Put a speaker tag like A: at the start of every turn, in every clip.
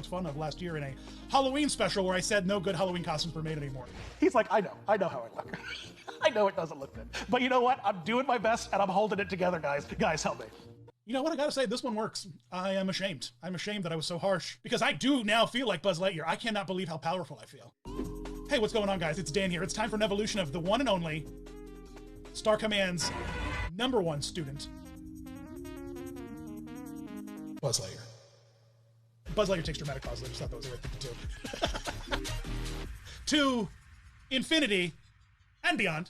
A: fun of last year in a Halloween special where I said no good Halloween costumes were made anymore. He's like, I know how I look. I know it doesn't look good. But you know what? I'm doing my best and I'm holding it together, guys. Guys, help me. You know what? I gotta say, this one works. I am ashamed. I'm ashamed that I was so harsh because I do now feel like Buzz Lightyear. I cannot believe how powerful I feel. Hey, what's going on, guys? It's Dan here. It's time for an evolution of the one and only Star Command's #1 student, Buzz Lightyear. Buzz Lightyear takes dramatic pauses. I just thought that was the right thing to do. To infinity and beyond.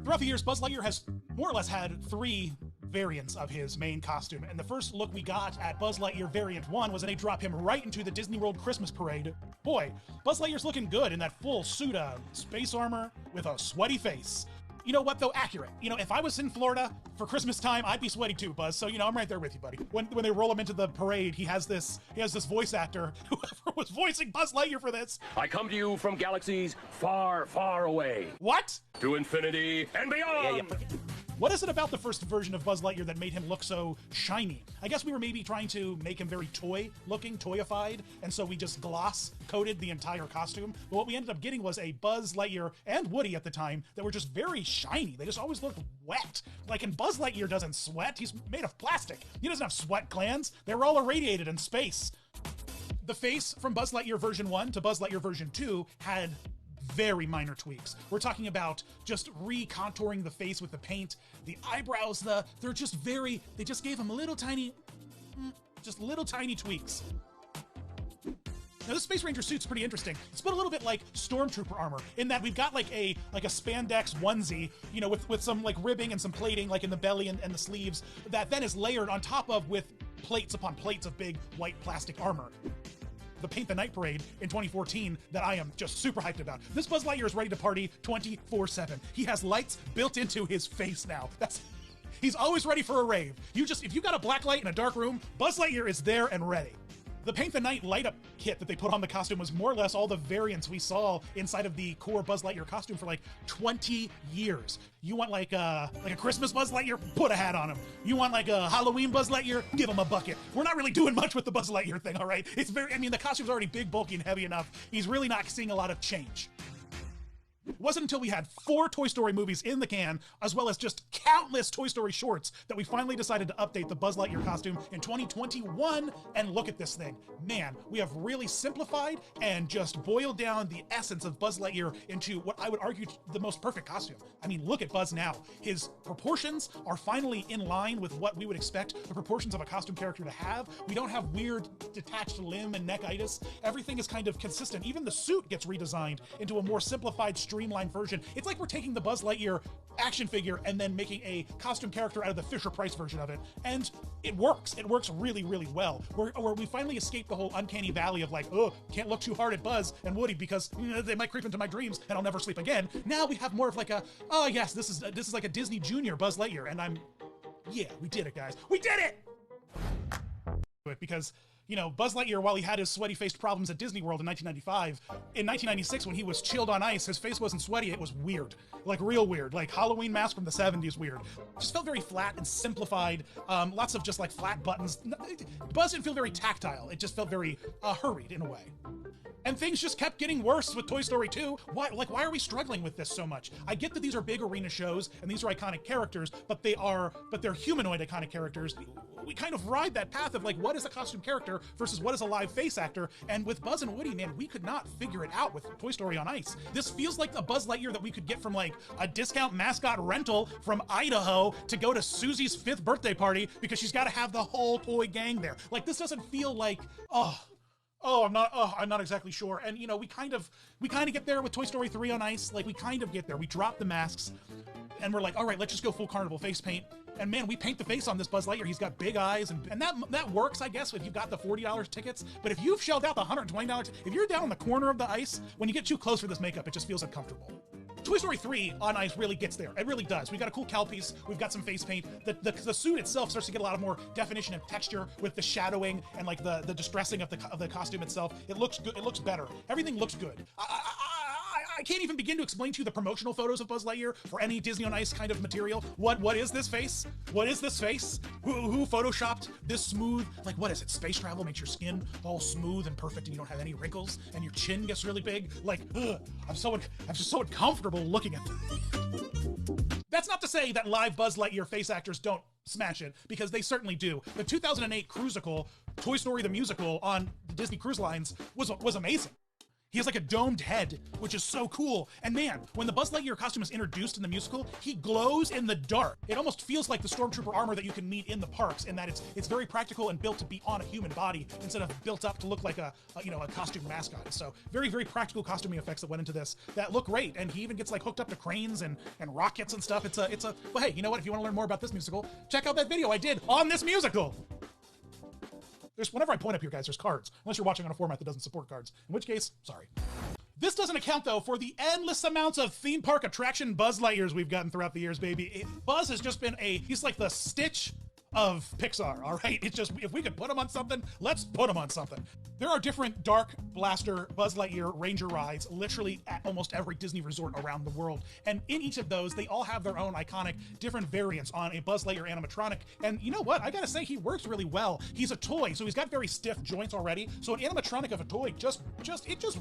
A: Throughout the years, Buzz Lightyear has more or less had 3 variants of his main costume, and the first look we got at Buzz Lightyear Variant 1 was when they drop him right into the Disney World Christmas parade. Boy, Buzz Lightyear's looking good in that full suit of space armor with a sweaty face. You know what though? Accurate. You know, if I was in Florida for Christmas time, I'd be sweaty too, Buzz. So, you know, I'm right there with you, buddy. When they roll him into the parade, he has this voice actor, whoever was voicing Buzz Lightyear for this.
B: I come to you from galaxies far, far away.
A: What?
B: To infinity and beyond! Yeah.
A: What is it about the first version of Buzz Lightyear that made him look so shiny? I guess we were maybe trying to make him very toy-looking, toyified, and so we just gloss-coated the entire costume. But what we ended up getting was a Buzz Lightyear and Woody at the time that were just very shiny. They just always looked wet. Like, and Buzz Lightyear doesn't sweat. He's made of plastic. He doesn't have sweat glands. They were all irradiated in space. The face from Buzz Lightyear version 1 to Buzz Lightyear version 2 had very minor tweaks. We're talking about just recontouring the face with the paint, the eyebrows, they're just they just gave him little tiny tweaks. Now this Space Ranger suit's pretty interesting. It's built a little bit like Stormtrooper armor in that we've got like a spandex onesie, you know, with some like ribbing and some plating like in the belly and the sleeves that then is layered on top of with plates upon plates of big white plastic armor. The Paint the Night Parade in 2014 that I am just super hyped about. This Buzz Lightyear is ready to party 24/7. He has lights built into his face now. He's always ready for a rave. If you got a black light in a dark room, Buzz Lightyear is there and ready. The Paint the Night light-up kit that they put on the costume was more or less all the variants we saw inside of the core Buzz Lightyear costume for like 20 years. You want like a Christmas Buzz Lightyear? Put a hat on him. You want like a Halloween Buzz Lightyear? Give him a bucket. We're not really doing much with the Buzz Lightyear thing, all right? The costume's already big, bulky, and heavy enough. He's really not seeing a lot of change. It wasn't until we had 4 Toy Story movies in the can, as well as just countless Toy Story shorts, that we finally decided to update the Buzz Lightyear costume in 2021, and look at this thing. Man, we have really simplified and just boiled down the essence of Buzz Lightyear into what I would argue the most perfect costume. I mean, look at Buzz now. His proportions are finally in line with what we would expect the proportions of a costume character to have. We don't have weird detached limb and neckitis. Everything is kind of consistent. Even the suit gets redesigned into a more simplified, streamlined version. It's like we're taking the Buzz Lightyear action figure and then making a costume character out of the Fisher-Price version of it, and it works. It works really, really well. Where we finally escaped the whole uncanny valley of like, oh, can't look too hard at Buzz and Woody because they might creep into my dreams and I'll never sleep again. Now we have more of like oh yes, this is like a Disney Junior Buzz Lightyear, and yeah, we did it, guys. We did it! Because, you know, Buzz Lightyear, while he had his sweaty-faced problems at Disney World in 1995, in 1996, when he was chilled on ice, his face wasn't sweaty, it was weird. Like, real weird. Like, Halloween mask from the 70s weird. Just felt very flat and simplified. Lots of just, like, flat buttons. Buzz didn't feel very tactile. It just felt very hurried, in a way. And things just kept getting worse with Toy Story 2. Why are we struggling with this so much? I get that these are big arena shows and these are iconic characters, but they're humanoid iconic characters. We kind of ride that path of like, what is a costume character versus what is a live face actor? And with Buzz and Woody, man, we could not figure it out with Toy Story on Ice. This feels like a Buzz Lightyear that we could get from like a discount mascot rental from Idaho to go to Susie's 5th birthday party because she's got to have the whole toy gang there. Like, this doesn't feel like, I'm not exactly sure. And, you know, we kind of get there with Toy Story 3 on Ice. Like, we kind of get there. We drop the masks and we're like, all right, let's just go full carnival face paint. And man, we paint the face on this Buzz Lightyear. He's got big eyes, and that works, I guess, if you've got the $40 tickets. But if you've shelled out the $120, if you're down in the corner of the ice, when you get too close for this makeup, it just feels uncomfortable. Toy Story 3 on Ice really gets there. It really does. We've got a cool cowl piece. We've got some face paint. The suit itself starts to get a lot of more definition and texture with the shadowing and like the distressing of the costume itself. It looks good. It looks better. Everything looks good. I can't even begin to explain to you the promotional photos of Buzz Lightyear for any Disney on Ice kind of material. What is this face? What is this face? Who photoshopped this smooth? Like, what is it? Space travel makes your skin all smooth and perfect, and you don't have any wrinkles, and your chin gets really big. Like, ugh, I'm just so uncomfortable looking at them. That's not to say that live Buzz Lightyear face actors don't smash it, because they certainly do. The 2008 Cruisical, Toy Story the Musical on the Disney Cruise Lines was amazing. He has like a domed head, which is so cool. And man, when the Buzz Lightyear costume is introduced in the musical, he glows in the dark. It almost feels like the Stormtrooper armor that you can meet in the parks, in that it's very practical and built to be on a human body instead of built up to look like a costume mascot. So very, very practical costuming effects that went into this that look great. And he even gets like hooked up to cranes and rockets and stuff. Well, hey, you know what? If you want to learn more about this musical, check out that video I did on this musical. Whenever I point up here, guys, there's cards. Unless you're watching on a format that doesn't support cards. In which case, sorry. This doesn't account, though, for the endless amounts of theme park attraction Buzz Lightyears we've gotten throughout the years, baby. Buzz has just been he's like the Stitch of Pixar, all right? It's just, if we could put him on something, let's put him on something. There are different Dark Blaster Buzz Lightyear Ranger rides literally at almost every Disney resort around the world. And in each of those, they all have their own iconic different variants on a Buzz Lightyear animatronic. And you know what? I gotta say, he works really well. He's a toy, so he's got very stiff joints already. So an animatronic of a toy it just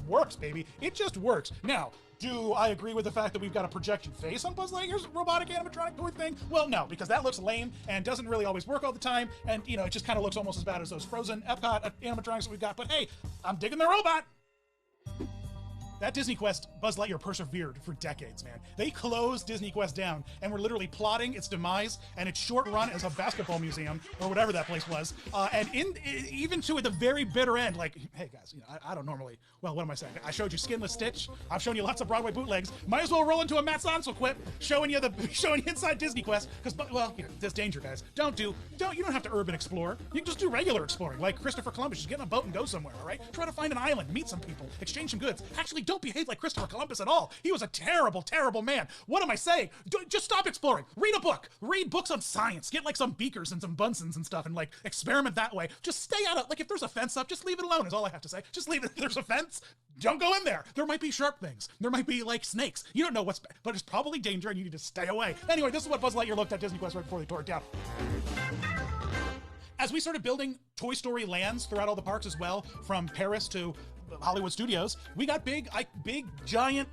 A: works, baby. It just works. Now, do I agree with the fact that we've got a projection face on Buzz Lightyear's robotic animatronic toy thing? Well, no, because that looks lame and doesn't really always work all the time. And, it just kind of looks almost as bad as those Frozen Epcot animatronics that we've got. But hey, I'm digging the robot. That Disney Quest Buzz Lightyear persevered for decades, man. They closed Disney Quest down and were literally plotting its demise and its short run as a basketball museum or whatever that place was. And even to at the very bitter end, like, hey guys, I don't normally, well, what am I saying? I showed you Skinless Stitch. I've shown you lots of Broadway bootlegs. Might as well roll into a Matt Sonsel quip showing you inside Disney Quest. Because, well, there's danger, guys. You don't have to urban explore. You can just do regular exploring, like Christopher Columbus. Just get in a boat and go somewhere, all right? Try to find an island, meet some people, exchange some goods. Actually, don't behave like Christopher Columbus at all. He was a terrible, terrible man. What am I saying? Just stop exploring. Read a book. Read books on science. Get like some beakers and some Bunsen's and stuff and like experiment that way. Just stay out of, like, if there's a fence up, just leave it alone is all I have to say. Just leave it. If there's a fence, don't go in there. There might be sharp things. There might be like snakes. You don't know but it's probably danger and you need to stay away. Anyway, this is what Buzz Lightyear looked at Disney Quest right before they tore it down. As we started building Toy Story lands throughout all the parks as well, from Paris to Hollywood Studios, we got big, giant...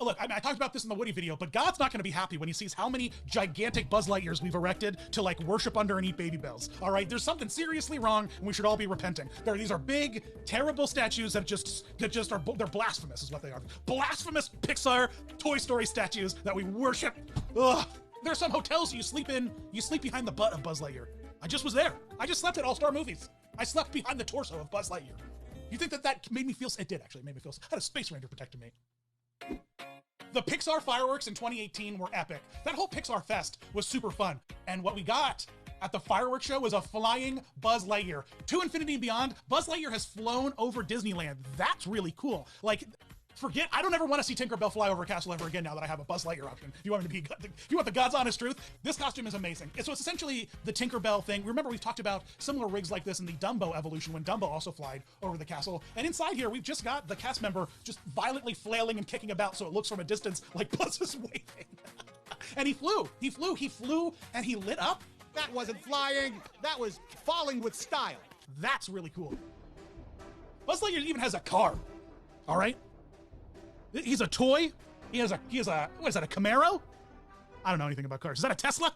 A: Look, I talked about this in the Woody video, but God's not going to be happy when he sees how many gigantic Buzz Lightyears we've erected to like worship under and eat Baby Bells. All right, there's something seriously wrong, and we should all be repenting. These are big, terrible statues that just are they're blasphemous, is what they are. Blasphemous Pixar Toy Story statues that we worship. Ugh. There's some hotels you sleep in. You sleep behind the butt of Buzz Lightyear. I just was there. I just slept at All Star Movies. I slept behind the torso of Buzz Lightyear. You think that made me feel? It did actually make me feel. I had a Space Ranger protecting me. The Pixar fireworks in 2018 were epic. That whole Pixar Fest was super fun. And what we got at the fireworks show was a flying Buzz Lightyear. To Infinity and Beyond, Buzz Lightyear has flown over Disneyland. That's really cool. Like, I don't ever want to see Tinkerbell fly over a castle ever again now that I have a Buzz Lightyear option. If you want the God's honest truth, this costume is amazing. So it's essentially the Tinkerbell thing. Remember, we've talked about similar rigs like this in the Dumbo evolution when Dumbo also flied over the castle. And inside here, we've just got the cast member just violently flailing and kicking about so it looks from a distance like Buzz is waving. And he flew, and he lit up.
C: That wasn't flying. That was falling with style.
A: That's really cool. Buzz Lightyear even has a car. All right? He's a toy. He has a, what is that, a Camaro? I don't know anything about cars. Is that a Tesla?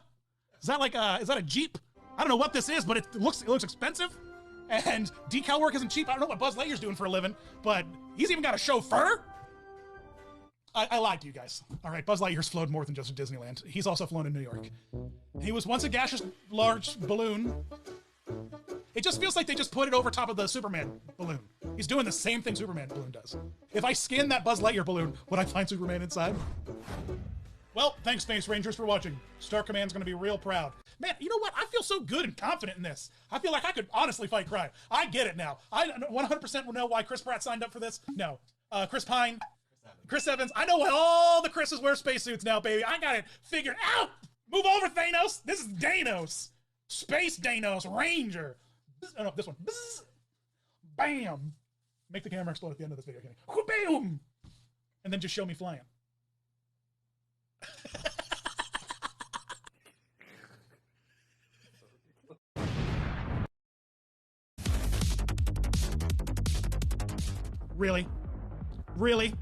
A: Is that a Jeep? I don't know what this is, but it looks expensive. And decal work isn't cheap. I don't know what Buzz Lightyear's doing for a living, but he's even got a chauffeur? I lied to you guys. All right, Buzz Lightyear's flown more than just in Disneyland. He's also flown in New York. He was once a gaseous large balloon. It just feels like they just put it over top of the Superman balloon. He's doing the same thing Superman balloon does. If I scan that Buzz Lightyear balloon, would I find Superman inside? Well, thanks, Space Rangers, for watching. Star Command's gonna be real proud. Man, you know what? I feel so good and confident in this. I feel like I could honestly fight crime. I get it now. I 100% know why Chris Pratt signed up for this. No. Chris Pine. Chris Evans. I know why all the Chris's wear spacesuits now, baby. I got it figured out. Move over, Thanos. This is Danos. Space Danos, Ranger. Oh, no, this one. Bzzz. Bam. Make the camera explode at the end of this video. Boom. and then just show me flying. Really? Really?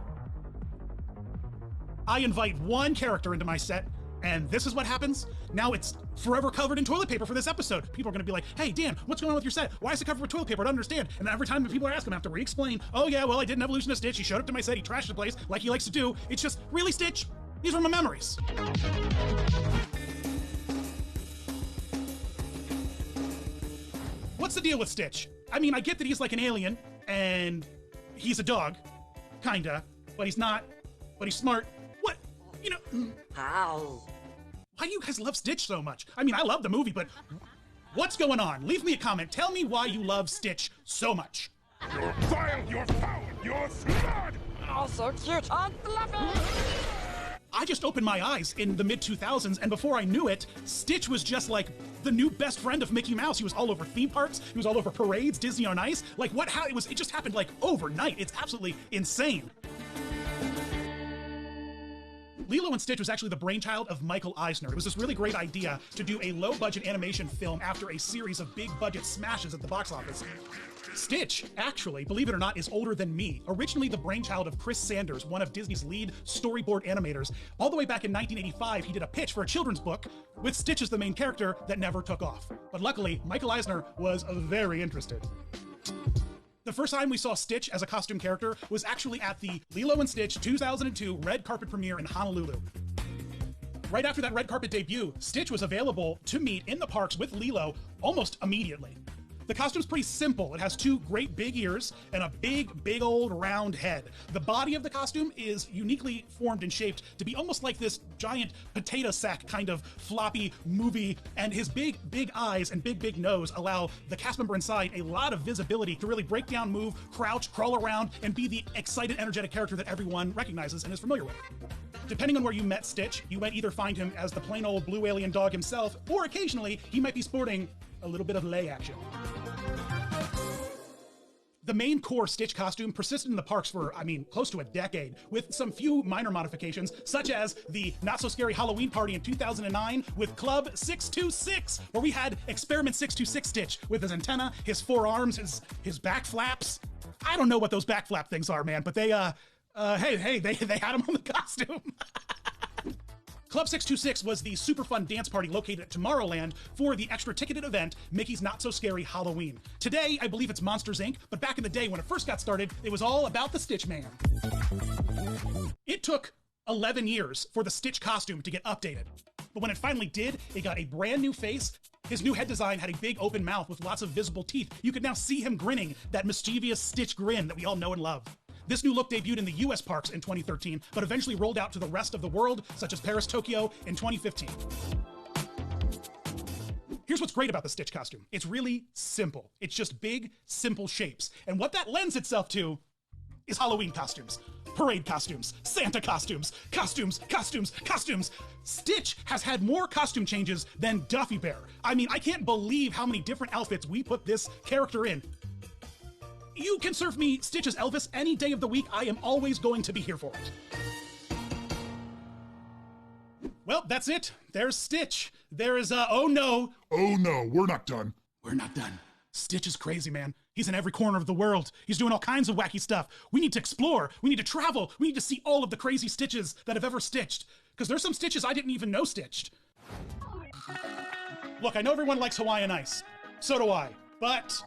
A: I invite one character into my set, and this is what happens? Now it's forever covered in toilet paper for this episode. People are gonna be like, hey, Dan, what's going on with your set? Why is it covered with toilet paper? I don't understand. And then every time people are asking, I have to re-explain, oh yeah, well, I did an evolution of Stitch. He showed up to my set, he trashed the place like he likes to do. It's just, really, Stitch? These were my memories. What's the deal with Stitch? I mean, I get that he's like an alien, and he's a dog, kinda, but he's not, but he's smart. What? You know.
D: How?
A: Why do you guys love Stitch so much? I mean, I love the movie, but what's going on? Leave me a comment. Tell me why you love Stitch so much.
E: You're vile, you're foul, you're smart!
D: Oh, so cute and fluffy!
A: I just opened my eyes in the mid-2000s, and before I knew it, Stitch was just like the new best friend of Mickey Mouse. He was all over theme parks, he was all over parades, Disney on Ice. Like what, how, it just happened like overnight. It's absolutely insane. Lilo and Stitch was actually the brainchild of Michael Eisner. It was this really great idea to do a low-budget animation film after a series of big-budget smashes at the box office. Stitch, actually, believe it or not, is older than me. Originally the brainchild of Chris Sanders, one of Disney's lead storyboard animators. All the way back in 1985, he did a pitch for a children's book with Stitch as the main character that never took off. But luckily, Michael Eisner was very interested. The first time we saw Stitch as a costume character was actually at the Lilo and Stitch 2002 red carpet premiere in Honolulu. Right after that red carpet debut, Stitch was available to meet in the parks with Lilo almost immediately. The costume's pretty simple. It has two great big ears and a big old round head. The body of the costume is uniquely formed and shaped to be almost like this giant potato sack kind of floppy movie, and his big eyes and big nose allow the cast member inside a lot of visibility to really break down, move, crouch, crawl around, and be the excited, energetic character that everyone recognizes and is familiar with. Depending on where you met Stitch, you might either find him as the plain old blue alien dog himself, or occasionally he might be sporting a little bit of lay action. The main core Stitch costume persisted in the parks for, close to a decade, with some few minor modifications, such as the not-so-scary Halloween party in 2009 with Club 626, where we had Experiment 626 Stitch with his antenna, his forearms, his back flaps. I don't know what those back flap things are, man, but they, hey, they had them on the costume. Club 626 was the super fun dance party located at Tomorrowland for the extra ticketed event, Mickey's Not So Scary Halloween. Today, I believe it's Monsters, Inc., but back in the day when it first got started, it was all about the Stitch Man. It took 11 years for the Stitch costume to get updated. But when it finally did, it got a brand new face. His new head design had a big open mouth with lots of visible teeth. You could now see him grinning, that mischievous Stitch grin that we all know and love. This new look debuted in the US parks in 2013, but eventually rolled out to the rest of the world, such as Paris, Tokyo in 2015. Here's what's great about the Stitch costume. It's really simple. It's just big, simple shapes. And what that lends itself to is Halloween costumes, parade costumes, Santa costumes, costumes. Stitch has had more costume changes than Duffy Bear. I can't believe how many different outfits we put this character in. You can serve me Stitch's Elvis any day of the week. I am always going to be here for it. Well, that's it. There's Stitch. There is, oh no.
E: Oh no, we're not done.
A: We're not done. Stitch is crazy, man. He's in every corner of the world. He's doing all kinds of wacky stuff. We need to explore. We need to travel. We need to see all of the crazy Stitches that have ever stitched. Because there's some Stitches I didn't even know stitched. Look, I know everyone likes Hawaiian Ice. So do I. But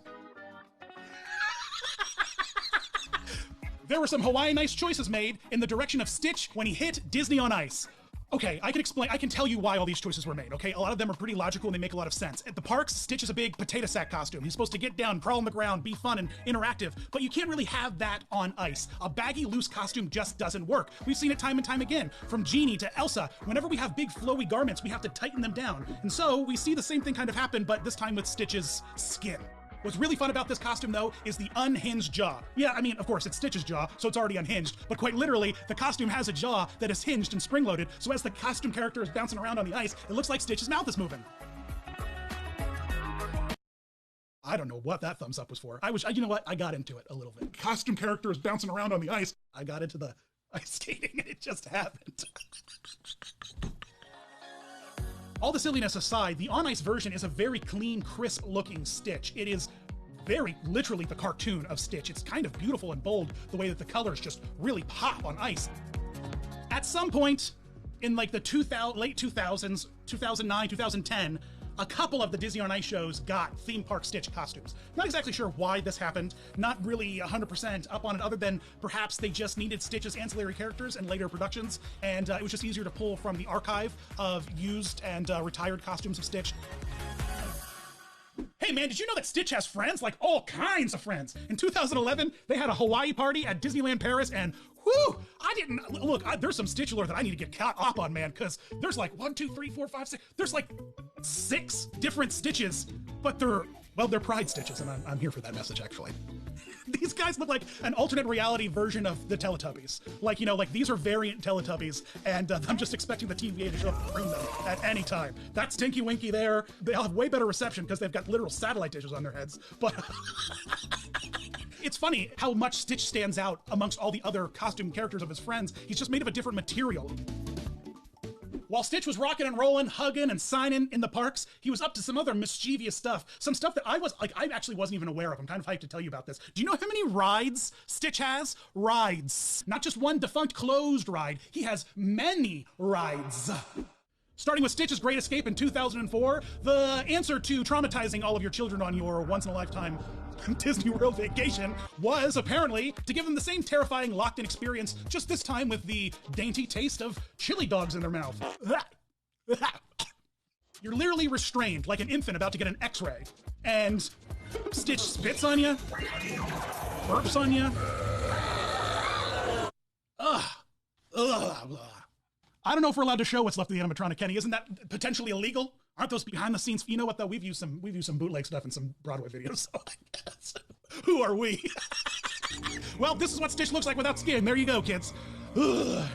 A: there were some Hawaiian Ice choices made in the direction of Stitch when he hit Disney on Ice. Okay, I can tell you why all these choices were made, okay? A lot of them are pretty logical and they make a lot of sense. At the parks, Stitch is a big potato sack costume. He's supposed to get down, crawl on the ground, be fun and interactive, but you can't really have that on ice. A baggy, loose costume just doesn't work. We've seen it time and time again. From Genie to Elsa, whenever we have big flowy garments, we have to tighten them down. And so we see the same thing kind of happen, but this time with Stitch's skin. What's really fun about this costume, though, is the unhinged jaw. Yeah, of course, it's Stitch's jaw, so it's already unhinged, but quite literally, the costume has a jaw that is hinged and spring-loaded, so as the costume character is bouncing around on the ice, it looks like Stitch's mouth is moving. I don't know what that thumbs up was for. You know what? I got into it a little bit. Costume character is bouncing around on the ice. I got into ice skating, and it just happened. All the silliness aside, the on-ice version is a very clean, crisp-looking Stitch. It is very literally the cartoon of Stitch. It's kind of beautiful and bold, the way that the colors just really pop on ice. At some point in like the late 2000s, 2009, 2010, a couple of the Disney on Ice shows got theme park Stitch costumes. Not exactly sure why this happened, not really 100% up on it, other than perhaps they just needed Stitch's ancillary characters in later productions, and it was just easier to pull from the archive of used and retired costumes of Stitch. Hey man, did you know that Stitch has friends? Like all kinds of friends. In 2011, they had a Hawaii party at Disneyland Paris, and whoo, there's some Stitch lore that I need to get caught up on, man, because there's like 1, 2, 3, 4, 5, 6, there's like 6 different Stitches, but they're Pride Stitches, and I'm here for that message, actually. These guys look like an alternate reality version of the Teletubbies. Like, these are variant Teletubbies, and I'm just expecting the TVA to show up and bring them at any time. That's Tinky Winky there. They'll have way better reception because they've got literal satellite dishes on their heads, but it's funny how much Stitch stands out amongst all the other costume characters of his friends. He's just made of a different material. While Stitch was rocking and rolling, hugging and signing in the parks, he was up to some other mischievous stuff. Some stuff that I actually wasn't even aware of. I'm kind of hyped to tell you about this. Do you know how many rides Stitch has? Rides. Not just one defunct closed ride. He has many rides. Starting with Stitch's Great Escape in 2004, the answer to traumatizing all of your children on your once-in-a-lifetime Disney World vacation was apparently to give them the same terrifying locked-in experience, just this time with the dainty taste of chili dogs in their mouth. You're literally restrained like an infant about to get an x-ray, and Stitch spits on you, burps on you. I don't know if we're allowed to show what's left of the animatronic, Kenny. Isn't that potentially illegal? Aren't those behind the scenes? You know what though? We've used some bootleg stuff in some Broadway videos, so I guess. Who are we? Well, this is what Stitch looks like without skin. There you go, kids. Ugh.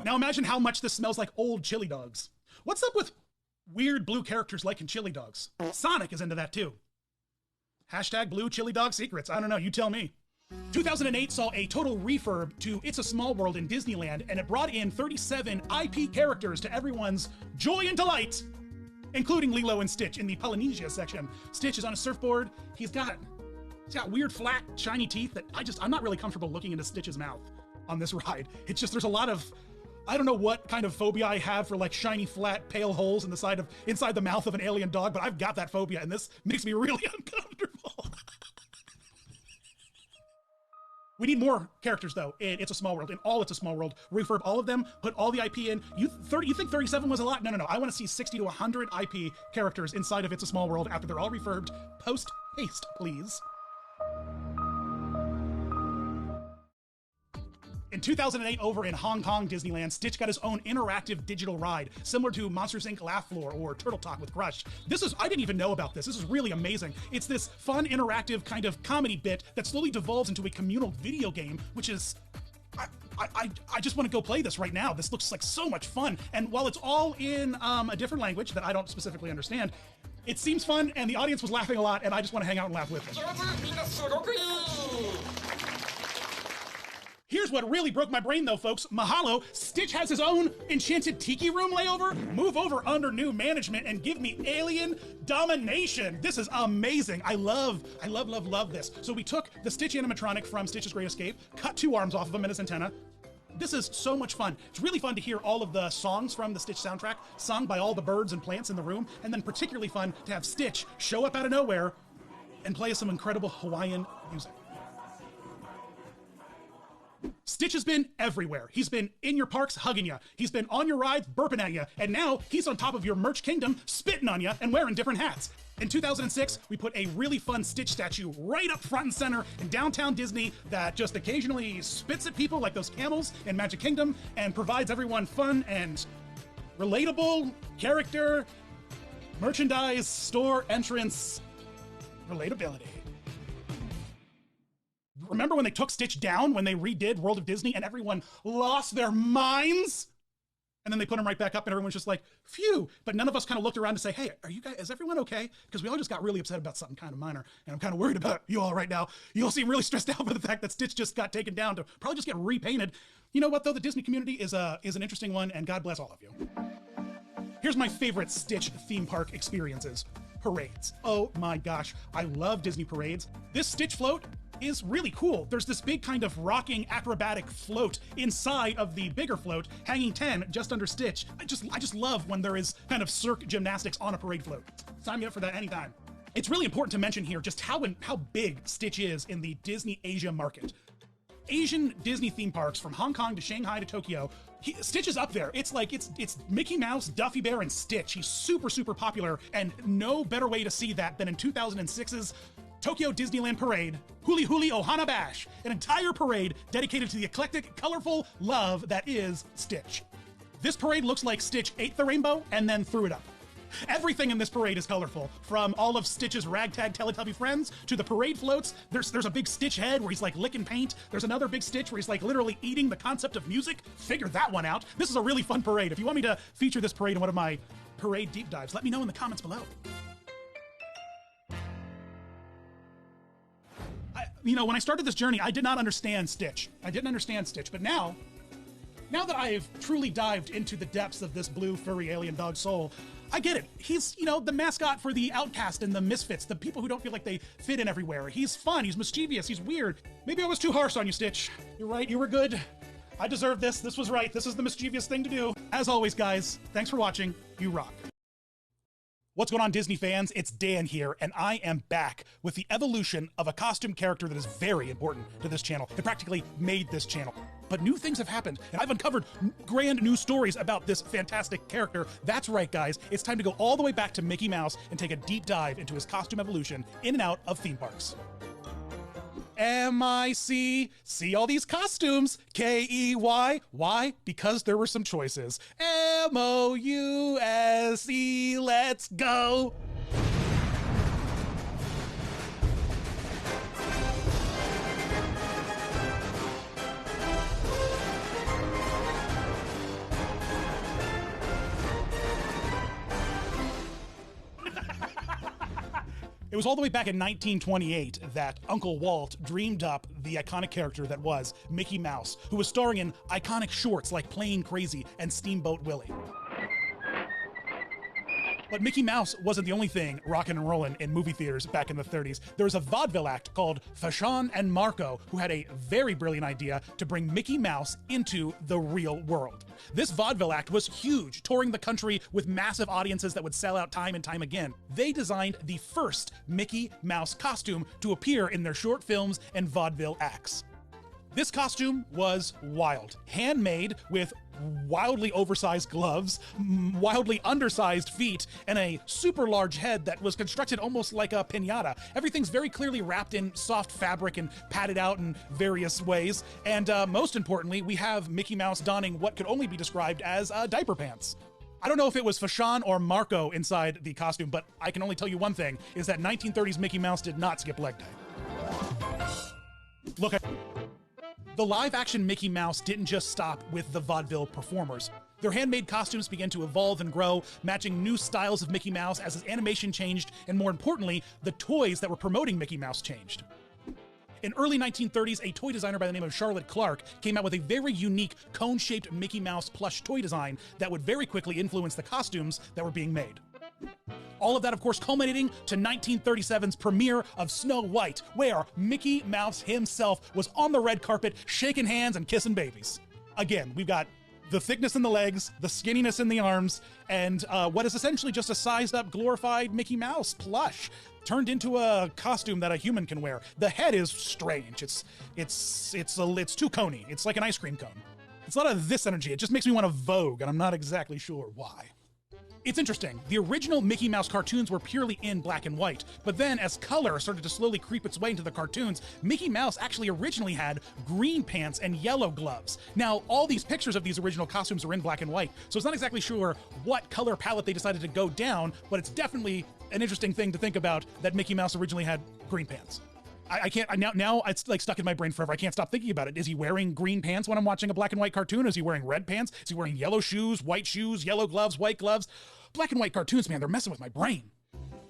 A: Now imagine how much this smells like old chili dogs. What's up with weird blue characters liking chili dogs? Sonic is into that too. Hashtag blue chili dog secrets. I don't know, you tell me. 2008 saw a total refurb to It's a Small World in Disneyland, and it brought in 37 IP characters to everyone's joy and delight, including Lilo and Stitch in the Polynesia section. Stitch is on a surfboard. He's got weird, flat, shiny teeth that I'm not really comfortable looking into Stitch's mouth on this ride. It's just, there's a lot of, I don't know what kind of phobia I have for like shiny, flat, pale holes in inside the mouth of an alien dog, but I've got that phobia, and this makes me really uncomfortable. We need more characters, though, in It's a Small World. In all It's a Small World, refurb all of them, put all the IP in. You think 37 was a lot? No. I want to see 60 to 100 IP characters inside of It's a Small World after they're all refurbed. Post-haste, please. In 2008, over in Hong Kong Disneyland, Stitch got his own interactive digital ride, similar to Monsters, Inc. Laugh Floor or Turtle Talk with Crush. I didn't even know about this. This is really amazing. It's this fun, interactive kind of comedy bit that slowly devolves into a communal video game, which is... I just want to go play this right now. This looks like so much fun. And while it's all in a different language that I don't specifically understand, it seems fun, and the audience was laughing a lot, and I just want to hang out and laugh with them. Here's what really broke my brain though, folks. Mahalo, Stitch has his own enchanted tiki room layover. Move over under new management and give me alien domination. This is amazing. I love this. So we took the Stitch animatronic from Stitch's Great Escape, cut 2 arms off of him and his antenna. This is so much fun. It's really fun to hear all of the songs from the Stitch soundtrack sung by all the birds and plants in the room, and then particularly fun to have Stitch show up out of nowhere and play us some incredible Hawaiian music. Stitch has been everywhere. He's been in your parks hugging you. He's been on your rides burping at you. And now he's on top of your merch kingdom spitting on you and wearing different hats. In 2006, we put a really fun Stitch statue right up front and center in downtown Disney that just occasionally spits at people like those camels in Magic Kingdom and provides everyone fun and relatable character, merchandise, store entrance, relatability. Remember when they took Stitch down when they redid World of Disney and everyone lost their minds? And then they put him right back up and everyone's just like, phew. But none of us kind of looked around to say, hey, are you guys, is everyone okay? Because we all just got really upset about something kind of minor. And I'm kind of worried about you all right now. You all seem really stressed out by the fact that Stitch just got taken down to probably just get repainted. You know what though? The Disney community is an interesting one, and God bless all of you. Here's my favorite Stitch theme park experiences. Parades. Oh my gosh, I love Disney parades. This Stitch float is really cool. There's this big kind of rocking acrobatic float inside of the bigger float, hanging 10 just under Stitch. I just love when there is kind of cirque gymnastics on a parade float. Sign me up for that anytime. It's really important to mention here just how big Stitch is in the Disney Asia market. Asian Disney theme parks from Hong Kong to Shanghai to Tokyo, Stitch is up there. It's like, it's Mickey Mouse, Duffy Bear, and Stitch. He's super, super popular, and no better way to see that than in 2006's Tokyo Disneyland Parade, Huli Huli Ohana Bash, an entire parade dedicated to the eclectic, colorful love that is Stitch. This parade looks like Stitch ate the rainbow and then threw it up. Everything in this parade is colorful, from all of Stitch's ragtag Teletubby friends to the parade floats. There's a big Stitch head where he's like licking paint. There's another big Stitch where he's like literally eating the concept of music. Figure that one out. This is a really fun parade. If you want me to feature this parade in one of my parade deep dives, let me know in the comments below. When I started this journey, I did not understand Stitch. But now that I have truly dived into the depths of this blue furry alien dog soul, I get it. He's, the mascot for the outcast and the misfits, the people who don't feel like they fit in everywhere. He's fun, he's mischievous, he's weird. Maybe I was too harsh on you, Stitch. You're right, you were good. I deserve this. This was right. This is the mischievous thing to do. As always, guys, thanks for watching. You rock. What's going on, Disney fans? It's Dan here, and I am back with the evolution of a costume character that is very important to this channel. It practically made this channel. But new things have happened, and I've uncovered grand new stories about this fantastic character. That's right, guys. It's time to go all the way back to Mickey Mouse and take a deep dive into his costume evolution in and out of theme parks. M-I-C, see all these costumes, K-E-Y, why? Because there were some choices. M-O-U-S-E, let's go. It was all the way back in 1928 that Uncle Walt dreamed up the iconic character that was Mickey Mouse, who was starring in iconic shorts like Plain Crazy and Steamboat Willie. But Mickey Mouse wasn't the only thing rockin' and rollin' in movie theaters back in the 30s. There was a vaudeville act called Fashawn and Marco who had a very brilliant idea to bring Mickey Mouse into the real world. This vaudeville act was huge, touring the country with massive audiences that would sell out time and time again. They designed the first Mickey Mouse costume to appear in their short films and vaudeville acts. This costume was wild, handmade with wildly oversized gloves, wildly undersized feet, and a super large head that was constructed almost like a piñata. Everything's very clearly wrapped in soft fabric and padded out in various ways. And most importantly, we have Mickey Mouse donning what could only be described as diaper pants. I don't know if it was Fashawn or Marco inside the costume, but I can only tell you one thing, is that 1930s Mickey Mouse did not skip leg day. Look, the live-action Mickey Mouse didn't just stop with the vaudeville performers. Their handmade costumes began to evolve and grow, matching new styles of Mickey Mouse as his animation changed, and more importantly, the toys that were promoting Mickey Mouse changed. In early 1930s, a toy designer by the name of Charlotte Clark came out with a very unique cone-shaped Mickey Mouse plush toy design that would very quickly influence the costumes that were being made. All of that, of course, culminating to 1937's premiere of Snow White, where Mickey Mouse himself was on the red carpet, shaking hands and kissing babies. Again, we've got the thickness in the legs, the skinniness in the arms, and what is essentially just a sized-up, glorified Mickey Mouse plush turned into a costume that a human can wear. The head is strange. It's too coney. It's like an ice cream cone. It's not of this energy. It just makes me want to Vogue, and I'm not exactly sure why. It's interesting. The original Mickey Mouse cartoons were purely in black and white, but then as color started to slowly creep its way into the cartoons, Mickey Mouse actually originally had green pants and yellow gloves. Now, all these pictures of these original costumes are in black and white, so it's not exactly sure what color palette they decided to go down, but it's definitely an interesting thing to think about that Mickey Mouse originally had green pants. I can't, now it's like stuck in my brain forever. I can't stop thinking about it. Is he wearing green pants when I'm watching a black and white cartoon? Is he wearing red pants? Is he wearing yellow shoes, yellow gloves, white gloves? Black and white cartoons, man, they're messing with my brain.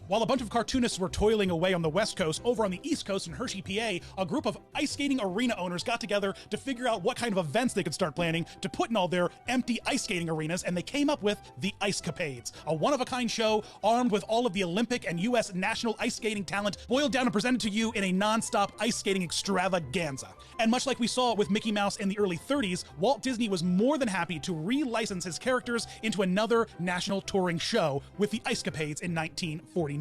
A: While a bunch of cartoonists were toiling away on the West Coast, over on the East Coast in Hershey, PA, a group of ice skating arena owners got together to figure out what kind of events they could start planning to put in all their empty ice skating arenas, and they came up with the Icecapades, a one-of-a-kind show armed with all of the Olympic and U.S. national ice skating talent boiled down and presented to you in a non-stop ice skating extravaganza. And much like we saw with Mickey Mouse in the early 30s, Walt Disney was more than happy to re-license his characters into another national touring show with the Icecapades in 1949.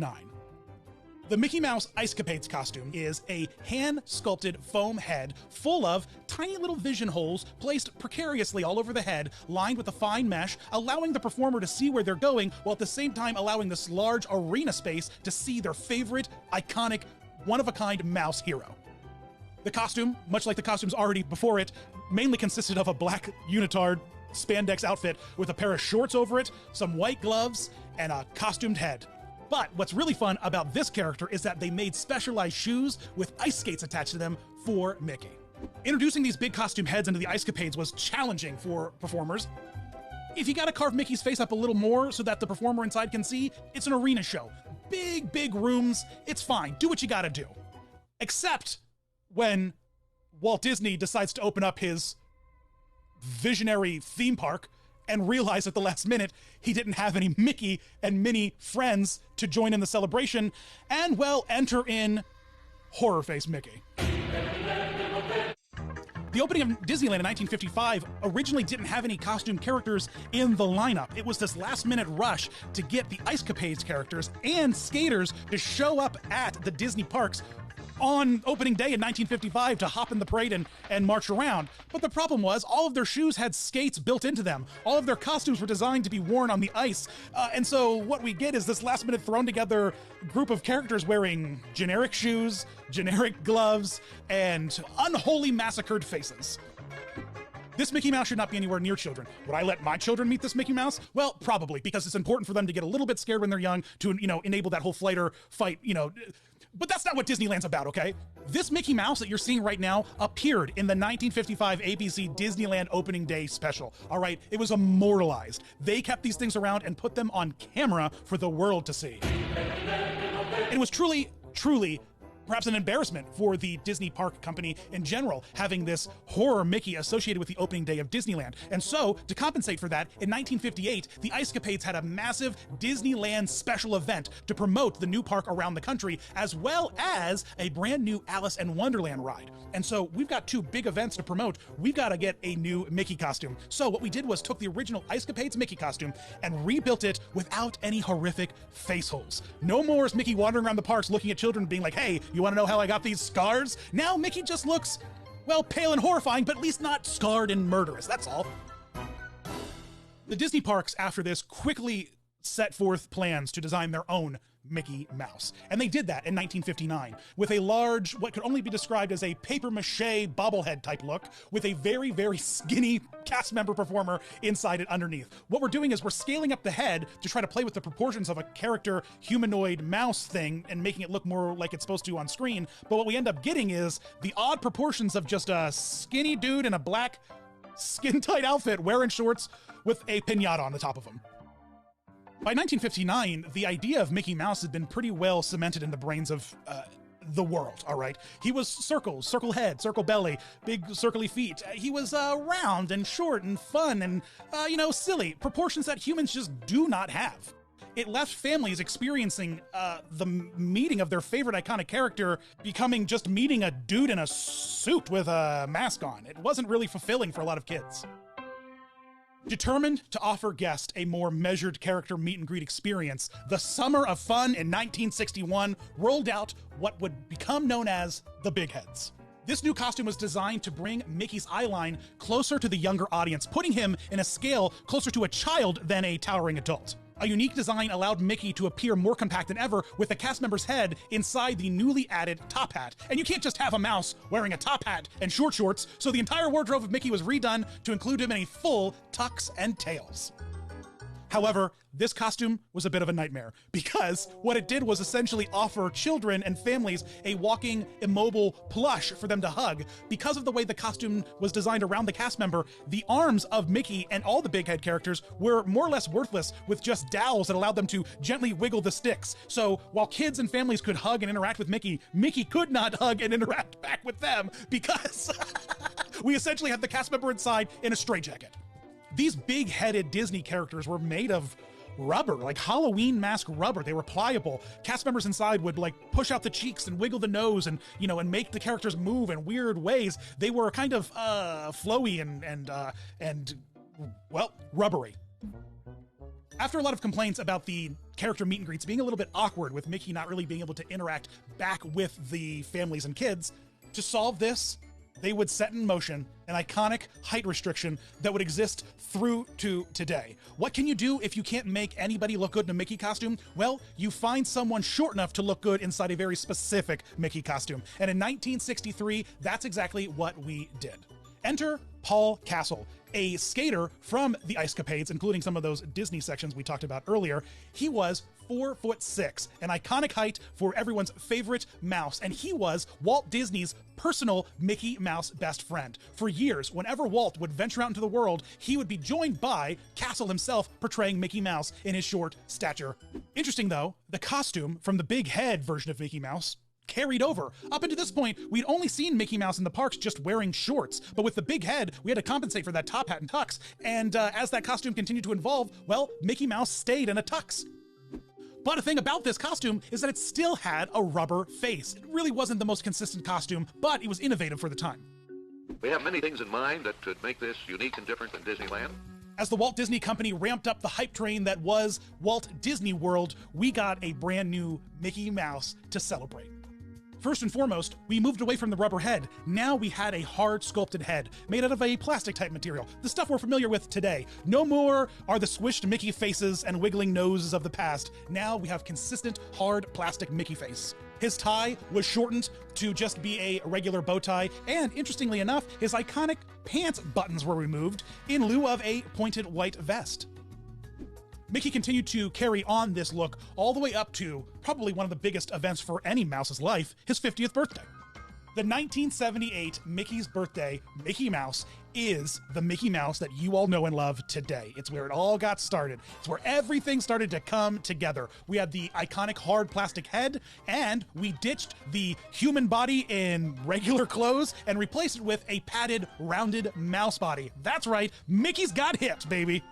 A: The Mickey Mouse Icecapades costume is a hand-sculpted foam head full of tiny little vision holes placed precariously all over the head, lined with a fine mesh, allowing the performer to see where they're going, while at the same time allowing this large arena space to see their favorite, iconic, one-of-a-kind mouse hero. The costume, much like the costumes already before it, mainly consisted of a black unitard spandex outfit with a pair of shorts over it, some white gloves, and a costumed head. But what's really fun about this character is that they made specialized shoes with ice skates attached to them for Mickey. Introducing these big costume heads into the Icecapades was challenging for performers. If you gotta carve Mickey's face up a little more so that the performer inside can see, it's an arena show. Big rooms, it's fine, do what you gotta do. Except when Walt Disney decides to open up his visionary theme park and realized at the last minute he didn't have any Mickey and Minnie friends to join in the celebration, and, well, enter in Horror Face Mickey. The opening of Disneyland in 1955 originally didn't have any costume characters in the lineup. It was this last-minute rush to get the Icecapades characters and skaters to show up at the Disney parks on opening day in 1955 to hop in the parade and march around. But the problem was all of their shoes had skates built into them. All of their costumes were designed to be worn on the ice. And so what we get is this last minute thrown together group of characters wearing generic shoes, generic gloves, and unholy massacred faces. This Mickey Mouse should not be anywhere near children. Would I let my children meet this Mickey Mouse? Well, probably, because it's important for them to get a little bit scared when they're young to, enable that whole flight or fight, But that's not what Disneyland's about, okay? This Mickey Mouse that you're seeing right now appeared in the 1955 ABC Disneyland Opening Day special, all right? It was immortalized. They kept these things around and put them on camera for the world to see. It was truly perhaps an embarrassment for the Disney Park Company in general, having this horror Mickey associated with the opening day of Disneyland. And so, to compensate for that, in 1958, the Icecapades had a massive Disneyland special event to promote the new park around the country, as well as a brand new Alice in Wonderland ride. And so, we've got two big events to promote. We've got to get a new Mickey costume. So, what we did was took the original Icecapades Mickey costume and rebuilt it without any horrific face holes. No more is Mickey wandering around the parks looking at children being like, hey, you want to know how I got these scars? Now Mickey just looks, well, pale and horrifying, but at least not scarred and murderous, that's all. The Disney parks after this quickly set forth plans to design their own Mickey Mouse. And they did that in 1959 with a large, what could only be described as a papier-mâché bobblehead type look with a very skinny cast member performer inside it underneath. What we're doing is we're scaling up the head to try to play with the proportions of a character humanoid mouse thing and making it look more like it's supposed to on screen. But what we end up getting is the odd proportions of just a skinny dude in a black skin-tight outfit wearing shorts with a piñata on the top of him. By 1959, the idea of Mickey Mouse had been pretty well cemented in the brains of the world, all right? He was circle head, circle belly, big circly feet. He was round and short and fun and, silly, proportions that humans just do not have. It left families experiencing the meeting of their favorite iconic character becoming just meeting a dude in a suit with a mask on. It wasn't really fulfilling for a lot of kids. Determined to offer guests a more measured character meet and greet experience, the Summer of Fun in 1961 rolled out what would become known as the Big Heads. This new costume was designed to bring Mickey's eyeline closer to the younger audience, putting him in a scale closer to a child than a towering adult. A unique design allowed Mickey to appear more compact than ever with the cast member's head inside the newly added top hat. And you can't just have a mouse wearing a top hat and short shorts, so the entire wardrobe of Mickey was redone to include him in a full tux and tails. However, this costume was a bit of a nightmare because what it did was essentially offer children and families a walking, immobile plush for them to hug. Because of the way the costume was designed around the cast member, the arms of Mickey and all the big head characters were more or less worthless with just dowels that allowed them to gently wiggle the sticks. So while kids and families could hug and interact with Mickey, Mickey could not hug and interact back with them because we essentially had the cast member inside in a straitjacket. These big-headed Disney characters were made of rubber, like Halloween mask rubber. They were pliable. Cast members inside would like push out the cheeks and wiggle the nose and, you know, and make the characters move in weird ways. They were kind of flowy and well, rubbery. After a lot of complaints about the character meet and greets being a little bit awkward with Mickey not really being able to interact back with the families and kids, to solve this, they would set in motion an iconic height restriction that would exist through to today. What can you do if you can't make anybody look good in a Mickey costume? Well, you find someone short enough to look good inside a very specific Mickey costume. And in 1963, that's exactly what we did. Enter Paul Castle, a skater from the Ice Capades, including some of those Disney sections we talked about earlier. He was 4'6", an iconic height for everyone's favorite mouse, and he was Walt Disney's personal Mickey Mouse best friend. For years, whenever Walt would venture out into the world, he would be joined by Castle himself portraying Mickey Mouse in his short stature. Interesting though, the costume from the big head version of Mickey Mouse carried over. Up until this point, we'd only seen Mickey Mouse in the parks just wearing shorts, but with the big head, we had to compensate for that top hat and tux, and as that costume continued to evolve, well, Mickey Mouse stayed in a tux. But a thing about this costume is that it still had a rubber face. It really wasn't the most consistent costume, but it was innovative for the time.
F: We have many things in mind that could make this unique and different than Disneyland.
A: As the Walt Disney Company ramped up the hype train that was Walt Disney World, we got a brand new Mickey Mouse to celebrate. First and foremost, we moved away from the rubber head. Now we had a hard sculpted head made out of a plastic type material, the stuff we're familiar with today. No more are the squished Mickey faces and wiggling noses of the past. Now we have consistent hard plastic Mickey face. His tie was shortened to just be a regular bow tie, and interestingly enough, his iconic pants buttons were removed in lieu of a pointed white vest. Mickey continued to carry on this look all the way up to probably one of the biggest events for any mouse's life, his 50th birthday. The 1978 Mickey's birthday Mickey Mouse is the Mickey Mouse that you all know and love today. It's where it all got started. It's where everything started to come together. We had the iconic hard plastic head, and we ditched the human body in regular clothes and replaced it with a padded, rounded mouse body. That's right, Mickey's got hips, baby.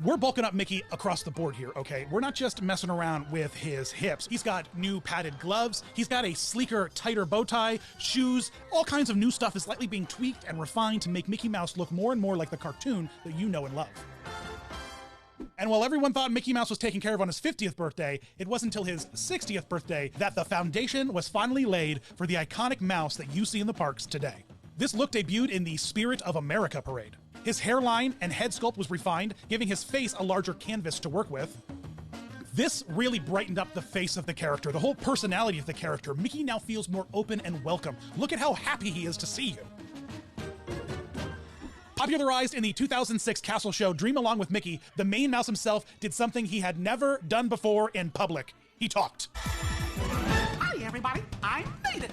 A: We're bulking up Mickey across the board here, okay? We're not just messing around with his hips. He's got new padded gloves. He's got a sleeker, tighter bow tie, shoes. All kinds of new stuff is slightly being tweaked and refined to make Mickey Mouse look more and more like the cartoon that you know and love. And while everyone thought Mickey Mouse was taken care of on his 50th birthday, it wasn't until his 60th birthday that the foundation was finally laid for the iconic mouse that you see in the parks today. This look debuted in the Spirit of America parade. His hairline and head sculpt was refined, giving his face a larger canvas to work with. This really brightened up the face of the character, the whole personality of the character. Mickey now feels more open and welcome. Look at how happy he is to see you. Popularized in the 2006 Castle show Dream Along with Mickey, the main mouse himself did something he had never done before in public. He talked.
G: Hi, everybody. I made it.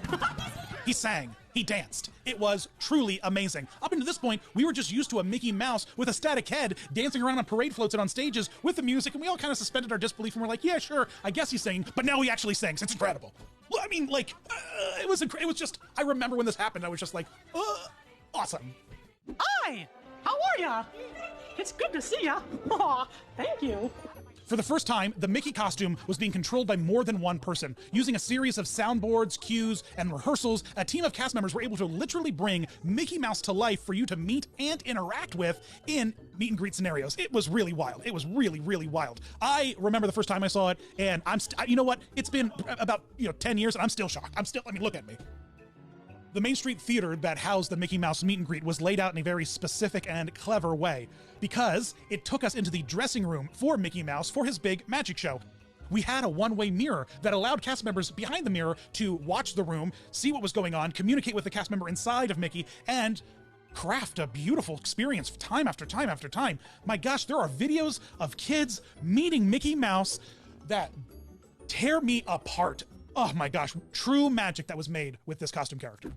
A: He sang. He danced. It was truly amazing. Up until this point, we were just used to a Mickey Mouse with a static head dancing around on parade floats and on stages with the music, and we all kind of suspended our disbelief and we're like, yeah, sure, I guess he's singing, but now he actually sings. It's incredible. Well, I mean, like, it was just, I remember when this happened, I was just like, awesome.
G: Hi. How are ya? It's good to see ya. Aw, thank you.
A: For the first time, the Mickey costume was being controlled by more than one person. Using a series of soundboards, cues, and rehearsals, a team of cast members were able to literally bring Mickey Mouse to life for you to meet and interact with in meet and greet scenarios. It was really wild. It was really, really wild. I remember the first time I saw it, and you know what? It's been about 10 years, and I'm still shocked. I mean, look at me. The Main Street Theater that housed the Mickey Mouse meet and greet was laid out in a very specific and clever way because it took us into the dressing room for Mickey Mouse for his big magic show. We had a one-way mirror that allowed cast members behind the mirror to watch the room, see what was going on, communicate with the cast member inside of Mickey, and craft a beautiful experience time after time after time. My gosh, there are videos of kids meeting Mickey Mouse that tear me apart. Oh my gosh, true magic that was made with this costume character.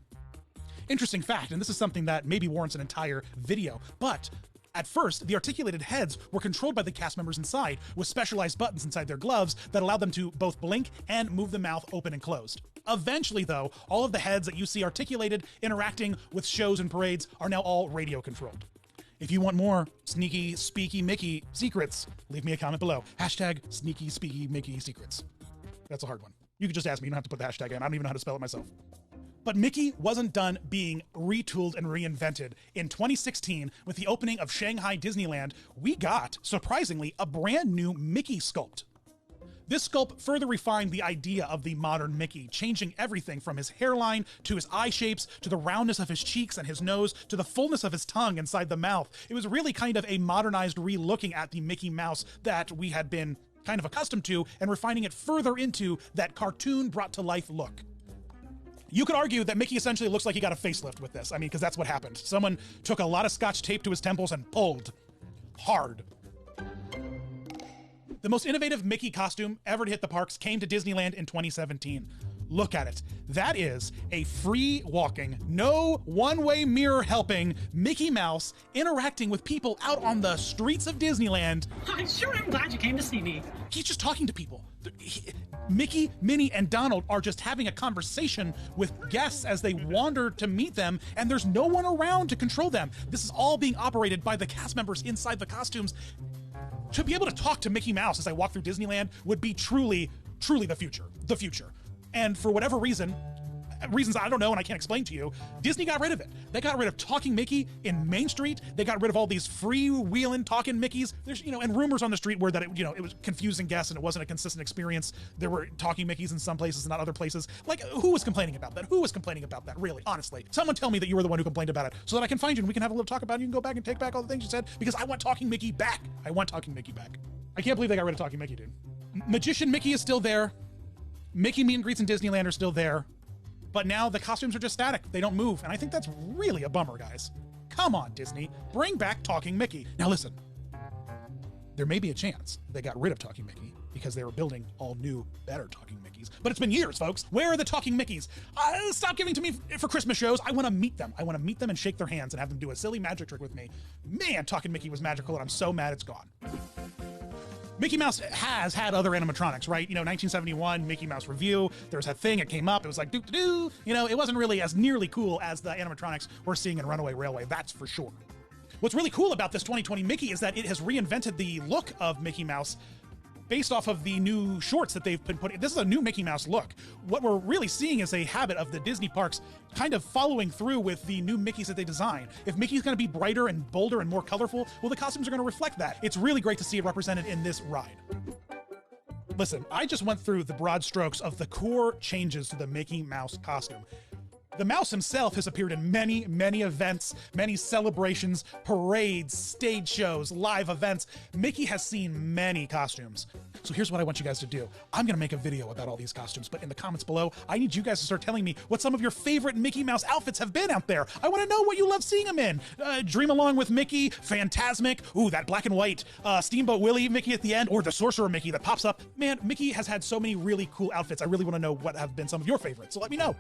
A: Interesting fact, and this is something that maybe warrants an entire video, but at first, the articulated heads were controlled by the cast members inside with specialized buttons inside their gloves that allowed them to both blink and move the mouth open and closed. Eventually, though, all of the heads that you see articulated interacting with shows and parades are now all radio controlled. If you want more sneaky, speaky Mickey secrets, leave me a comment below. Hashtag sneaky, speaky Mickey secrets. That's a hard one. You can just ask me. You don't have to put the hashtag in. I don't even know how to spell it myself. But Mickey wasn't done being retooled and reinvented. In 2016, with the opening of Shanghai Disneyland, we got, surprisingly, a brand new Mickey sculpt. This sculpt further refined the idea of the modern Mickey, changing everything from his hairline to his eye shapes to the roundness of his cheeks and his nose to the fullness of his tongue inside the mouth. It was really kind of a modernized re-looking at the Mickey Mouse that we had been kind of accustomed to and refining it further into that cartoon brought to life look. You could argue that Mickey essentially looks like he got a facelift with this. I mean, because that's what happened. Someone took a lot of Scotch tape to his temples and pulled hard. The most innovative Mickey costume ever to hit the parks came to Disneyland in 2017. Look at it. That is a free walking, no one-way mirror helping Mickey Mouse interacting with people out on the streets of Disneyland.
G: I sure am glad you came to see me.
A: He's just talking to people. Mickey, Minnie, and Donald are just having a conversation with guests as they wander to meet them, and there's no one around to control them. This is all being operated by the cast members inside the costumes. To be able to talk to Mickey Mouse as I walk through Disneyland would be truly, truly the future. The future. And for whatever reasons I don't know and I can't explain to you, Disney got rid of it. They got rid of talking Mickey in Main Street. They got rid of all these freewheeling talking Mickeys. There's, and rumors on the street where that it was confusing guests and it wasn't a consistent experience. There were talking Mickeys in some places and not other places. Like, who was complaining about that? Who was complaining about that? Really, honestly. Someone tell me that you were the one who complained about it so that I can find you and we can have a little talk about it. You can go back and take back all the things you said because I want talking Mickey back. I want talking Mickey back. I can't believe they got rid of talking Mickey, dude. Magician Mickey is still there. Mickey meet and greets in Disneyland are still there, but now the costumes are just static. They don't move, and I think that's really a bummer, guys. Come on, Disney. Bring back Talking Mickey. Now listen, there may be a chance they got rid of Talking Mickey because they were building all new, better Talking Mickeys, but it's been years, folks. Where are the Talking Mickeys? Stop giving to me for Christmas shows. I want to meet them. I want to meet them and shake their hands and have them do a silly magic trick with me. Man, Talking Mickey was magical, and I'm so mad it's gone. Mickey Mouse has had other animatronics, right? 1971 Mickey Mouse Review. There was that thing, it came up, it was like doo-doo-doo. It wasn't really as nearly cool as the animatronics we're seeing in Runaway Railway, that's for sure. What's really cool about this 2020 Mickey is that it has reinvented the look of Mickey Mouse based off of the new shorts that they've been putting. This is a new Mickey Mouse look. What we're really seeing is a habit of the Disney parks kind of following through with the new Mickeys that they design. If Mickey's going to be brighter and bolder and more colorful, well, the costumes are going to reflect that. It's really great to see it represented in this ride. Listen, I just went through the broad strokes of the core changes to the Mickey Mouse costume. The mouse himself has appeared in many, many events, many celebrations, parades, stage shows, live events. Mickey has seen many costumes. So here's what I want you guys to do. I'm gonna make a video about all these costumes, but in the comments below, I need you guys to start telling me what some of your favorite Mickey Mouse outfits have been out there. I wanna know what you love seeing them in. Dream Along with Mickey, Fantasmic, ooh, that black and white Steamboat Willie Mickey at the end, or the Sorcerer Mickey that pops up. Man, Mickey has had so many really cool outfits. I really wanna know what have been some of your favorites, so let me know.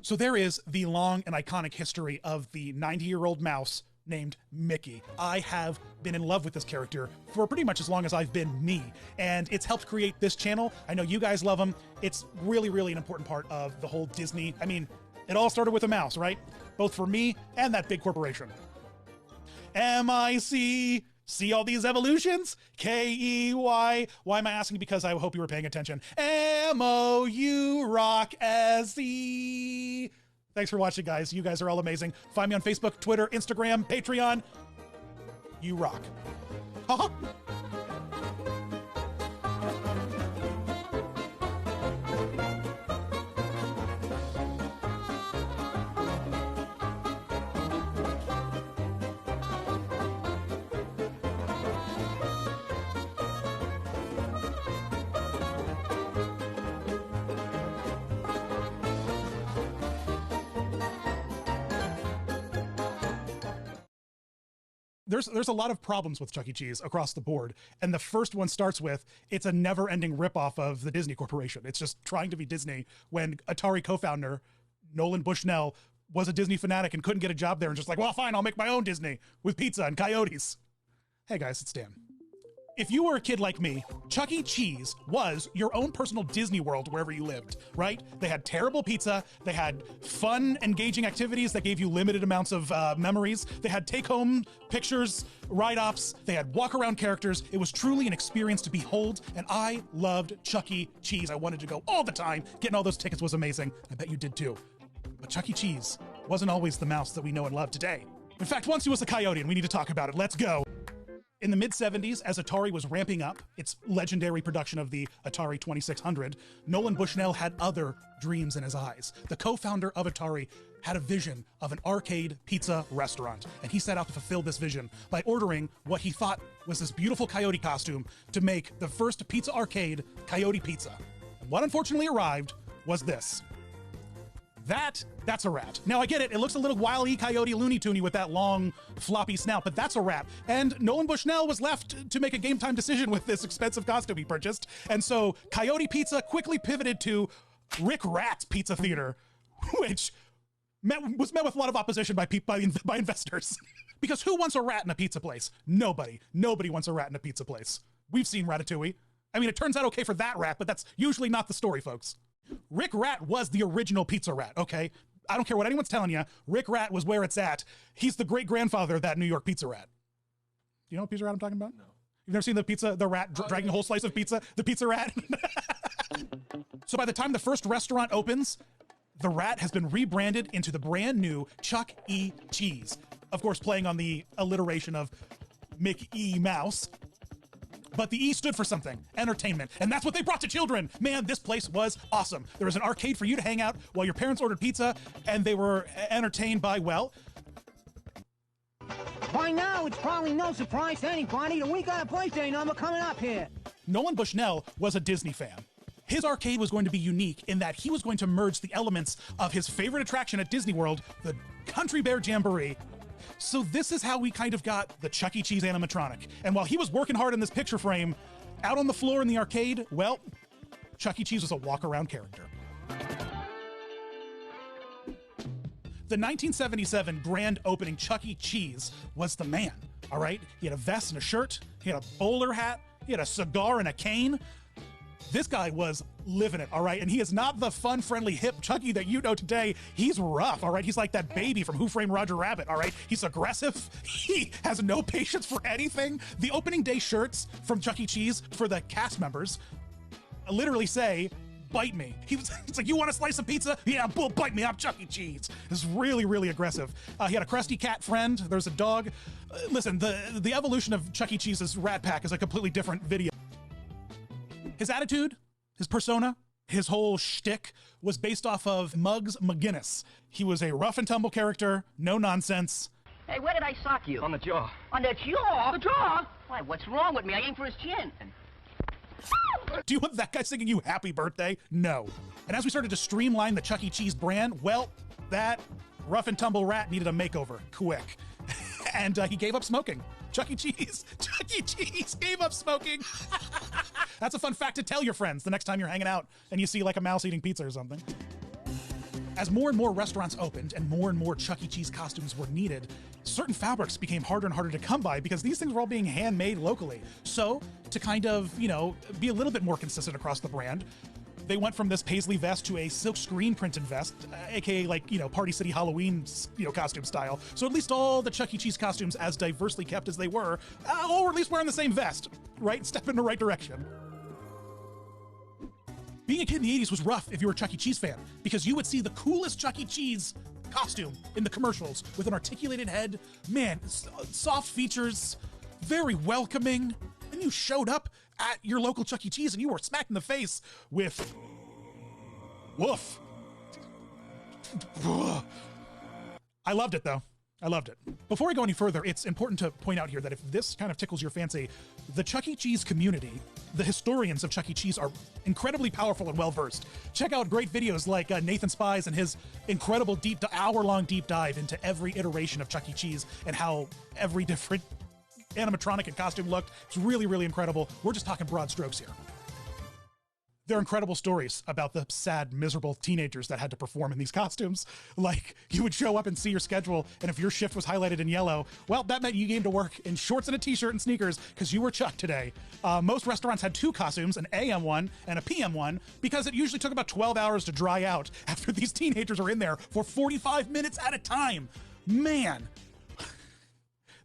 A: So there is the long and iconic history of the 90-year-old mouse named Mickey. I have been in love with this character for pretty much as long as I've been me, and it's helped create this channel. I know you guys love him. It's really, really an important part of the whole Disney. I mean, it all started with a mouse, right? Both for me and that big corporation. M-I-C. See all these evolutions? K-E-Y. Why am I asking? Because I hope you were paying attention. M-O-U rock S-E. Thanks for watching, guys. You guys are all amazing. Find me on Facebook, Twitter, Instagram, Patreon. You rock. Haha. there's a lot of problems with Chuck E. Cheese across the board. And the first one starts with, it's a never-ending ripoff of the Disney Corporation. It's just trying to be Disney when Atari co-founder Nolan Bushnell was a Disney fanatic and couldn't get a job there and just like, well, fine, I'll make my own Disney with pizza and coyotes. Hey guys, it's Dan. If you were a kid like me, Chuck E. Cheese was your own personal Disney World wherever you lived, right? They had terrible pizza. They had fun, engaging activities that gave you limited amounts of memories. They had take-home pictures, write-offs. They had walk-around characters. It was truly an experience to behold, and I loved Chuck E. Cheese. I wanted to go all the time. Getting all those tickets was amazing. I bet you did too. But Chuck E. Cheese wasn't always the mouse that we know and love today. In fact, once he was a coyote, and we need to talk about it. Let's go. In the mid-70s, as Atari was ramping up its legendary production of the Atari 2600, Nolan Bushnell had other dreams in his eyes. The co-founder of Atari had a vision of an arcade pizza restaurant, and he set out to fulfill this vision by ordering what he thought was this beautiful coyote costume to make the first pizza arcade coyote pizza. And what unfortunately arrived was this. That's a rat. Now I get it, it looks a little Wile E. Coyote Looney Toony with that long floppy snout, but that's a rat. And Nolan Bushnell was left to make a game time decision with this expensive costume he purchased. And so Coyote Pizza quickly pivoted to Rick Rat's Pizza Theater, which was met with a lot of opposition by investors. Because who wants a rat in a pizza place? Nobody. Nobody wants a rat in a pizza place. We've seen Ratatouille. I mean, it turns out okay for that rat, but that's usually not the story, folks. Rick Rat was the original pizza rat, okay? I don't care what anyone's telling you. Rick Rat was where it's at. He's the great-grandfather of that New York pizza rat. You know what pizza rat I'm talking about? No. You've never seen the rat dragging a whole slice of pizza? The pizza rat? So by the time the first restaurant opens, the rat has been rebranded into the brand new Chuck E. Cheese. Of course, playing on the alliteration of Mickey Mouse. But the E stood for something, entertainment. And that's what they brought to children. Man, this place was awesome. There was an arcade for you to hang out while your parents ordered pizza, and they were entertained by, well...
H: By now, it's probably no surprise to anybody that we got a birthday number coming up here.
A: Nolan Bushnell was a Disney fan. His arcade was going to be unique in that he was going to merge the elements of his favorite attraction at Disney World, the Country Bear Jamboree. So this is how we kind of got the Chuck E. Cheese animatronic. And while he was working hard in this picture frame, out on the floor in the arcade, well, Chuck E. Cheese was a walk-around character. The 1977 grand opening Chuck E. Cheese was the man, all right? He had a vest and a shirt, he had a bowler hat, he had a cigar and a cane. This guy was living it, all right? And he is not the fun, friendly, hip Chucky that you know today. He's rough, all right? He's like that baby from Who Framed Roger Rabbit, all right? He's aggressive. He has no patience for anything. The opening day shirts from Chuck E. Cheese for the cast members literally say, bite me. It's like, you want a slice of pizza? Yeah, bull, bite me. I'm Chuck E. Cheese. It's really, really aggressive. He had a crusty cat friend. There's a dog. Listen, the evolution of Chuck E. Cheese's Rat Pack is a completely different video. His attitude, his persona, his whole shtick was based off of Muggs McGinnis. He was a rough and tumble character, no nonsense.
I: Hey, where did I sock you?
B: On the jaw.
I: On the jaw? The jaw? Why, what's wrong with me? I aimed for his chin.
A: Do you want that guy singing you happy birthday? No. And as we started to streamline the Chuck E. Cheese brand, well, that rough and tumble rat needed a makeover, quick. And he gave up smoking. Chuck E. Cheese gave up smoking. That's a fun fact to tell your friends the next time you're hanging out and you see like a mouse eating pizza or something. As more and more restaurants opened and more Chuck E. Cheese costumes were needed, certain fabrics became harder and harder to come by because these things were all being handmade locally. So to kind of, be a little bit more consistent across the brand, they went from this paisley vest to a silk screen printed vest, aka Party City Halloween, costume style. So at least all the Chuck E. Cheese costumes, as diversely kept as they were, all were at least wearing the same vest, right? Step in the right direction. Being a kid in the 80s was rough if you were a Chuck E. Cheese fan, because you would see the coolest Chuck E. Cheese costume in the commercials with an articulated head, man, soft features, very welcoming, and you showed up at your local Chuck E. Cheese and you were smacked in the face with woof. I loved it though. I loved it. Before we go any further, it's important to point out here that if this kind of tickles your fancy, the Chuck E. Cheese community, the historians of Chuck E. Cheese, are incredibly powerful and well-versed. Check out great videos like Nathan Spies and his incredible hour-long deep dive into every iteration of Chuck E. Cheese and how every different animatronic and costume looked. It's really, really incredible. We're just talking broad strokes here. There are incredible stories about the sad, miserable teenagers that had to perform in these costumes. Like, you would show up and see your schedule, and if your shift was highlighted in yellow, well, that meant you came to work in shorts and a t-shirt and sneakers because you were Chuck today. Most restaurants had 2 costumes, an AM one and a PM one, because it usually took about 12 hours to dry out after these teenagers are in there for 45 minutes at a time. Man.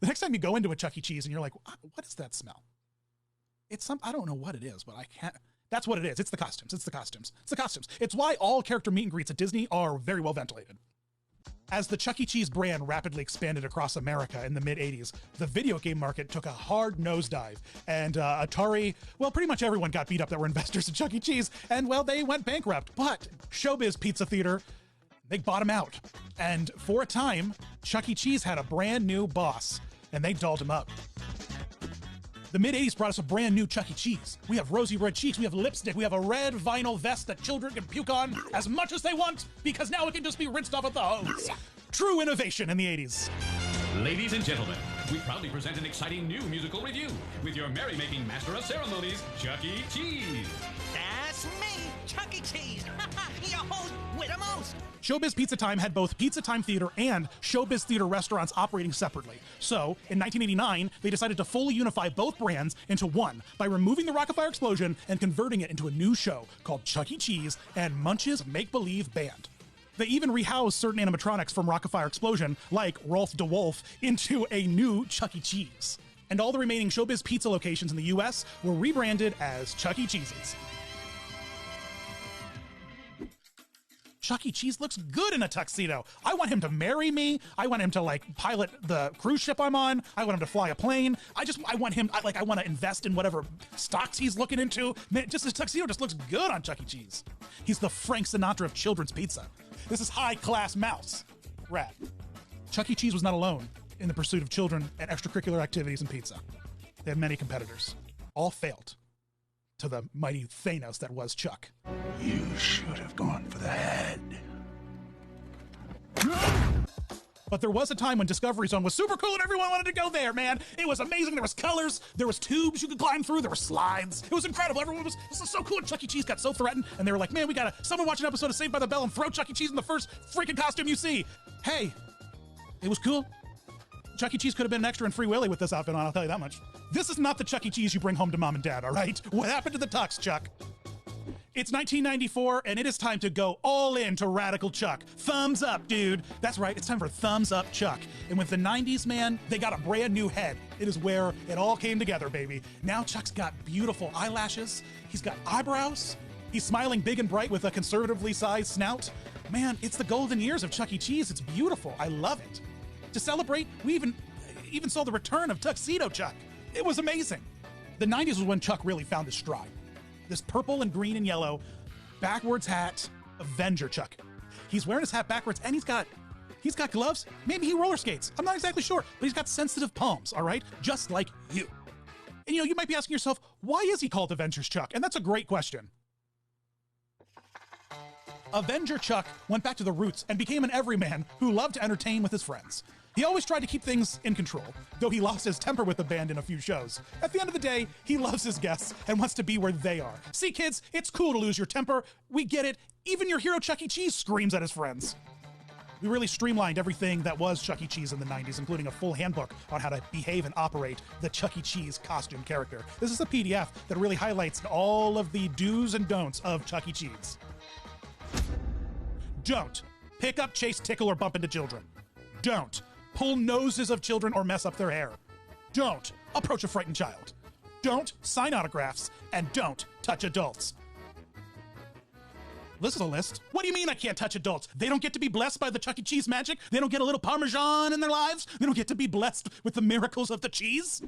A: The next time you go into a Chuck E. Cheese and you're like, what is that smell? It's I don't know what it is, but I can't. That's what it is. It's the costumes. It's the costumes. It's the costumes. It's why all character meet and greets at Disney are very well ventilated. As the Chuck E. Cheese brand rapidly expanded across America in the mid-'80s, the video game market took a hard nosedive, and Atari, well, pretty much everyone got beat up that were investors in Chuck E. Cheese, and, well, they went bankrupt. But Showbiz Pizza Theater, they bought him out. And for a time, Chuck E. Cheese had a brand new boss, and they dolled him up. The mid-'80s brought us a brand new Chuck E. Cheese. We have rosy red cheeks, we have lipstick, we have a red vinyl vest that children can puke on as much as they want, because now it can just be rinsed off with the hose. True innovation in the 80s.
J: Ladies and gentlemen, we proudly present an exciting new musical review with your merrymaking master of ceremonies, Chuck E. Cheese.
K: That's me, Chuck E. Cheese. Your host with the most.
A: Showbiz Pizza Time had both Pizza Time Theater and Showbiz Theater restaurants operating separately. So, in 1989, they decided to fully unify both brands into one by removing the Rockafire Explosion and converting it into a new show called Chuck E. Cheese and Munch's Make-Believe Band. They even rehoused certain animatronics from Rockafire Explosion, like Rolf de Wolf, into a new Chuck E. Cheese. And all the remaining Showbiz Pizza locations in the US were rebranded as Chuck E. Cheese's. Chuck E. Cheese looks good in a tuxedo. I want him to marry me. I want him to, like, pilot the cruise ship I'm on. I want him to fly a plane. I want him, I want to invest in whatever stocks he's looking into. Man, just his tuxedo just looks good on Chuck E. Cheese. He's the Frank Sinatra of children's pizza. This is high-class mouse. Rat. Chuck E. Cheese was not alone in the pursuit of children and extracurricular activities in pizza. They had many competitors. All failed to the mighty Thanos that was Chuck.
E: You should have gone for the head.
A: But there was a time when Discovery Zone was super cool and everyone wanted to go there, man. It was amazing. There was colors. There was tubes you could climb through. There were slides. It was incredible. Everyone was, this is so cool. And Chuck E. Cheese got so threatened. And they were like, man, we gotta, someone watch an episode of Saved by the Bell and throw Chuck E. Cheese in the first freaking costume you see. Hey, it was cool. Chuck E. Cheese could have been an extra in Free Willy with this outfit on, I'll tell you that much. This is not the Chuck E. Cheese you bring home to mom and dad, all right? What happened to the tux, Chuck? It's 1994, and it is time to go all in to Radical Chuck. Thumbs up, dude. That's right, it's time for Thumbs Up Chuck. And with the 90s, man, they got a brand new head. It is where it all came together, baby. Now Chuck's got beautiful eyelashes. He's got eyebrows. He's smiling big and bright with a conservatively sized snout. Man, it's the golden years of Chuck E. Cheese. It's beautiful. I love it. To celebrate, we even saw the return of Tuxedo Chuck. It was amazing. The 90s was when Chuck really found his stride. This purple and green and yellow backwards hat, Avenger Chuck. He's wearing his hat backwards and he's got gloves. Maybe he roller skates. I'm not exactly sure, but he's got sensitive palms, all right? Just like you. And you might be asking yourself, why is he called Avengers Chuck? And that's a great question. Avenger Chuck went back to the roots and became an everyman who loved to entertain with his friends. He always tried to keep things in control, though he lost his temper with the band in a few shows. At the end of the day, he loves his guests and wants to be where they are. See, kids, it's cool to lose your temper. We get it. Even your hero Chuck E. Cheese screams at his friends. We really streamlined everything that was Chuck E. Cheese in the 90s, including a full handbook on how to behave and operate the Chuck E. Cheese costume character. This is a PDF that really highlights all of the do's and don'ts of Chuck E. Cheese. Don't pick up, chase, tickle, or bump into children. Don't pull noses of children or mess up their hair. Don't approach a frightened child. Don't sign autographs, and don't touch adults. This is a list. What do you mean I can't touch adults? They don't get to be blessed by the Chuck E. Cheese magic? They don't get a little Parmesan in their lives? They don't get to be blessed with the miracles of the cheese?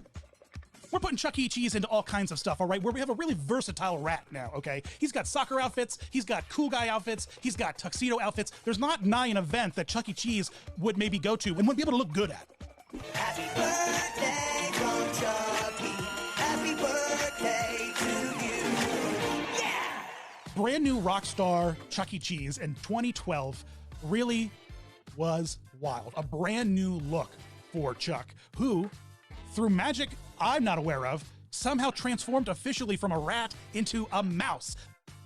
A: We're putting Chuck E. Cheese into all kinds of stuff, all right? Where we have a really versatile rat now, okay? He's got soccer outfits, he's got cool guy outfits, he's got tuxedo outfits. There's not an event that Chuck E. Cheese would maybe go to and would be able to look good at.
K: Happy birthday from Chucky. Happy birthday to you. Yeah!
A: Brand new rock star Chuck E. Cheese in 2012 really was wild. A brand new look for Chuck, who through magic I'm not aware of, somehow transformed officially from a rat into a mouse.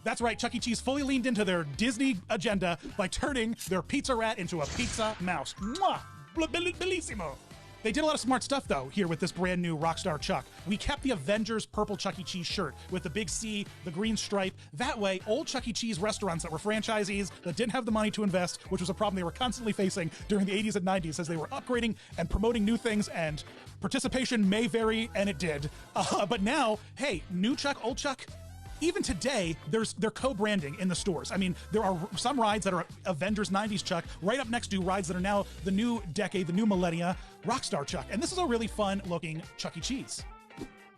A: That's right, Chuck E. Cheese fully leaned into their Disney agenda by turning their pizza rat into a pizza mouse. Mwah! Bellissimo! They did a lot of smart stuff, though, here with this brand new Rockstar Chuck. We kept the Avengers purple Chuck E. Cheese shirt with the big C, the green stripe. That way, old Chuck E. Cheese restaurants that were franchisees that didn't have the money to invest, which was a problem they were constantly facing during the 80s and 90s as they were upgrading and promoting new things, and participation may vary, and it did. But now, hey, new Chuck, old Chuck, even today, they're co-branding in the stores. I mean, there are some rides that are Avengers 90s Chuck, right up next to rides that are now the new decade, the new millennia, Rockstar Chuck. And this is a really fun-looking Chuck E. Cheese.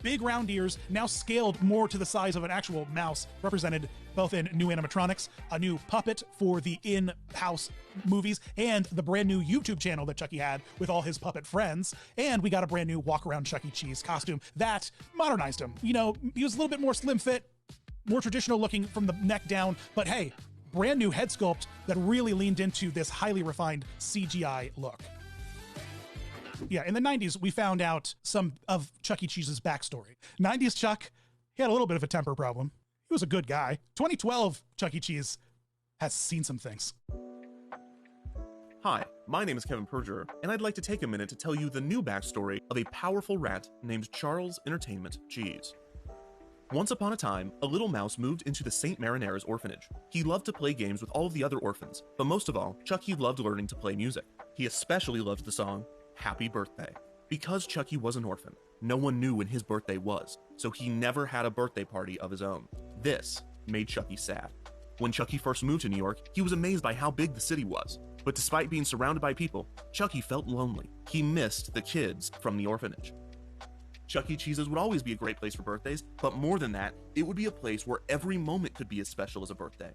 A: Big round ears, now scaled more to the size of an actual mouse, represented both in new animatronics, a new puppet for the in-house movies, and the brand new YouTube channel that Chucky had with all his puppet friends. And we got a brand new walk-around Chuck E. Cheese costume that modernized him. You know, he was a little bit more slim fit, more traditional looking from the neck down, but hey, brand new head sculpt that really leaned into this highly refined CGI look. Yeah, in the 90s, we found out some of Chuck E. Cheese's backstory. 90s Chuck, he had a little bit of a temper problem. He was a good guy. 2012 Chuck E. Cheese has seen some things.
L: Hi, my name is Kevin Perjurer, and I'd like to take a minute to tell you the new backstory of a powerful rat named Charles Entertainment Cheese. Once upon a time, a little mouse moved into the St. Marinares orphanage. He loved to play games with all of the other orphans, but most of all, Chucky loved learning to play music. He especially loved the song, Happy Birthday. Because Chucky was an orphan, no one knew when his birthday was, so he never had a birthday party of his own. This made Chucky sad. When Chucky first moved to New York, he was amazed by how big the city was. But despite being surrounded by people, Chucky felt lonely. He missed the kids from the orphanage. Chuck E. Cheese's would always be a great place for birthdays, but more than that, it would be a place where every moment could be as special as a birthday.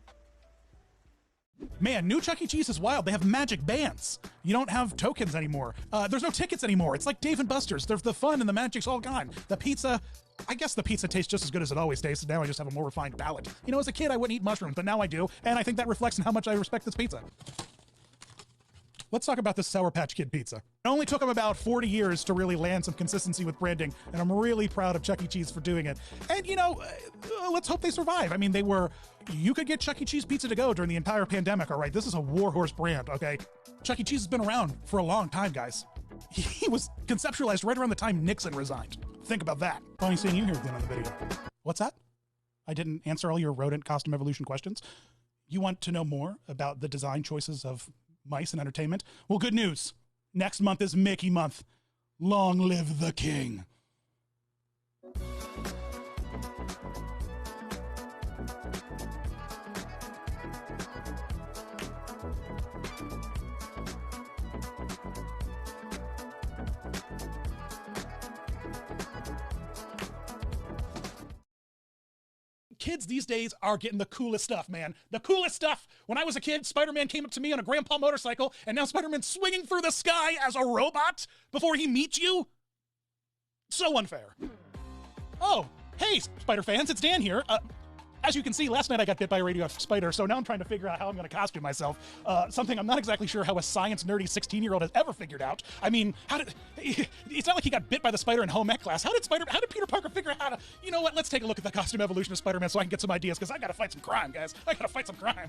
A: Man, new Chuck E. Cheese is wild. They have magic bands. You don't have tokens anymore. There's no tickets anymore. It's like Dave & Buster's. The fun and the magic's all gone. The pizza, I guess the pizza tastes just as good as it always tastes. Now I just have a more refined palate. You know, as a kid, I wouldn't eat mushrooms, but now I do, and I think that reflects in how much I respect this pizza. Let's talk about this Sour Patch Kid pizza. It only took them about 40 years to really land some consistency with branding, and I'm really proud of Chuck E. Cheese for doing it. And, you know, let's hope they survive. I mean, you could get Chuck E. Cheese pizza to go during the entire pandemic, all right? This is a warhorse brand, okay? Chuck E. Cheese has been around for a long time, guys. He was conceptualized right around the time Nixon resigned. Think about that. Only seeing you here again on the video. What's that? I didn't answer all your rodent costume evolution questions. You want to know more about the design choices of mice and entertainment? Well, good news. Next month is Mickey month. Long live the king. Kids these days are getting the coolest stuff, man. The coolest stuff. When I was a kid, Spider-Man came up to me on a grandpa motorcycle, and now Spider-Man's swinging through the sky as a robot before he meets you? So unfair. Oh, hey, Spider fans, it's Dan here. As you can see, last night I got bit by a radioactive spider, so now I'm trying to figure out how I'm going to costume myself. Something I'm not exactly sure how a science nerdy 16-year-old has ever figured out. I mean, it's not like he got bit by the spider in home ec class. How did Peter Parker figure out how to, you know what, let's take a look at the costume evolution of Spider-Man so I can get some ideas, because I got to fight some crime, guys. I got to fight some crime.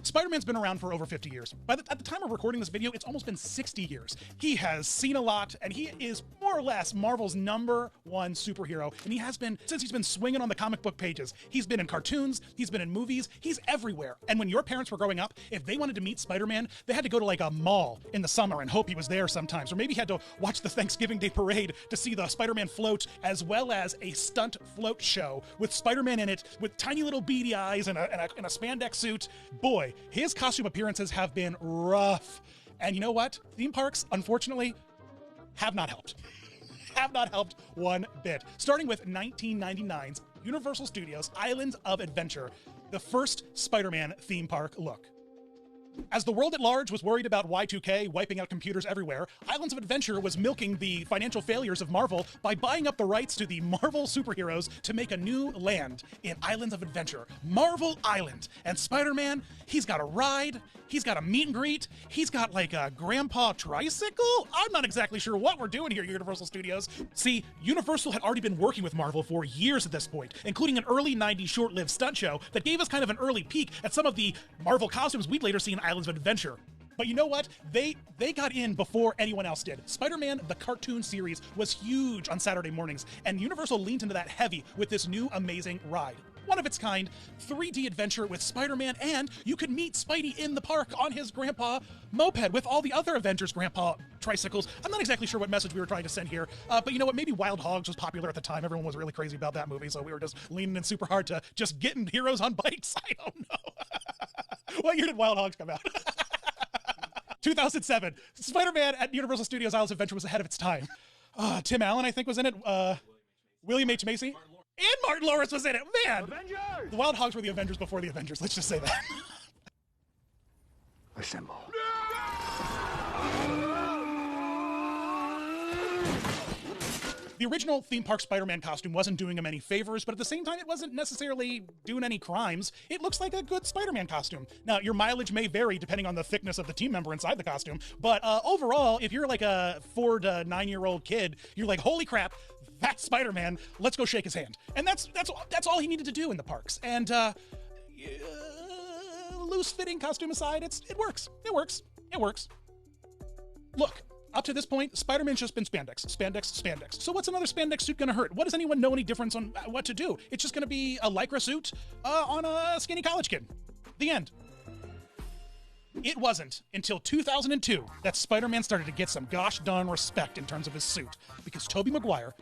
A: Spider-Man's been around for over 50 years. At the time of recording this video, it's almost been 60 years. He has seen a lot, and he is more or less Marvel's #1 superhero, and he has been since he's been swinging on the comic book pages. He's been in cartoons, he's been in movies, he's everywhere. And when your parents were growing up, if they wanted to meet Spider-Man, they had to go to like a mall in the summer and hope he was there sometimes, or maybe had to watch the Thanksgiving Day parade to see the Spider-Man float, as well as a stunt float show with Spider-Man in it, with tiny little beady eyes and a spandex suit. Boy, his costume appearances have been rough. And you know what? Theme parks, unfortunately, have not helped. Have not helped one bit. Starting with 1999's Universal Studios Islands of Adventure, the first Spider-Man theme park look. As the world at large was worried about Y2K wiping out computers everywhere, Islands of Adventure was milking the financial failures of Marvel by buying up the rights to the Marvel superheroes to make a new land in Islands of Adventure, Marvel Island. And Spider-Man, he's got a ride, he's got a meet and greet, he's got like a grandpa tricycle? I'm not exactly sure what we're doing here, Universal Studios. See, Universal had already been working with Marvel for years at this point, including an early 90s short-lived stunt show that gave us kind of an early peek at some of the Marvel costumes we'd later see in Islands of Adventure. But you know what? They got in before anyone else did. Spider-Man, the cartoon series, was huge on Saturday mornings, and Universal leaned into that heavy with this new amazing ride. One of its kind, 3D adventure with Spider-Man, and you could meet Spidey in the park on his grandpa moped with all the other Avengers grandpa tricycles. I'm not exactly sure what message we were trying to send here, but you know what? Maybe Wild Hogs was popular at the time. Everyone was really crazy about that movie, so we were just leaning in super hard to just getting heroes on bikes. I don't know. What year did Wild Hogs come out? 2007. Spider-Man at Universal Studios Islands of Adventure was ahead of its time. Tim Allen, I think, was in it. William H. Macy. And Martin Lawrence was in it. Man! Avengers! The Wild Hogs were the Avengers before the Avengers. Let's just say that.
E: Assemble.
A: The original theme park Spider-Man costume wasn't doing him any favors, but at the same time, it wasn't necessarily doing any crimes. It looks like a good Spider-Man costume. Now, your mileage may vary depending on the thickness of the team member inside the costume, but overall, if you're like a 4 to 9-year-old kid, you're like, holy crap, that's Spider-Man. Let's go shake his hand. And that's all he needed to do in the parks. And loose-fitting costume aside, it works. It works. It works. Look, up to this point, Spider-Man's just been spandex, spandex, spandex. So what's another spandex suit gonna hurt? What does anyone know any difference on what to do? It's just gonna be a Lycra suit on a skinny college kid. The end. It wasn't until 2002 that Spider-Man started to get some gosh darn respect in terms of his suit, because Tobey Maguire,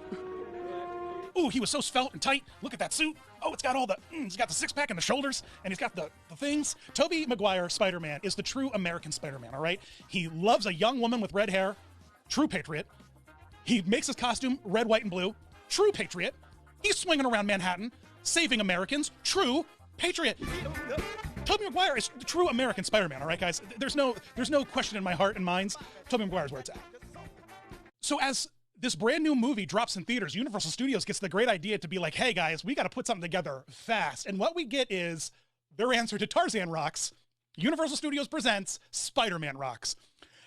A: ooh, he was so svelte and tight. Look at that suit. Oh, it's got all the, he's got the six-pack and the shoulders, and he's got the things. Tobey Maguire Spider-Man is the true American Spider-Man, all right? He loves a young woman with red hair, true patriot. He makes his costume red, white, and blue, true patriot. He's swinging around Manhattan, saving Americans, true patriot. Tobey Maguire is the true American Spider-Man, all right, guys? There's no question in my heart and minds. Tobey Maguire's where it's at. So as this brand new movie drops in theaters, Universal Studios gets the great idea to be like, hey guys, we got to put something together fast. And what we get is their answer to Tarzan Rocks. Universal Studios presents Spider-Man Rocks.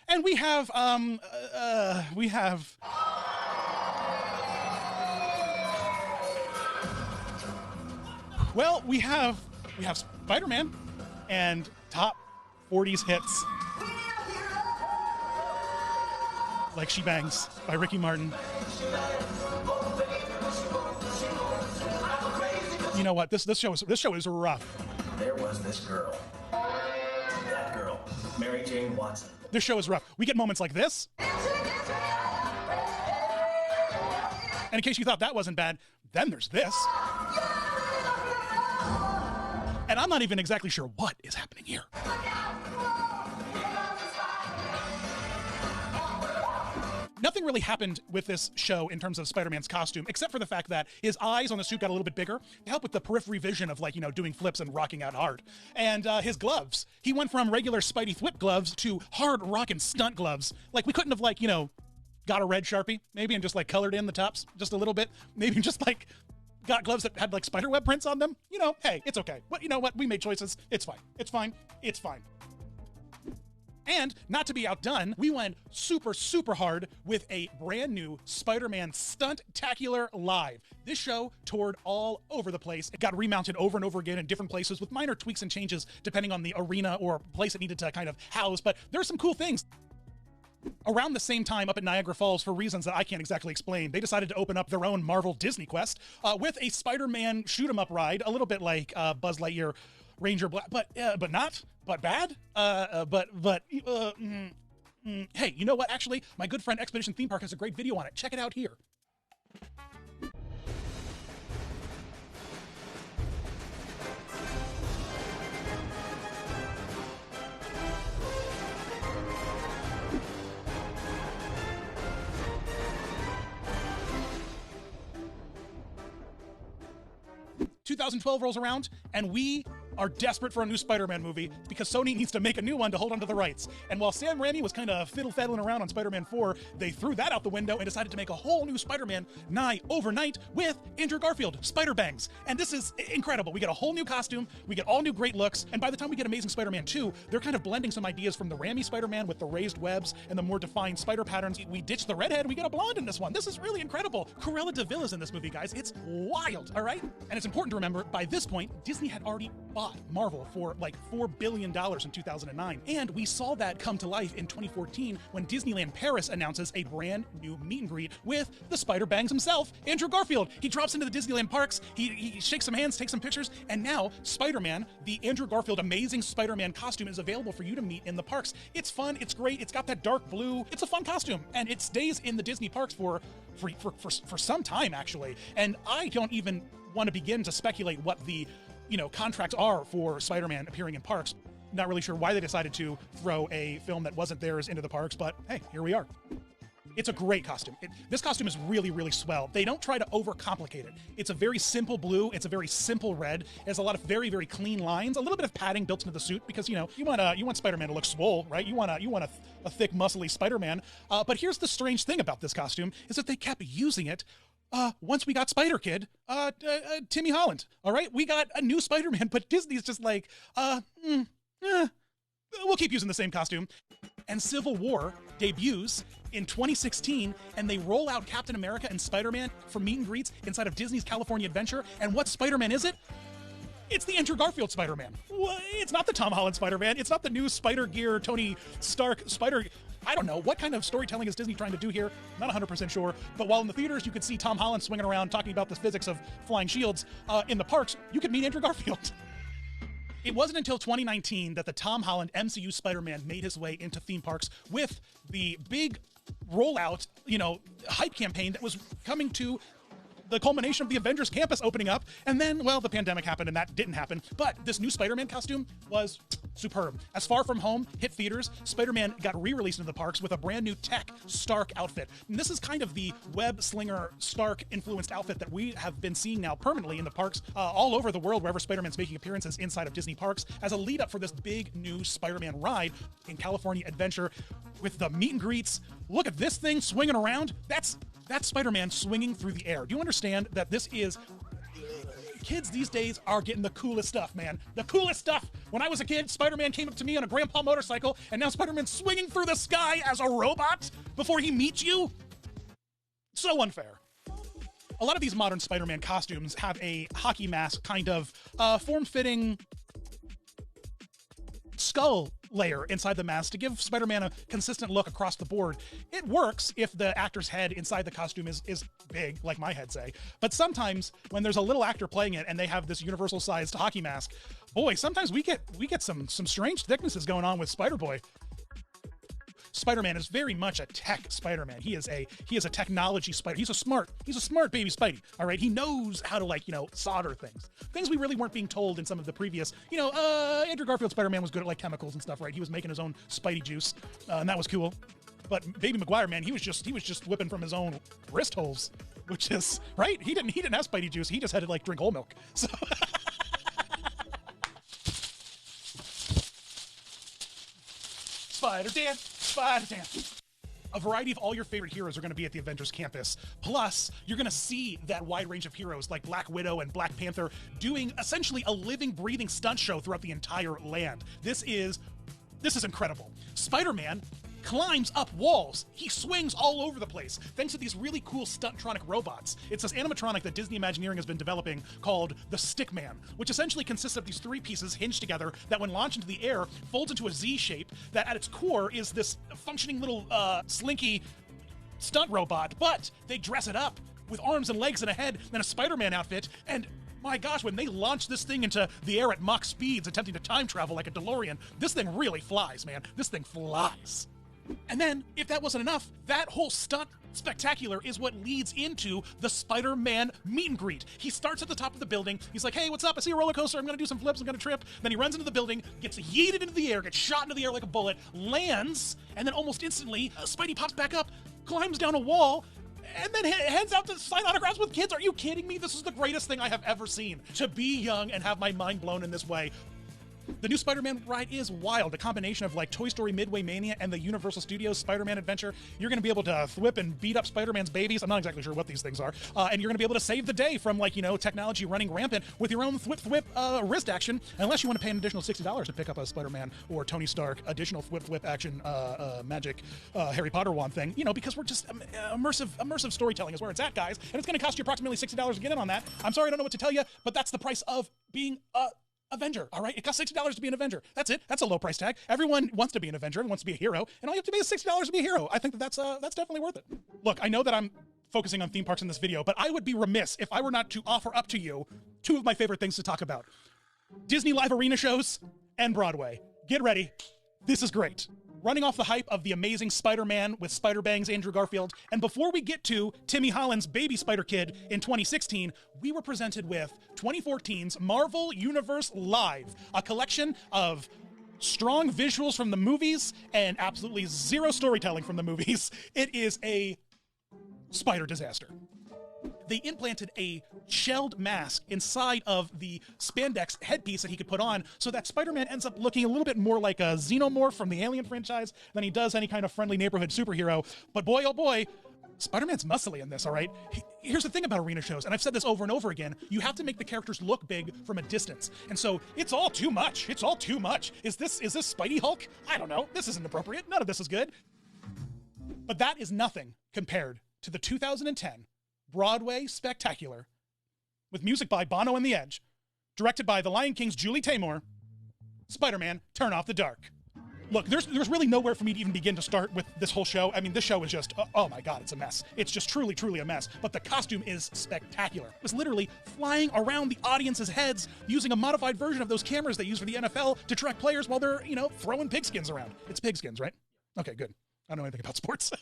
A: And we have Spider-Man and top 40s hits like She Bangs by Ricky Martin. You know what? This show is rough.
M: There was this girl. That girl, Mary Jane Watson.
A: This show is rough. We get moments like this. And in case you thought that wasn't bad, then there's this. And I'm not even exactly sure what is happening here. Nothing really happened with this show in terms of Spider-Man's costume, except for the fact that his eyes on the suit got a little bit bigger to help with the periphery vision of, like, you know, doing flips and rocking out hard. And his gloves, he went from regular Spidey Thwip gloves to hard rockin' stunt gloves. Like, we couldn't have, like, you know, got a red Sharpie maybe and just like colored in the tops just a little bit. Maybe just like got gloves that had like spiderweb prints on them. You know, hey, it's okay. What, you know what? We made choices. It's fine. It's fine. It's fine. And not to be outdone, we went super, super hard with a brand new Spider-Man Stunt-tacular Live. This show toured all over the place. It got remounted over and over again in different places with minor tweaks and changes depending on the arena or place it needed to kind of house. But there's some cool things. Around the same time up at Niagara Falls, for reasons that I can't exactly explain, they decided to open up their own Marvel Disney Quest with a Spider-Man shoot-'em-up ride, a little bit like Buzz Lightyear Ranger Black, but not, but bad, hey, you know what? Actually, my good friend Expedition Theme Park has a great video on it. Check it out here. '12 rolls around, and we are desperate for a new Spider-Man movie because Sony needs to make a new one to hold onto the rights. And while Sam Raimi was kind of fiddle-faddling around on Spider-Man 4, they threw that out the window and decided to make a whole new Spider-Man nigh overnight with Andrew Garfield, Spider-Bangs. And this is incredible. We get a whole new costume, we get all new great looks, and by the time we get Amazing Spider-Man 2, they're kind of blending some ideas from the Raimi Spider-Man with the raised webs and the more defined spider patterns. We ditch the redhead, we get a blonde in this one. This is really incredible. Cruella de Vil is in this movie, guys. It's wild, all right? And it's important to remember, by this point, Disney had already bought Marvel for like $4 billion in 2009. And we saw that come to life in 2014 when Disneyland Paris announces a brand new meet and greet with the Spider-Bangs himself, Andrew Garfield. He drops into the Disneyland parks, he shakes some hands, takes some pictures, and now Spider-Man, the Andrew Garfield Amazing Spider-Man costume, is available for you to meet in the parks. It's fun, it's great, it's got that dark blue, it's a fun costume, and it stays in the Disney parks for some time, actually. And I don't even want to begin to speculate what the contracts are for Spider-Man appearing in parks. Not really sure why they decided to throw a film that wasn't theirs into the parks, but hey, here we are. It's a great costume. This costume is really, really swell. They don't try to overcomplicate it. It's a very simple blue. It's a very simple red. It has a lot of very, very clean lines. A little bit of padding built into the suit because you want Spider-Man to look swole, right? You want a thick, muscly Spider-Man. But here's the strange thing about this costume is that they kept using it. Once we got Spider-Kid, Timmy Holland. All right, we got a new Spider-Man, but Disney's just like, we'll keep using the same costume. And Civil War debuts in 2016, and they roll out Captain America and Spider-Man for meet and greets inside of Disney's California Adventure. And what Spider-Man is it? It's the Andrew Garfield Spider-Man. It's not the Tom Holland Spider-Man. It's not the new Spider-Gear Tony Stark Spider... I don't know. What kind of storytelling is Disney trying to do here? Not 100% sure. But while in the theaters you could see Tom Holland swinging around talking about the physics of flying shields, in the parks, you could meet Andrew Garfield. It wasn't until 2019 that the Tom Holland MCU Spider-Man made his way into theme parks with the big rollout, hype campaign that was coming to the culmination of the Avengers campus opening up. And then, well, the pandemic happened and that didn't happen. But this new Spider-Man costume was superb. As Far From Home hit theaters, Spider-Man got re-released into the parks with a brand new tech Stark outfit. And this is kind of the web slinger Stark influenced outfit that we have been seeing now permanently in the parks all over the world, wherever Spider-Man's making appearances inside of Disney parks, as a lead up for this big new Spider-Man ride in California Adventure with the meet and greets. Look at this thing swinging around. That's Spider-Man swinging through the air. Do you understand that this is... Kids these days are getting the coolest stuff, man. The coolest stuff. When I was a kid, Spider-Man came up to me on a grandpa motorcycle, and now Spider-Man's swinging through the sky as a robot before he meets you? So unfair. A lot of these modern Spider-Man costumes have a hockey mask kind of form-fitting skull layer inside the mask to give Spider-Man a consistent look across the board. It works if the actor's head inside the costume is big, like my head, say. But sometimes when there's a little actor playing it and they have this universal-sized hockey mask, boy, sometimes we get some strange thicknesses going on with Spider-Boy. Spider-Man is very much a tech Spider-Man. He is a technology Spider. He's a smart baby Spidey. All right, he knows how to solder things we really weren't being told in some of the previous. Andrew Garfield Spider-Man was good at chemicals and stuff, right? He was making his own Spidey juice, and that was cool. But Baby Maguire, man, he was just whipping from his own wrist holes, which is right. He didn't have Spidey juice. He just had to drink whole milk. So. Spider-Dan. A variety of all your favorite heroes are going to be at the Avengers campus. Plus, you're going to see that wide range of heroes like Black Widow and Black Panther doing essentially a living, breathing stunt show throughout the entire land. This is incredible. Spider-Man climbs up walls. He swings all over the place thanks to these really cool Stuntronic robots. It's this animatronic that Disney Imagineering has been developing called the Stickman, which essentially consists of these three pieces hinged together that when launched into the air folds into a Z shape that at its core is this functioning little slinky stunt robot, but they dress it up with arms and legs and a head and a Spider-Man outfit, and my gosh, when they launch this thing into the air at Mach speeds attempting to time travel like a DeLorean, this thing really flies, man. This thing flies. And then, if that wasn't enough, that whole stunt spectacular is what leads into the Spider-Man meet and greet. He starts at the top of the building. He's like, hey, what's up? I see a roller coaster. I'm going to do some flips. I'm going to trip. Then he runs into the building, gets yeeted into the air, gets shot into the air like a bullet, lands, and then almost instantly, Spidey pops back up, climbs down a wall, and then heads out to sign autographs with kids. Are you kidding me? This is the greatest thing I have ever seen. To be young and have my mind blown in this way. The new Spider-Man ride is wild. The combination of like Toy Story Midway Mania and the Universal Studios Spider-Man adventure. You're going to be able to whip and beat up Spider-Man's babies. I'm not exactly sure what these things are. And you're going to be able to save the day from like, technology running rampant with your own thwip wrist action. Unless you want to pay an additional $60 to pick up a Spider-Man or Tony Stark additional thwip action magic Harry Potter wand thing. Because we're just immersive storytelling is where it's at, guys. And it's going to cost you approximately $60 to get in on that. I'm sorry, I don't know what to tell you, but that's the price of being Avenger, all right? It costs $60 to be an Avenger. That's it. That's a low price tag. Everyone wants to be an Avenger. Everyone wants to be a hero. And all you have to pay is $60 to be a hero. I think that's definitely worth it. Look, I know that I'm focusing on theme parks in this video, but I would be remiss if I were not to offer up to you two of my favorite things to talk about. Disney live arena shows and Broadway. Get ready. This is great. Running off the hype of the amazing Spider-Man with Spider-Bang's Andrew Garfield. And before we get to Timmy Holland's Baby Spider-Kid in 2016, we were presented with 2014's Marvel Universe Live, a collection of strong visuals from the movies and absolutely zero storytelling from the movies. It is a spider disaster. They implanted a shelled mask inside of the spandex headpiece that he could put on so that Spider-Man ends up looking a little bit more like a xenomorph from the Alien franchise than he does any kind of friendly neighborhood superhero. But boy, oh boy, Spider-Man's muscly in this, all right? Here's the thing about arena shows, and I've said this over and over again, you have to make the characters look big from a distance. And so it's all too much. It's all too much. Is this Spidey Hulk? I don't know. This isn't appropriate. None of this is good. But that is nothing compared to the 2010 Broadway spectacular with music by Bono and the Edge, directed by The Lion King's Julie Taymor, Spider-Man Turn Off the Dark. Look, there's really nowhere for me to even begin to start with this whole show. I mean, this show is just, oh my God, it's a mess. It's just truly, truly a mess. But the costume is spectacular. It was literally flying around the audience's heads using a modified version of those cameras they use for the NFL to track players while they're, throwing pigskins around. It's pigskins, right? Okay, good. I don't know anything about sports.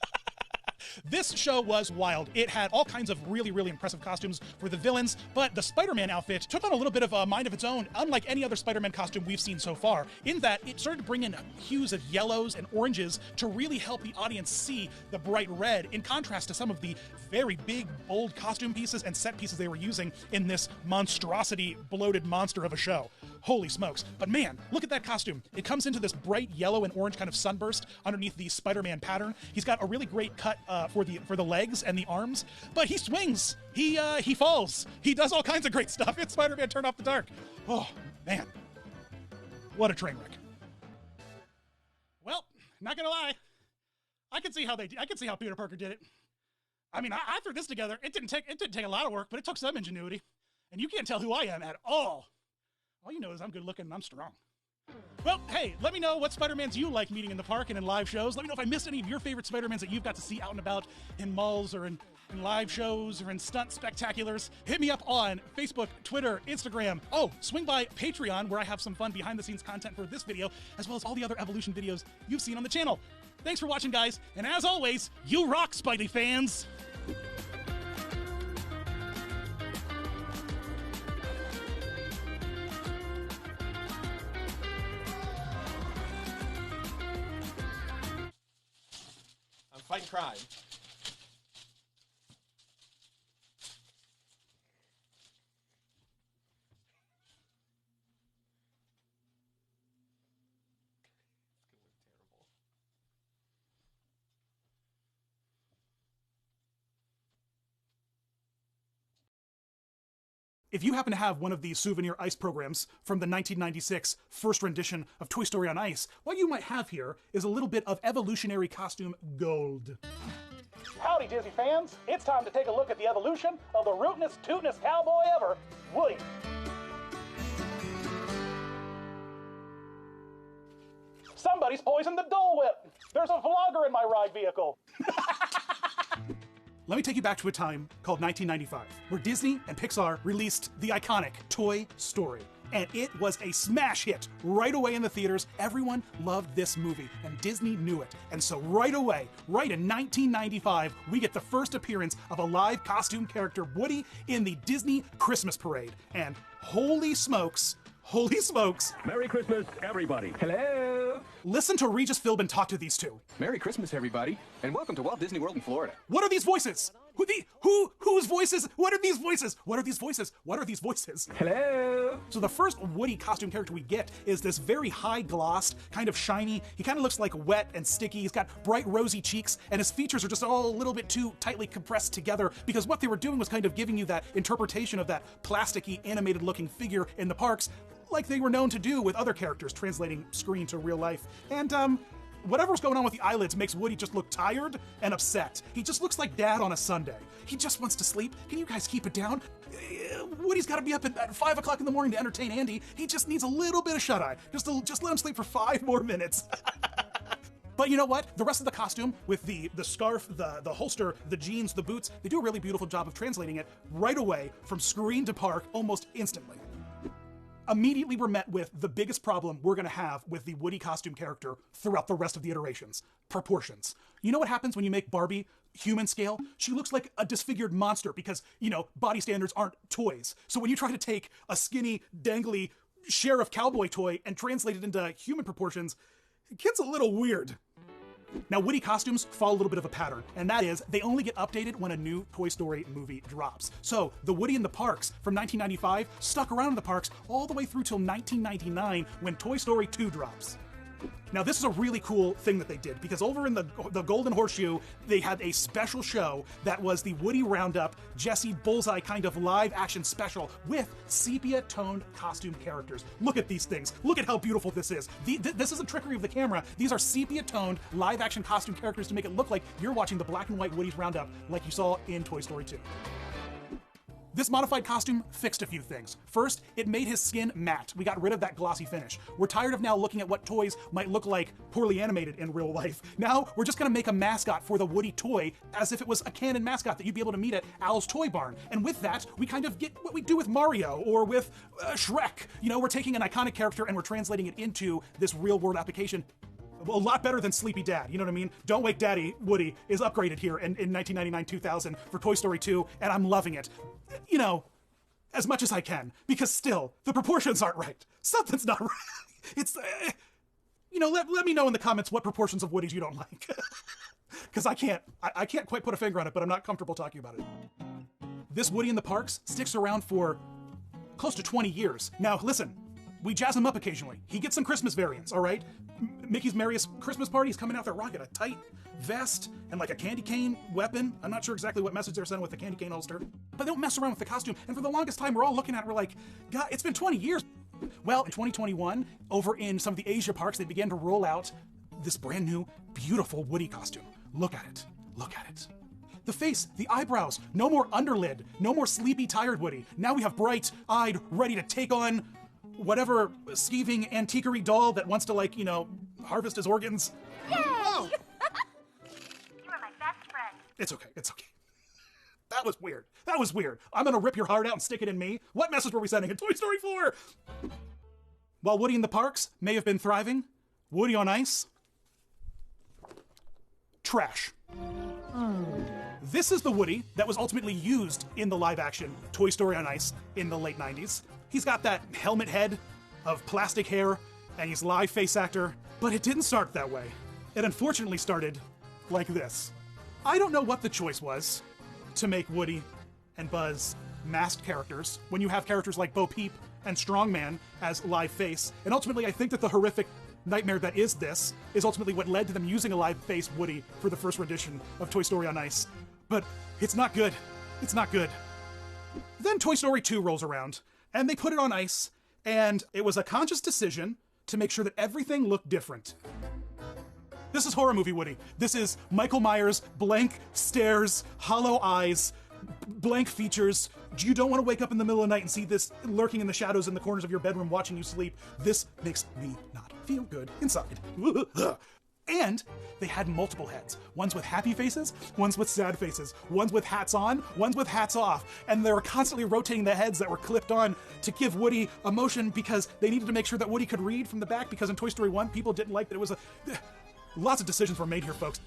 A: This show was wild. It had all kinds of really, really impressive costumes for the villains, but the Spider-Man outfit took on a little bit of a mind of its own, unlike any other Spider-Man costume we've seen so far, in that it started to bring in hues of yellows and oranges to really help the audience see the bright red, in contrast to some of the very big, bold costume pieces and set pieces they were using in this monstrosity, bloated monster of a show. Holy smokes. But man, look at that costume. It comes into this bright yellow and orange kind of sunburst underneath the Spider-Man pattern. He's got a really great cut for the legs and the arms, but he swings. He falls. He does all kinds of great stuff. It's Spider-Man Turn Off the Dark. Oh, man. What a train wreck. Well, not gonna lie. I can see how Peter Parker did it. I mean, I threw this together. It didn't take a lot of work, but it took some ingenuity. And you can't tell who I am at all. All you know is I'm good looking and I'm strong. Well, hey, let me know what Spider-Mans you like meeting in the park and in live shows. Let me know if I missed any of your favorite Spider-Mans that you've got to see out and about in malls or in live shows or in stunt spectaculars. Hit me up on Facebook, Twitter, Instagram. Oh, swing by Patreon where I have some fun behind-the-scenes content for this video, as well as all the other Evolution videos you've seen on the channel. Thanks for watching, guys, and as always, you rock, Spidey fans!
N: Fighting crime.
A: If you happen to have one of these souvenir ice programs from the 1996 first rendition of Toy Story on Ice, what you might have here is a little bit of evolutionary costume gold.
O: Howdy, Disney fans. It's time to take a look at the evolution of the rootinest, tootinest cowboy ever, Woody. Somebody's poisoned the Dole Whip. There's a vlogger in my ride vehicle.
A: Let me take you back to a time called 1995, where Disney and Pixar released the iconic Toy Story. And it was a smash hit right away in the theaters. Everyone loved this movie, and Disney knew it. And so right away, right in 1995, we get the first appearance of a live costume character, Woody, in the Disney Christmas Parade. And holy smokes,
B: Merry Christmas, everybody.
P: Hello.
A: Listen to Regis Philbin talk to these two.
P: Merry Christmas, everybody, and welcome to Walt Disney World in Florida.
A: What are these voices? Whose voices? What are these voices? What are these voices? What are these voices?
P: Hello?
A: So the first Woody costume character we get is this very high glossed, kind of shiny. He kind of looks like wet and sticky. He's got bright rosy cheeks, and his features are just all a little bit too tightly compressed together, because what they were doing was kind of giving you that interpretation of that plasticky, animated looking figure in the parks, like they were known to do with other characters, translating screen to real life. And whatever's going on with the eyelids makes Woody just look tired and upset. He just looks like Dad on a Sunday. He just wants to sleep. Can you guys keep it down? Woody's got to be up at 5 o'clock in the morning to entertain Andy. He just needs a little bit of shut-eye. Just let him sleep for 5 more minutes. But you know what? The rest of the costume, with the scarf, the holster, the jeans, the boots, they do a really beautiful job of translating it right away from screen to park almost instantly. Immediately we're met with the biggest problem we're gonna have with the Woody costume character throughout the rest of the iterations: proportions. You know what happens when you make Barbie human scale? She looks like a disfigured monster because, you know, body standards aren't toys. So when you try to take a skinny, dangly sheriff cowboy toy and translate it into human proportions, it gets a little weird. Now, Woody costumes follow a little bit of a pattern, and that is they only get updated when a new Toy Story movie drops. So the Woody in the Parks from 1995 stuck around in the parks all the way through till 1999 when Toy Story 2 drops. Now, this is a really cool thing that they did, because over in the Golden Horseshoe, they had a special show that was the Woody Roundup, Jesse Bullseye kind of live action special with sepia-toned costume characters. Look at these things. Look at how beautiful this is. This is a trickery of the camera. These are sepia-toned live action costume characters to make it look like you're watching the black and white Woody's Roundup like you saw in Toy Story 2. This modified costume fixed a few things. First, it made his skin matte. We got rid of that glossy finish. We're tired of now looking at what toys might look like poorly animated in real life. Now, we're just gonna make a mascot for the Woody toy as if it was a canon mascot that you'd be able to meet at Al's Toy Barn. And with that, we kind of get what we do with Mario or with Shrek. You know, we're taking an iconic character and we're translating it into this real world application. A lot better than Sleepy Dad, you know what I mean? Don't Wake Daddy, Woody, is upgraded here in 1999-2000 for Toy Story 2, and I'm loving it. You know, as much as I can, because still, the proportions aren't right. Something's not right. It's, you know, let me know in the comments what proportions of Woody's you don't like. Because I can't quite put a finger on it, but I'm not comfortable talking about it. This Woody in the Parks sticks around for close to 20 years. Now, listen. We jazz him up occasionally. He gets some Christmas variants, all right? Mickey's Merriest Christmas Party is coming out there rocking a tight vest and like a candy cane weapon. I'm not sure exactly what message they're sending with the candy cane holster, but they don't mess around with the costume. And for the longest time, we're all looking at it, we're like, God, it's been 20 years. Well, in 2021, over in some of the Asia parks, they began to roll out this brand new, beautiful Woody costume. Look at it. Look at it. The face, the eyebrows, no more underlid, no more sleepy, tired Woody. Now we have bright-eyed, ready to take on whatever skeeving antiquery doll that wants to, like, you know, harvest his organs.
Q: Yay! Oh. You are my best friend.
A: It's okay, it's okay. That was weird. That was weird. I'm gonna rip your heart out and stick it in me. What message were we sending in Toy Story 4? While Woody in the Parks may have been thriving, Woody on Ice, trash. This is the Woody that was ultimately used in the live-action Toy Story on Ice in the late 90s. He's got that helmet head of plastic hair, and he's a live face actor, but it didn't start that way. It unfortunately started like this. I don't know what the choice was to make Woody and Buzz masked characters when you have characters like Bo Peep and Strongman as live face, and ultimately I think that the horrific nightmare that is this is ultimately what led to them using a live face Woody for the first rendition of Toy Story on Ice. But it's not good. It's not good. Then Toy Story 2 rolls around, and they put it on ice, and it was a conscious decision to make sure that everything looked different. This is horror movie Woody. This is Michael Myers, blank stares, hollow eyes, blank features. You don't want to wake up in the middle of the night and see this lurking in the shadows in the corners of your bedroom watching you sleep. This makes me not feel good inside. And they had multiple heads. Ones with happy faces, ones with sad faces, ones with hats on, ones with hats off. And they were constantly rotating the heads that were clipped on to give Woody emotion because they needed to make sure that Woody could read from the back, because in Toy Story 1, people didn't like that it was a... Lots of decisions were made here, folks.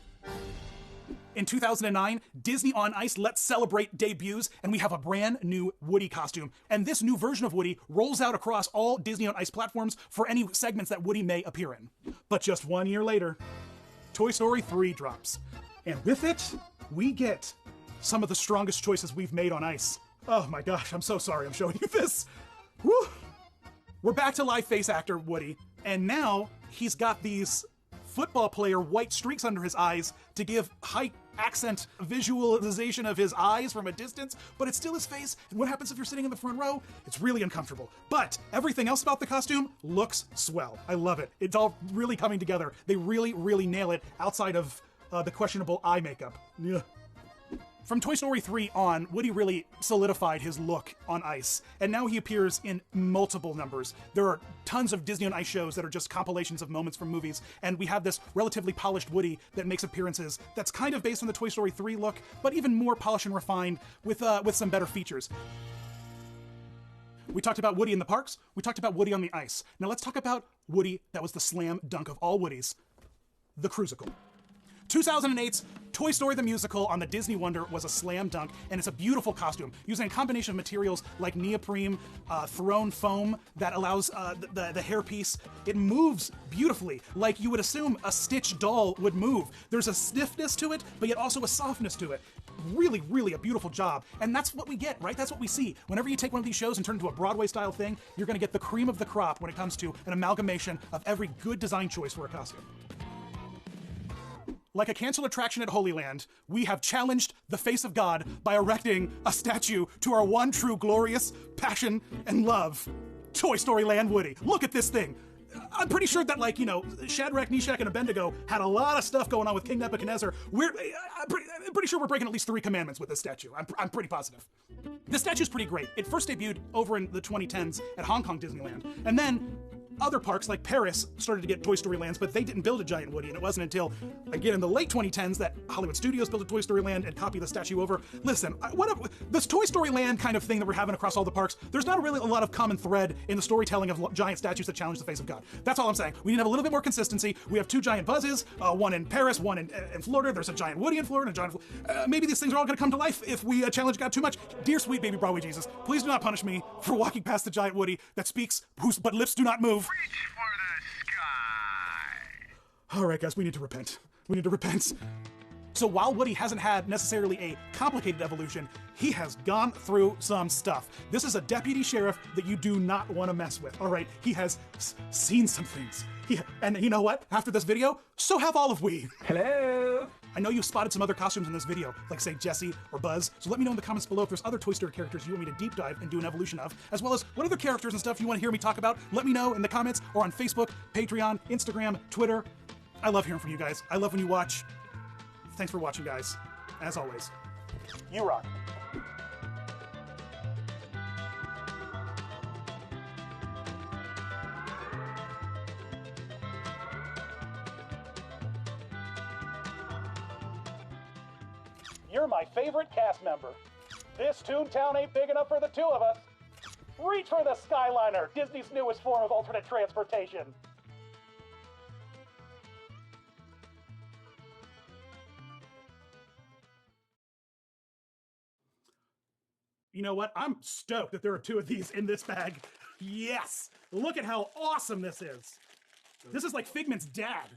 A: In 2009, Disney on Ice Let's Celebrate debuts, and we have a brand new Woody costume. And this new version of Woody rolls out across all Disney on Ice platforms for any segments that Woody may appear in. But just 1 year later, Toy Story 3 drops. And with it, we get
O: some of the strongest choices we've made on ice. Oh my gosh, I'm so sorry I'm showing you this. Woo! We're back to live face actor Woody, and now he's got these football player white streaks under his eyes to give high accent visualization of his eyes from a distance, but it's still his face, and what happens if you're sitting in the front row? It's really uncomfortable. But everything else about the costume looks swell. I love it. It's all really coming together. They really, really nail it outside of the questionable eye makeup. Yeah. From Toy Story 3 on, Woody really solidified his look on ice, and now he appears in multiple numbers. There are tons of Disney on Ice shows that are just compilations of moments from movies, and we have this relatively polished Woody that makes appearances that's kind of based on the Toy Story 3 look, but even more polished and refined with some better features. We talked about Woody in the parks, we talked about Woody on the ice. Now let's talk about Woody that was the slam dunk of all Woodies, the Cruisicle. 2008's Toy Story the Musical on the Disney Wonder was a slam dunk, and it's a beautiful costume, using a combination of materials like neoprene, thrown foam that allows the hairpiece. It moves beautifully, like you would assume a Stitch doll would move. There's a stiffness to it, but yet also a softness to it. Really, really a beautiful job, and that's what we get, right? That's what we see. Whenever you take one of these shows and turn it into a Broadway-style thing, you're gonna get the cream of the crop when it comes to an amalgamation of every good design choice for a costume. Like a canceled attraction at Holy Land, we have challenged the face of God by erecting a statue to our one true glorious passion and love, Toy Story Land Woody. Look at this thing. I'm pretty sure that, like, you know, Shadrach, Meshach, and Abednego had a lot of stuff going on with King Nebuchadnezzar. I'm pretty sure we're breaking at least 3 commandments with this statue. I'm pretty positive. This statue's pretty great. It first debuted over in the 2010s at Hong Kong Disneyland, and then other parks like Paris started to get Toy Story Lands, but they didn't build a giant Woody, and it wasn't until, again, in the late 2010s that Hollywood Studios built a Toy Story Land and copied the statue over. Listen, this Toy Story Land kind of thing that we're having across all the parks, there's not really a lot of common thread in the storytelling of giant statues that challenge the face of God. That's all I'm saying. We need to have a little bit more consistency. We have 2 giant Buzzes, one in Paris, one in Florida. There's a giant Woody in Florida, and a giant... maybe these things are all going to come to life if we challenge God too much. Dear sweet baby Broadway Jesus, please do not punish me for walking past the giant Woody that speaks, but lips do not move.
E: Reach for the sky.
O: All right, guys, we need to repent. We need to repent. So while Woody hasn't had necessarily a complicated evolution, he has gone through some stuff. This is a deputy sheriff that you do not want to mess with, all right? He has seen some things. And you know what? After this video, so have all of we.
B: Hello?
O: I know you spotted some other costumes in this video, like, say, Jessie or Buzz, so let me know in the comments below if there's other Toy Story characters you want me to deep dive and do an evolution of, as well as what other characters and stuff you want to hear me talk about. Let me know in the comments or on Facebook, Patreon, Instagram, Twitter. I love hearing from you guys. I love when you watch. Thanks for watching, guys. As always, you rock. You're my favorite cast member. This Toontown ain't big enough for the 2 of us. Reach for the Skyliner, Disney's newest form of alternate transportation. You know what? I'm stoked that there are 2 of these in this bag. Yes! Look at how awesome this is. This is like Figment's dad.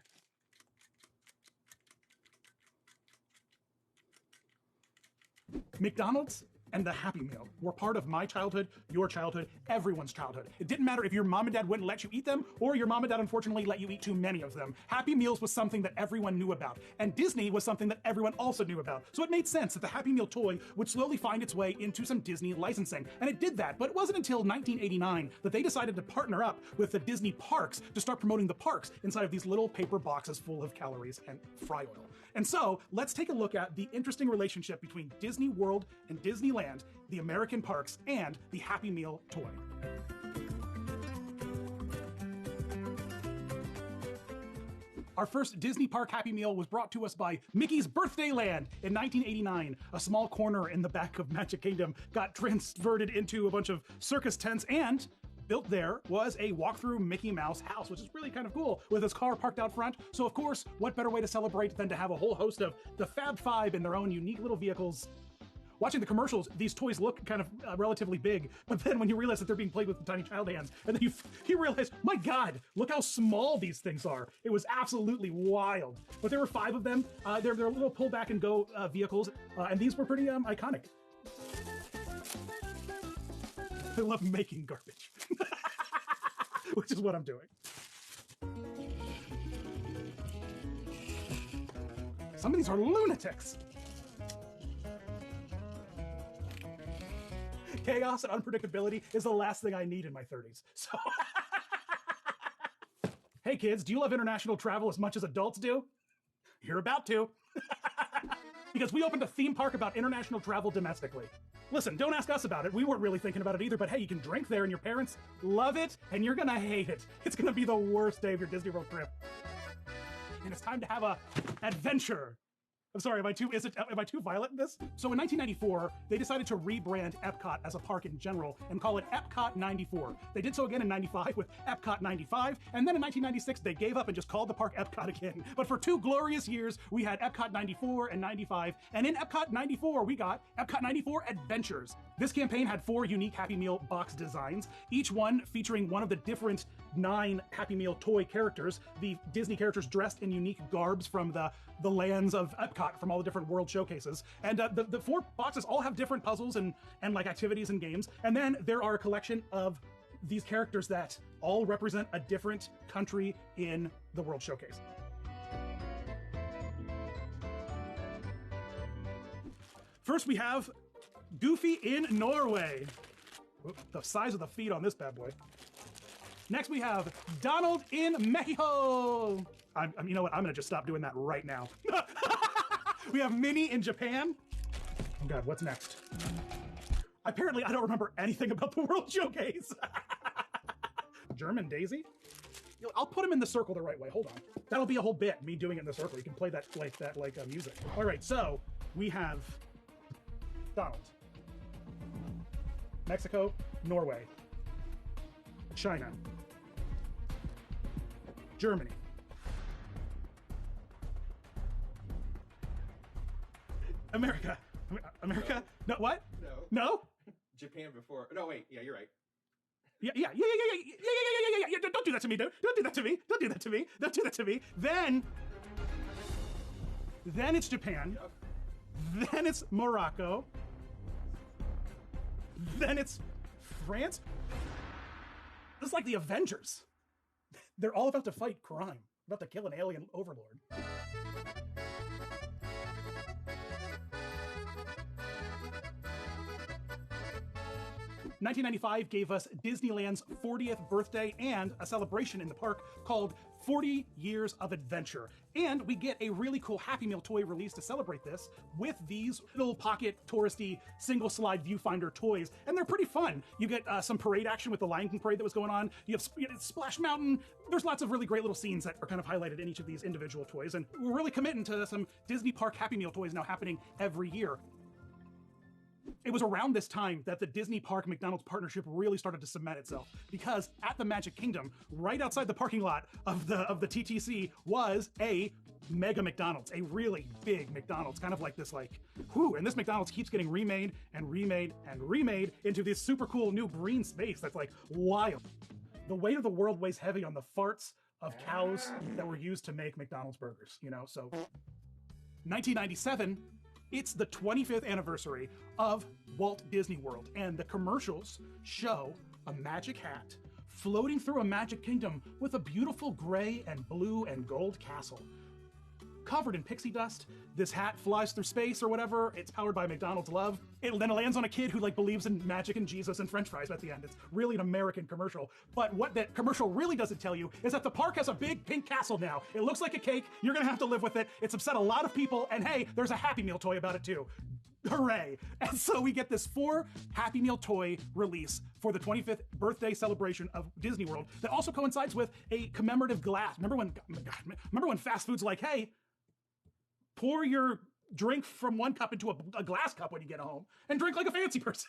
O: McDonald's and the Happy Meal were part of my childhood, your childhood, everyone's childhood. It didn't matter if your mom and dad wouldn't let you eat them, or your mom and dad unfortunately let you eat too many of them. Happy Meals was something that everyone knew about, and Disney was something that everyone also knew about. So it made sense that the Happy Meal toy would slowly find its way into some Disney licensing, and it did that, but it wasn't until 1989 that they decided to partner up with the Disney parks to start promoting the parks inside of these little paper boxes full of calories and fry oil. And so, let's take a look at the interesting relationship between Disney World and Disneyland, the American parks, and the Happy Meal toy. Our first Disney Park Happy Meal was brought to us by Mickey's Birthday Land in 1989. A small corner in the back of Magic Kingdom got transverted into a bunch of circus tents, and built there was a walk-through Mickey Mouse house, which is really kind of cool, with his car parked out front. So of course, what better way to celebrate than to have a whole host of the Fab Five in their own unique little vehicles watching the commercials, these toys look kind of relatively big, but then when you realize that they're being played with tiny child hands, and then you realize, my God, look how small these things are. It was absolutely wild. But there were 5 of them. They're little pull back and go vehicles, and these were pretty iconic. I love making garbage, which is what I'm doing. Some of these are lunatics. Chaos and unpredictability is the last thing I need in my 30s. So, hey kids, do you love international travel as much as adults do? You're about to. Because we opened a theme park about international travel domestically. Listen, don't ask us about it. We weren't really thinking about it either, but hey, you can drink there and your parents love it, and you're gonna hate it. It's gonna be the worst day of your Disney World trip. And it's time to have a adventure. I'm sorry, am I too violent in this? So in 1994, they decided to rebrand Epcot as a park in general and call it Epcot 94. They did so again in 95 with Epcot 95, and then in 1996, they gave up and just called the park Epcot again. But for 2 glorious years, we had Epcot 94 and 95, and in Epcot 94, we got Epcot 94 Adventures. This campaign had 4 unique Happy Meal box designs, each one featuring one of the different 9 Happy Meal toy characters, the Disney characters dressed in unique garbs from the lands of Epcot, from all the different world showcases. And the 4 boxes all have different puzzles and like activities and games. And then there are a collection of these characters that all represent a different country in the world showcase. First we have Goofy in Norway. Oop, the size of the feet on this bad boy. Next we have Donald in Mexico. You know what? I'm gonna just stop doing that right now. We have Minnie in Japan. Oh God, what's next? Apparently I don't remember anything about the World Showcase. German Daisy? I'll put him in the circle the right way, hold on. That'll be a whole bit, me doing it in the circle. You can play that like music. All right, so we have Donald. Mexico, Norway, China, Germany, America. No, what? No?
N: Japan before. No, wait. Yeah, you're right.
O: Yeah. Don't do that to me, dude. Don't do that to me. Don't do that to me. Don't do that to me. Then it's Japan. Yep. Then it's Morocco. Then it's France. It's like the Avengers. They're all about to fight crime, about to kill an alien overlord. 1995 gave us Disneyland's 40th birthday and a celebration in the park called 40 Years of Adventure. And we get a really cool Happy Meal toy release to celebrate this with these little pocket touristy single slide viewfinder toys. And they're pretty fun. You get some parade action with the Lion King parade that was going on. You have Splash Mountain. There's lots of really great little scenes that are kind of highlighted in each of these individual toys. And we're really committing to some Disney Park Happy Meal toys now happening every year. It was around this time that the Disney Park McDonald's partnership really started to cement itself, because at the Magic Kingdom, right outside the parking lot of the TTC, was a mega McDonald's, a really big McDonald's, kind of like this, and this McDonald's keeps getting remade and remade and remade into this super cool new green space that's like wild. The weight of the world weighs heavy on the farts of cows that were used to make McDonald's burgers, so 1997, it's the 25th anniversary of Walt Disney World, and the commercials show a magic hat floating through a magic kingdom with a beautiful gray and blue and gold castle. Covered in pixie dust, this hat flies through space or whatever. It's powered by McDonald's love. Then it lands on a kid who believes in magic and Jesus and French fries at the end. It's really an American commercial. But what that commercial really doesn't tell you is that the park has a big pink castle now. It looks like a cake. You're gonna have to live with it. It's upset a lot of people, and hey, there's a Happy Meal toy about it too. Hooray! And so we get this 4 Happy Meal toy release for the 25th birthday celebration of Disney World that also coincides with a commemorative glass. Remember when fast food's like, hey, pour your drink from one cup into a glass cup when you get home and drink like a fancy person.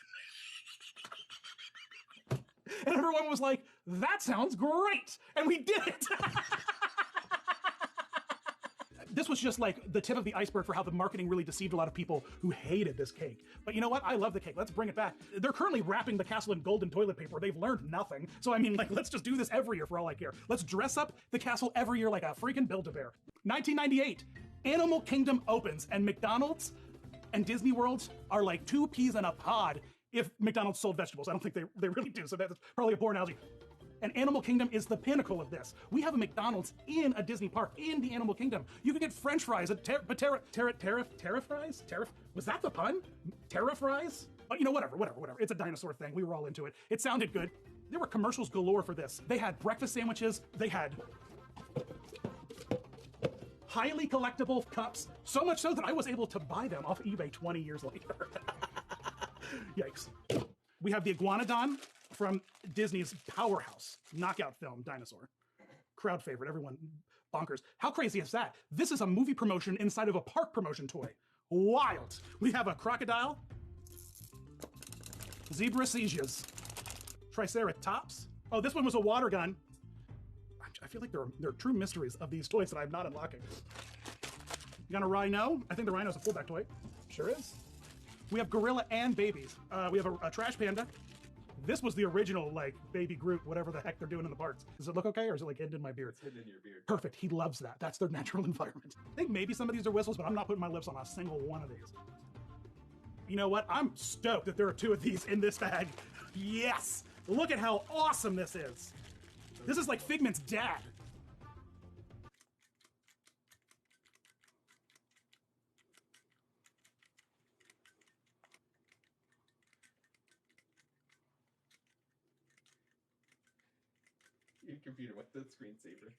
O: And everyone was like, that sounds great. And we did it. This was just like the tip of the iceberg for how the marketing really deceived a lot of people who hated this cake. But you know what? I love the cake. Let's bring it back. They're currently wrapping the castle in golden toilet paper. They've learned nothing. So I mean, like, let's just do this every year for all I care. Let's dress up the castle every year like a freaking Build-A-Bear. 1998, Animal Kingdom opens, and McDonald's and Disney World are like two peas in a pod if McDonald's sold vegetables. I don't think they really do, so that's probably a poor analogy. And Animal Kingdom is the pinnacle of this. We have a McDonald's in a Disney park in the Animal Kingdom. You can get French fries at tariff fries? Was that the pun? Tariff fries? But you know, whatever. It's a dinosaur thing. We were all into it. It sounded good. There were commercials galore for this. They had breakfast sandwiches. They had highly collectible cups, so much so that I was able to buy them off eBay 20 years later. Yikes. We have the Iguanodon from Disney's powerhouse knockout film, Dinosaur. Crowd favorite, everyone bonkers. How crazy is that? This is a movie promotion inside of a park promotion toy. Wild. We have a crocodile, zebracegias, triceratops. Oh, this one was a water gun. I feel like there are true mysteries of these toys that I'm not unlocking. You got a rhino? I think the rhino's a fullback toy. Sure is. We have gorilla and babies. We have a trash panda. This was the original, like, baby Groot, whatever the heck they're doing in the parks. Does it look okay, or is it like hidden in my beard?
N: It's hidden in your beard.
O: Perfect. He loves that. That's their natural environment. I think maybe some of these are whistles, but I'm not putting my lips on a single one of these. You know what? I'm stoked that there are two of these in this bag. Yes! Look at how awesome this is. This is like Figment's dad.
N: Your computer, what's the screensaver?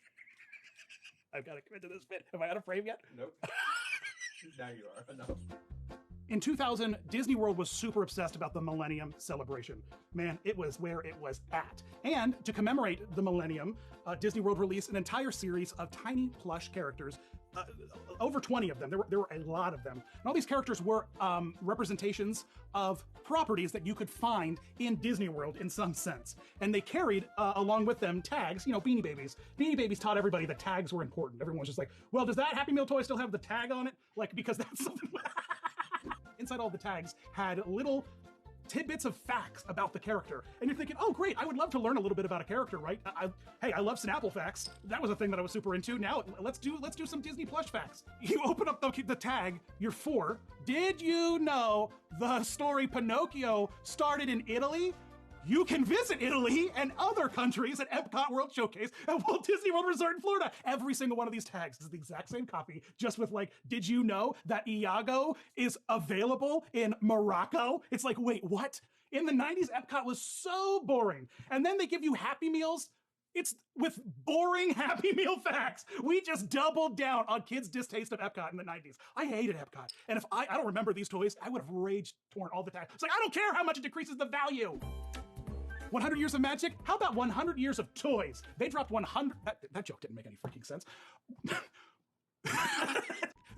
O: I've got to commit to this bit. Am I out of frame yet?
N: Nope. Now you are. Enough.
O: In 2000, Disney World was super obsessed about the Millennium Celebration. Man, it was where it was at. And to commemorate the Millennium, Disney World released an entire series of tiny plush characters, over 20 of them. There were a lot of them. And all these characters were representations of properties that you could find in Disney World in some sense. And they carried, along with them, tags, you know, Beanie Babies. Beanie Babies taught everybody that tags were important. Everyone was just like, well, does that Happy Meal toy still have the tag on it? Like, because that's something... Inside all the tags had little tidbits of facts about the character. And you're thinking, oh great, I would love to learn a little bit about a character, right? Hey, I love Snapple facts. That was a thing that I was super into. Now let's do some Disney plush facts. You open up the tag, you're 4. Did you know the story Pinocchio started in Italy? You can visit Italy and other countries at Epcot World Showcase at Walt Disney World Resort in Florida. Every single one of these tags is the exact same copy, just with like, did you know that Iago is available in Morocco? It's like, wait, what? In the 90s, Epcot was so boring. And then they give you Happy Meals. It's with boring Happy Meal facts. We just doubled down on kids' distaste of Epcot in the 90s. I hated Epcot. And if I don't remember these toys, I would have rage torn all the time. It's like, I don't care how much it decreases the value. 100 Years of Magic? How about 100 Years of Toys? They dropped 100... That joke didn't make any freaking sense.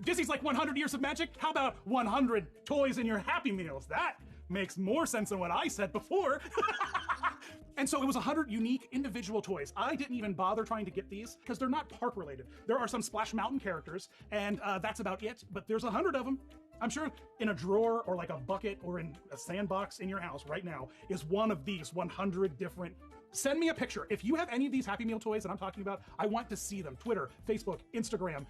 O: Disney's like 100 Years of Magic? How about 100 toys in your Happy Meals? That makes more sense than what I said before. And so it was 100 unique individual toys. I didn't even bother trying to get these because they're not park related. There are some Splash Mountain characters, and that's about it, but there's 100 of them. I'm sure in a drawer or like a bucket or in a sandbox in your house right now is one of these 100 different. Send me a picture. If you have any of these Happy Meal toys that I'm talking about, I want to see them. Twitter, Facebook, Instagram.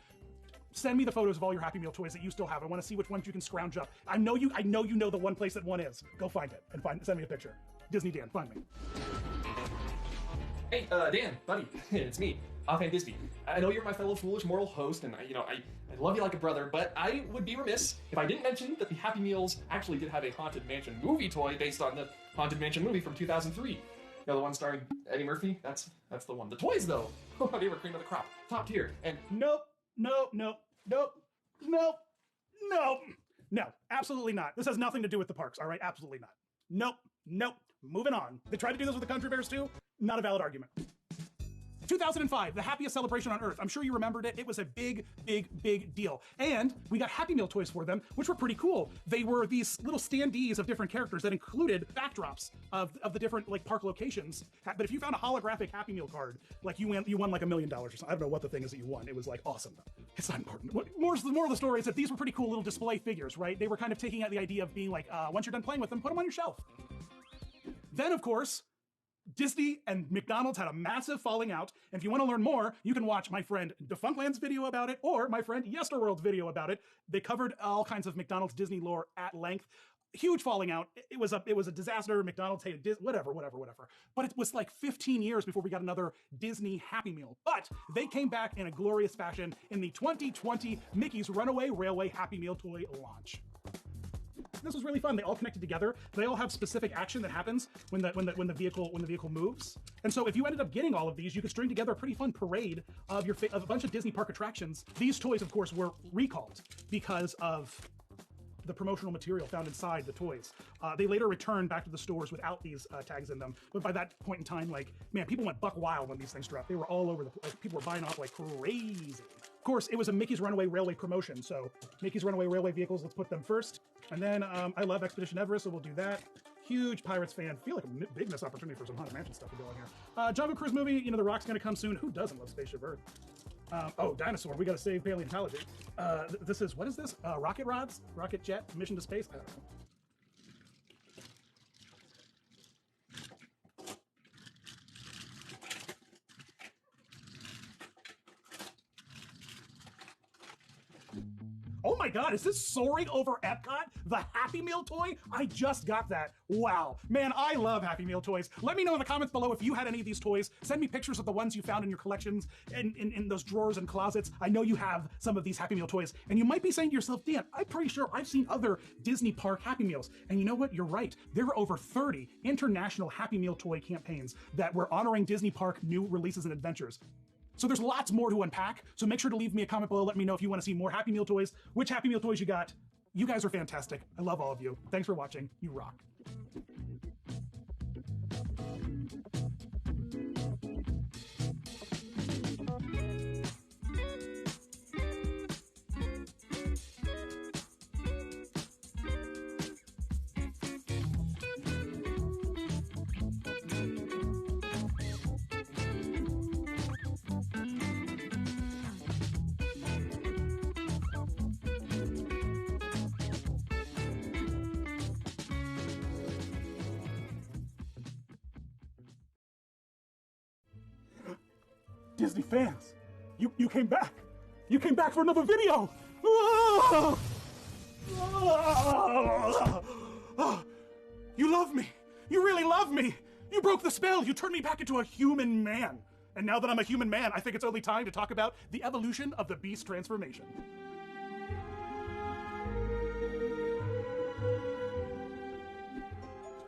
O: Send me the photos of all your Happy Meal toys that you still have. I want to see which ones you can scrounge up. I know you know the one place that one is. Go find it and send me a picture. Disney Dan, find me.
P: Hey, Dan, buddy, it's me, Offhand Disney. I know you're my fellow foolish mortal host, and I love you like a brother, but I would be remiss if I didn't mention that the Happy Meals actually did have a Haunted Mansion movie toy based on the Haunted Mansion movie from 2003. You know, the one starring Eddie Murphy? That's the one. The toys, though, they were cream of the crop, top tier, and
O: No, absolutely not. This has nothing to do with the parks, all right? Absolutely not. Nope. Moving on. They tried to do this with the Country Bears too. Not a valid argument. 2005, the happiest celebration on Earth. I'm sure you remembered it. It was a big, big, big deal. And we got Happy Meal toys for them, which were pretty cool. They were these little standees of different characters that included backdrops of the different like park locations. But if you found a holographic Happy Meal card, like you won like $1 million or something. I don't know what the thing is that you won. It was like awesome. It's not important. More of the story is that these were pretty cool little display figures, right? They were kind of taking out the idea of being like, once you're done playing with them, put them on your shelf. Then, of course, Disney and McDonald's had a massive falling out. And if you want to learn more, you can watch my friend Defunctland's video about it or my friend Yesterworld's video about it. They covered all kinds of McDonald's Disney lore at length. Huge falling out. It was a disaster. McDonald's hated Disney, whatever. But it was like 15 years before we got another Disney Happy Meal. But they came back in a glorious fashion in the 2020 Mickey's Runaway Railway Happy Meal toy launch. This was really fun. They all connected together. They all have specific action that happens when the vehicle moves. And so if you ended up getting all of these, you could string together a pretty fun parade of a bunch of Disney park attractions. These toys, of course, were recalled because of the promotional material found inside the toys. They later returned back to the stores without these tags in them. But by that point in time, like, man, people went buck wild when these things dropped. They were all over the place. People were buying off like crazy. Of course, it was a Mickey's Runaway Railway promotion. So Mickey's Runaway Railway vehicles, let's put them first. And then I love Expedition Everest, so we'll do that. Huge Pirates fan. Feel like a big missed opportunity for some Haunted Mansion stuff to go on here. Jungle Cruise movie, you know, The Rock's gonna come soon. Who doesn't love Spaceship Earth? Oh, dinosaur. We gotta save paleontology. This is, what is this? Rocket rods? Rocket jet? Mission to space? I don't know. Oh my God, is this Soaring Over Epcot? The Happy Meal toy? I just got that. Wow. Man, I love Happy Meal toys. Let me know in the comments below if you had any of these toys. Send me pictures of the ones you found in your collections and in those drawers and closets. I know you have some of these Happy Meal toys. And you might be saying to yourself, Dan, I'm pretty sure I've seen other Disney park Happy Meals. And you know what? You're right. There are over 30 international Happy Meal toy campaigns that were honoring Disney park new releases and adventures. So there's lots more to unpack. So make sure to leave me a comment below. Let me know if you want to see more Happy Meal toys, which Happy Meal toys you got. You guys are fantastic. I love all of you. Thanks for watching. You rock. Disney fans, you came back. You came back for another video. You love me. You really love me. You broke the spell. You turned me back into a human man. And now that I'm a human man, I think it's only time to talk about the evolution of the Beast transformation.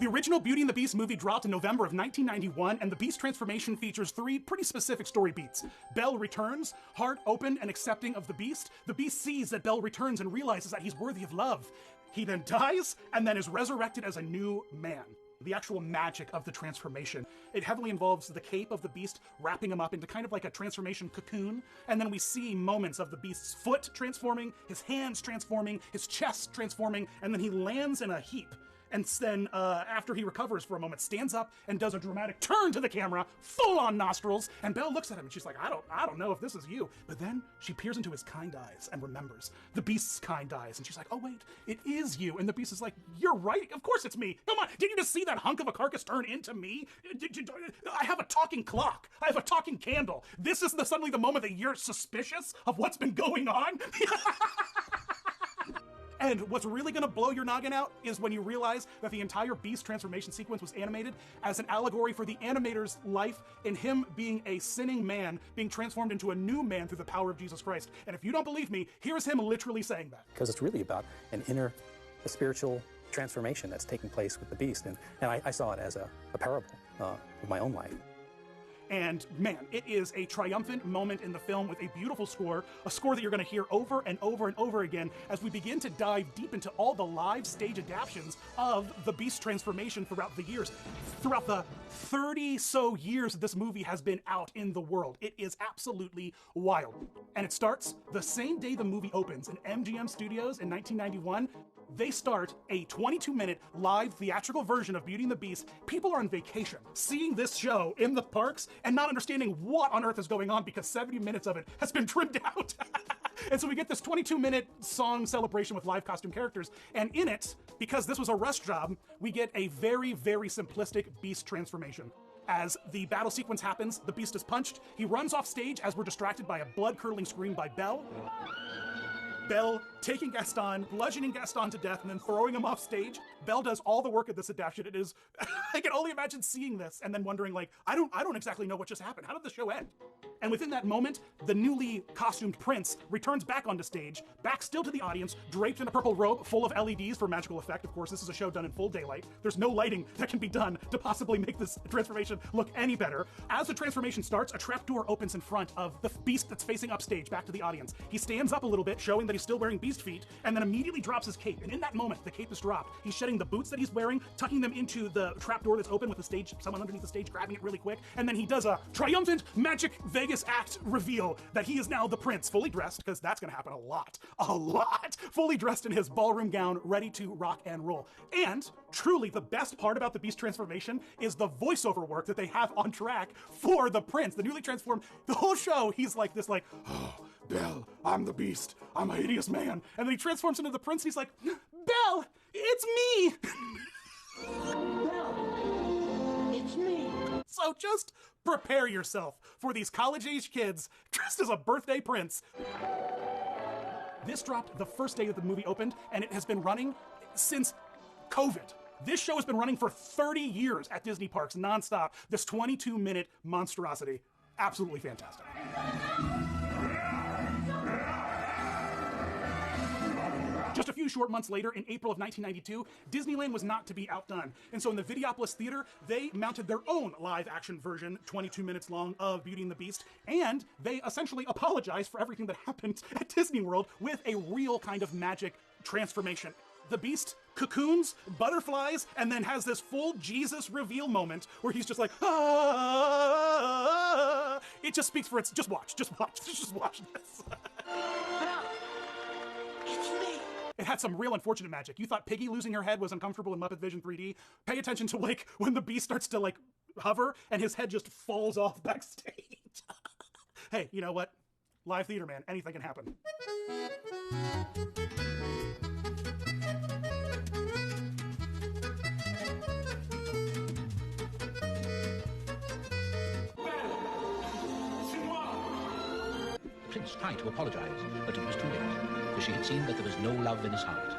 O: The original Beauty and the Beast movie dropped in November of 1991, and the Beast transformation features 3 pretty specific story beats. Belle returns, heart open and accepting of the Beast. The Beast sees that Belle returns and realizes that he's worthy of love. He then dies, and then is resurrected as a new man. The actual magic of the transformation. It heavily involves the cape of the Beast wrapping him up into kind of like a transformation cocoon, and then we see moments of the Beast's foot transforming, his hands transforming, his chest transforming, and then he lands in a heap. And then, after he recovers for a moment, stands up and does a dramatic turn to the camera, full-on nostrils, and Belle looks at him and she's like, I don't know if this is you. But then she peers into his kind eyes and remembers the Beast's kind eyes, and she's like, oh wait, it is you. And the Beast is like, you're right, of course it's me. Come on, didn't you just see that hunk of a carcass turn into me? I have a talking clock. I have a talking candle. This is suddenly the moment that you're suspicious of what's been going on? And what's really gonna blow your noggin out is when you realize that the entire Beast transformation sequence was animated as an allegory for the animator's life in him being a sinning man being transformed into a new man through the power of Jesus Christ. And if you don't believe me, here's him literally saying that.
R: Because it's really about an inner spiritual transformation that's taking place with the Beast. And I saw it as a parable of my own life.
O: And man, it is a triumphant moment in the film with a beautiful score, a score that you're going to hear over and over and over again as we begin to dive deep into all the live stage adaptations of the Beast transformation throughout the years. Throughout the 30-so years that this movie has been out in the world. It is absolutely wild. And it starts the same day the movie opens in MGM Studios in 1991. They start a 22-minute live theatrical version of Beauty and the Beast. People are on vacation, seeing this show in the parks and not understanding what on earth is going on because 70 minutes of it has been trimmed out. And so we get this 22-minute song celebration with live costume characters. And in it, because this was a rush job, we get a very, very simplistic Beast transformation. As the battle sequence happens, the Beast is punched. He runs off stage as we're distracted by a blood-curdling scream by Belle. Belle taking Gaston, bludgeoning Gaston to death, and then throwing him off stage. Belle does all the work of this adaptation. It is, I can only imagine seeing this and then wondering, like, I don't exactly know what just happened. How did the show end? And within that moment, the newly costumed prince returns back onto stage, back still to the audience, draped in a purple robe full of LEDs for magical effect. Of course, this is a show done in full daylight. There's no lighting that can be done to possibly make this transformation look any better. As the transformation starts, a trapdoor opens in front of the Beast that's facing upstage back to the audience. He stands up a little bit, showing that he's still wearing Beast feet, and then immediately drops his cape. And in that moment, the cape is dropped. He's shedding the boots that he's wearing, tucking them into the trapdoor that's open with the stage, someone underneath the stage grabbing it really quick, and then he does a triumphant magic Vegas act reveal that he is now the prince, fully dressed, because that's gonna happen a lot, fully dressed in his ballroom gown, ready to rock and roll. And truly the best part about the Beast transformation is the voiceover work that they have on track for the prince, the newly transformed. The whole show, he's like this, like, oh, Belle, I'm the Beast, I'm a hideous man. And then he transforms into the prince, and he's like, Belle, it's me.
G: Belle, it's me.
O: So just prepare yourself for these college-age kids dressed as a birthday prince. This dropped the first day that the movie opened, and it has been running since COVID. This show has been running for 30 years at Disney parks, nonstop. This 22-minute monstrosity. Absolutely fantastic. Just a few short months later, in April of 1992, Disneyland was not to be outdone. And so in the Videopolis Theater, they mounted their own live-action version, 22 minutes long, of Beauty and the Beast, and they essentially apologized for everything that happened at Disney World with a real kind of magic transformation. The Beast cocoons, butterflies, and then has this full Jesus reveal moment where he's just like, ah. It just speaks for itself. Just watch this. It had some real unfortunate magic. You thought Piggy losing her head was uncomfortable in Muppet Vision 3D? Pay attention to, like, when the Beast starts to, like, hover and his head just falls off backstage. Hey, you know what? Live theater, man. Anything can happen.
S: The prince tried to apologize, but it was too late, for she had seen that there was no love in his heart.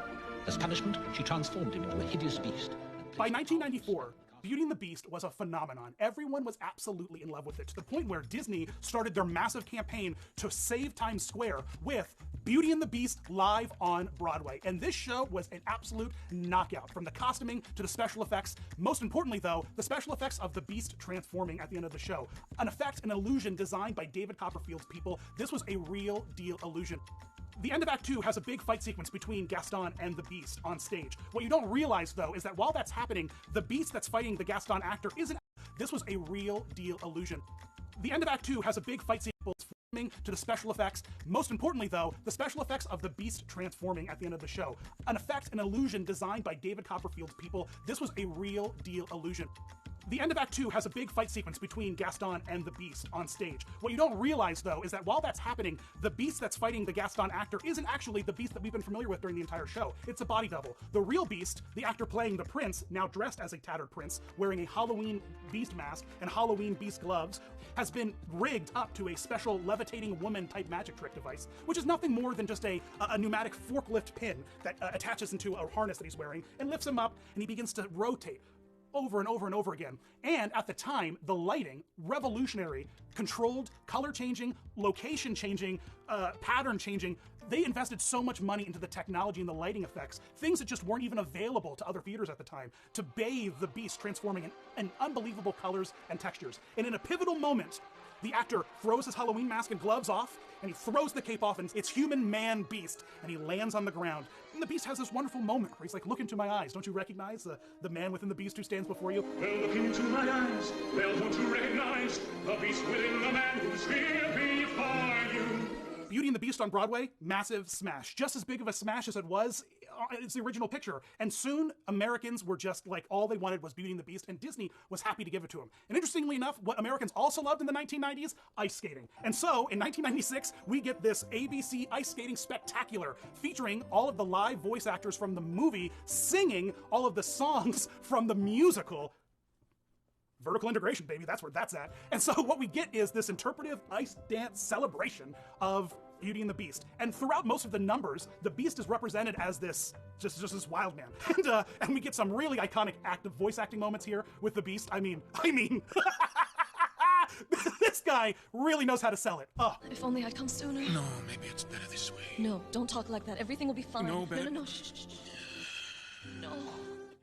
S: As punishment, she transformed him into a hideous beast.
O: By 1994, Beauty and the Beast was a phenomenon. Everyone was absolutely in love with it, to the point where Disney started their massive campaign to save Times Square with Beauty and the Beast live on Broadway. And this show was an absolute knockout, from the costuming to the special effects. Most importantly, though, the special effects of the Beast transforming at the end of the show. An effect, an illusion designed by David Copperfield's people. This was a real deal illusion. The end of Act 2 has a big fight sequence between Gaston and the Beast on stage. What you don't realize, though, is that while that's happening, the Beast that's fighting the Gaston actor isn't. This was a real deal illusion. The end of Act 2 has a big fight sequence to the special effects. Most importantly, though, the special effects of the Beast transforming at the end of the show. An effect, an illusion designed by David Copperfield's people. This was a real deal illusion. The end of Act 2 has a big fight sequence between Gaston and the Beast on stage. What you don't realize, though, is that while that's happening, the Beast that's fighting the Gaston actor isn't actually the Beast that we've been familiar with during the entire show. It's a body double. The real Beast, the actor playing the prince, now dressed as a tattered prince, wearing a Halloween Beast mask and Halloween Beast gloves, has been rigged up to a special levitating woman-type magic trick device, which is nothing more than just a pneumatic forklift pin that attaches into a harness that he's wearing and lifts him up, and he begins to rotate over and over and over again. And at the time, the lighting, revolutionary, controlled, color changing, location changing, pattern changing, they invested so much money into the technology and the lighting effects, things that just weren't even available to other theaters at the time, to bathe the Beast, transforming in unbelievable colors and textures. And in a pivotal moment, the actor throws his Halloween mask and gloves off, and he throws the cape off, and it's human man Beast, and he lands on the ground. And the Beast has this wonderful moment where he's like, look into my eyes. Don't you recognize the man within the Beast who stands before you?
T: Well, look into my eyes. Well, don't you recognize the Beast within the man who's here before you?
O: Beauty and the Beast on Broadway, massive smash. Just as big of a smash as it was, it's the original picture. And soon, Americans were just like, all they wanted was Beauty and the Beast, and Disney was happy to give it to them. And interestingly enough, what Americans also loved in the 1990s, ice skating. And so, in 1996, we get this ABC Ice Skating Spectacular, featuring all of the live voice actors from the movie singing all of the songs from the musical. Vertical integration, baby, that's where that's at. And so what we get is this interpretive ice dance celebration of Beauty and the Beast. And throughout most of the numbers, the Beast is represented as this, just this wild man. And we get some really iconic voice acting moments here with the Beast. I mean, this guy really knows how to sell it.
U: If only I'd come sooner.
V: No, maybe it's better this way.
U: No, don't talk like that. Everything will be fine.
V: No, babe.
U: No, shh. No.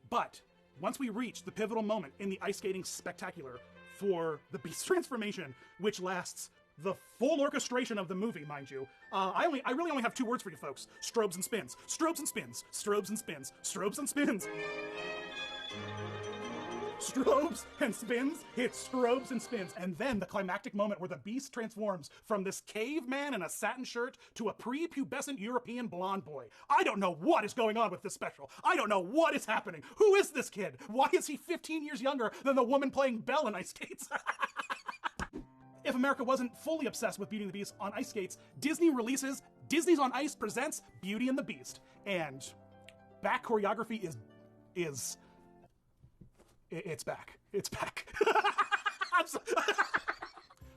O: But once we reach the pivotal moment in the ice skating spectacular for the Beast transformation, which lasts the full orchestration of the movie, mind you, I really only have 2 words for you folks. Strobes and spins. Strobes and spins. Strobes and spins. Strobes and spins. Strobes and spins, it's strobes and spins. And then the climactic moment where the Beast transforms from this caveman in a satin shirt to a prepubescent European blonde boy. I don't know what is going on with this special. I don't know what is happening. Who is this kid? Why is he 15 years younger than the woman playing Belle in ice skates? If America wasn't fully obsessed with Beauty and the Beast on ice skates, Disney releases Disney's on Ice presents Beauty and the Beast. And back choreography is it's back. It's back.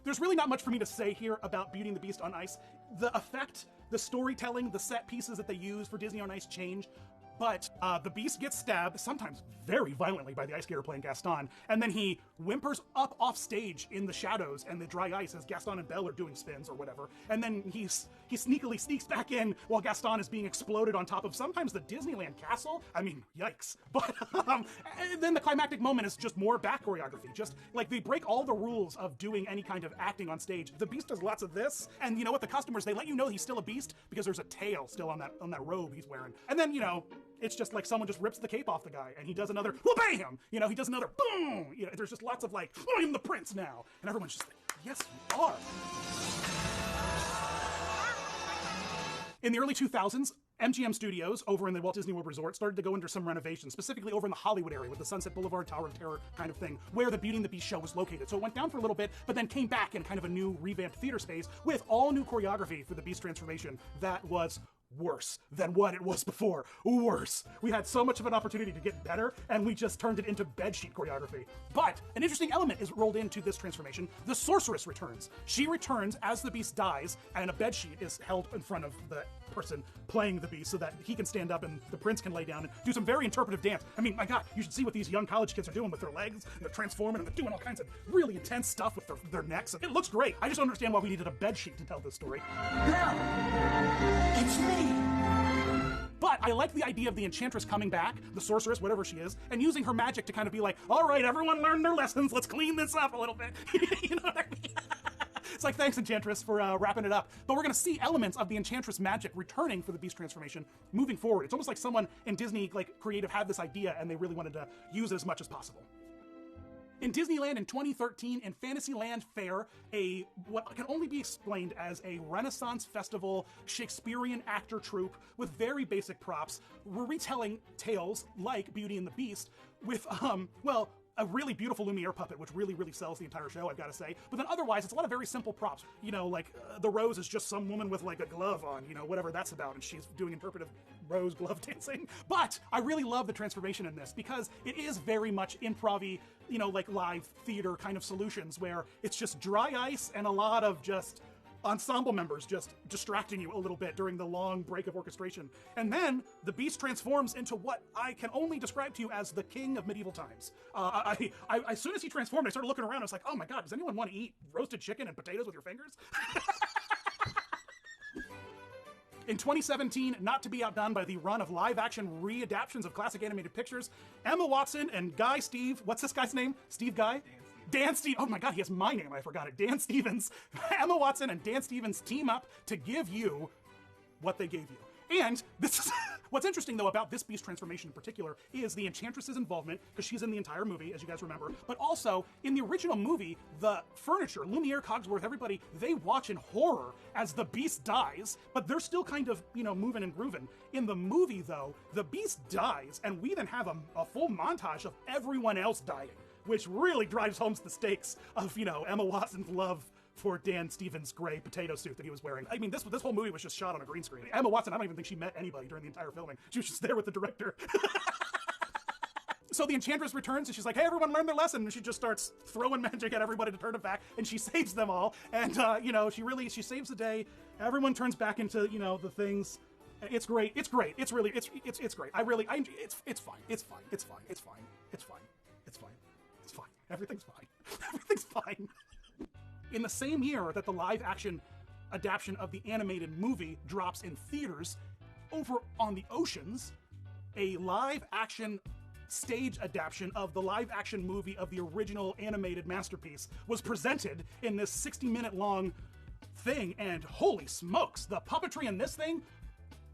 O: There's really not much for me to say here about Beauty and the Beast on Ice. The effect, the storytelling, the set pieces that they use for Disney on Ice change. But the Beast gets stabbed, sometimes very violently, by the ice skater playing Gaston, and then he whimpers up off stage in the shadows and the dry ice as Gaston and Belle are doing spins or whatever. And then he sneakily sneaks back in while Gaston is being exploded on top of sometimes the Disneyland castle. I mean, yikes. But and then the climactic moment is just more back choreography. Just like they break all the rules of doing any kind of acting on stage. The Beast does lots of this, and you know what? The customers, they let you know he's still a Beast because there's a tail still on that robe he's wearing. And then, you know, it's just like someone just rips the cape off the guy and he does another wha-bam! You know, he does another boom! You know, there's just lots of like, I'm the prince now! And everyone's just like, yes, you are. In the early 2000s, MGM Studios over in the Walt Disney World Resort started to go under some renovations, specifically over in the Hollywood area with the Sunset Boulevard Tower of Terror kind of thing, where the Beauty and the Beast show was located. So it went down for a little bit, but then came back in kind of a new revamped theater space with all new choreography for the Beast transformation that was worse than what it was before. Worse. We had so much of an opportunity to get better, and we just turned it into bedsheet choreography. But an interesting element is rolled into this transformation. The sorceress returns. She returns as the Beast dies, and a bedsheet is held in front of the person playing the Beast so that he can stand up and the prince can lay down and do some very interpretive dance. I mean, my God, you should see what these young college kids are doing with their legs, and they're transforming, and they're doing all kinds of really intense stuff with their necks. It looks great. I just don't understand why we needed a bedsheet to tell this story.
K: Girl, it's me.
O: But I like the idea of the Enchantress coming back, the sorceress, whatever she is, and using her magic to kind of be like, all right, everyone learned their lessons, let's clean this up a little bit. You know what I mean? It's like, thanks, Enchantress, for wrapping it up. But we're going to see elements of the Enchantress magic returning for the Beast transformation moving forward. It's almost like someone in Disney, like, creative had this idea and they really wanted to use it as much as possible. In Disneyland in 2013, in Fantasyland Fair, what can only be explained as a Renaissance festival Shakespearean actor troupe with very basic props, we're retelling tales like Beauty and the Beast with, a really beautiful Lumiere puppet, which really, really sells the entire show, I've got to say. But then otherwise, it's a lot of very simple props. You know, like, the Rose is just some woman with, like, a glove on, you know, whatever that's about, and she's doing interpretive Rose glove dancing. But I really love the transformation in this, because it is very much improv-y, you know, like live theater kind of solutions, where it's just dry ice and a lot of just ensemble members just distracting you a little bit during the long break of orchestration. And then the Beast transforms into what I can only describe to you as the king of medieval times. As soon as he transformed, I started looking around. I was like, oh my God, does anyone want to eat roasted chicken and potatoes with your fingers? In 2017, not to be outdone by the run of live-action readaptations of classic animated pictures, Emma Watson and what's this guy's name? Steve Guy? Dan Stevens, oh my god, he has my name, I forgot it. Dan Stevens, Emma Watson and Dan Stevens team up to give you what they gave you. And this is what's interesting though about this Beast transformation in particular is the Enchantress's involvement, because she's in the entire movie, as you guys remember, but also in the original movie, the furniture, Lumiere, Cogsworth, everybody, they watch in horror as the Beast dies, but they're still kind of, you know, moving and grooving. In the movie though, the Beast dies, and we then have a full montage of everyone else dying, which really drives home the stakes of, you know, Emma Watson's love for Dan Stevens' gray potato suit that he was wearing. I mean, this whole movie was just shot on a green screen. Emma Watson, I don't even think she met anybody during the entire filming. She was just there with the director. So the Enchantress returns and she's like, hey, everyone learn their lesson. And she just starts throwing magic at everybody to turn it back, and she saves them all. And, you know, she saves the day. Everyone turns back into, you know, the things. It's great. It's great. It's really, it's great. It's fine. It's fine. It's fine. It's fine. It's fine. It's fine. It's fine. It's fine. Everything's fine. Everything's fine. In the same year that the live-action adaptation of the animated movie drops in theaters, over on the oceans, a live-action stage adaptation of the live-action movie of the original animated masterpiece was presented in this 60-minute long thing, and holy smokes, the puppetry in this thing,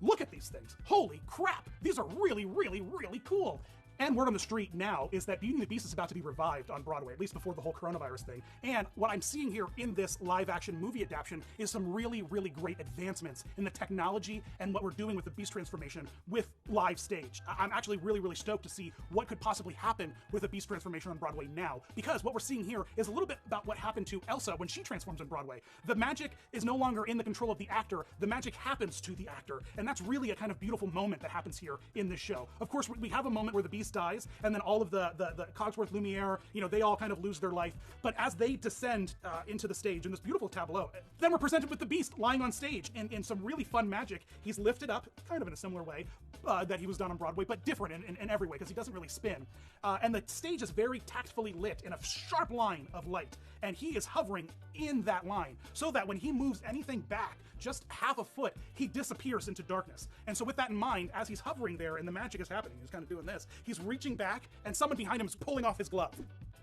O: look at these things. Holy crap, these are really, really, really cool. And word on the street now is that Beauty and the Beast is about to be revived on Broadway, at least before the whole coronavirus thing. And what I'm seeing here in this live-action movie adaptation is some really, really great advancements in the technology and what we're doing with the Beast transformation with live stage. I'm actually really, really stoked to see what could possibly happen with a Beast transformation on Broadway now, because what we're seeing here is a little bit about what happened to Elsa when she transforms on Broadway. The magic is no longer in the control of the actor, the magic happens to the actor, and that's really a kind of beautiful moment that happens here in this show. Of course, we have a moment where the Beast dies, and then all of the Cogsworth, Lumiere, you know, they all kind of lose their life. But as they descend into the stage in this beautiful tableau, then we're presented with the Beast lying on stage in some really fun magic. He's lifted up, kind of in a similar way that he was done on Broadway, but different in every way, because he doesn't really spin. And the stage is very tactfully lit in a sharp line of light, and he is hovering in that line, so that when he moves anything back just half a foot, he disappears into darkness. And so with that in mind, as he's hovering there and the magic is happening, he's kind of doing this, he's reaching back and someone behind him is pulling off his glove.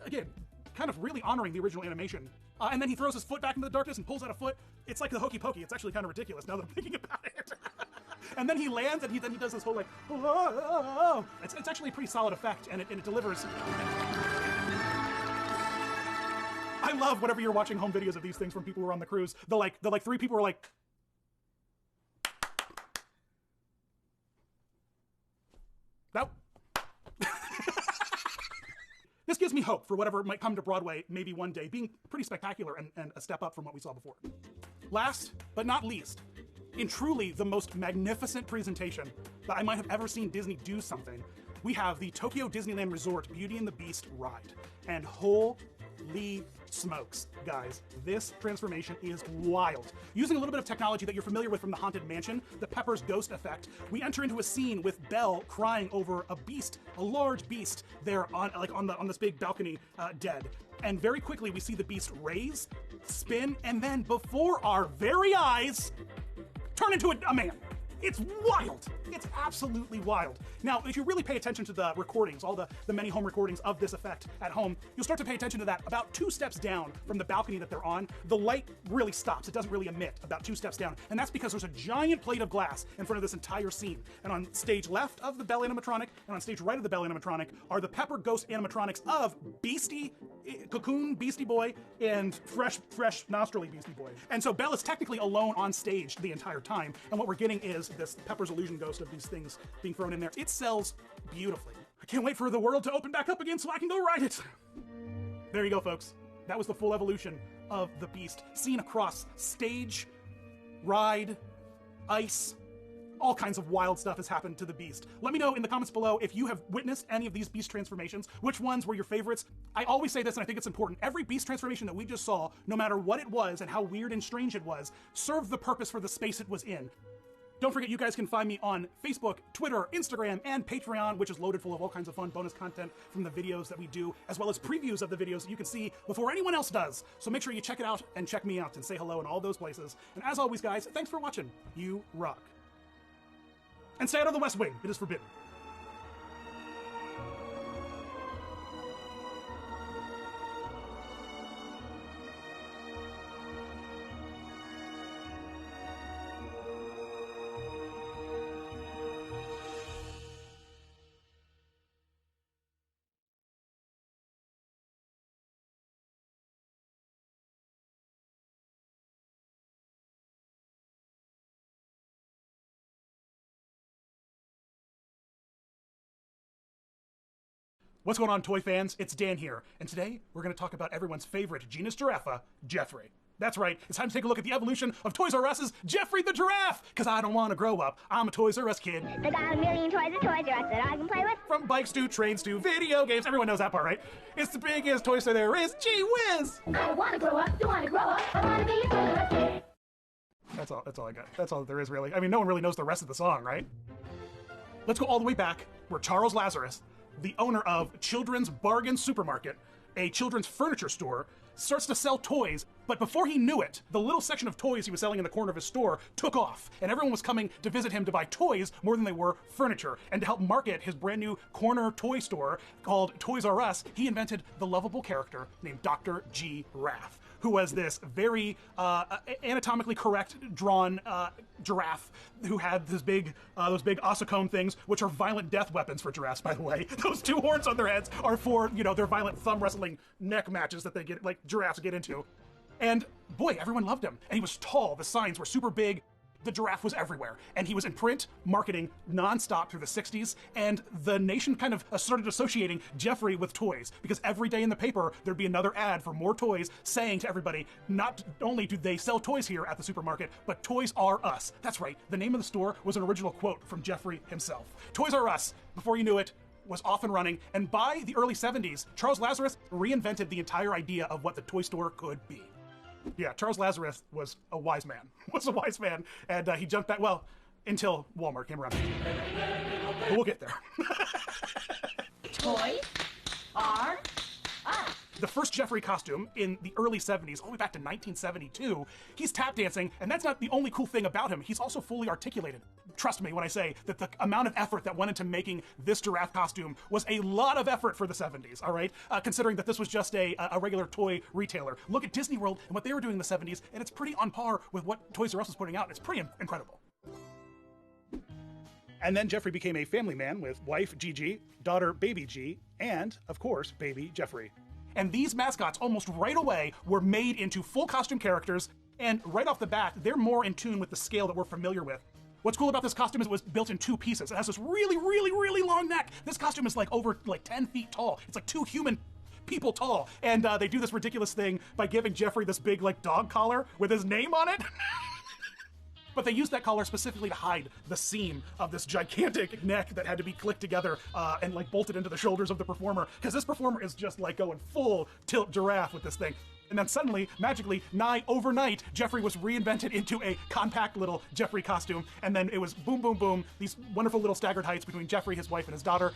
O: Again, kind of really honoring the original animation. And then he throws his foot back into the darkness and pulls out a foot. It's like the hokey pokey. It's actually kind of ridiculous now that I'm thinking about it. And then he lands and then he does this whole like, oh. It's actually a pretty solid effect, and it delivers. I love whenever you're watching home videos of these things from people who are on the cruise. The three people were like, no. This gives me hope for whatever might come to Broadway maybe one day, being pretty spectacular and a step up from what we saw before. Last but not least, in truly the most magnificent presentation that I might have ever seen Disney do something, we have the Tokyo Disneyland Resort Beauty and the Beast ride. And holy smokes, guys, this transformation is wild. Using a little bit of technology that you're familiar with from the Haunted Mansion, the Pepper's Ghost effect, we enter into a scene with Belle crying over a beast, a large beast, there on this big balcony, dead. And very quickly we see the beast raise, spin, and then before our very eyes, turn into a man. It's wild. It's absolutely wild. Now, if you really pay attention to the recordings, all the many home recordings of this effect at home, you'll start to pay attention to that. About 2 steps down from the balcony that they're on, the light really stops. It doesn't really emit about 2 steps down. And that's because there's a giant plate of glass in front of this entire scene. And on stage left of the Belle animatronic and on stage right of the Belle animatronic are the Pepper Ghost animatronics of Beastie, Cocoon Beastie Boy, and Fresh Nostrily Beastie Boy. And so Belle is technically alone on stage the entire time. And what we're getting is this Pepper's illusion ghost of these things being thrown in there. It sells beautifully. I can't wait for the world to open back up again so I can go ride it. There you go, folks. That was the full evolution of the Beast, seen across stage, ride, ice. All kinds of wild stuff has happened to the Beast. Let me know in the comments below if you have witnessed any of these Beast transformations, which ones were your favorites. I always say this, and I think it's important. Every Beast transformation that we just saw, no matter what it was and how weird and strange it was, served the purpose for the space it was in. Don't forget, you guys can find me on Facebook, Twitter, Instagram, and Patreon, which is loaded full of all kinds of fun bonus content from the videos that we do, as well as previews of the videos that you can see before anyone else does. So make sure you check it out and check me out and say hello in all those places. And as always, guys, thanks for watching. You rock. And stay out of the West Wing. It is forbidden. What's going on, toy fans? It's Dan here, and today we're going to talk about everyone's favorite genus giraffe, Jeffrey. That's right, it's time to take a look at the evolution of Toys R Us's Jeffrey the Giraffe, because I don't want to grow up. I'm a Toys R Us kid.
Q: They got a million toys at Toys R Us that I can play with.
O: From bikes to trains to video games, everyone knows that part, right? It's the biggest toy store there is, gee whiz!
Q: I don't want to grow up, don't want to grow up, I want to be a Toys R Us kid.
O: That's all I got. That's all there is, really. I mean, no one really knows the rest of the song, right? Let's go all the way back, where Charles Lazarus, the owner of Children's Bargain Supermarket, a children's furniture store, starts to sell toys, but before he knew it, the little section of toys he was selling in the corner of his store took off, and everyone was coming to visit him to buy toys more than they were furniture. And to help market his brand new corner toy store called Toys R Us, he invented the lovable character named Dr. G. Raff, who was this very anatomically correct drawn giraffe who had those big ossicone things, which are violent death weapons for giraffes, by the way. Those two horns on their heads are for, their violent thumb wrestling neck matches that they get, like giraffes get into. And boy, everyone loved him. And he was tall, the signs were super big. The giraffe was everywhere, and he was in print, marketing nonstop through the 60s, and the nation kind of started associating Jeffrey with toys, because every day in the paper, there'd be another ad for more toys saying to everybody, not only do they sell toys here at the supermarket, but Toys R Us. That's right, the name of the store was an original quote from Jeffrey himself. Toys R Us, before you knew it, was off and running, and by the early 70s, Charles Lazarus reinvented the entire idea of what the toy store could be. Yeah, Charles Lazarus was a wise man, and he jumped back, well, until Walmart came around. But we'll get there.
Q: Toys R Us.
O: The first Jeffrey costume in the early 70s, all the way back to 1972, he's tap dancing, and that's not the only cool thing about him. He's also fully articulated. Trust me when I say that the amount of effort that went into making this giraffe costume was a lot of effort for the 70s, all right? Considering that this was just a regular toy retailer. Look at Disney World and what they were doing in the 70s, and it's pretty on par with what Toys R Us was putting out. It's pretty incredible. And then Jeffrey became a family man with wife Gigi, daughter Baby G, and, of course, baby Jeffrey. And these mascots almost right away were made into full costume characters, and right off the bat, they're more in tune with the scale that we're familiar with. What's cool about this costume is it was built in two pieces. It has this really, really, really long neck. This costume is over 10 feet tall. It's like 2 human people tall. And they do this ridiculous thing by giving Jeffrey this big dog collar with his name on it. But they used that collar specifically to hide the seam of this gigantic neck that had to be clicked together and bolted into the shoulders of the performer, because this performer is just going full tilt giraffe with this thing. And then suddenly, magically, nigh overnight, Jeffrey was reinvented into a compact little Jeffrey costume, and then it was boom, boom, boom, these wonderful little staggered heights between Jeffrey, his wife, and his daughter.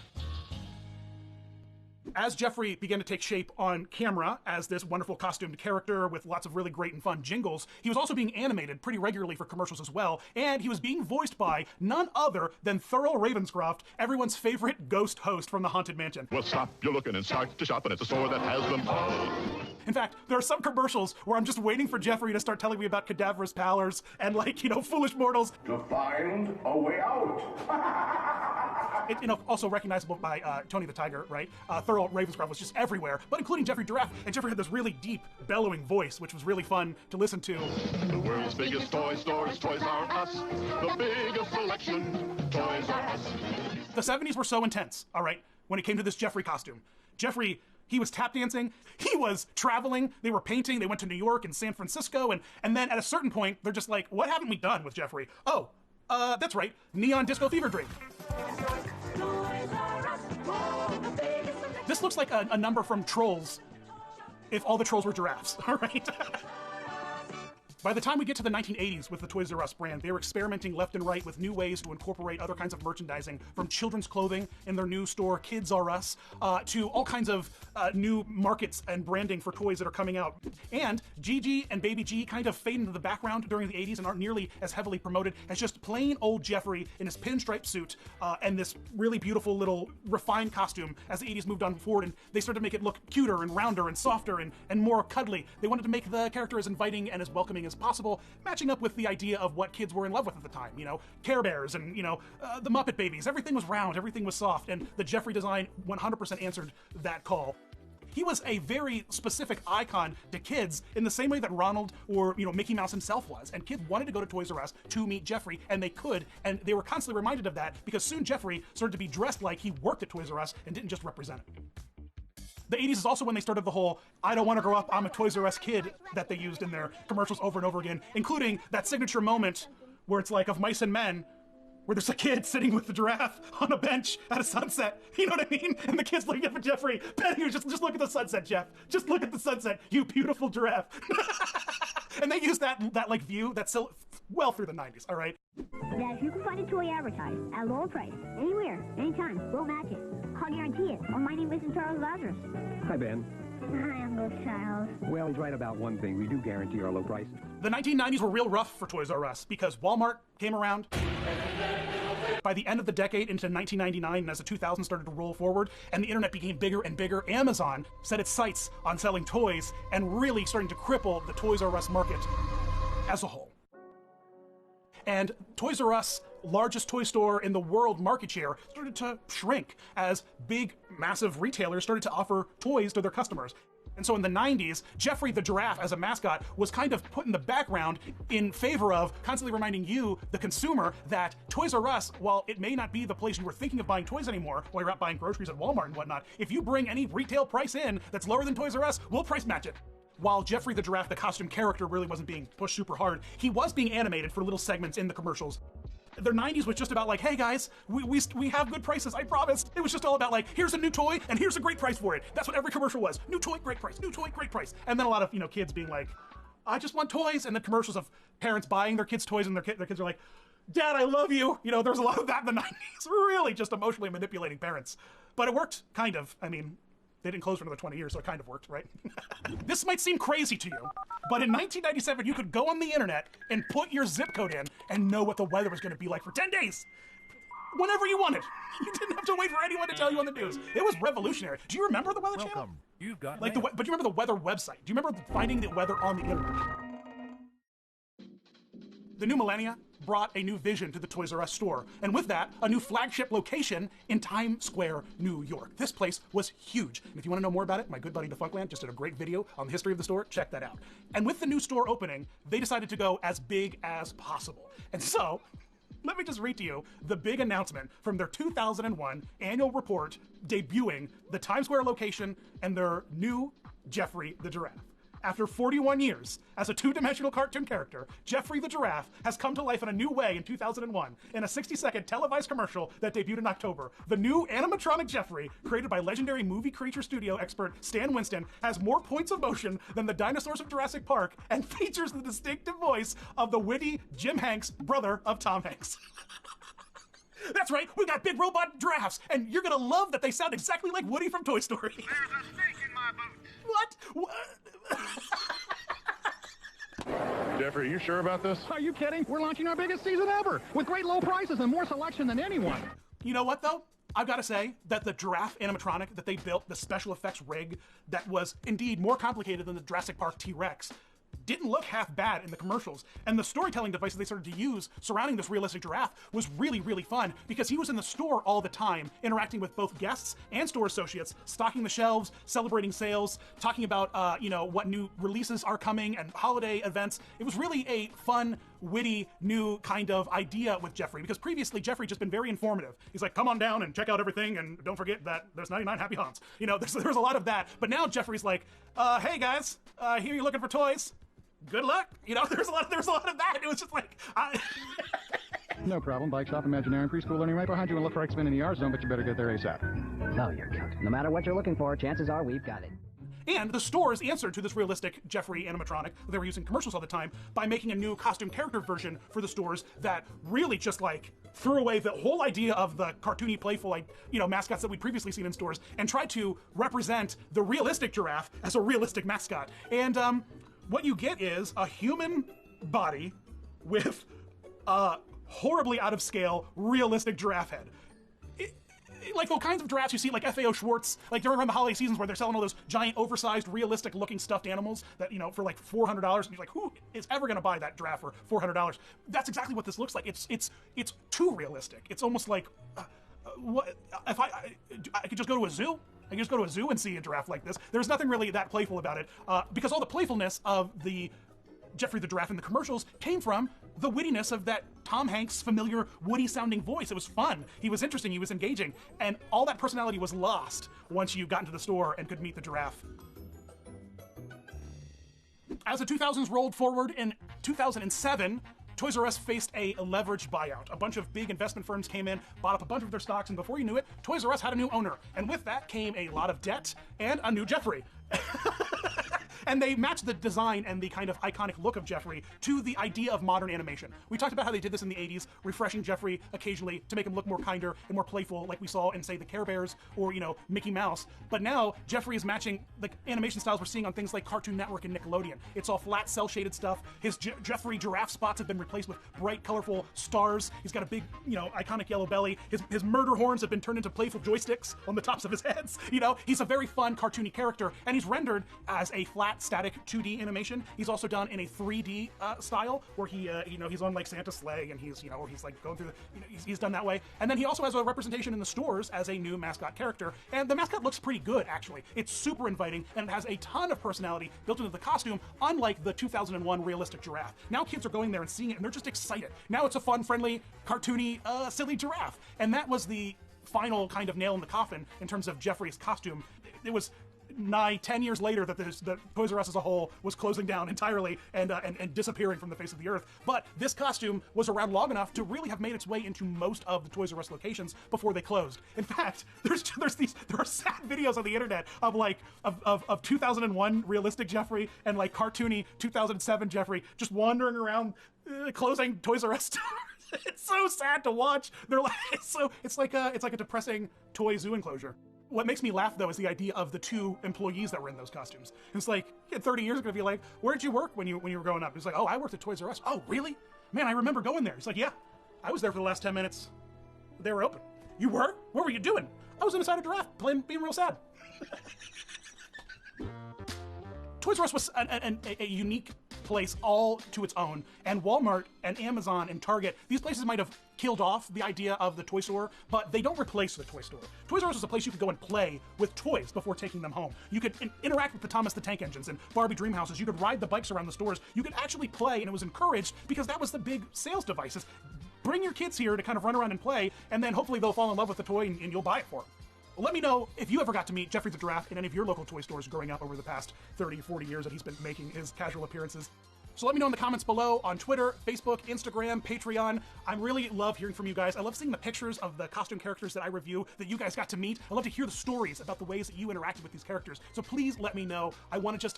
O: As Jeffrey began to take shape on camera as this wonderful costumed character with lots of really great and fun jingles, he was also being animated pretty regularly for commercials as well, and he was being voiced by none other than Thurl Ravenscroft, everyone's favorite ghost host from the Haunted Mansion.
C: Well, stop your looking and start to shop, and it's a store that has them all.
O: In fact, there are some commercials where I'm just waiting for Jeffrey to start telling me about cadaverous pallors and foolish mortals.
C: To find a way out.
O: Also recognizable by Tony the Tiger, right? Thurl Ravenscroft was just everywhere, but including Jeffrey Giraffe. And Jeffrey had this really deep, bellowing voice, which was really fun to listen to.
C: The world's biggest toy store is Toys R Us. The biggest selection, Toys R Us.
O: The 70s were so intense, all right, when it came to this Jeffrey costume. Jeffrey, he was tap dancing, he was traveling, they were painting, they went to New York and San Francisco, and then at a certain point, they're just like, what haven't we done with Jeffrey? Oh, that's right, Neon Disco Fever Dream. This looks like a number from Trolls, if all the trolls were giraffes, all right? By the time we get to the 1980s with the Toys R Us brand, they were experimenting left and right with new ways to incorporate other kinds of merchandising, from children's clothing in their new store, Kids R Us, to all kinds of new markets and branding for toys that are coming out. And Gigi and Baby G kind of fade into the background during the 80s and aren't nearly as heavily promoted as just plain old Jeffrey in his pinstripe suit and this really beautiful little refined costume as the 80s moved on forward, and they started to make it look cuter and rounder and softer and more cuddly. They wanted to make the character as inviting and as welcoming as possible, matching up with the idea of what kids were in love with at the time. You know, Care Bears and, you know, the Muppet Babies. Everything was round, everything was soft, and the Jeffrey design 100% answered that call. He was a very specific icon to kids in the same way that Ronald or, you know, Mickey Mouse himself was. And kids wanted to go to Toys R Us to meet Jeffrey, and they could, and they were constantly reminded of that because soon Jeffrey started to be dressed like he worked at Toys R Us and didn't just represent it. The 80s is also when they started the whole "I don't want to grow up, I'm a Toys R Us kid" that they used in their commercials over and over again, including that signature moment where it's like of Mice and Men, where there's a kid sitting with the giraffe on a bench at a sunset. You know what I mean? And the kid's looking up at Jeffrey, petting him, just look at the sunset, Jeff. Just look at the sunset, you beautiful giraffe. And they use that like view that's still well through the 90s, all right?
Q: Now, if you can find a toy advertised at a lower price, anywhere, anytime, we'll match it. I'll guarantee it. Or my name isn't Charles Lazarus.
D: Hi, Ben.
Q: Hi, Uncle Charles.
D: Well, he's right about one thing. We do guarantee our low prices.
O: The 1990s were real rough for Toys R Us because Walmart came around. By the end of the decade into 1999, and as the 2000s started to roll forward and the internet became bigger and bigger, Amazon set its sights on selling toys and really starting to cripple the Toys R Us market as a whole. And Toys R Us, largest toy store in the world market share, started to shrink as big, massive retailers started to offer toys to their customers. And so in the 90s, Jeffrey the giraffe as a mascot was kind of put in the background in favor of constantly reminding you, the consumer, that Toys R Us, while it may not be the place you were thinking of buying toys anymore while you're out buying groceries at Walmart and whatnot, if you bring any retail price in that's lower than Toys R Us, we'll price match it. While Jeffrey the giraffe, the costume character, really wasn't being pushed super hard, he was being animated for little segments in the commercials. Their 90s was just about like, hey guys, we have good prices, I promise. It was just all about like, here's a new toy and here's a great price for it. That's what every commercial was. New toy, great price. New toy, great price. And then a lot of, you know, kids being like, I just want toys. And then commercials of parents buying their kids toys and their kids are like, Dad, I love you. You know, there's a lot of that in the 90s. Really just emotionally manipulating parents. But it worked, kind of. I mean, they didn't close for another 20 years, so it kind of worked, right? This might seem crazy to you, but in 1997, you could go on the internet and put your zip code in and know what the weather was going to be like for 10 days. Whenever you wanted. You didn't have to wait for anyone to tell you on the news. It was revolutionary. Do you remember the Weather Channel?
V: You've got
O: like but do you remember the weather website? Do you remember finding the weather on the internet? The new millennia brought a new vision to the Toys R Us store, and with that, a new flagship location in Times Square, New York. This place was huge, and if you want to know more about it, my good buddy Defunctland just did a great video on the history of the store. Check that out. And with the new store opening, they decided to go as big as possible. And so, let me just read to you the big announcement from their 2001 annual report debuting the Times Square location and their new Jeffrey the Giraffe. After 41 years as a two-dimensional cartoon character, Jeffrey the Giraffe has come to life in a new way in 2001 in a 60-second televised commercial that debuted in October. The new animatronic Jeffrey, created by legendary movie creature studio expert Stan Winston, has more points of motion than the dinosaurs of Jurassic Park and features the distinctive voice of the witty Jim Hanks, brother of Tom Hanks. That's right, we got big robot giraffes, and you're gonna love that they sound exactly like Woody from Toy Story.
E: There's a snake in my boot.
O: What?
C: Jeffrey, are you sure about this?
D: Are you kidding? We're launching our biggest season ever with great low prices and more selection than anyone.
O: You know what, though? I've got to say that the giraffe animatronic that they built, the special effects rig that was indeed more complicated than the Jurassic Park T-Rex, didn't look half bad in the commercials. And the storytelling devices they started to use surrounding this realistic giraffe was really, really fun because he was in the store all the time, interacting with both guests and store associates, stocking the shelves, celebrating sales, talking about, you know, what new releases are coming and holiday events. It was really a fun, witty, new kind of idea with Jeffrey, because previously Jeffrey just been very informative. He's like, come on down and check out everything, and don't forget that there's 99 happy haunts. You know, there's a lot of that. But now Jeffrey's like, hey guys, here you're looking for toys. Good luck. You know, there's a lot of that. It was just like,
D: No problem. Bike shop, Imaginarium, preschool learning right behind you, and look for X-Men in the R zone, but you better get there ASAP.
F: No, you're cute. No matter what you're looking for, chances are we've got it.
O: And the stores answered to this realistic Jeffrey animatronic that they were using commercials all the time by making a new costume character version for the stores that really just like threw away the whole idea of the cartoony, playful, mascots that we'd previously seen in stores and tried to represent the realistic giraffe as a realistic mascot. And what you get is a human body with a horribly out of scale, realistic giraffe head. Like the kinds of giraffes you see, like FAO Schwartz, like during around the holiday seasons where they're selling all those giant, oversized, realistic-looking stuffed animals that, for like $400, and you're like, who is ever going to buy that giraffe for $400? That's exactly what this looks like. It's too realistic. It's almost like, what if I could just go to a zoo? I could just go to a zoo and see a giraffe like this. There's nothing really that playful about it, because all the playfulness of the Jeffrey the Giraffe in the commercials came from the wittiness of that Tom Hanks familiar Woody-sounding voice. It was fun. He was interesting. He was engaging. And all that personality was lost once you got into the store and could meet the giraffe. As the 2000s rolled forward, in 2007, Toys R Us faced a leveraged buyout. A bunch of big investment firms came in, bought up a bunch of their stocks, and before you knew it, Toys R Us had a new owner. And with that came a lot of debt and a new Jeffrey. And they matched the design and the kind of iconic look of Jeffrey to the idea of modern animation. We talked about how they did this in the 80s, refreshing Jeffrey occasionally to make him look more kinder and more playful, like we saw in, say, the Care Bears or, Mickey Mouse. But now, Jeffrey is matching the animation styles we're seeing on things like Cartoon Network and Nickelodeon. It's all flat, cel-shaded stuff. His Jeffrey giraffe spots have been replaced with bright, colorful stars. He's got a big, iconic yellow belly. His murder horns have been turned into playful joysticks on the tops of his heads. He's a very fun, cartoony character, and he's rendered as a flat, static 2D animation. He's also done in a 3D style where he's on like Santa's sleigh and he's like going through he's done that way. And then he also has a representation in the stores as a new mascot character. And the mascot looks pretty good, actually. It's super inviting and it has a ton of personality built into the costume, unlike the 2001 realistic giraffe. Now kids are going there and seeing it and they're just excited. Now it's a fun, friendly, cartoony, silly giraffe. And that was the final kind of nail in the coffin in terms of Jeffrey's costume. It was nigh 10 years later that the Toys R Us as a whole was closing down entirely and disappearing from the face of the earth. But this costume was around long enough to really have made its way into most of the Toys R Us locations before they closed. In fact, there are sad videos on the internet of 2001 realistic Jeffrey and like cartoony 2007 Jeffrey just wandering around closing Toys R Us stores. It's so sad to watch. They're like it's like a depressing toy zoo enclosure. What makes me laugh, though, is the idea of the two employees that were in those costumes. It's like, 30 years ago, if you're like, where did you work when you were growing up? It's like, oh, I worked at Toys R Us. Oh, really? Man, I remember going there. It's like, yeah, I was there for the last 10 minutes. They were open. You were? What were you doing? I was inside a giraffe, being real sad. Toys R Us was a unique place all to its own, and Walmart and Amazon and Target, these places might have killed off the idea of the toy store, but they don't replace the toy store. Toys R Us was a place you could go and play with toys before taking them home. You could interact with the Thomas the Tank Engines and Barbie Dream Houses. You could ride the bikes around the stores. You could actually play, and it was encouraged because that was the big sales device. Bring your kids here to kind of run around and play, and then hopefully they'll fall in love with the toy and you'll buy it for them. Let me know if you ever got to meet Jeffrey the Giraffe in any of your local toy stores growing up over the past 30, 40 years that he's been making his casual appearances. So let me know in the comments below on Twitter, Facebook, Instagram, Patreon. I really love hearing from you guys. I love seeing the pictures of the costume characters that I review that you guys got to meet. I love to hear the stories about the ways that you interacted with these characters. So please let me know. I want to just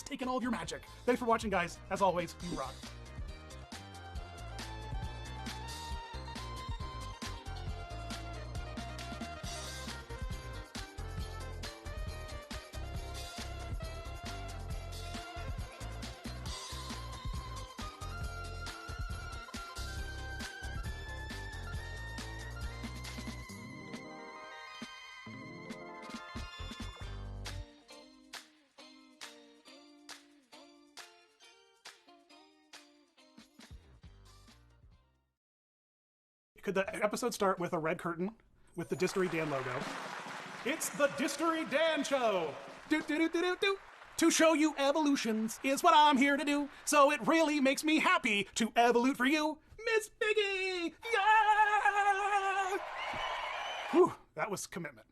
O: take in all of your magic. Thanks for watching, guys. As always, you rock. Could the episode start with a red curtain with the Distery Dan logo? It's the Distery Dan Show! Do-do-do-do-do-do! To show you evolutions is what I'm here to do, so it really makes me happy to evolute for you, Miss Piggy! Yeah! Whew, that was commitment.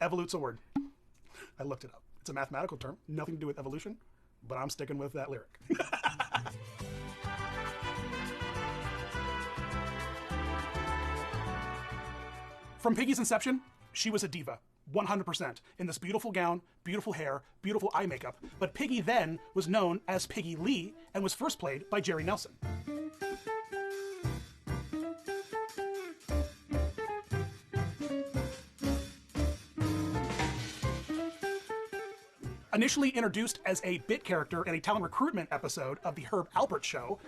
O: Evolute's a word. I looked it up. It's a mathematical term, nothing to do with evolution, but I'm sticking with that lyric. From Piggy's inception, she was a diva. 100%, in this beautiful gown, beautiful hair, beautiful eye makeup. But Piggy then was known as Piggy Lee and was first played by Jerry Nelson. Initially introduced as a bit character in a talent recruitment episode of The Herb Alpert Show,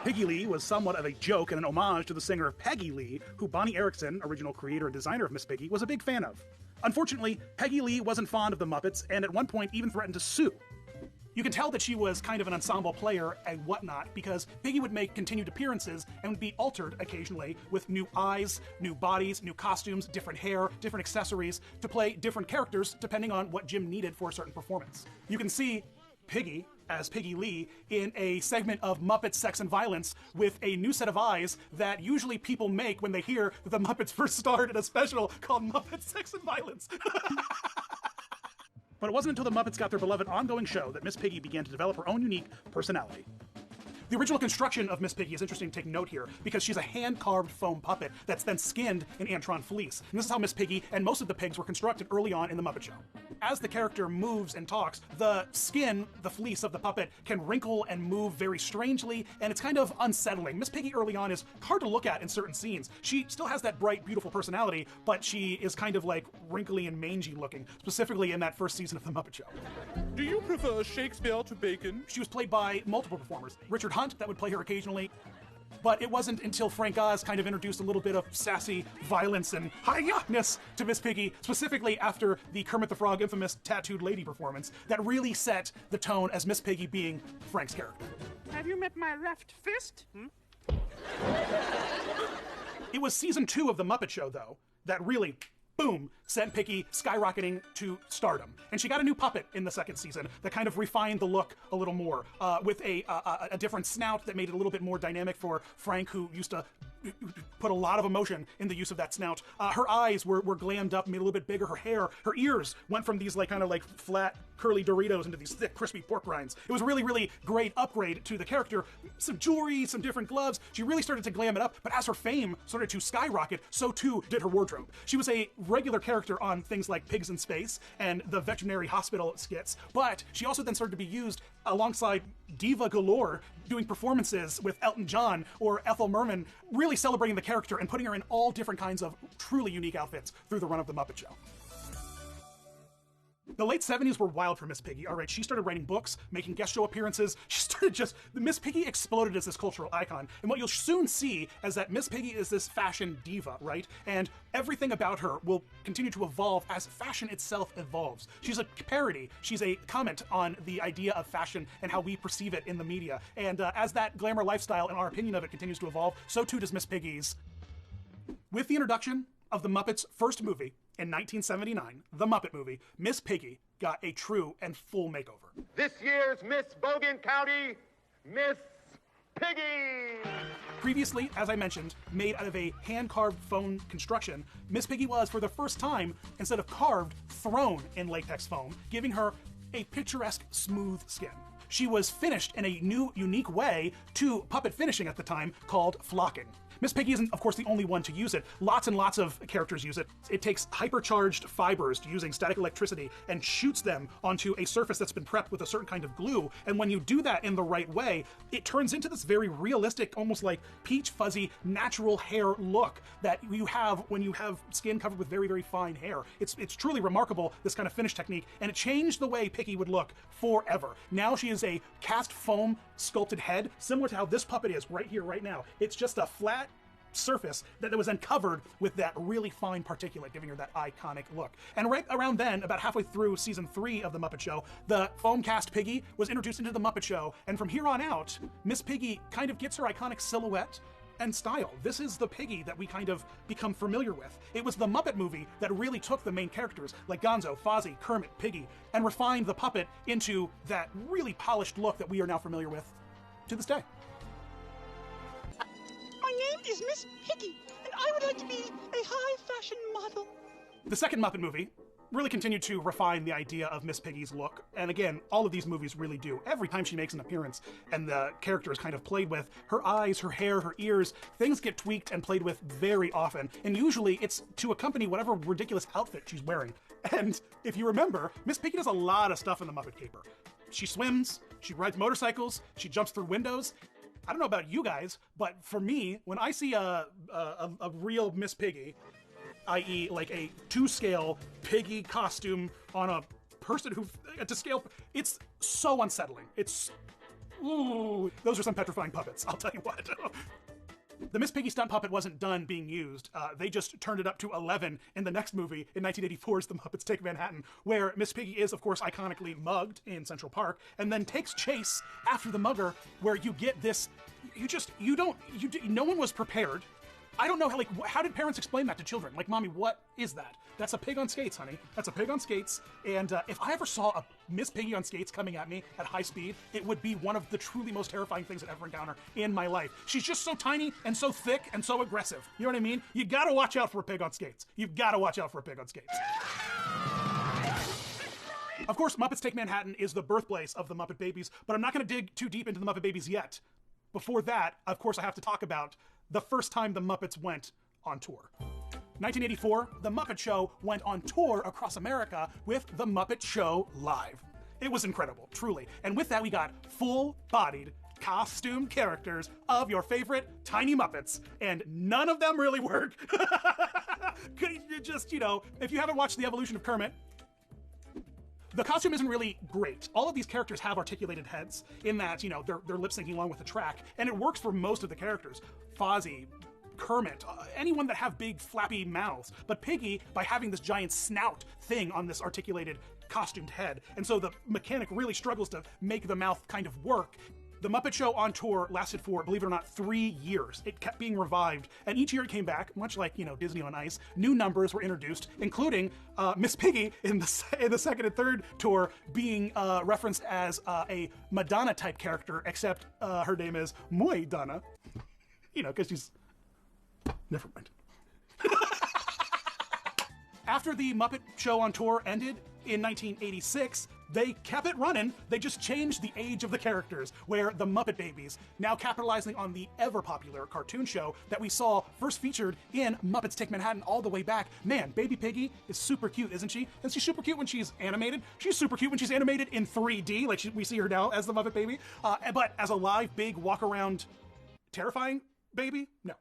O: Piggy Lee was somewhat of a joke and an homage to the singer Peggy Lee, who Bonnie Erickson, original creator and designer of Miss Piggy, was a big fan of. Unfortunately, Peggy Lee wasn't fond of the Muppets and at one point even threatened to sue. You can tell that she was kind of an ensemble player and whatnot because Piggy would make continued appearances and would be altered occasionally with new eyes, new bodies, new costumes, different hair, different accessories to play different characters depending on what Jim needed for a certain performance. You can see Piggy as Piggy Lee in a segment of Muppets Sex and Violence with a new set of eyes that usually people make when they hear that the Muppets first starred in a special called Muppets Sex and Violence. But it wasn't until the Muppets got their beloved ongoing show that Miss Piggy began to develop her own unique personality. The original construction of Miss Piggy is interesting to take note here because she's a hand-carved foam puppet that's then skinned in Antron fleece. And this is how Miss Piggy and most of the pigs were constructed early on in The Muppet Show. As the character moves and talks, the skin, the fleece of the puppet, can wrinkle and move very strangely, and it's kind of unsettling. Miss Piggy early on is hard to look at in certain scenes. She still has that bright, beautiful personality, but she is kind of like wrinkly and mangy looking, specifically in that first season of The Muppet Show.
F: Do you prefer Shakespeare to Bacon?
O: She was played by multiple performers. Richard Hunt, that would play her occasionally. But it wasn't until Frank Oz kind of introduced a little bit of sassy violence and hi-ya-ness to Miss Piggy, specifically after the Kermit the Frog infamous Tattooed Lady performance, that really set the tone as Miss Piggy being Frank's character.
G: Have you met my left fist?
O: It was season 2 of The Muppet Show, though, that really, boom, sent Piggy skyrocketing to stardom. And she got a new puppet in the second season that kind of refined the look a little more, with a different snout that made it a little bit more dynamic for Frank, who used to put a lot of emotion in the use of that snout. Her eyes were glammed up, made a little bit bigger. Her hair, her ears went from these kind of flat, curly Doritos into these thick, crispy pork rinds. It was a really, really great upgrade to the character. Some jewelry, some different gloves. She really started to glam it up, but as her fame started to skyrocket, so too did her wardrobe. She was a regular character on things like Pigs in Space and the veterinary hospital skits, but she also then started to be used alongside diva galore, doing performances with Elton John or Ethel Merman, really celebrating the character and putting her in all different kinds of truly unique outfits through the run of The Muppet Show. The late 70s were wild for Miss Piggy. All right, she started writing books, making guest show appearances. She started Miss Piggy exploded as this cultural icon. And what you'll soon see is that Miss Piggy is this fashion diva, right? And everything about her will continue to evolve as fashion itself evolves. She's a parody. She's a comment on the idea of fashion and how we perceive it in the media. And as that glamour lifestyle and our opinion of it continues to evolve, so too does Miss Piggy's. With the introduction of the Muppets' first movie in 1979, The Muppet Movie, Miss Piggy got a true and full makeover.
E: This year's Miss Bogan County, Miss Piggy!
O: Previously, as I mentioned, made out of a hand-carved foam construction, Miss Piggy was, for the first time, instead of carved, thrown in latex foam, giving her a picturesque, smooth skin. She was finished in a new, unique way to puppet finishing at the time called flocking. Miss Piggy isn't, of course, the only one to use it. Lots and lots of characters use it. It takes hypercharged fibers using static electricity and shoots them onto a surface that's been prepped with a certain kind of glue. And when you do that in the right way, it turns into this very realistic, almost like peach fuzzy, natural hair look that you have when you have skin covered with very, very fine hair. It's truly remarkable, this kind of finish technique, and it changed the way Piggy would look forever. Now she is a cast foam sculpted head, similar to how this puppet is right here, right now. It's just a flat surface that was then covered with that really fine particulate, giving her that iconic look. And right around then, about halfway through season 3 of The Muppet Show, the foam cast Piggy was introduced into The Muppet Show, and from here on out, Miss Piggy kind of gets her iconic silhouette and style. This is the Piggy that we kind of become familiar with. It was the Muppet Movie that really took the main characters like Gonzo, Fozzie, Kermit, Piggy, and refined the puppet into that really polished look that we are now familiar with to this day.
G: My name is Miss Piggy, and I would like to be a high-fashion model.
O: The second Muppet Movie really continued to refine the idea of Miss Piggy's look. And again, all of these movies really do. Every time she makes an appearance and the character is kind of played with, her eyes, her hair, her ears, things get tweaked and played with very often. And usually it's to accompany whatever ridiculous outfit she's wearing. And if you remember, Miss Piggy does a lot of stuff in the Muppet Caper. She swims, she rides motorcycles, she jumps through windows. I don't know about you guys, but for me, when I see a real Miss Piggy, i.e. like a 2-scale piggy costume on a person who, to scale, it's so unsettling. It's, ooh, those are some petrifying puppets, I'll tell you what. The Miss Piggy stunt puppet wasn't done being used. They just turned it up to 11 in the next movie, in 1984's The Muppets Take Manhattan, where Miss Piggy is, of course, iconically mugged in Central Park, and then takes chase after the mugger, where you get this, no one was prepared. I don't know, how did parents explain that to children? Like, Mommy, what is that? That's a pig on skates, honey. That's a pig on skates. And if I ever saw a Miss Piggy on skates coming at me at high speed, it would be one of the truly most terrifying things I'd ever encounter in my life. She's just so tiny and so thick and so aggressive. You know what I mean? You gotta watch out for a pig on skates. You've gotta watch out for a pig on skates. Of course, Muppets Take Manhattan is the birthplace of the Muppet Babies, but I'm not gonna dig too deep into the Muppet Babies yet. Before that, of course, I have to talk about the first time the Muppets went on tour. 1984, The Muppet Show went on tour across America with The Muppet Show Live. It was incredible, truly. And with that, we got full-bodied costume characters of your favorite tiny Muppets, and none of them really work. Just, if you haven't watched The Evolution of Kermit, the costume isn't really great. All of these characters have articulated heads in that, they're lip syncing along with the track, and it works for most of the characters. Fozzie, Kermit, anyone that have big flappy mouths. But Piggy, by having this giant snout thing on this articulated costumed head, and so the mechanic really struggles to make the mouth kind of work. The Muppet Show on tour lasted for, believe it or not, 3 years. It kept being revived, and each year it came back, much like, Disney on Ice. New numbers were introduced, including Miss Piggy in the second and third tour being referenced as a Madonna-type character, except her name is Muy Donna. Because she's... Never mind. After the Muppet Show on tour ended in 1986, they kept it running. They just changed the age of the characters, where the Muppet Babies, now capitalizing on the ever-popular cartoon show that we saw first featured in Muppets Take Manhattan all the way back. Man, Baby Piggy is super cute, isn't she? And she's super cute when she's animated. She's super cute when she's animated in 3D, like we see her now as the Muppet Baby. But as a live, big, walk-around, terrifying baby? No,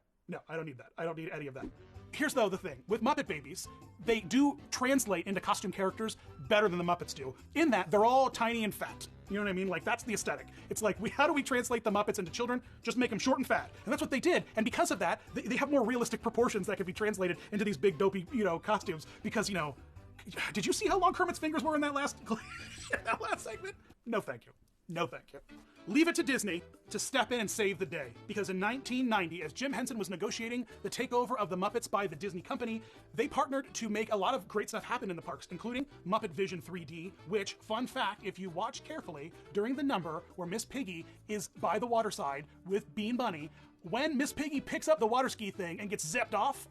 O: I don't need that. I don't need any of that. Here's, though, the thing. With Muppet Babies, they do translate into costume characters better than the Muppets do, in that they're all tiny and fat. You know what I mean? Like, that's the aesthetic. It's like, how do we translate the Muppets into children? Just make them short and fat. And that's what they did. And because of that, they have more realistic proportions that can be translated into these big, dopey, costumes. Because, did you see how long Kermit's fingers were in that last segment? No, thank you. No, thank you. Leave it to Disney to step in and save the day. Because in 1990, as Jim Henson was negotiating the takeover of the Muppets by the Disney company, they partnered to make a lot of great stuff happen in the parks, including Muppet Vision 3D, which, fun fact, if you watch carefully, during the number where Miss Piggy is by the waterside with Bean Bunny, when Miss Piggy picks up the water ski thing and gets zipped off,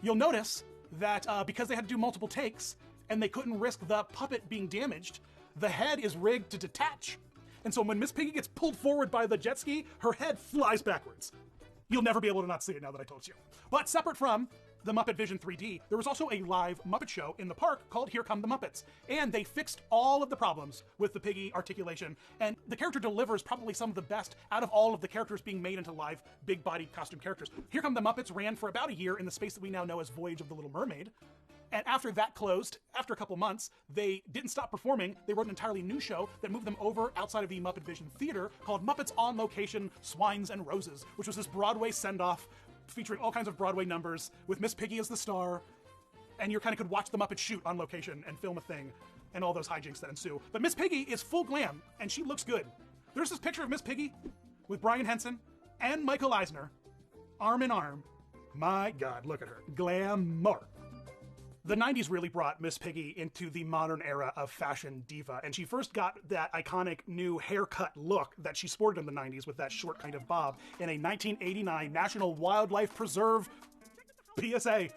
O: you'll notice that because they had to do multiple takes and they couldn't risk the puppet being damaged, the head is rigged to detach. And so when Miss Piggy gets pulled forward by the jet ski, her head flies backwards. You'll never be able to not see it now that I told you. But separate from the Muppet Vision 3D, there was also a live Muppet Show in the park called Here Come the Muppets. And they fixed all of the problems with the Piggy articulation. And the character delivers probably some of the best out of all of the characters being made into live, big-bodied costume characters. Here Come the Muppets ran for about a year in the space that we now know as Voyage of the Little Mermaid. And after that closed, after a couple months, they didn't stop performing. They wrote an entirely new show that moved them over outside of the Muppet Vision Theater called Muppets on Location, Swines and Roses, which was this Broadway send-off featuring all kinds of Broadway numbers with Miss Piggy as the star. And you kind of could watch the Muppets shoot on location and film a thing and all those hijinks that ensue. But Miss Piggy is full glam and she looks good. There's this picture of Miss Piggy with Brian Henson and Michael Eisner, arm in arm. My God, look at her. Glamour. The 90s really brought Miss Piggy into the modern era of fashion diva, and she first got that iconic new haircut look that she sported in the 90s with that short kind of bob in a 1989 National Wildlife Preserve PSA,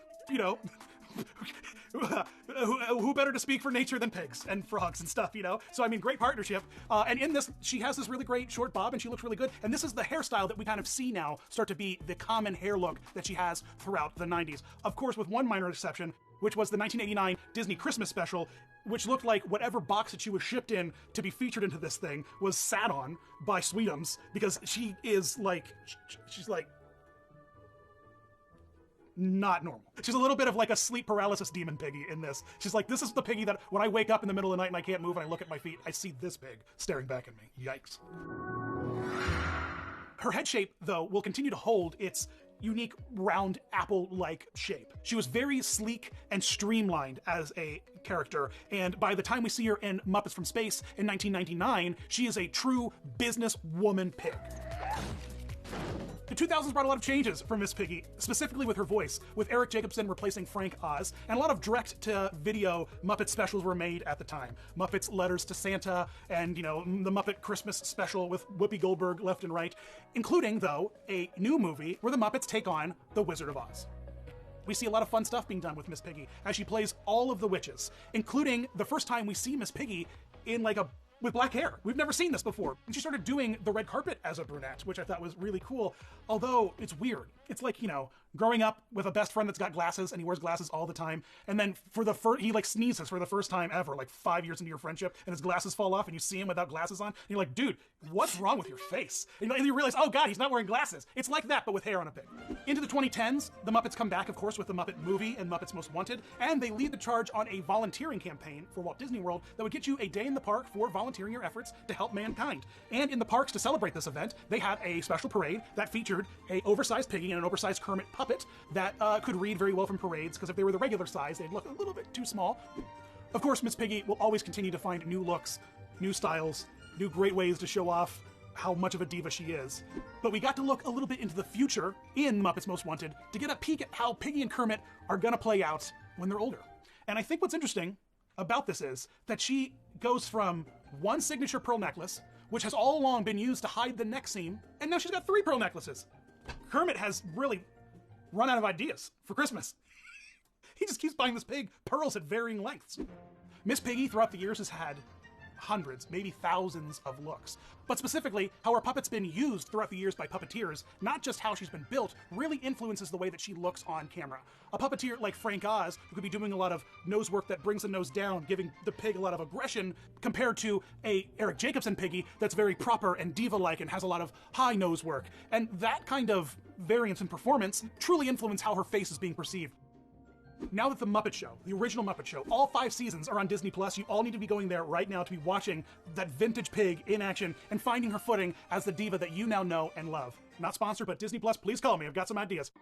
O: who better to speak for nature than pigs and frogs and stuff, you know? So, I mean, great partnership. And in this, she has this really great short bob and she looks really good. And this is the hairstyle that we kind of see now start to be the common hair look that she has throughout the 90s. Of course, with one minor exception, which was the 1989 Disney Christmas special, which looked like whatever box that she was shipped in to be featured into this thing was sat on by Sweetums, because she is like, she's like, not normal. She's a little bit of like a sleep paralysis demon piggy in this. She's like, this is the piggy that when I wake up in the middle of the night and I can't move and I look at my feet, I see this pig staring back at me. Yikes. Her head shape, though, will continue to hold its unique round apple-like shape. She was very sleek and streamlined as a character, and by the time we see her in Muppets from Space in 1999, she is a true businesswoman pig. The 2000s brought a lot of changes for Miss Piggy, specifically with her voice, with Eric Jacobson replacing Frank Oz, and a lot of direct-to-video Muppet specials were made at the time. Muppets Letters to Santa, and, you know, the Muppet Christmas special with Whoopi Goldberg left and right, including, though, a new movie where the Muppets take on the Wizard of Oz. We see a lot of fun stuff being done with Miss Piggy as she plays all of the witches, including the first time we see Miss Piggy in like with black hair. We've never seen this before. And she started doing the red carpet as a brunette, which I thought was really cool. Although it's weird. It's like, you know, growing up with a best friend that's got glasses and he wears glasses all the time. And then he like sneezes for the first time ever, like 5 years into your friendship, and his glasses fall off and you see him without glasses on. And you're like, dude, what's wrong with your face? And you realize, oh God, he's not wearing glasses. It's like that, but with hair on a pig. Into the 2010s, the Muppets come back, of course, with the Muppet movie and Muppets Most Wanted, and they lead the charge on a volunteering campaign for Walt Disney World that would get you a day in the park for volunteering your efforts to help mankind. And in the parks to celebrate this event, they had a special parade that featured an oversized piggy and an oversized Kermit puppet that could read very well from parades, because if they were the regular size, they'd look a little bit too small. Of course, Miss Piggy will always continue to find new looks, new styles, new great ways to show off how much of a diva she is. But we got to look a little bit into the future in Muppets Most Wanted to get a peek at how Piggy and Kermit are gonna play out when they're older. And I think what's interesting about this is that she goes from one signature pearl necklace, which has all along been used to hide the neck seam, and now she's got 3 pearl necklaces. Kermit has really run out of ideas for Christmas. He just keeps buying this pig pearls at varying lengths. Miss Piggy throughout the years has had hundreds, maybe thousands of looks. But specifically, how her puppet's been used throughout the years by puppeteers, not just how she's been built, really influences the way that she looks on camera. A puppeteer like Frank Oz, who could be doing a lot of nose work that brings the nose down, giving the pig a lot of aggression, compared to a Eric Jacobson piggy that's very proper and diva-like and has a lot of high nose work. And that kind of variance in performance truly influence how her face is being perceived. Now that the Muppet Show, the original Muppet Show, all 5 seasons are on Disney+, you all need to be going there right now to be watching that vintage pig in action and finding her footing as the diva that you now know and love. Not sponsored, but Disney+, please call me. I've got some ideas.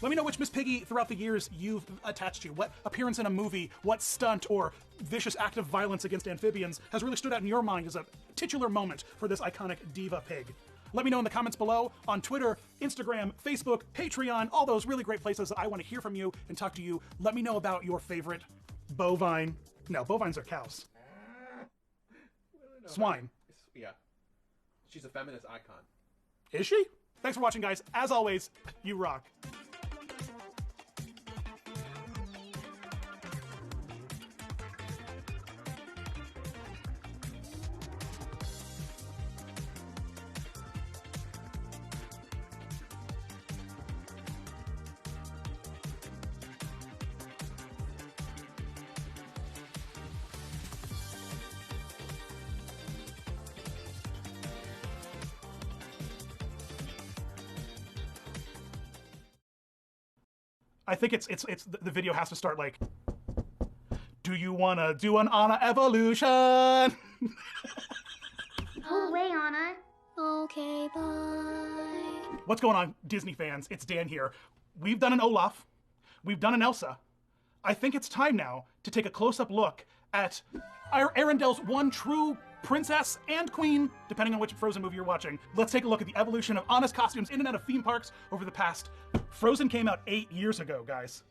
O: Let me know which Miss Piggy throughout the years you've attached to. What appearance in a movie, what stunt or vicious act of violence against amphibians has really stood out in your mind as a titular moment for this iconic diva pig? Let me know in the comments below on Twitter, Instagram, Facebook, Patreon, all those really great places that I want to hear from you and talk to you. Let me know about your favorite bovine. No, bovines are cows. Swine.
N: Yeah. She's a feminist icon.
O: Is she? Thanks for watching, guys. As always, you rock. I think it's the video has to start like, do you want to do an Anna evolution?
Q: Go away, Anna. Okay, bye.
O: What's going on, Disney fans? It's Dan here. We've done an Olaf. We've done an Elsa. I think it's time now to take a close-up look at Arendelle's one true princess and queen, depending on which Frozen movie you're watching. Let's take a look at the evolution of Anna's costumes in and out of theme parks over the past. Frozen came out 8 years ago, guys.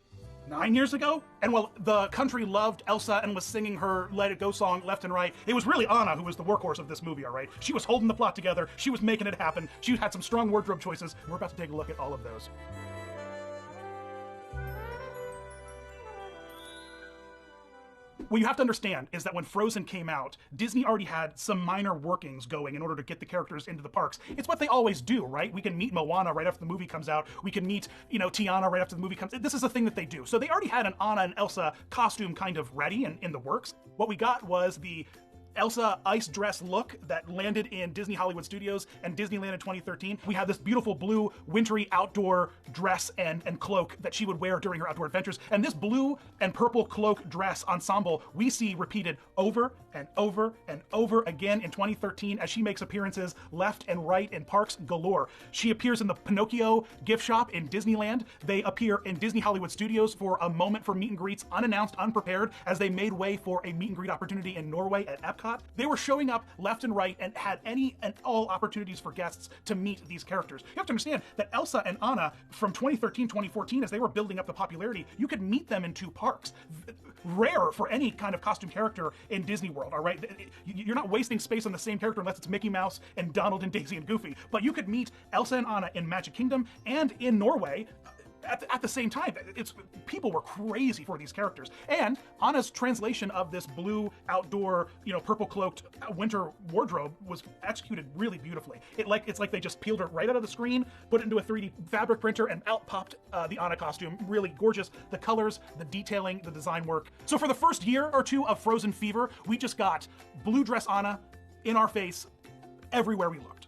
O: 9 years ago? And while the country loved Elsa and was singing her Let It Go song left and right, it was really Anna who was the workhorse of this movie, all right? She was holding the plot together. She was making it happen. She had some strong wardrobe choices. We're about to take a look at all of those. What you have to understand is that when Frozen came out, Disney already had some minor workings going in order to get the characters into the parks. It's what they always do, right? We can meet Moana right after the movie comes out. We can meet, Tiana right after the movie comes out. This is a thing that they do. So they already had an Anna and Elsa costume kind of ready and in the works. What we got was the Elsa ice dress look that landed in Disney Hollywood Studios and Disneyland in 2013. We have this beautiful blue wintry outdoor dress and cloak that she would wear during her outdoor adventures. And this blue and purple cloak dress ensemble we see repeated over and over and over again in 2013 as she makes appearances left and right in parks galore. She appears in the Pinocchio gift shop in Disneyland. They appear in Disney Hollywood Studios for a moment for meet and greets, unannounced, unprepared, as they made way for a meet and greet opportunity in Norway at Epcot. They were showing up left and right and had any and all opportunities for guests to meet these characters. You have to understand that Elsa and Anna from 2013, 2014, as they were building up the popularity, you could meet them in 2 parks. Rare for any kind of costume character in Disney World, all right? You're not wasting space on the same character unless it's Mickey Mouse and Donald and Daisy and Goofy. But you could meet Elsa and Anna in Magic Kingdom and in Norway at the same time. People were crazy for these characters. And Anna's translation of this blue outdoor, purple cloaked winter wardrobe was executed really beautifully. It's like they just peeled her right out of the screen, put it into a 3D fabric printer, and out popped the Anna costume. Really gorgeous. The colors, the detailing, the design work. So for the first year or two of Frozen fever, we just got blue dress Anna in our face everywhere we looked.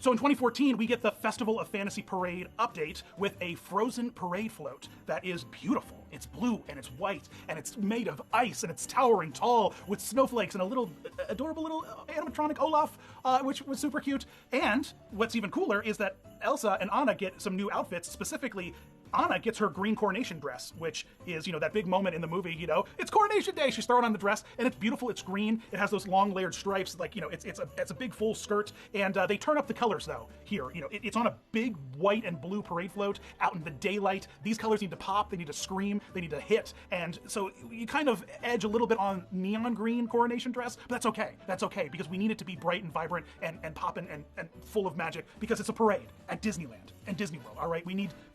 O: So in 2014, we get the Festival of Fantasy Parade update with a Frozen parade float that is beautiful. It's blue and it's white and it's made of ice and it's towering tall with snowflakes and a little adorable little animatronic Olaf, which was super cute. And what's even cooler is that Elsa and Anna get some new outfits. Specifically, Anna gets her green coronation dress, which is, that big moment in the movie, it's Coronation Day. She's throwing on the dress and it's beautiful. It's green. It has those long layered stripes. It's a big full skirt. And they turn up the colors though here. It's on a big white and blue parade float out in the daylight. These colors need to pop. They need to scream. They need to hit. And so you kind of edge a little bit on neon green coronation dress, but that's okay. That's okay because we need it to be bright and vibrant and poppin' and full of magic because it's a parade at Disneyland and Disney World, all right?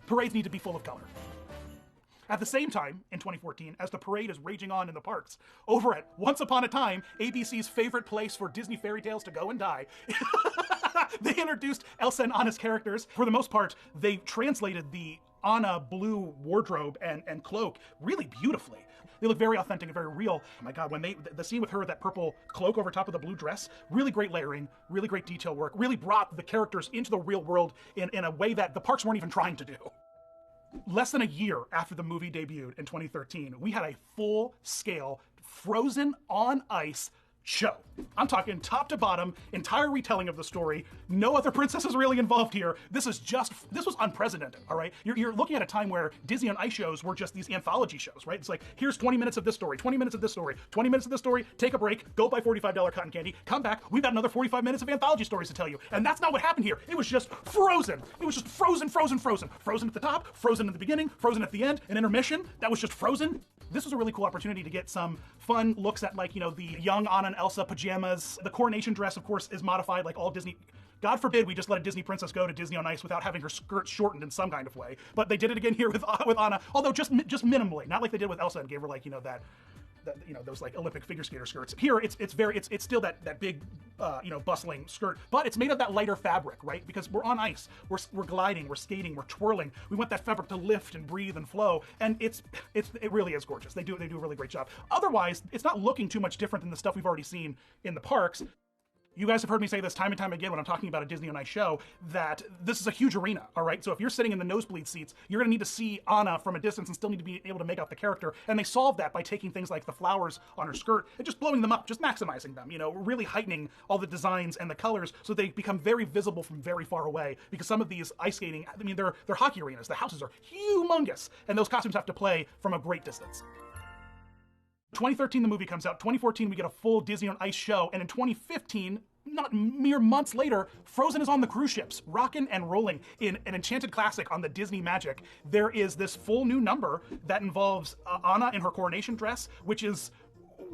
O: Parades need to be full of color. At the same time, in 2014, as the parade is raging on in the parks, over at Once Upon a Time, ABC's favorite place for Disney fairy tales to go and die, they introduced Elsa and Anna's characters. For the most part, they translated the Anna blue wardrobe and cloak really beautifully. They look very authentic and very real. Oh my God, when the scene with her, that purple cloak over top of the blue dress, really great layering, really great detail work, really brought the characters into the real world in a way that the parks weren't even trying to do. Less than a year after the movie debuted in 2013, we had a full-scale Frozen on ice show. I'm talking top to bottom, entire retelling of the story. No other princesses really involved here. This was unprecedented, all right? You're looking at a time where Disney on Ice shows were just these anthology shows, right? It's like, here's 20 minutes of this story, 20 minutes of this story, 20 minutes of this story, take a break, go buy $45 cotton candy, come back, we've got another 45 minutes of anthology stories to tell you. And that's not what happened here. It was just Frozen. It was just Frozen, Frozen, Frozen. Frozen at the top, Frozen at the beginning, Frozen at the end, an intermission. That was just Frozen. This was a really cool opportunity to get some fun looks at, the young Anna and Elsa pajamas. The coronation dress, of course, is modified like all Disney. God forbid we just let a Disney princess go to Disney on Ice without having her skirt shortened in some kind of way. But they did it again here with Anna, although just minimally, not like they did with Elsa and gave her those Olympic figure skater skirts. Here it's still that big bustling skirt, but it's made of that lighter fabric, right? Because we're on ice, we're gliding, we're skating, we're twirling. We want that fabric to lift and breathe and flow, and it really is gorgeous. They do a really great job. Otherwise, it's not looking too much different than the stuff we've already seen in the parks. You guys have heard me say this time and time again when I'm talking about a Disney on Ice show, that this is a huge arena, all right? So if you're sitting in the nosebleed seats, you're gonna need to see Anna from a distance and still need to be able to make out the character. And they solved that by taking things like the flowers on her skirt and just blowing them up, just maximizing them, really heightening all the designs and the colors so they become very visible from very far away. Because some of these ice skating, they're hockey arenas. The houses are humongous, and those costumes have to play from a great distance. 2013, the movie comes out. 2014, we get a full Disney on Ice show. And in 2015, not mere months later, Frozen is on the cruise ships, rocking and rolling in an enchanted classic on the Disney Magic. There is this full new number that involves Anna in her coronation dress, which is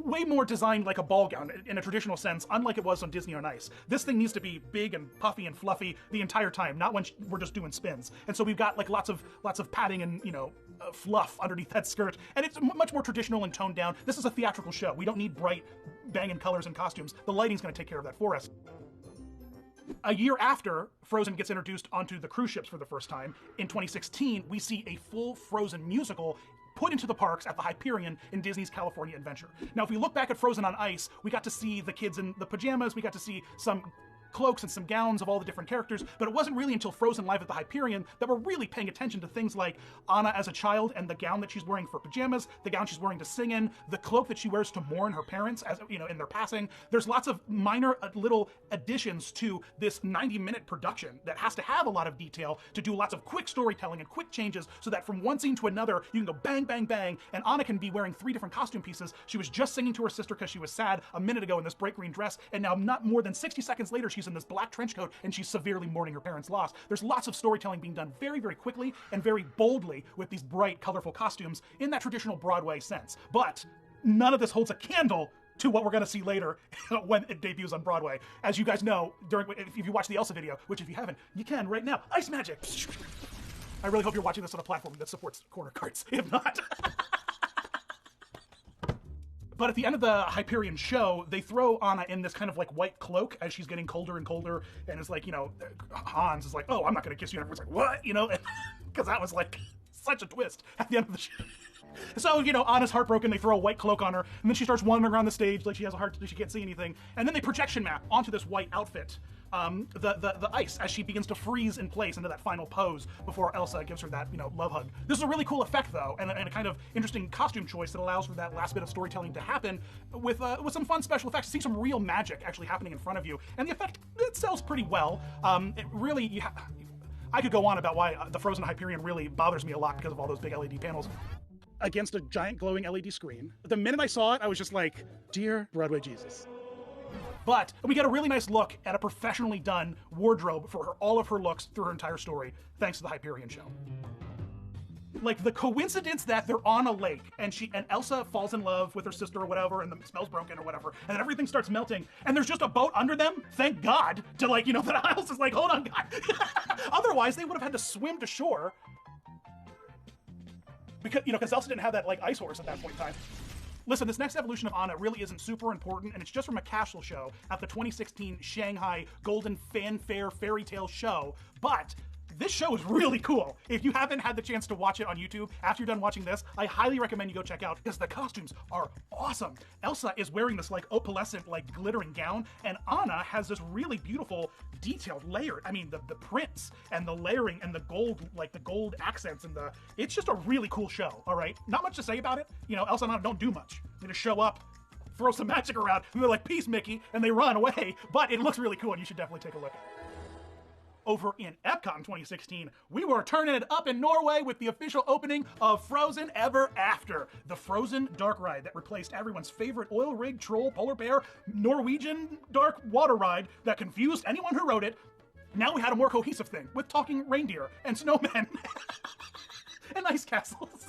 O: way more designed like a ball gown in a traditional sense, unlike it was on Disney on Ice. This thing needs to be big and puffy and fluffy the entire time, not when we're just doing spins. And so we've got like lots of padding and, you know, fluff underneath that skirt, and it's much more traditional and toned down. This is a theatrical show. We don't need bright, banging colors and costumes. The lighting's going to take care of that for us. A year after Frozen gets introduced onto the cruise ships for the first time, in 2016, we see a full Frozen musical put into the parks at the Hyperion in Disney's California Adventure. Now, if we look back at Frozen on Ice, we got to see the kids in the pajamas, we got to see some cloaks and some gowns of all the different characters, but it wasn't really until Frozen Live at the Hyperion that we're really paying attention to things like Anna as a child and the gown that she's wearing for pajamas, the gown she's wearing to sing in, the cloak that she wears to mourn her parents as, you know, in their passing. There's lots of minor little additions to this 90-minute production that has to have a lot of detail to do lots of quick storytelling and quick changes so that from one scene to another, you can go bang, bang, bang, and Anna can be wearing 3 different costume pieces. She was just singing to her sister because she was sad a minute ago in this bright green dress, and now not more than 60 seconds later, she's in this black trench coat and she's severely mourning her parents' loss. There's lots of storytelling being done very, very quickly and very boldly with these bright, colorful costumes in that traditional Broadway sense. But none of this holds a candle to what we're going to see later when it debuts on Broadway. As you guys know, if you watch the Elsa video, which if you haven't, you can right now. Ice magic! I really hope you're watching this on a platform that supports corner cards. If not... But at the end of the Hyperion show, they throw Anna in this kind of like white cloak as she's getting colder and colder, and it's like, you know, Hans is like, oh, I'm not gonna kiss you, and everyone's like, what? You know, because that was like such a twist at the end of the show. So, you know, Anna's heartbroken, they throw a white cloak on her, and then she starts wandering around the stage like she has a heart, she can't see anything, and then they projection map onto this white outfit the ice as she begins to freeze in place into that final pose before Elsa gives her that, you know, love hug. This is a really cool effect, though, and a kind of interesting costume choice that allows for that last bit of storytelling to happen with some fun special effects. See some real magic actually happening in front of you, and the effect, it sells pretty well. It really, I could go on about why the Frozen Hyperion really bothers me a lot because of all those big LED panels against a giant glowing LED screen. The minute I saw it, I was just like, dear Broadway Jesus. But we get a really nice look at a professionally done wardrobe for all of her looks through her entire story, thanks to the Hyperion show. Like, the coincidence that they're on a lake and Elsa falls in love with her sister or whatever, and the spell's broken or whatever, and then everything starts melting, and there's just a boat under them, thank God, to, like, you know, that Isles is like, hold on, God. Otherwise, they would have had to swim to shore because Elsa didn't have that, like, ice horse at that point in time. Listen, this next evolution of Anna really isn't super important, and it's just from a casual show at the 2016 Shanghai Golden Fanfare Fairy Tale Show, but this show is really cool. If you haven't had the chance to watch it on YouTube after you're done watching this, I highly recommend you go check out because the costumes are awesome. Elsa is wearing this like opalescent, like glittering gown, and Anna has this really beautiful detailed layer. I mean, the prints and the layering and the gold, like the gold accents and it's just a really cool show, all right? Not much to say about it. You know, Elsa and Anna don't do much. They just show up, throw some magic around, and they're like, peace, Mickey, and they run away. But it looks really cool, and you should definitely take a look at it. Over in Epcot in 2016, we were turning it up in Norway with the official opening of Frozen Ever After, the Frozen dark ride that replaced everyone's favorite oil rig, troll, polar bear, Norwegian dark water ride that confused anyone who rode it. Now we had a more cohesive thing with talking reindeer and snowmen and ice castles.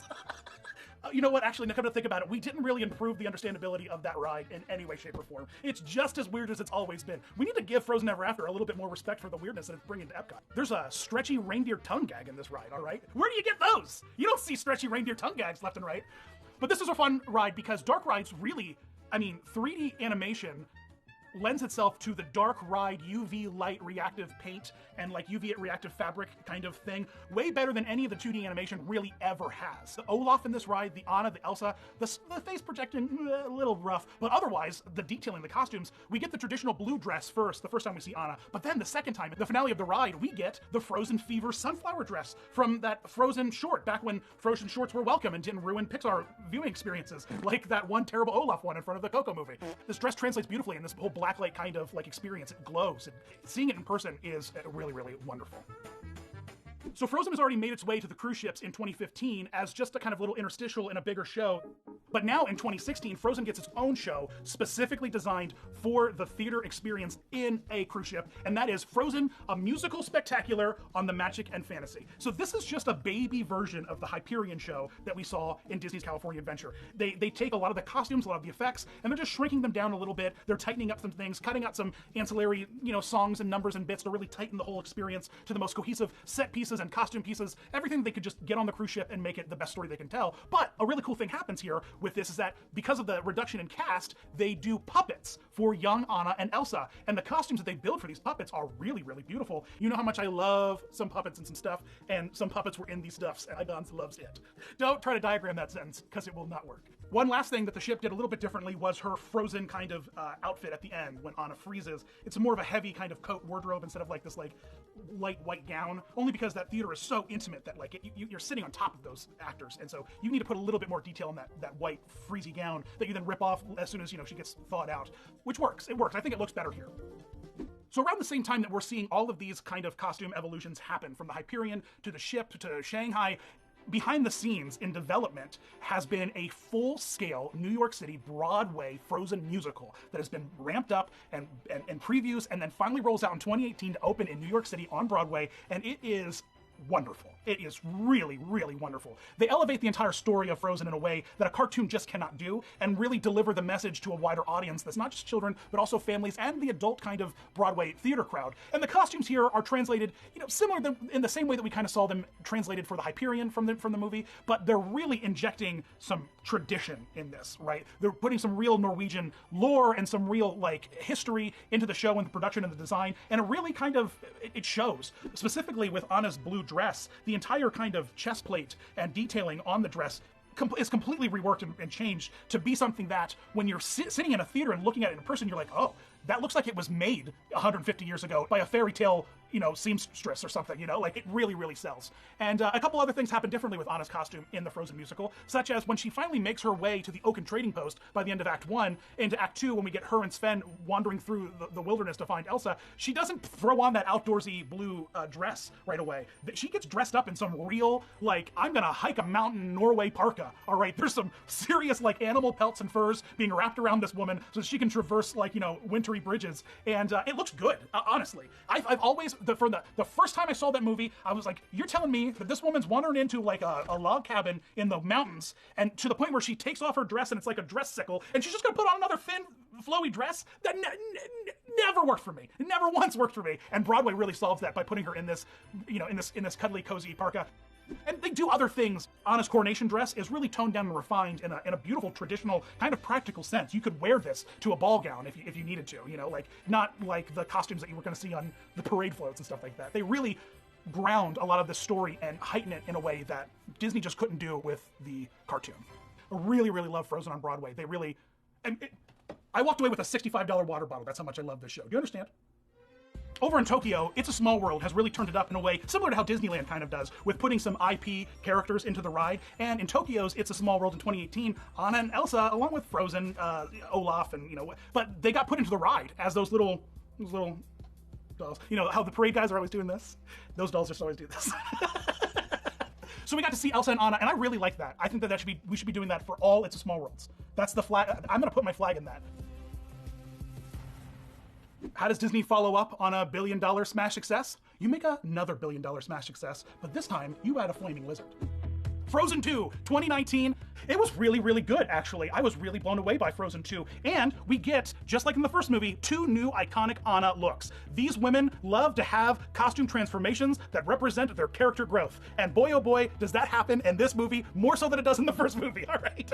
O: You know what, actually, now come to think about it, we didn't really improve the understandability of that ride in any way, shape, or form. It's just as weird as it's always been. We need to give Frozen Ever After a little bit more respect for the weirdness that it's bringing to Epcot. There's a stretchy reindeer tongue gag in this ride, all right? Where do you get those? You don't see stretchy reindeer tongue gags left and right. But this is a fun ride because dark rides really, 3D animation lends itself to the dark ride UV light reactive paint and like UV reactive fabric kind of thing way better than any of the 2D animation really ever has. The Olaf in this ride, the Anna, the Elsa, the face projecting a little rough, but otherwise the detailing, the costumes, we get the traditional blue dress first, the first time we see Anna, but then the second time, the finale of the ride, we get the Frozen Fever sunflower dress from that Frozen short, back when Frozen shorts were welcome and didn't ruin Pixar viewing experiences, like that one terrible Olaf one in front of the Coco movie. This dress translates beautifully in this whole blacklight kind of like experience. It glows. Seeing it in person is really, really wonderful. So Frozen has already made its way to the cruise ships in 2015 as just a kind of little interstitial in a bigger show. But now in 2016, Frozen gets its own show specifically designed for the theater experience in a cruise ship, and that is Frozen, a musical spectacular on the Magic and Fantasy. So this is just a baby version of the Hyperion show that we saw in Disney's California Adventure. They take a lot of the costumes, a lot of the effects, and they're just shrinking them down a little bit. They're tightening up some things, cutting out some ancillary, songs and numbers and bits to really tighten the whole experience to the most cohesive set pieces and costume pieces, everything they could just get on the cruise ship and make it the best story they can tell. But a really cool thing happens here with this is that because of the reduction in cast, they do puppets for young Anna and Elsa. And the costumes that they build for these puppets are really, really beautiful. You know how much I love some puppets and some stuff, and some puppets were in these stuffs, and Igons loves it. Don't try to diagram that sentence, because it will not work. One last thing that the ship did a little bit differently was her Frozen kind of outfit at the end when Anna freezes. It's more of a heavy kind of coat wardrobe instead of like this like light white gown, only because that theater is so intimate that like you're sitting on top of those actors, and so you need to put a little bit more detail in that white freezy gown that you then rip off as soon as she gets thawed out, which works. It works. I think it looks better here. So around the same time that we're seeing all of these kind of costume evolutions happen, from the Hyperion to the ship to Shanghai, behind the scenes in development has been a full-scale New York City Broadway Frozen musical that has been ramped up and previews, and then finally rolls out in 2018 to open in New York City on Broadway, and it is wonderful. It is really, really wonderful. They elevate the entire story of Frozen in a way that a cartoon just cannot do, and really deliver the message to a wider audience that's not just children, but also families and the adult kind of Broadway theater crowd. And the costumes here are translated, similar in the same way that we kind of saw them translated for the Hyperion from the movie, but they're really injecting some tradition in this, right? They're putting some real Norwegian lore and some real history into the show and the production and the design, and it really kind of, it shows. Specifically with Anna's blue dress, the entire kind of chest plate and detailing on the dress is completely reworked and changed to be something that when you're sitting in a theater and looking at it in person, you're like, oh, that looks like it was made 150 years ago by a fairy tale, seamstress or something, it really, really sells. And a couple other things happen differently with Anna's costume in the Frozen musical, such as when she finally makes her way to the Oaken Trading Post by the end of Act 1, into Act 2, when we get her and Sven wandering through the wilderness to find Elsa, she doesn't throw on that outdoorsy blue dress right away. She gets dressed up in some real, I'm gonna hike a mountain in Norway parka, all right? There's some serious, animal pelts and furs being wrapped around this woman so that she can traverse, wintry bridges, and it looks good, honestly. I've always, from the first time I saw that movie, I was like, you're telling me that this woman's wandering into a log cabin in the mountains, and to the point where she takes off her dress and it's like a dress sickle, and she's just gonna put on another thin, flowy dress? That never worked for me. It never once worked for me. And Broadway really solves that by putting her in this, in this cuddly, cozy parka. And they do other things. Anna's coronation dress is really toned down and refined in a beautiful, traditional, kind of practical sense. You could wear this to a ball gown if you needed to, not like the costumes that you were going to see on the parade floats and stuff like that. They really ground a lot of the story and heighten it in a way that Disney just couldn't do with the cartoon. I really, really love Frozen on Broadway. They really... I walked away with a $65 water bottle. That's how much I love this show. Do you understand? Over in Tokyo, It's a Small World has really turned it up in a way similar to how Disneyland kind of does, with putting some IP characters into the ride. And in Tokyo's It's a Small World in 2018, Anna and Elsa, along with Frozen, Olaf, and but they got put into the ride as those little dolls. You know how the parade guys are always doing this? Those dolls just always do this. So we got to see Elsa and Anna, and I really like that. I think that we should be doing that for all It's a Small Worlds. That's the flag. I'm gonna put my flag in that. How does Disney follow up on a $1 billion smash success? You make another $1 billion smash success, but this time you add a flaming lizard. Frozen 2, 2019. It was really, really good, actually. I was really blown away by Frozen 2. And we get, just like in the first movie, 2 new iconic Anna looks. These women love to have costume transformations that represent their character growth. And boy, oh boy, does that happen in this movie more so than it does in the first movie, all right?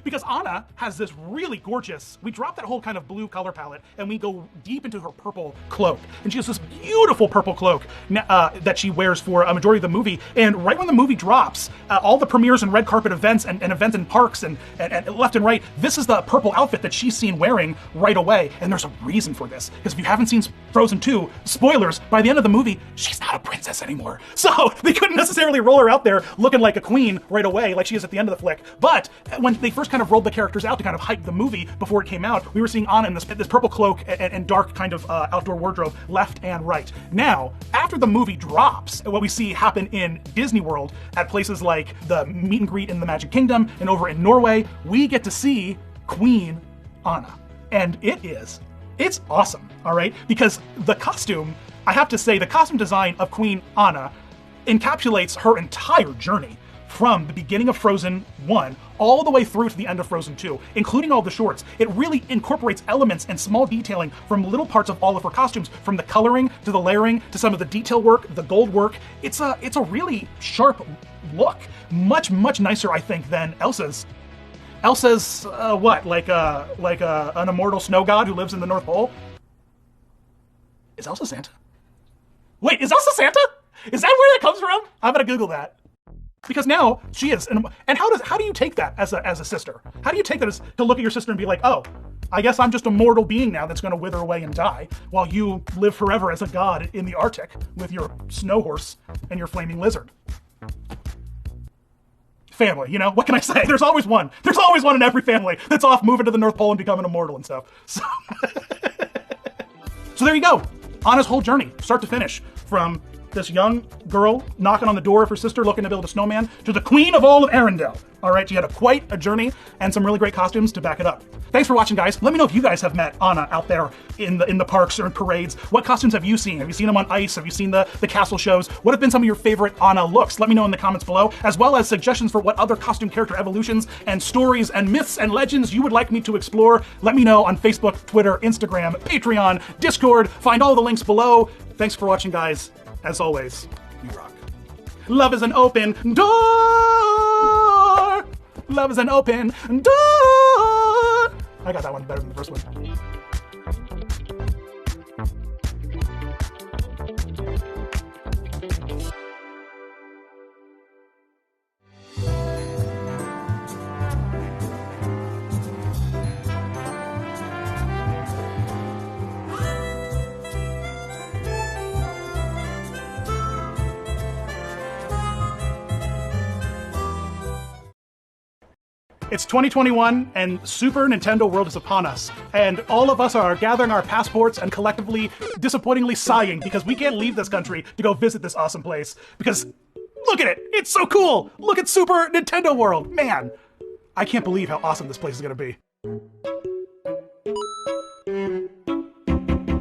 O: Because Anna has this really gorgeous, we drop that whole kind of blue color palette and we go deep into her purple cloak. And she has this beautiful purple cloak that she wears for a majority of the movie. And right when the movie drops, all the premieres and red carpet events and events in parks and left and right, this is the purple outfit that she's seen wearing right away. And there's a reason for this. Because if you haven't seen Frozen 2, spoilers, by the end of the movie, she's not a princess anymore. So they couldn't necessarily roll her out there looking like a queen right away like she is at the end of the flick. But when they first kind of rolled the characters out to kind of hype the movie before it came out, we were seeing Anna in this purple cloak and dark kind of outdoor wardrobe left and right. Now, after the movie drops, what we see happen in Disney World at places like the meet and greet in the Magic Kingdom and over in Norway, we get to see Queen Anna. And it's awesome, all right? Because the costume, I have to say, the costume design of Queen Anna encapsulates her entire journey from the beginning of Frozen 1 all the way through to the end of Frozen 2, including all the shorts. It really incorporates elements and small detailing from little parts of all of her costumes, from the coloring to the layering to some of the detail work, the gold work. It's a really sharp look. Much, much nicer, I think, than Elsa's. Elsa's what? Like an immortal snow god who lives in the North Pole? Is Elsa Santa? Wait, is Elsa Santa? Is that where that comes from? I'm gonna Google that. Because now she is, and how do you take that as a sister? How do you take that as to look at your sister and be like, oh, I guess I'm just a mortal being now that's gonna wither away and die, while you live forever as a god in the Arctic with your snow horse and your flaming lizard. Family, you know, what can I say? There's always one. There's always one in every family that's off moving to the North Pole and becoming immortal and stuff. So there you go. Anna's whole journey, start to finish, from this young girl knocking on the door of her sister looking to build a snowman to the queen of all of Arendelle. All right, she had quite a journey and some really great costumes to back it up. Thanks for watching, guys. Let me know if you guys have met Anna out there in the parks or in parades. What costumes have you seen? Have you seen them on ice? Have you seen the castle shows? What have been some of your favorite Anna looks? Let me know in the comments below, as well as suggestions for what other costume character evolutions and stories and myths and legends you would like me to explore. Let me know on Facebook, Twitter, Instagram, Patreon, Discord. Find all the links below. Thanks for watching, guys. As always, you rock. Love is an open door. Love is an open door. I got that one better than the first one. It's 2021 and Super Nintendo World is upon us, and all of us are gathering our passports and collectively, disappointingly sighing because we can't leave this country to go visit this awesome place. Because look at it, it's so cool. Look at Super Nintendo World, man. I can't believe how awesome this place is gonna be.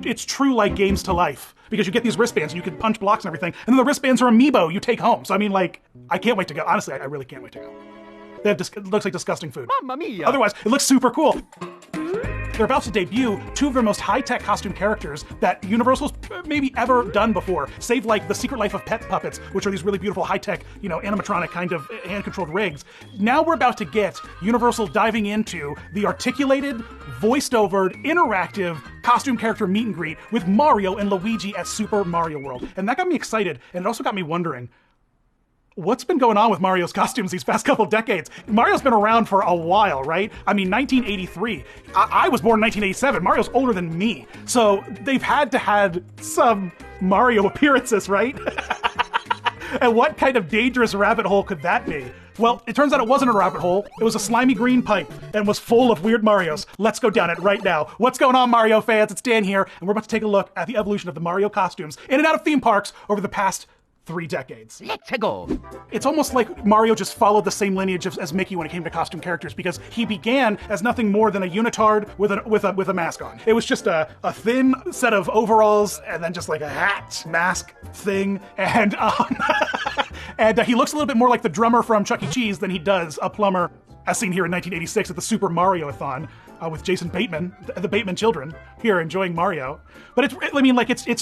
O: It's true like games to life, because you get these wristbands and you can punch blocks and everything, and then the wristbands are amiibo you take home. So I mean, like, I can't wait to go. Honestly, I really can't wait to go. It looks like disgusting food. Mamma mia. Otherwise, it looks super cool. They're about to debut two of their most high-tech costume characters that Universal's maybe ever done before, save like The Secret Life of Pet Puppets, which are these really beautiful high-tech, you know, animatronic kind of hand-controlled rigs. Now we're about to get Universal diving into the articulated, voiced-over, interactive costume character meet and greet with Mario and Luigi at Super Mario World. And that got me excited, and it also got me wondering, what's been going on with Mario's costumes these past couple decades? Mario's been around for a while, right? I mean, 1983. I was born in 1987. Mario's older than me. So they've had to have some Mario appearances, right? And what kind of dangerous rabbit hole could that be? Well, it turns out it wasn't a rabbit hole. It was a slimy green pipe and was full of weird Marios. Let's go down it right now. What's going on, Mario fans? It's Dan here, and we're about to take a look at the evolution of the Mario costumes in and out of theme parks over the past 3 decades. Let's go. It's almost like Mario just followed the same lineage as Mickey when it came to costume characters, because he began as nothing more than a unitard with a mask on. It was just a thin set of overalls and then just like a hat mask thing, and and he looks a little bit more like the drummer from Chuck E. Cheese than he does a plumber, as seen here in 1986 at the Super Mario-a-thon with Jason Bateman, the Bateman children, here enjoying Mario. But it's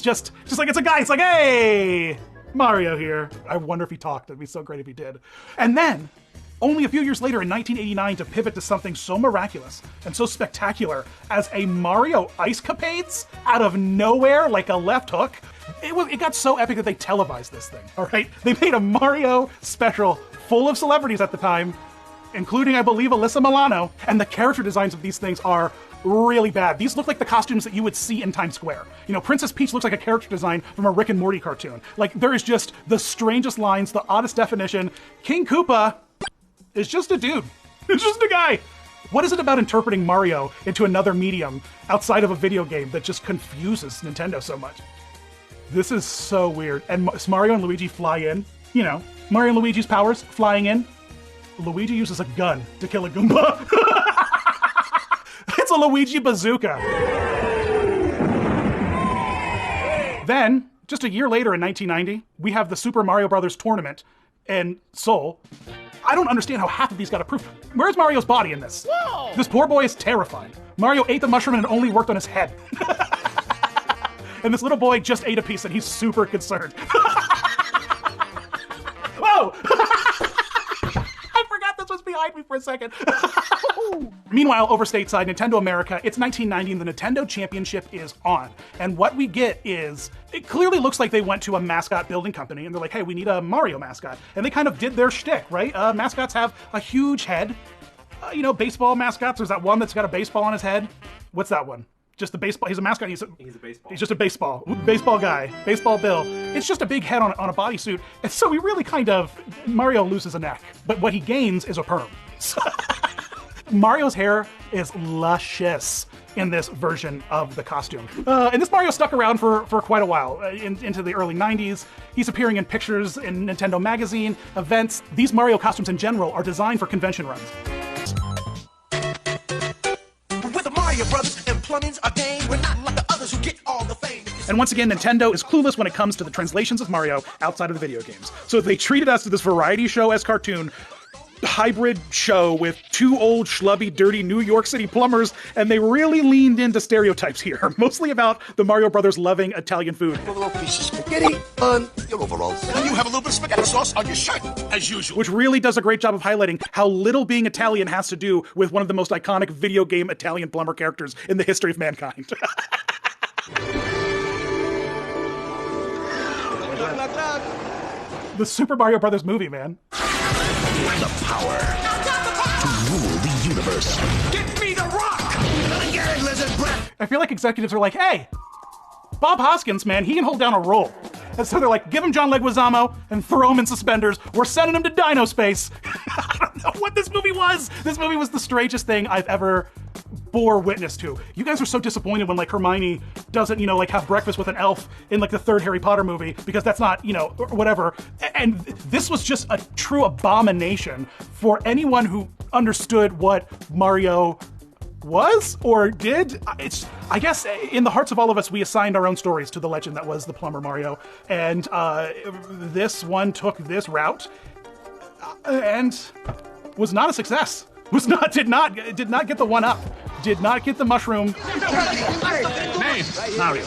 O: just like it's a guy. It's like, hey, Mario here. I wonder if he talked. It'd be so great if he did. And then, only a few years later in 1989, to pivot to something so miraculous and so spectacular as a Mario Ice Capades out of nowhere, like a left hook. It got so epic that they televised this thing, all right? They made a Mario special full of celebrities at the time, including, I believe, Alyssa Milano, and the character designs of these things are really bad. These look like the costumes that you would see in Times Square. You know, Princess Peach looks like a character design from a Rick and Morty cartoon. Like, there is just the strangest lines, the oddest definition. King Koopa is just a dude. It's just a guy. What is it about interpreting Mario into another medium outside of a video game that just confuses Nintendo so much? This is so weird. And Mario and Luigi fly in. You know, Mario and Luigi's powers flying in. Luigi uses a gun to kill a Goomba. It's a Luigi bazooka. Then, just a year later in 1990, we have the Super Mario Brothers tournament in Seoul. I don't understand how half of these got approved. Where's Mario's body in this? Whoa! This poor boy is terrified. Mario ate the mushroom and it only worked on his head. And this little boy just ate a piece and he's super concerned. Whoa! I forgot this was behind me for a second. Meanwhile, over stateside, Nintendo America, it's 1990 and the Nintendo Championship is on. And what we get is, it clearly looks like they went to a mascot building company and they're like, hey, we need a Mario mascot. And they kind of did their shtick, right? Mascots have a huge head. You know, baseball mascots, there's that one that's got a baseball on his head. What's that one? Just the baseball, he's a mascot, he's a baseball. He's just a baseball guy, baseball Bill. It's just a big head on a bodysuit. And so we really kind of, Mario loses a neck, but what he gains is a perm. Mario's hair is luscious in this version of the costume. And this Mario stuck around for quite a while, into the early 90s. He's appearing in pictures in Nintendo Magazine, events. These Mario costumes in general are designed for convention runs.
H: With the Mario Brothers and plumbing's a game, we're not like the others who get all the fame.
O: And once again, Nintendo is clueless when it comes to the translations of Mario outside of the video games. So they treated us to this variety show as cartoon hybrid show with two old schlubby dirty New York City plumbers, and they really leaned into stereotypes here, mostly about the Mario Brothers loving Italian food.
H: A little piece of spaghetti on your overalls. And you have a little bit of spaghetti sauce on your shirt, as usual.
O: Which really does a great job of highlighting how little being Italian has to do with one of the most iconic video game Italian plumber characters in the history of mankind. The Super Mario Brothers movie, man.
H: The power to rule the universe. Get me the rock! Get it, lizard breath!
O: I feel like executives are like, hey, Bob Hoskins, man, he can hold down a role. And so they're like, give him John Leguizamo and throw him in suspenders. We're sending him to Dino Space. I don't know what this movie was. This movie was the strangest thing I've ever bore witness to. You guys are so disappointed when like Hermione doesn't, you know, like have breakfast with an elf in like the third Harry Potter movie because that's not, you know, whatever. And this was just a true abomination for anyone who understood what Mario was or did. It's, I guess, in the hearts of all of us, we assigned our own stories to the legend that was the plumber Mario. And this one took this route and was not a success. Did not get the one up. Did not get the mushroom.
B: Name?
H: Mario.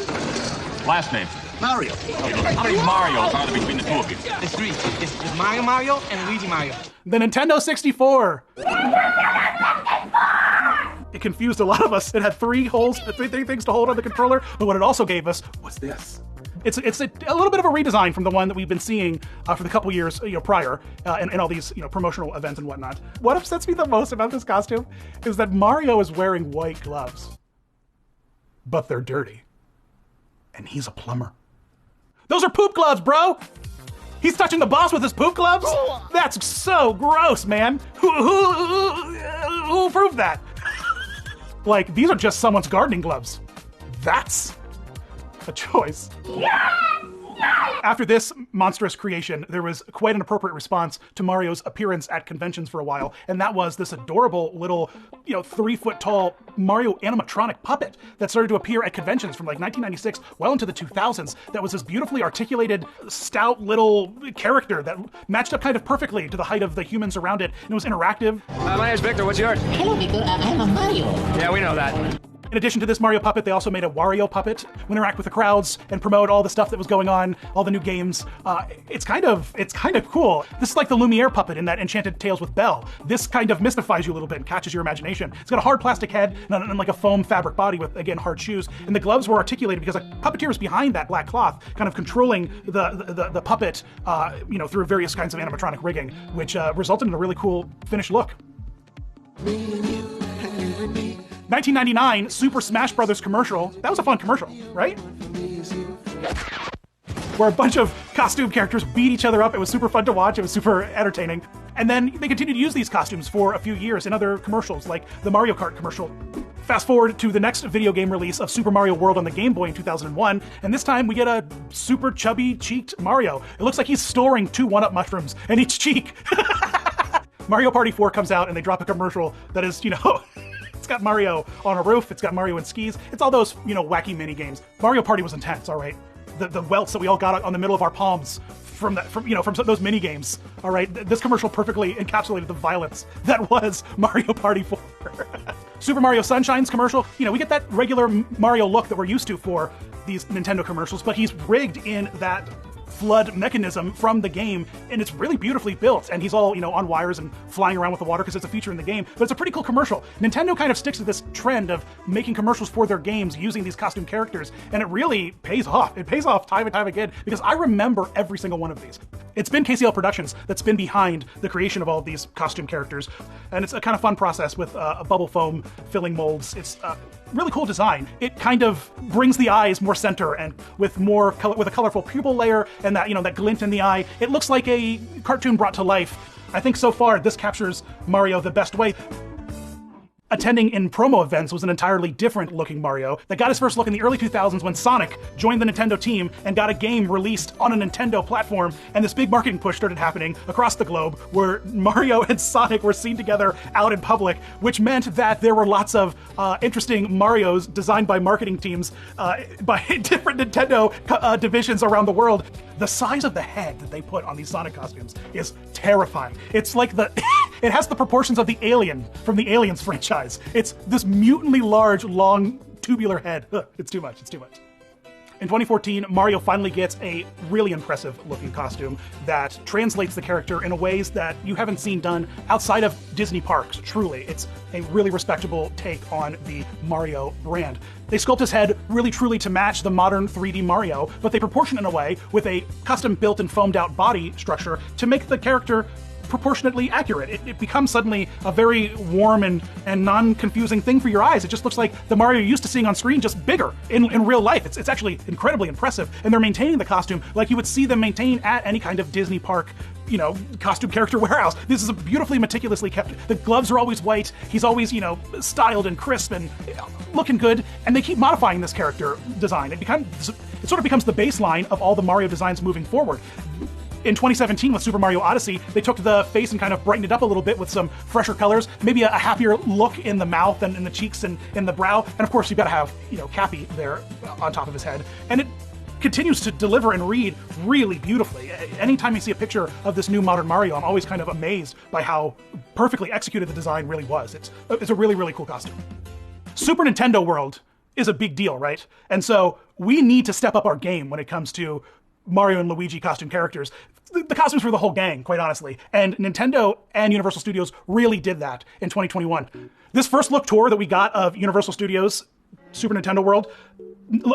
B: Last name?
H: Mario.
B: How many Marios are there between the two of you?
H: It's three. It's Mario and Luigi Mario.
O: The Nintendo 64. It confused a lot of us. It had three things to hold on the controller, but what it also gave us was this. It's a little bit of a redesign from the one that we've been seeing for the couple years prior in all these promotional events and whatnot. What upsets me the most about this costume is that Mario is wearing white gloves, but they're dirty, and he's a plumber. Those are poop gloves, bro. He's touching the boss with his poop gloves. That's so gross, man. Who approved that? Like, these are just someone's gardening gloves. That's a choice. After this monstrous creation, there was quite an appropriate response to Mario's appearance at conventions for a while, and that was this adorable little, 3-foot tall Mario animatronic puppet that started to appear at conventions from like 1996 well into the 2000s. That was this beautifully articulated, stout little character that matched up kind of perfectly to the height of the humans around it, and it was interactive.
B: My name's Victor. What's yours?
Q: Hello, Victor. I'm a Mario.
B: Yeah, we know that.
O: In addition to this Mario puppet, they also made a Wario puppet to interact with the crowds and promote all the stuff that was going on, all the new games. It's kind of cool. This is like the Lumiere puppet in that Enchanted Tales with Belle. This kind of mystifies you a little bit and catches your imagination. It's got a hard plastic head and like a foam fabric body with, again, hard shoes. And the gloves were articulated because a puppeteer was behind that black cloth, kind of controlling the puppet, through various kinds of animatronic rigging, which resulted in a really cool finished look. 1999 Super Smash Brothers commercial. That was a fun commercial, right? where a bunch of costume characters beat each other up. It was super fun to watch. It was super entertaining. And then they continued to use these costumes for a few years in other commercials, like the Mario Kart commercial. Fast forward to the next video game release of Super Mario World on the Game Boy in 2001, and this time we get a super chubby-cheeked Mario. It looks like he's storing 2 1-up mushrooms in each cheek. Mario Party 4 comes out and they drop a commercial that is, it's got Mario on a roof, it's got Mario in skis, it's all those, wacky mini games. Mario Party was intense, all right? The welts that we all got on the middle of our palms from those mini games, all right? This commercial perfectly encapsulated the violence that was Mario Party 4. Super Mario Sunshine's commercial, we get that regular Mario look that we're used to for these Nintendo commercials, but he's rigged in that flood mechanism from the game, and it's really beautifully built, and he's all, on wires and flying around with the water because it's a feature in the game, but it's a pretty cool commercial. Nintendo kind of sticks to this trend of making commercials for their games using these costume characters, and it really pays off. It pays off time and time again, because I remember every single one of these. It's been KCL Productions that's been behind the creation of all of these costume characters, and it's a kind of fun process with a bubble foam filling molds. It's really cool design. It kind of brings the eyes more center and with a colorful pupil layer and that, that glint in the eye. It looks like a cartoon brought to life. I think so far this captures Mario the best way. Attending in promo events was an entirely different looking Mario that got his first look in the early 2000s when Sonic joined the Nintendo team and got a game released on a Nintendo platform, and this big marketing push started happening across the globe where Mario and Sonic were seen together out in public, which meant that there were lots of interesting Marios designed by marketing teams by different Nintendo divisions around the world. The size of the head that they put on these Sonic costumes is terrifying. It's like it has the proportions of the alien from the Aliens franchise. It's this mutantly large, long, tubular head. Ugh, it's too much. In 2014, Mario finally gets a really impressive looking costume that translates the character in ways that you haven't seen done outside of Disney parks, truly. It's a really respectable take on the Mario brand. They sculpt his head really truly to match the modern 3D Mario, but they proportion it in a way with a custom built and foamed out body structure to make the character proportionately accurate. It becomes suddenly a very warm and non-confusing thing for your eyes. It just looks like the Mario you're used to seeing on screen, just bigger in real life. It's actually incredibly impressive, and they're maintaining the costume like you would see them maintain at any kind of Disney park costume character warehouse. This is beautifully meticulously kept. The gloves are always white. He's always, styled and crisp and looking good. And they keep modifying this character design. It sort of becomes the baseline of all the Mario designs moving forward. In 2017, with Super Mario Odyssey, they took the face and kind of brightened it up a little bit with some fresher colors, maybe a happier look in the mouth and in the cheeks and in the brow. And of course, you've got to have, Cappy there on top of his head. And it continues to deliver and read really beautifully. Anytime you see a picture of this new modern Mario, I'm always kind of amazed by how perfectly executed the design really was. It's a really, really cool costume. Super Nintendo World is a big deal, right? And so we need to step up our game when it comes to Mario and Luigi costume characters. The costumes for the whole gang, quite honestly. And Nintendo and Universal Studios really did that in 2021. This first look tour that we got of Universal Studios Super Nintendo World,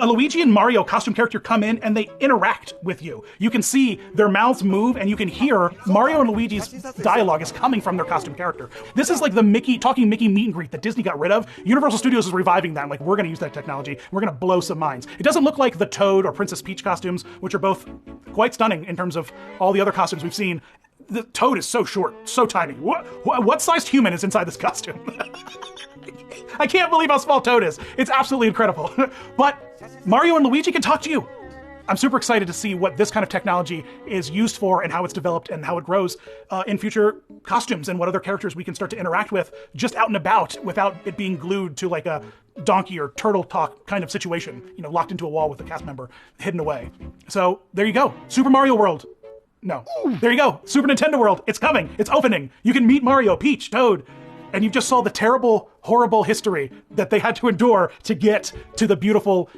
O: a Luigi and Mario costume character come in and they interact with you. You can see their mouths move and you can hear Mario and Luigi's dialogue is coming from their costume character. This is like the Talking Mickey meet and greet that Disney got rid of. Universal Studios is reviving that. Like, we're going to use that technology. We're going to blow some minds. It doesn't look like the Toad or Princess Peach costumes, which are both quite stunning in terms of all the other costumes we've seen. The Toad is so short, so tiny. What sized human is inside this costume? I can't believe how small Toad is. It's absolutely incredible. But Mario and Luigi can talk to you. I'm super excited to see what this kind of technology is used for and how it's developed and how it grows in future costumes and what other characters we can start to interact with just out and about without it being glued to like a donkey or turtle talk kind of situation, locked into a wall with a cast member hidden away. So there you go. Super Mario World. No. There you go. Super Nintendo World. It's coming. It's opening. You can meet Mario, Peach, Toad, and you just saw the terrible, horrible history that they had to endure to get to the beautiful,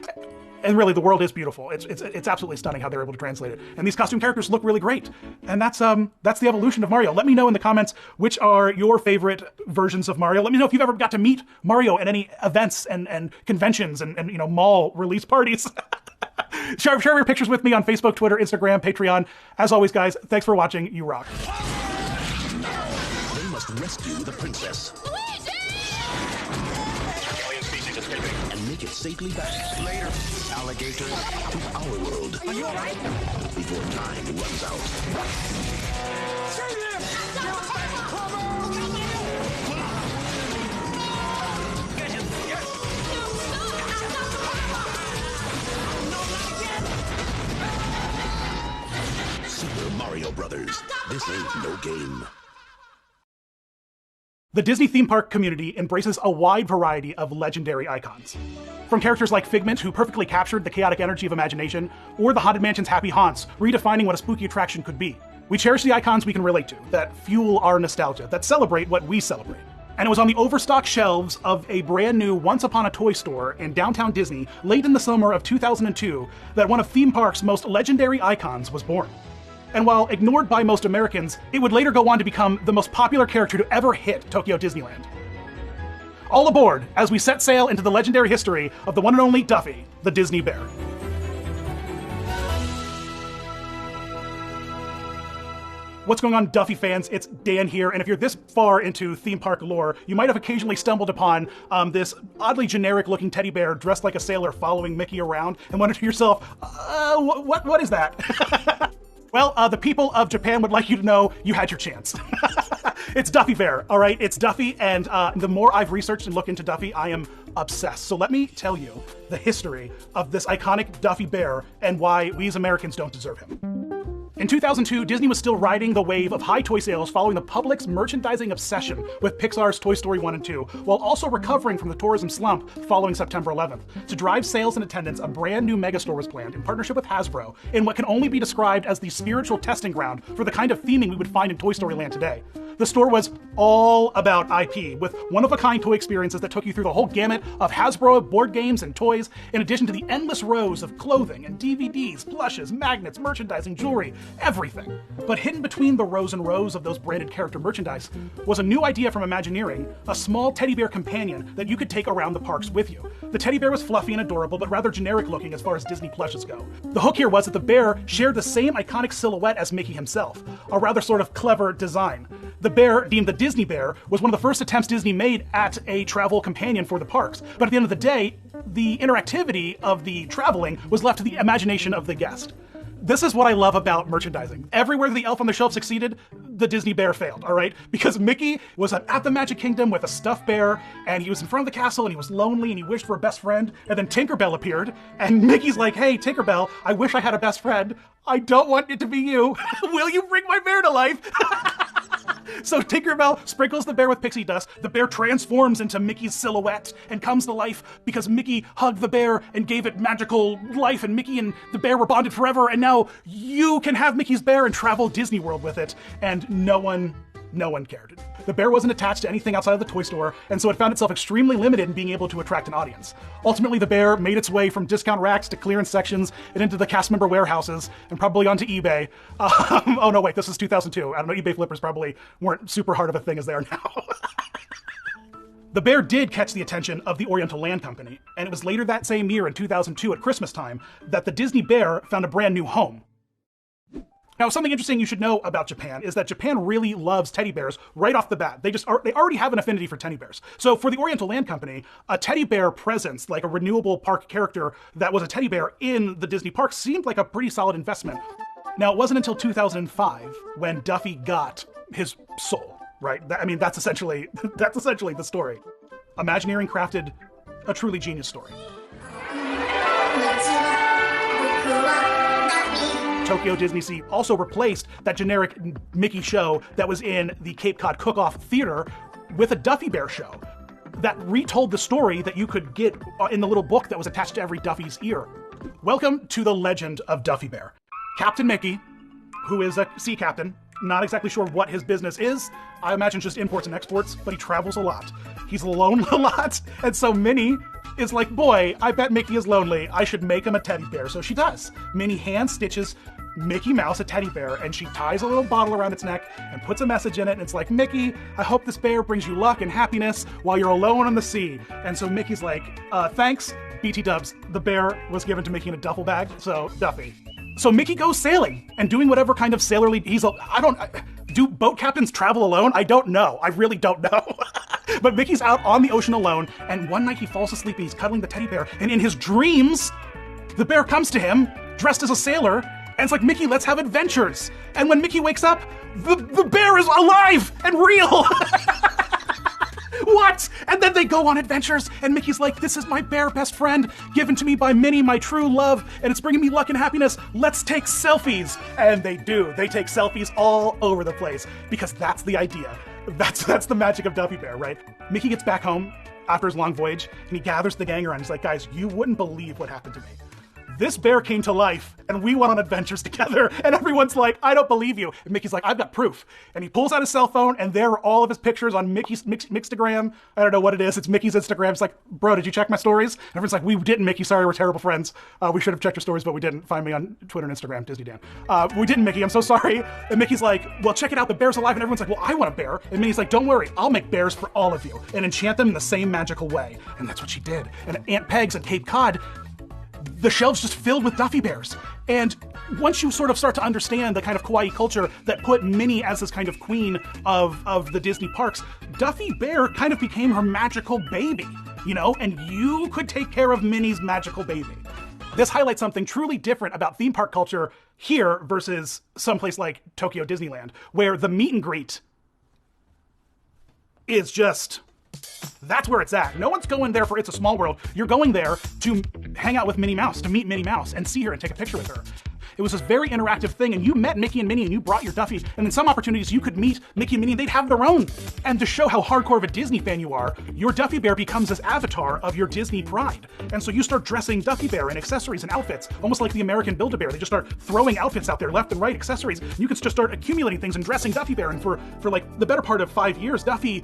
O: and really the world is beautiful. It's absolutely stunning how they're able to translate it. And these costume characters look really great. And that's the evolution of Mario. Let me know in the comments which are your favorite versions of Mario. Let me know if you've ever got to meet Mario at any events and conventions and mall release parties. Share your pictures with me on Facebook, Twitter, Instagram, Patreon. As always, guys, thanks for watching. You rock.
H: They must rescue the princess. Luigi! Alien species escaping. And make make it safely back. Later, alligator, to our world.
K: Are you alright?
H: Before time runs out.
K: Save him! Get him! Yes!
H: Super Mario Brothers. This ain't no game.
O: The Disney theme park community embraces a wide variety of legendary icons. From characters like Figment, who perfectly captured the chaotic energy of imagination, or the Haunted Mansion's Happy Haunts, redefining what a spooky attraction could be. We cherish the icons we can relate to, that fuel our nostalgia, that celebrate what we celebrate. And it was on the overstocked shelves of a brand new Once Upon a Toy store in downtown Disney late in the summer of 2002 that one of theme park's most legendary icons was born. And while ignored by most Americans, it would later go on to become the most popular character to ever hit Tokyo Disneyland. All aboard as we set sail into the legendary history of the one and only Duffy, the Disney Bear. What's going on, Duffy fans? It's Dan here, and if you're this far into theme park lore, you might have occasionally stumbled upon this oddly generic-looking teddy bear dressed like a sailor following Mickey around and wondered to yourself, what is that? Well, the people of Japan would like you to know you had your chance. It's Duffy Bear, all right? It's Duffy, and the more I've researched and looked into Duffy, I am obsessed. So let me tell you the history of this iconic Duffy Bear and why we as Americans don't deserve him. In 2002, Disney was still riding the wave of high toy sales following the public's merchandising obsession with Pixar's Toy Story 1 and 2, while also recovering from the tourism slump following September 11th. To drive sales and attendance, a brand new megastore was planned in partnership with Hasbro in what can only be described as the spiritual testing ground for the kind of theming we would find in Toy Story Land today. The store was all about IP, with one-of-a-kind toy experiences that took you through the whole gamut of Hasbro board games and toys, in addition to the endless rows of clothing and DVDs, plushes, magnets, merchandising, jewelry, everything. But hidden between the rows and rows of those branded character merchandise was a new idea from Imagineering, a small teddy bear companion that you could take around the parks with you. The teddy bear was fluffy and adorable, but rather generic looking as far as Disney plushes go. The hook here was that the bear shared the same iconic silhouette as Mickey himself, a rather sort of clever design. The bear, deemed the Disney Bear, was one of the first attempts Disney made at a travel companion for the parks. But at the end of the day, the interactivity of the traveling was left to the imagination of the guest. This is what I love about merchandising. Everywhere the elf on the shelf succeeded, the Disney Bear failed, all right? Because Mickey was at the Magic Kingdom with a stuffed bear, and he was in front of the castle, and he was lonely, and he wished for a best friend, and then Tinkerbell appeared, and Mickey's like, hey, Tinkerbell, I wish I had a best friend. I don't want it to be you. Will you bring my bear to life? So Tinkerbell sprinkles the bear with pixie dust, the bear transforms into Mickey's silhouette and comes to life because Mickey hugged the bear and gave it magical life, and Mickey and the bear were bonded forever, and now you can have Mickey's bear and travel Disney World with it, and no one cared. The bear wasn't attached to anything outside of the toy store, and so it found itself extremely limited in being able to attract an audience. Ultimately, the bear made its way from discount racks to clearance sections and into the cast member warehouses and probably onto eBay. Oh no, wait, this is 2002. I don't know, eBay flippers probably weren't super hard of a thing as they are now. The bear did catch the attention of the Oriental Land Company, and it was later that same year in 2002 at Christmas time that the Disney Bear found a brand new home. Now, something interesting you should know about Japan is that Japan really loves teddy bears right off the bat. They already have an affinity for teddy bears. So for the Oriental Land Company, a teddy bear presence, like a renewable park character that was a teddy bear in the Disney park, seemed like a pretty solid investment. Now, it wasn't until 2005 when Duffy got his soul, right? That's essentially the story. Imagineering crafted a truly genius story. Tokyo Disney Sea also replaced that generic Mickey show that was in the Cape Cod Cook-Off Theater with a Duffy Bear show that retold the story that you could get in the little book that was attached to every Duffy's ear. Welcome to the legend of Duffy Bear. Captain Mickey, who is a sea captain, not exactly sure what his business is. I imagine just imports and exports, but he travels a lot. He's alone a lot, and so Minnie is like, boy, I bet Mickey is lonely. I should make him a teddy bear. So she does. Minnie hand stitches Mickey Mouse a teddy bear, and she ties a little bottle around its neck and puts a message in it, and it's like, Mickey, I hope this bear brings you luck and happiness while you're alone on the sea. And so Mickey's like, thanks, BT dubs. The bear was given to Mickey in a duffel bag, so Duffy. So Mickey goes sailing and doing whatever kind of sailorly, do boat captains travel alone? I don't know. I really don't know. But Mickey's out on the ocean alone, and one night he falls asleep and he's cuddling the teddy bear, and in his dreams, the bear comes to him, dressed as a sailor, and it's like, Mickey, let's have adventures. And when Mickey wakes up, the bear is alive and real. What? And then they go on adventures, and Mickey's like, this is my bear best friend, given to me by Minnie, my true love, and it's bringing me luck and happiness. Let's take selfies. And they do. They take selfies all over the place, because that's the idea. That's the magic of Duffy Bear, right? Mickey gets back home after his long voyage, and he gathers the gang around. He's like, guys, you wouldn't believe what happened to me. This bear came to life, and we went on adventures together, and everyone's like, I don't believe you. And Mickey's like, I've got proof. And he pulls out his cell phone, and there are all of his pictures on Mickey's Mixtagram. I don't know what it is. It's Mickey's Instagram. It's like, bro, did you check my stories? And everyone's like, we didn't, Mickey. Sorry, we're terrible friends. We should have checked your stories, but we didn't. Find me on Twitter and Instagram, Disney Dan. We didn't, Mickey. I'm so sorry. And Mickey's like, well, check it out. The bear's alive. And everyone's like, well, I want a bear. And Minnie's like, don't worry. I'll make bears for all of you and enchant them in the same magical way. And that's what she did. And at Aunt Peg's at Cape Cod, the shelves just filled with Duffy Bears. And once you sort of start to understand the kind of kawaii culture that put Minnie as this kind of queen of the Disney parks, Duffy Bear kind of became her magical baby, you know? And you could take care of Minnie's magical baby. This highlights something truly different about theme park culture here versus someplace like Tokyo Disneyland, where the meet and greet is just... that's where it's at. No one's going there for It's a Small World. You're going there to hang out with Minnie Mouse, to meet Minnie Mouse and see her and take a picture with her. It was this very interactive thing, and you met Mickey and Minnie and you brought your Duffy, and in some opportunities you could meet Mickey and Minnie and they'd have their own. And to show how hardcore of a Disney fan you are, your Duffy Bear becomes this avatar of your Disney pride. And so you start dressing Duffy Bear in accessories and outfits, almost like the American Build-A-Bear. They just start throwing outfits out there left and right, accessories. And you can just start accumulating things and dressing Duffy Bear. And for like the better part of 5 years, Duffy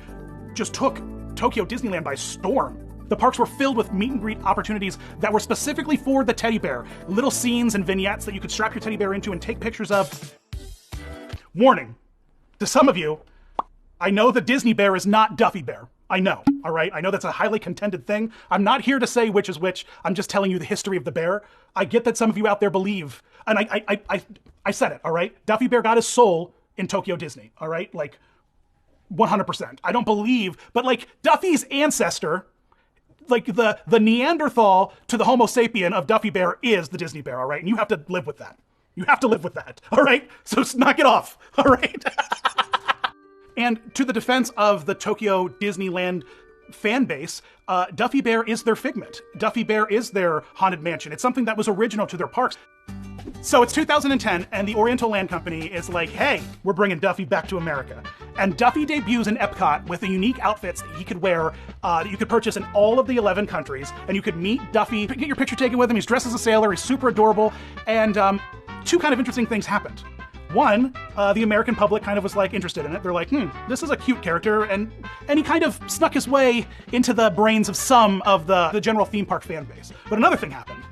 O: just took Tokyo Disneyland by storm. The parks were filled with meet and greet opportunities that were specifically for the teddy bear. Little scenes and vignettes that you could strap your teddy bear into and take pictures of. Warning to some of you, I know the Disney bear is not Duffy Bear. I know, all right? I know that's a highly contended thing. I'm not here to say which is which. I'm just telling you the history of the bear. I get that some of you out there believe, and I said it, all right? Duffy Bear got his soul in Tokyo Disney, all right? Like, 100%. I don't believe, but like Duffy's ancestor, like the Neanderthal to the Homo sapien of Duffy Bear is the Disney Bear, all right? And you have to live with that. You have to live with that, all right? So knock it off, all right? And to the defense of the Tokyo Disneyland fan base, Duffy Bear is their figment. Duffy Bear is their haunted mansion. It's something that was original to their parks. So it's 2010, and the Oriental Land Company is like, hey, we're bringing Duffy back to America. And Duffy debuts in Epcot with the unique outfits that he could wear, that you could purchase in all of the 11 countries, and you could meet Duffy, get your picture taken with him. He's dressed as a sailor, he's super adorable, and two kind of interesting things happened. One, the American public kind of was like interested in it. They're like, this is a cute character, and he kind of snuck his way into the brains of some of the general theme park fan base. But another thing happened.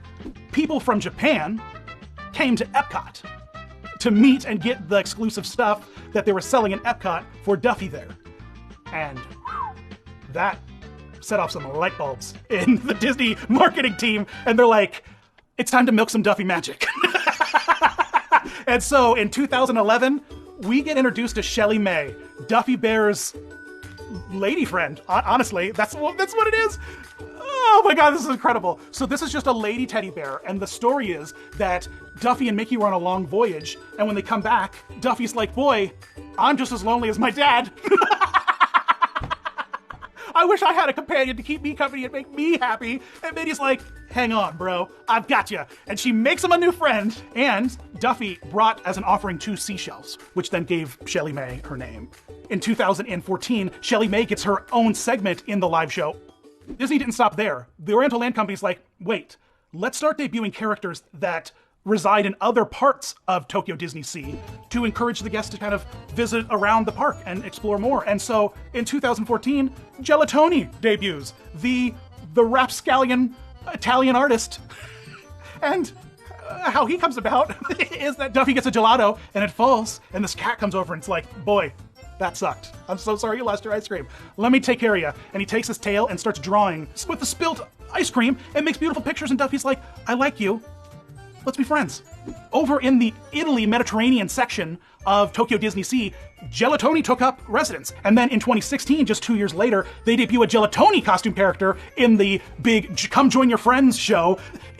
O: People from Japan came to Epcot to meet and get the exclusive stuff that they were selling in Epcot for Duffy there. And that set off some light bulbs in the Disney marketing team, and they're like, it's time to milk some Duffy magic. And so in 2011, we get introduced to Shelly May, Duffy Bear's lady friend. Honestly, that's what it is. Oh my God, this is incredible. So this is just a lady teddy bear, and the story is that Duffy and Mickey were on a long voyage, and when they come back, Duffy's like, boy, I'm just as lonely as my dad. I wish I had a companion to keep me company and make me happy. And Minnie's like, hang on, bro, I've got you. And she makes him a new friend, and Duffy brought as an offering 2 seashells, which then gave Shelly May her name. In 2014, Shelly May gets her own segment in the live show. Disney didn't stop there. The Oriental Land Company's like, wait, let's start debuting characters that reside in other parts of Tokyo Disney Sea to encourage the guests to kind of visit around the park and explore more. And so in 2014, Gelatoni debuts, the rapscallion Italian artist. And how he comes about is that Duffy gets a gelato and it falls, and this cat comes over and it's like, boy, that sucked. I'm so sorry you lost your ice cream. Let me take care of you. And he takes his tail and starts drawing with the spilled ice cream and makes beautiful pictures, and Duffy's like, I like you. Let's be friends. Over in the Italy Mediterranean section of Tokyo Disney Sea, Gelatoni took up residence. And then in 2016, just 2 years later, they debut a Gelatoni costume character in the big Come Join Your Friends show.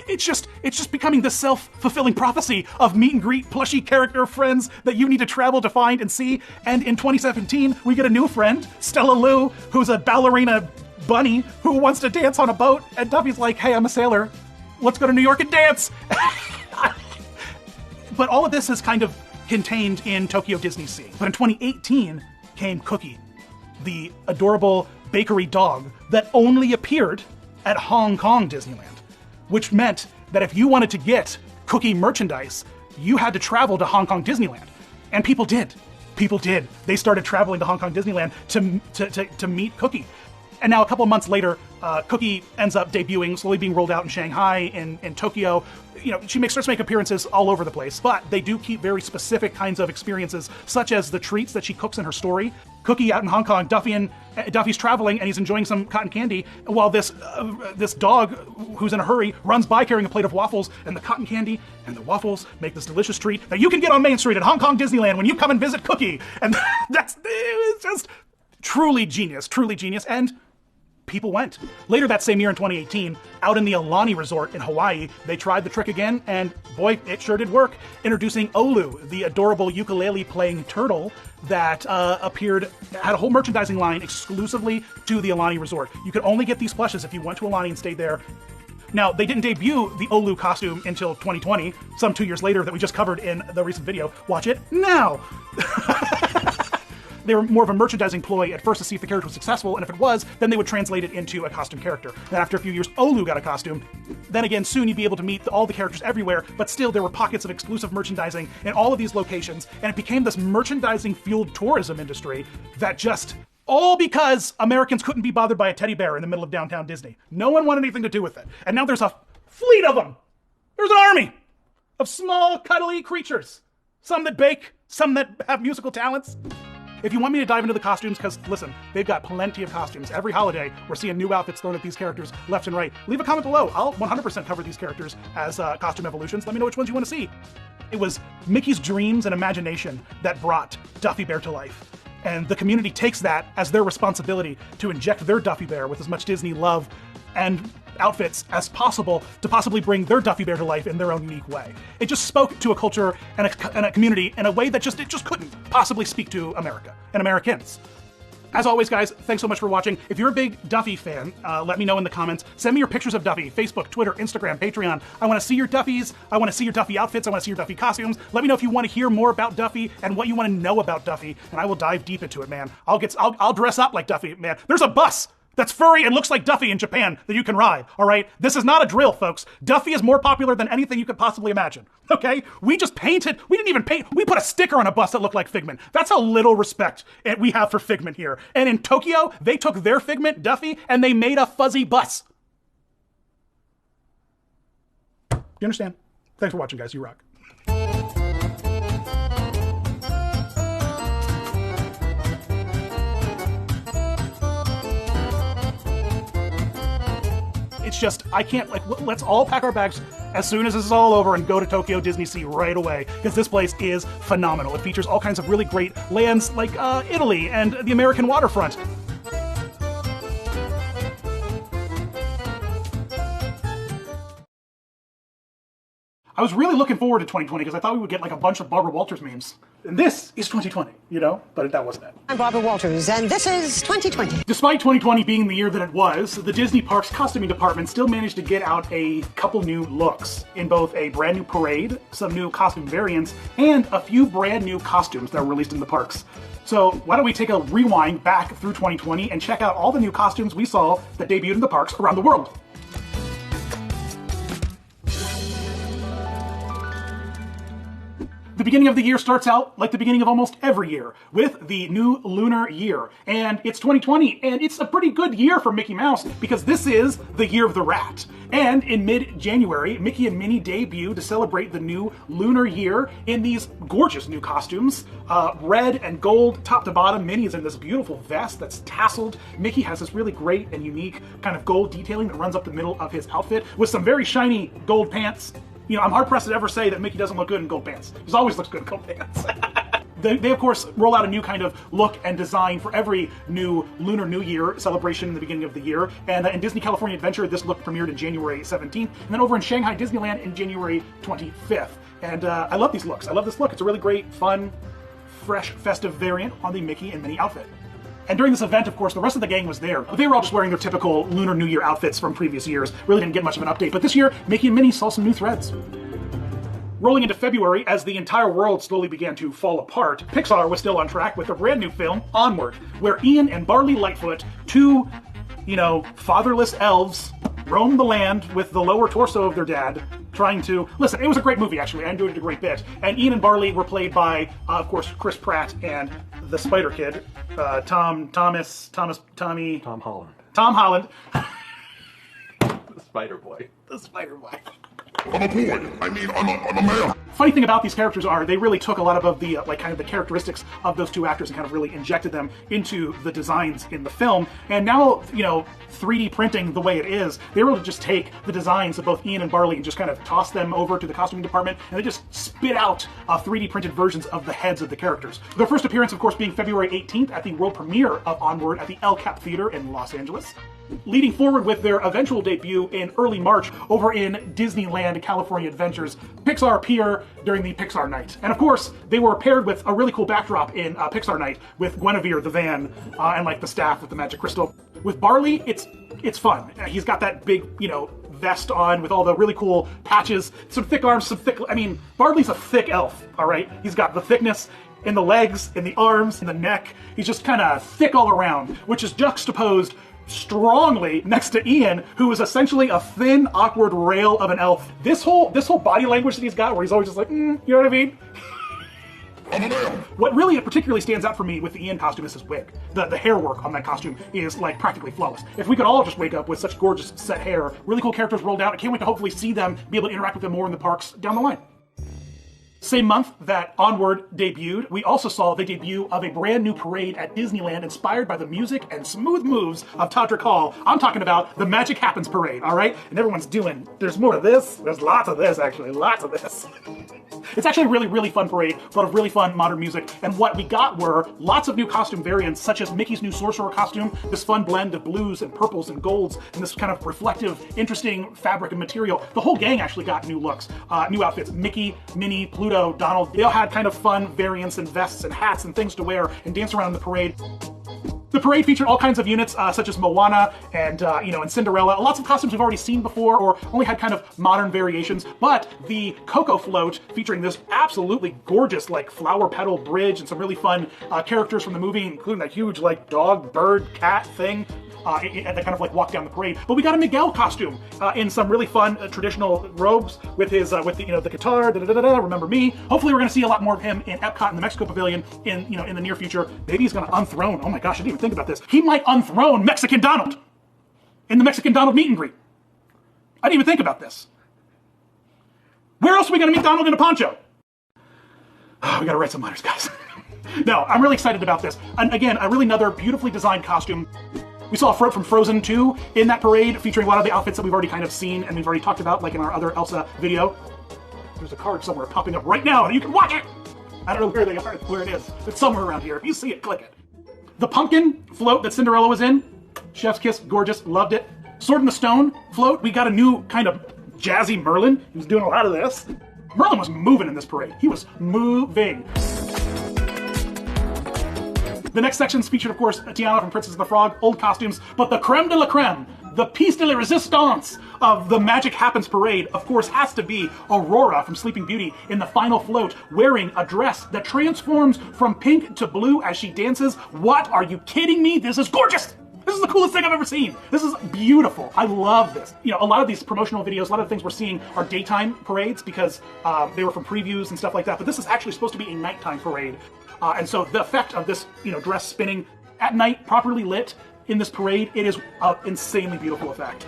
O: It's just becoming this self-fulfilling prophecy of meet and greet plushy character friends that you need to travel to find and see. And in 2017, we get a new friend, Stella Lou, who's a ballerina bunny who wants to dance on a boat. And Duffy's like, hey, I'm a sailor. Let's go to New York and dance. But all of this is kind of contained in Tokyo Disney Sea. But in 2018 came Cookie, the adorable bakery dog that only appeared at Hong Kong Disneyland, which meant that if you wanted to get Cookie merchandise, you had to travel to Hong Kong Disneyland. And people did. People did. They started traveling to Hong Kong Disneyland to meet Cookie. And now a couple of months later, Cookie ends up debuting, slowly being rolled out in Shanghai, in Tokyo. You know, she starts to make appearances all over the place, but they do keep very specific kinds of experiences, such as the treats that she cooks in her story. Cookie out in Hong Kong, Duffy's traveling and he's enjoying some cotton candy, while this dog who's in a hurry runs by carrying a plate of waffles, and the cotton candy and the waffles make this delicious treat that you can get on Main Street at Hong Kong Disneyland when you come and visit Cookie. And it's just truly genius, and people went. Later that same year in 2018, out in the Aulani Resort in Hawaii, they tried the trick again, and boy, it sure did work. Introducing Olu, the adorable ukulele-playing turtle that had a whole merchandising line exclusively to the Aulani Resort. You could only get these plushes if you went to Aulani and stayed there. Now, they didn't debut the Olu costume until 2020, some 2 years later that we just covered in the recent video. Watch it now! They were more of a merchandising ploy at first to see if the character was successful, and if it was, then they would translate it into a costume character. Then after a few years, Olu got a costume. Then again, soon you'd be able to meet all the characters everywhere, but still there were pockets of exclusive merchandising in all of these locations, and it became this merchandising-fueled tourism industry that just... all because Americans couldn't be bothered by a teddy bear in the middle of downtown Disney. No one wanted anything to do with it. And now there's a fleet of them! There's an army of small, cuddly creatures. Some that bake, some that have musical talents. If you want me to dive into the costumes, because listen, they've got plenty of costumes. Every holiday, we're seeing new outfits thrown at these characters left and right. Leave a comment below. I'll 100% cover these characters as costume evolutions. Let me know which ones you want to see. It was Mickey's dreams and imagination that brought Duffy Bear to life. And the community takes that as their responsibility to inject their Duffy Bear with as much Disney love and outfits as possible to possibly bring their Duffy Bear to life in their own unique way. It just spoke to a culture and a community in a way that it just couldn't possibly speak to America and Americans. As always, guys, thanks so much for watching. If you're a big Duffy fan, let me know in the comments. Send me your pictures of Duffy, Facebook, Twitter, Instagram, Patreon. I want to see your Duffies. I want to see your Duffy outfits. I want to see your Duffy costumes. Let me know if you want to hear more about Duffy and what you want to know about Duffy, and I will dive deep into it, man. I'll dress up like Duffy, man. There's a bus that's furry and looks like Duffy in Japan that you can ride, all right? This is not a drill, folks. Duffy is more popular than anything you could possibly imagine, okay? We just painted, we didn't even paint, we put a sticker on a bus that looked like Figment. That's how little respect we have for Figment here. And in Tokyo, they took their Figment, Duffy, and they made a fuzzy bus. You understand? Thanks for watching, guys. You rock. It's just, I can't, let's all pack our bags as soon as this is all over and go to Tokyo Disney Sea right away, because this place is phenomenal. It features all kinds of really great lands like Italy and the American waterfront. I was really looking forward to 2020 because I thought we would get like a bunch of Barbara Walters memes. And this is 2020, you know? But that wasn't it.
I: I'm Barbara Walters, and this is 2020.
O: Despite 2020 being the year that it was, the Disney Parks costuming department still managed to get out a couple new looks in both a brand new parade, some new costume variants, and a few brand new costumes that were released in the parks. So why don't we take a rewind back through 2020 and check out all the new costumes we saw that debuted in the parks around the world. The beginning of the year starts out like the beginning of almost every year, with the new lunar year. And it's 2020, and it's a pretty good year for Mickey Mouse, because this is the year of the rat. And in mid-January, Mickey and Minnie debut to celebrate the new lunar year in these gorgeous new costumes. Red and gold, top to bottom. Minnie is in this beautiful vest that's tasseled. Mickey has this really great and unique kind of gold detailing that runs up the middle of his outfit, with some very shiny gold pants. You know, I'm hard pressed to ever say that Mickey doesn't look good in gold pants. He always looks good in gold pants. They of course roll out a new kind of look and design for every new Lunar New Year celebration in the beginning of the year. And in Disney California Adventure, this look premiered in January 17th, and then over in Shanghai Disneyland in January 25th. And I love these looks. I love this look. It's a really great, fun, fresh, festive variant on the Mickey and Minnie outfit. And during this event, of course, the rest of the gang was there. They were all just wearing their typical Lunar New Year outfits from previous years. Really didn't get much of an update. But this year, Mickey and Minnie saw some new threads. Rolling into February, as the entire world slowly began to fall apart, Pixar was still on track with a brand new film, Onward, where Ian and Barley Lightfoot, two, fatherless elves, roam the land with the lower torso of their dad, trying to... Listen, it was a great movie, actually. I enjoyed it a great bit. And Ian and Barley were played by, of course, Chris Pratt and the Spider Kid, Tom Holland. Tom Holland.
N: The Spider Boy.
O: The Spider Boy.
C: I'm a boy. I'm a man.
O: Funny thing about these characters are they really took a lot of the kind of the characteristics of those two actors and kind of really injected them into the designs in the film. And now, 3D printing the way it is, they were able to just take the designs of both Ian and Barley and just kind of toss them over to the costuming department, and they just spit out 3D printed versions of the heads of the characters. Their first appearance, of course, being February 18th at the world premiere of Onward at the El Cap Theater in Los Angeles, leading forward with their eventual debut in early March over in Disneyland California Adventures, Pixar Pier during the Pixar Night. And of course, they were paired with a really cool backdrop in Pixar Night with Guinevere the van and the staff with the magic crystal. With Barley, it's fun. He's got that big, vest on with all the really cool patches, some thick arms, Barley's a thick elf, all right? He's got the thickness in the legs, in the arms, in the neck. He's just kind of thick all around, which is juxtaposed strongly next to Ian, who is essentially a thin, awkward rail of an elf. This whole body language that he's got, where he's always just like, you know what I mean? What really particularly stands out for me with the Ian costume is his wig. The hair work on that costume is practically flawless. If we could all just wake up with such gorgeous set hair, really cool characters rolled out, I can't wait to hopefully see them, be able to interact with them more in the parks down the line. Same month that Onward debuted, we also saw the debut of a brand new parade at Disneyland inspired by the music and smooth moves of Todrick Hall. I'm talking about the Magic Happens parade, all right? And everyone's there's more of this. There's lots of this, actually. Lots of this. It's actually a really, really fun parade, a lot of really fun modern music. And what we got were lots of new costume variants, such as Mickey's new sorcerer costume, this fun blend of blues and purples and golds, and this kind of reflective, interesting fabric and material. The whole gang actually got new looks, new outfits. Mickey, Minnie, Pluto, Donald, they all had kind of fun variants and vests and hats and things to wear and dance around in the parade. The parade featured all kinds of units, such as Moana and and Cinderella. Lots of costumes we've already seen before, or only had kind of modern variations. But the Coco float, featuring this absolutely gorgeous, flower petal bridge and some really fun characters from the movie, including that huge, dog, bird, cat thing. That kind of walk down the parade. But we got a Miguel costume in some really fun traditional robes with his the guitar, remember me. Hopefully we're gonna see a lot more of him in Epcot in the Mexico Pavilion in the near future. Maybe he's gonna unthrone, oh my gosh, I didn't even think about this. He might unthrone Mexican Donald in the Mexican Donald meet and greet. I didn't even think about this. Where else are we gonna meet Donald in a poncho? Oh, we gotta write some letters, guys. No, I'm really excited about this. And again, another beautifully designed costume. We saw a float from Frozen 2 in that parade, featuring a lot of the outfits that we've already kind of seen and we've already talked about, like in our other Elsa video. There's a card somewhere popping up right now, and you can watch it! I don't know where they are, where it is. It's somewhere around here. If you see it, click it. The pumpkin float that Cinderella was in, chef's kiss, gorgeous, loved it. Sword in the Stone float, we got a new kind of jazzy Merlin. He was doing a lot of this. Merlin was moving in this parade. He was moving. The next sections featured, of course, Tiana from Princess and the Frog, old costumes, but the creme de la creme, the piece de la resistance of the Magic Happens parade, of course, has to be Aurora from Sleeping Beauty in the final float, wearing a dress that transforms from pink to blue as she dances. What? Are you kidding me? This is gorgeous! This is the coolest thing I've ever seen. This is beautiful. I love this. A lot of these promotional videos, a lot of the things we're seeing are daytime parades because they were from previews and stuff like that, but this is actually supposed to be a nighttime parade. And so the effect of this, dress spinning at night, properly lit in this parade, it is an insanely beautiful effect.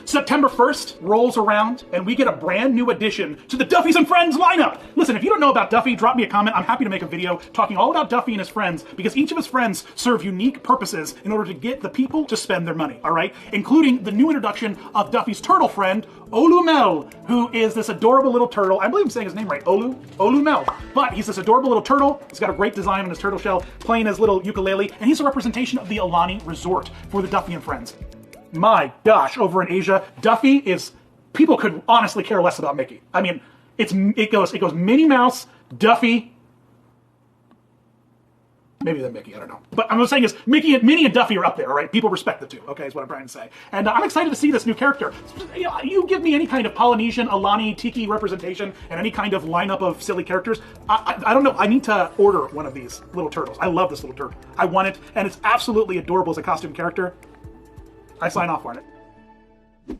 O: September 1st rolls around, and we get a brand new addition to the Duffy's and Friends lineup. Listen, if you don't know about Duffy, drop me a comment. I'm happy to make a video talking all about Duffy and his friends, because each of his friends serve unique purposes in order to get the people to spend their money, all right? Including the new introduction of Duffy's turtle friend, Olumel, who is this adorable little turtle. I believe I'm saying his name right, Olumel. But he's this adorable little turtle. He's got a great design on his turtle shell, playing his little ukulele, and he's a representation of the Alani Resort for the Duffy and Friends. My gosh, over in Asia, Duffy is, people could honestly care less about Mickey. I mean, it goes Minnie Mouse, Duffy, maybe then Mickey, I don't know. But I'm saying is Minnie and Duffy are up there, all right? People respect the two, okay, is what I'm trying to say. And I'm excited to see this new character. You give me any kind of Polynesian, Alani, Tiki representation and any kind of lineup of silly characters, I don't know, I need to order one of these little turtles. I love this little turtle. I want it, and it's absolutely adorable as a costume character. I sign off on it.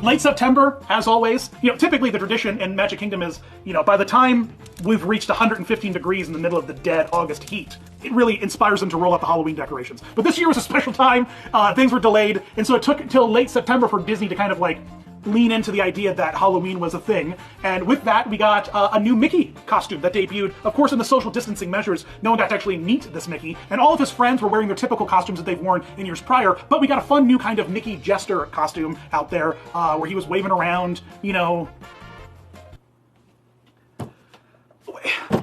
O: Late September, as always, typically the tradition in Magic Kingdom is, by the time we've reached 115 degrees in the middle of the dead August heat, it really inspires them to roll out the Halloween decorations. But this year was a special time, things were delayed, and so it took until late September for Disney to kind of lean into the idea that Halloween was a thing. And with that, we got a new Mickey costume that debuted. Of course, in the social distancing measures, no one got to actually meet this Mickey. And all of his friends were wearing their typical costumes that they've worn in years prior. But we got a fun new kind of Mickey Jester costume out there where he was waving around,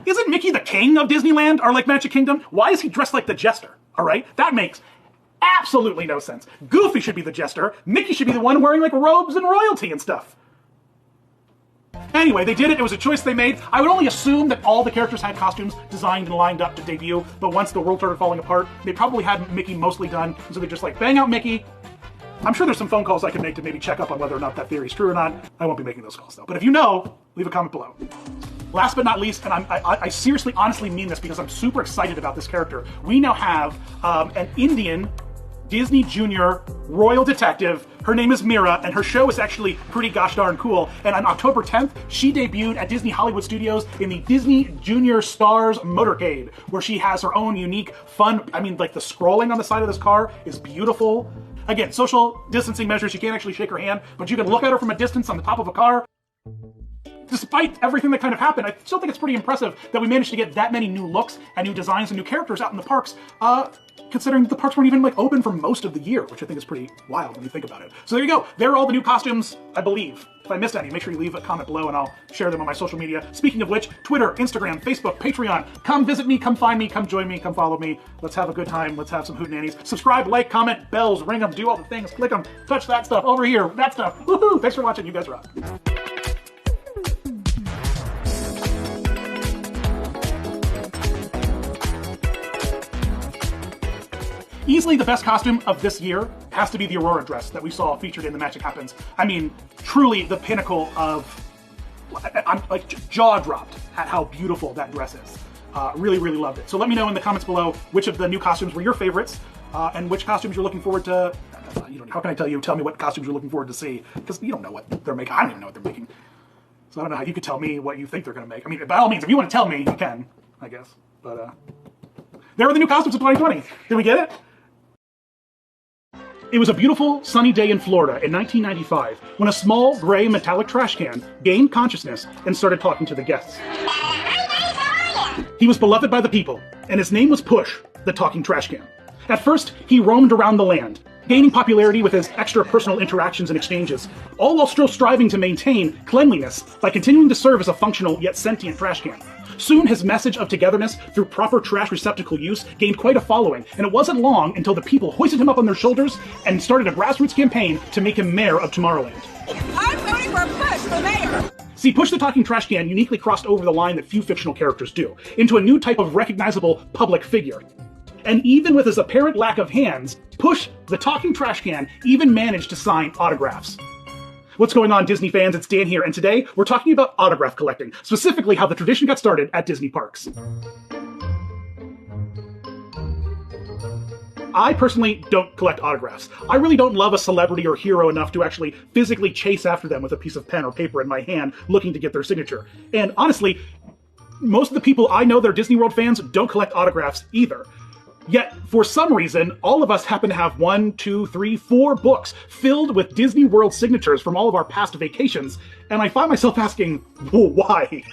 O: Isn't Mickey the king of Disneyland or Magic Kingdom? Why is he dressed like the Jester? All right, that makes absolutely no sense. Goofy should be the Jester. Mickey should be the one wearing robes and royalty and stuff. Anyway, they did it. It was a choice they made. I would only assume that all the characters had costumes designed and lined up to debut, but once the world started falling apart, they probably had Mickey mostly done, so they just bang out Mickey. I'm sure there's some phone calls I can make to maybe check up on whether or not that theory is true or not. I won't be making those calls though. But if you know, leave a comment below. Last but not least, and I seriously, honestly mean this because I'm super excited about this character. We now have an Indian Disney Junior royal detective. Her name is Mira, and her show is actually pretty gosh darn cool. And on October 10th, she debuted at Disney Hollywood Studios in the Disney Junior Stars Motorcade, where she has her own unique, fun, the scrolling on the side of this car is beautiful. Again, social distancing measures, you can't actually shake her hand, but you can look at her from a distance on the top of a car. Despite everything that kind of happened, I still think it's pretty impressive that we managed to get that many new looks and new designs and new characters out in the parks, considering the parks weren't even open for most of the year, which I think is pretty wild when you think about it. So there you go. There are all the new costumes, I believe. If I missed any, make sure you leave a comment below and I'll share them on my social media. Speaking of which, Twitter, Instagram, Facebook, Patreon. Come visit me, come find me, come join me, come follow me. Let's have a good time. Let's have some hootenannies. Subscribe, like, comment, bells, ring them, do all the things, click them, touch that stuff, over here, that stuff. Woohoo! Thanks for watching. You guys rock. Easily the best costume of this year has to be the Aurora dress that we saw featured in The Magic Happens. I mean, truly the pinnacle of, I'm jaw dropped at how beautiful that dress is. Really, really loved it. So let me know in the comments below which of the new costumes were your favorites and which costumes you're looking forward to. How can I tell you? Tell me what costumes you're looking forward to see, because you don't know what they're making. I don't even know what they're making. So I don't know how you could tell me what you think they're going to make. I mean, by all means, if you want to tell me, you can, I guess. But there were the new costumes of 2020. Did we get it? It was a beautiful, sunny day in Florida in 1995 when a small, gray, metallic trash can gained consciousness and started talking to the guests. He was beloved by the people, and his name was Push, the talking trash can. At first, he roamed around the land, gaining popularity with his extra personal interactions and exchanges, all while still striving to maintain cleanliness by continuing to serve as a functional yet sentient trash can. Soon, his message of togetherness through proper trash receptacle use gained quite a following, and it wasn't long until the people hoisted him up on their shoulders and started a grassroots campaign to make him mayor of Tomorrowland.
J: I'm voting for Push for mayor!
O: See, Push the Talking Trash Can uniquely crossed over the line that few fictional characters do, into a new type of recognizable public figure. And even with his apparent lack of hands, Push the Talking Trash Can even managed to sign autographs. What's going on, Disney fans? It's Dan here, and today we're talking about autograph collecting, specifically how the tradition got started at Disney parks. I personally don't collect autographs. I really don't love a celebrity or hero enough to actually physically chase after them with a piece of pen or paper in my hand looking to get their signature. And honestly, most of the people I know that are Disney World fans don't collect autographs either. Yet, for some reason, all of us happen to have 1, 2, 3, 4 books filled with Disney World signatures from all of our past vacations, and I find myself asking, well, why?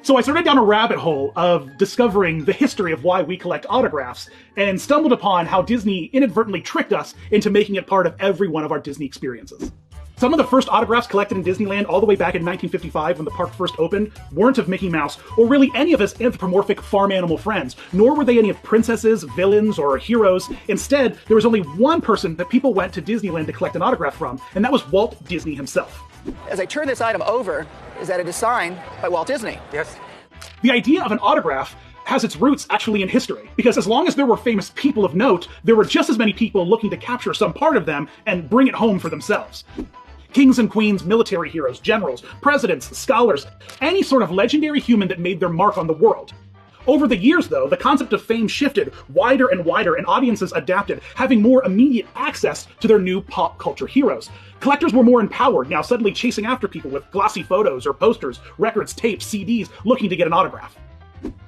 O: So I started down a rabbit hole of discovering the history of why we collect autographs, and stumbled upon how Disney inadvertently tricked us into making it part of every one of our Disney experiences. Some of the first autographs collected in Disneyland all the way back in 1955 when the park first opened weren't of Mickey Mouse or really any of his anthropomorphic farm animal friends, nor were they any of princesses, villains, or heroes. Instead, there was only one person that people went to Disneyland to collect an autograph from, and that was Walt Disney himself.
L: As I turn this item over, is that it is signed by Walt Disney.
R: Yes.
O: The idea of an autograph has its roots actually in history, because as long as there were famous people of note, there were just as many people looking to capture some part of them and bring it home for themselves. Kings and queens, military heroes, generals, presidents, scholars, any sort of legendary human that made their mark on the world. Over the years, though, the concept of fame shifted wider and wider, and audiences adapted, having more immediate access to their new pop culture heroes. Collectors were more empowered, now suddenly chasing after people with glossy photos or posters, records, tapes, CDs, looking to get an autograph.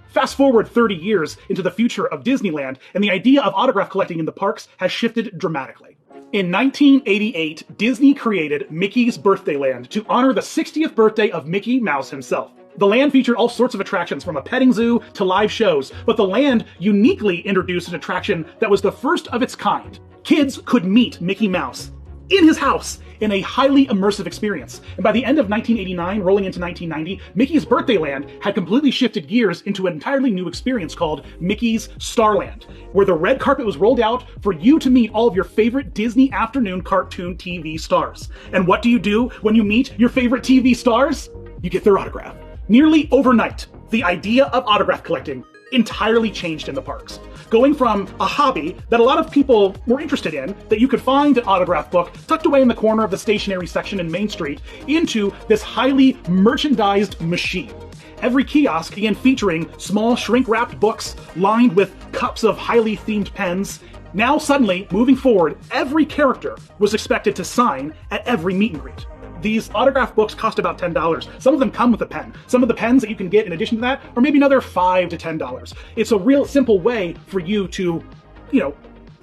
O: Fast forward 30 years into the future of Disneyland, and the idea of autograph collecting in the parks has shifted dramatically. In 1988, Disney created Mickey's Birthday Land to honor the 60th birthday of Mickey Mouse himself. The land featured all sorts of attractions, from a petting zoo to live shows, but the land uniquely introduced an attraction that was the first of its kind. Kids could meet Mickey Mouse in his house in a highly immersive experience. And by the end of 1989, rolling into 1990, Mickey's Birthday Land had completely shifted gears into an entirely new experience called Mickey's Starland, where the red carpet was rolled out for you to meet all of your favorite Disney afternoon cartoon TV stars. And what do you do when you meet your favorite TV stars? You get their autograph. Nearly overnight, the idea of autograph collecting entirely changed in the parks. Going from a hobby that a lot of people were interested in, that you could find an autograph book tucked away in the corner of the stationery section in Main Street, into this highly merchandised machine. Every kiosk began featuring small shrink-wrapped books lined with cups of highly themed pens. Now suddenly, moving forward, every character was expected to sign at every meet and greet. These autograph books cost about $10. Some of them come with a pen. Some of the pens that you can get in addition to that are maybe another $5 to $10. It's a real simple way for you to,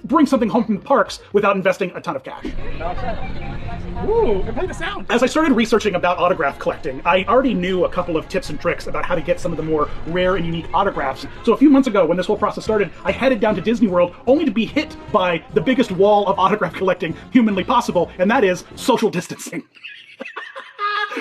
O: bring something home from the parks without investing a ton of cash.
A: Ooh, play the sound.
O: As I started researching about autograph collecting, I already knew a couple of tips and tricks about how to get some of the more rare and unique autographs. So a few months ago, when this whole process started, I headed down to Disney World only to be hit by the biggest wall of autograph collecting humanly possible, and that is social distancing.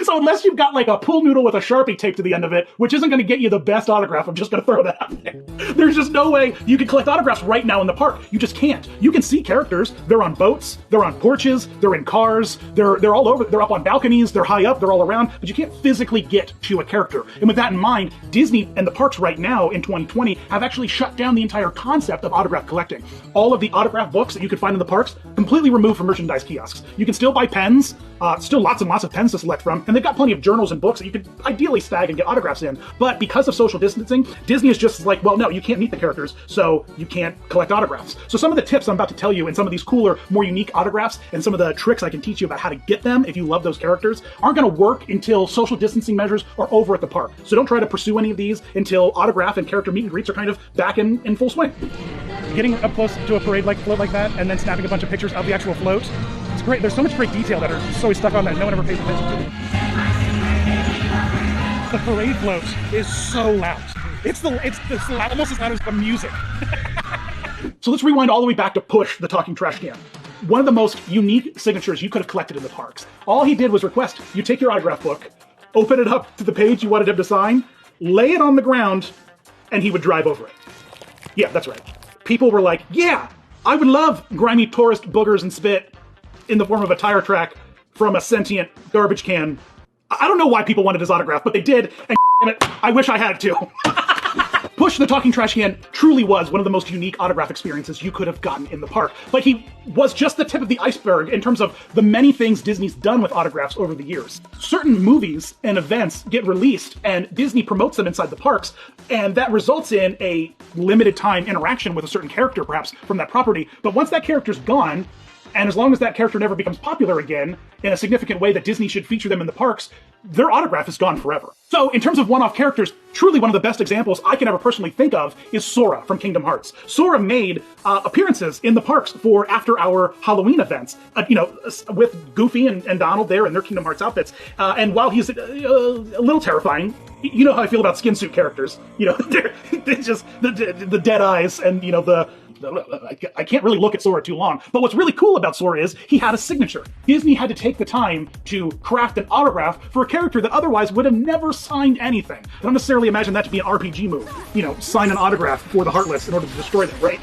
O: So unless you've got like a pool noodle with a Sharpie taped to the end of it, which isn't going to get you the best autograph, I'm just going to throw that out there. There's just no way you can collect autographs right now in the park. You just can't. You can see characters. They're on boats. They're on porches. They're in cars. They're all over. They're up on balconies. They're high up. They're all around. But you can't physically get to a character. And with that in mind, Disney and the parks right now in 2020 have actually shut down the entire concept of autograph collecting. All of the autograph books that you could find in the parks completely removed from merchandise kiosks. You can still buy pens. Still lots and lots of pens to select from, and they've got plenty of journals and books that you could ideally stag and get autographs in. But because of social distancing, Disney is just like, well, no, you can't meet the characters, so you can't collect autographs. So some of the tips I'm about to tell you, and some of these cooler, more unique autographs, and some of the tricks I can teach you about how to get them if you love those characters, aren't going to work until social distancing measures are over at the park. So don't try to pursue any of these until autograph and character meet and greets are kind of back in full swing.
A: Getting up close to a parade float like that, and then snapping a bunch of pictures of the actual float, it's great. There's so much great detail that are just always stuck on that no one ever pays attention to. The parade float is so loud. It's almost as loud as the music.
O: So let's rewind all the way back to Push, the talking trash can. One of the most unique signatures you could have collected in the parks. All he did was request you take your autograph book, open it up to the page you wanted him to sign, lay it on the ground, and he would drive over it. Yeah, that's right. People were like, yeah, I would love grimy tourist boogers and spit in the form of a tire track from a sentient garbage can. I don't know why people wanted his autograph, but they did, and damn it, I wish I had to. Push the Talking Trash Can truly was one of the most unique autograph experiences you could have gotten in the park. But he was just the tip of the iceberg in terms of the many things Disney's done with autographs over the years. Certain movies and events get released, and Disney promotes them inside the parks, and that results in a limited time interaction with a certain character, perhaps, from that property. But once that character's gone, And as long as that character never becomes popular again, in a significant way that Disney should feature them in the parks, their autograph is gone forever. So in terms of one-off characters, truly one of the best examples I can ever personally think of is Sora from Kingdom Hearts. Sora made appearances in the parks for after-hour Halloween events, with Goofy and Donald there in their Kingdom Hearts outfits. And while he's a little terrifying, you know how I feel about skin suit characters. They're just the dead eyes and, I can't really look at Sora too long. But what's really cool about Sora is he had a signature. Disney had to take the time to craft an autograph for a character that otherwise would have never signed anything. I don't necessarily imagine that to be an RPG move. Sign an autograph for the Heartless in order to destroy them, right?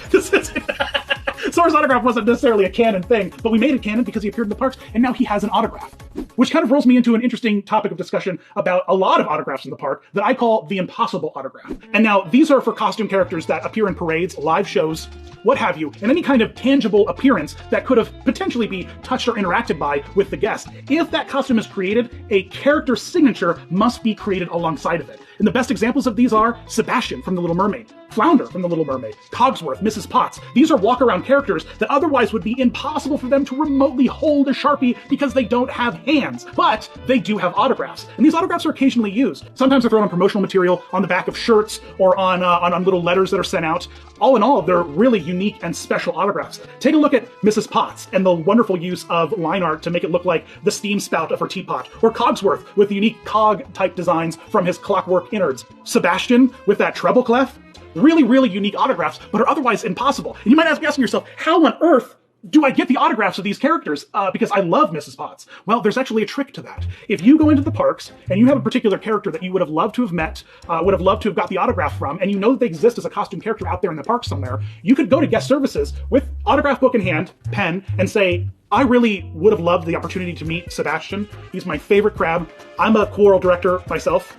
O: Sora's autograph wasn't necessarily a canon thing, but we made it canon because he appeared in the parks, and now he has an autograph. Which kind of rolls me into an interesting topic of discussion about a lot of autographs in the park that I call the impossible autograph. And now, these are for costume characters that appear in parades, live shows, what have you, and any kind of tangible appearance that could have potentially be touched or interacted by with the guest. If that costume is created, a character signature must be created alongside of it. And the best examples of these are Sebastian from The Little Mermaid, Flounder from The Little Mermaid, Cogsworth, Mrs. Potts. These are walk-around characters that otherwise would be impossible for them to remotely hold a Sharpie because they don't have hands, but they do have autographs. And these autographs are occasionally used. Sometimes they're thrown on promotional material, on the back of shirts, or on little letters that are sent out. All in all, they're really unique and special autographs. Take a look at Mrs. Potts and the wonderful use of line art to make it look like the steam spout of her teapot, or Cogsworth with the unique cog-type designs from his clockwork innards. Sebastian with that treble clef. Really, really unique autographs, but are otherwise impossible. And you might be asking yourself, how on earth do I get the autographs of these characters? Because I love Mrs. Potts. Well, there's actually a trick to that. If you go into the parks and you have a particular character that you would have loved to have met, would have loved to have got the autograph from, and you know that they exist as a costume character out there in the park somewhere, you could go to guest services with autograph book in hand, pen, and say, I really would have loved the opportunity to meet Sebastian. He's my favorite crab. I'm a choral director myself.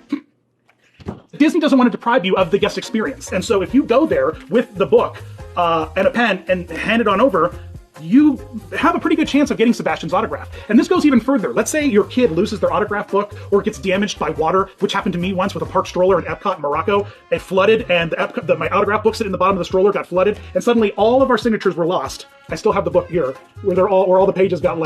O: Disney doesn't want to deprive you of the guest experience. And so if you go there with the book and a pen and hand it on over, you have a pretty good chance of getting Sebastian's autograph. And this goes even further. Let's say your kid loses their autograph book or gets damaged by water, which happened to me once with a park stroller at Epcot in Morocco. It flooded and my autograph book sitting in the bottom of the stroller got flooded, and suddenly all of our signatures were lost. I still have the book here, where all the pages got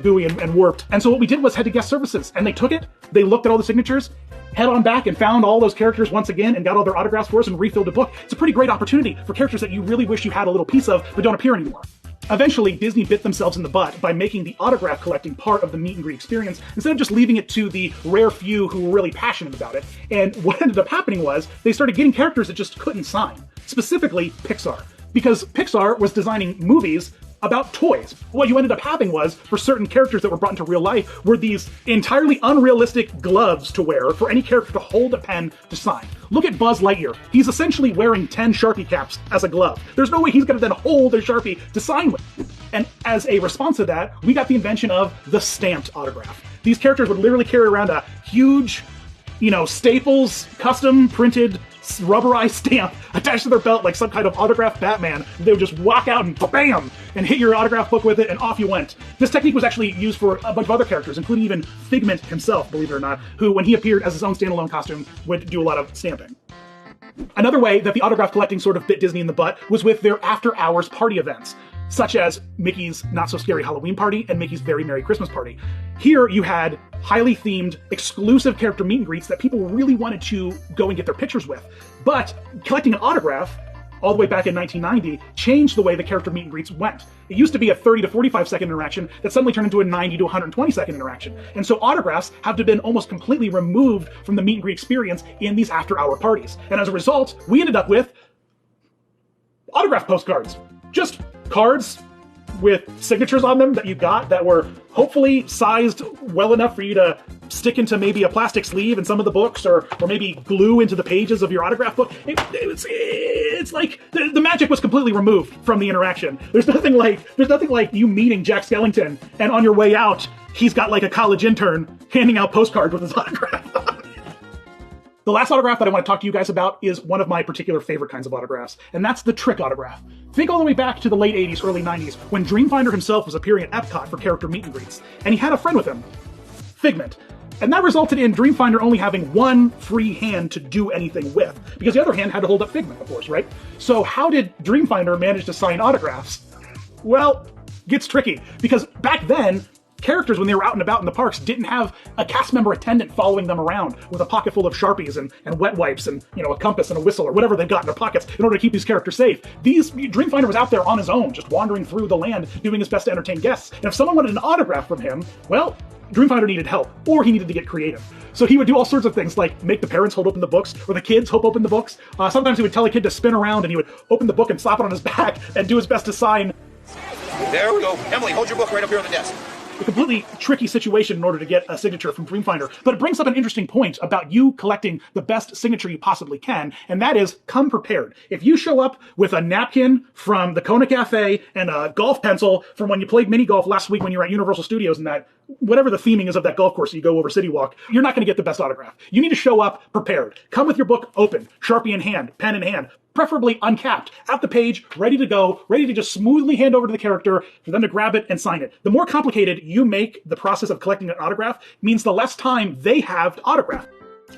O: gooey and warped. And so what we did was head to guest services, and they took it, they looked at all the signatures, head on back and found all those characters once again and got all their autographs for us and refilled the book. It's a pretty great opportunity for characters that you really wish you had a little piece of but don't appear anymore. Eventually, Disney bit themselves in the butt by making the autograph collecting part of the meet and greet experience instead of just leaving it to the rare few who were really passionate about it. And what ended up happening was they started getting characters that just couldn't sign, specifically Pixar. Because Pixar was designing movies about toys. What you ended up having was, for certain characters that were brought into real life, were these entirely unrealistic gloves to wear for any character to hold a pen to sign. Look at Buzz Lightyear. He's essentially wearing 10 Sharpie caps as a glove. There's no way he's gonna then hold a Sharpie to sign with. And as a response to that, we got the invention of the stamped autograph. These characters would literally carry around a huge, Staples custom printed rubberized stamp attached to their belt like some kind of autographed Batman. They would just walk out and bam, and hit your autograph book with it, and off you went. This technique was actually used for a bunch of other characters, including even Figment himself, believe it or not, who, when he appeared as his own standalone costume, would do a lot of stamping. Another way that the autograph collecting sort of bit Disney in the butt was with their after-hours party events, such as Mickey's Not So Scary Halloween Party and Mickey's Very Merry Christmas Party. Here you had highly themed, exclusive character meet and greets that people really wanted to go and get their pictures with. But collecting an autograph, all the way back in 1990, changed the way the character meet and greets went. It used to be a 30 to 45 second interaction that suddenly turned into a 90 to 120 second interaction. And so autographs have to have been almost completely removed from the meet and greet experience in these after-hour parties. And as a result, we ended up with autograph postcards. Just cards with signatures on them that you got that were hopefully sized well enough for you to stick into maybe a plastic sleeve in some of the books, or maybe glue into the pages of your autograph book. It's like the magic was completely removed from the interaction. There's nothing like you meeting Jack Skellington and on your way out, he's got like a college intern handing out postcards with his autograph. The last autograph that I want to talk to you guys about is one of my particular favorite kinds of autographs, and that's the trick autograph. Think all the way back to the late 80s, early 90s, when Dreamfinder himself was appearing at Epcot for character meet and greets, and he had a friend with him, Figment. And that resulted in Dreamfinder only having one free hand to do anything with, because the other hand had to hold up Figment, of course, right? So how did Dreamfinder manage to sign autographs? Well, gets tricky because back then, characters, when they were out and about in the parks, didn't have a cast member attendant following them around with a pocket full of Sharpies and wet wipes and, you know, a compass and a whistle or whatever they've got in their pockets in order to keep these characters safe. Dreamfinder was out there on his own, just wandering through the land, doing his best to entertain guests. And if someone wanted an autograph from him, well, Dreamfinder needed help, or he needed to get creative. So he would do all sorts of things, like make the parents hold open the books, or the kids hold open the books. Sometimes he would tell a kid to spin around, and he would open the book and slap it on his back and do his best to sign.
H: There we go. Emily, hold your book right up here on the desk.
O: A completely tricky situation in order to get a signature from Dreamfinder, but it brings up an interesting point about you collecting the best signature you possibly can, and that is come prepared. If you show up with a napkin from the Kona Cafe and a golf pencil from when you played mini golf last week when you were at Universal Studios and that, whatever the theming is of that golf course you go over City Walk, you're not going to get the best autograph. You need to show up prepared. Come with your book open, Sharpie in hand, pen in hand, preferably uncapped, at the page, ready to go, ready to just smoothly hand over to the character for them to grab it and sign it. The more complicated you make the process of collecting an autograph means the less time they have to autograph.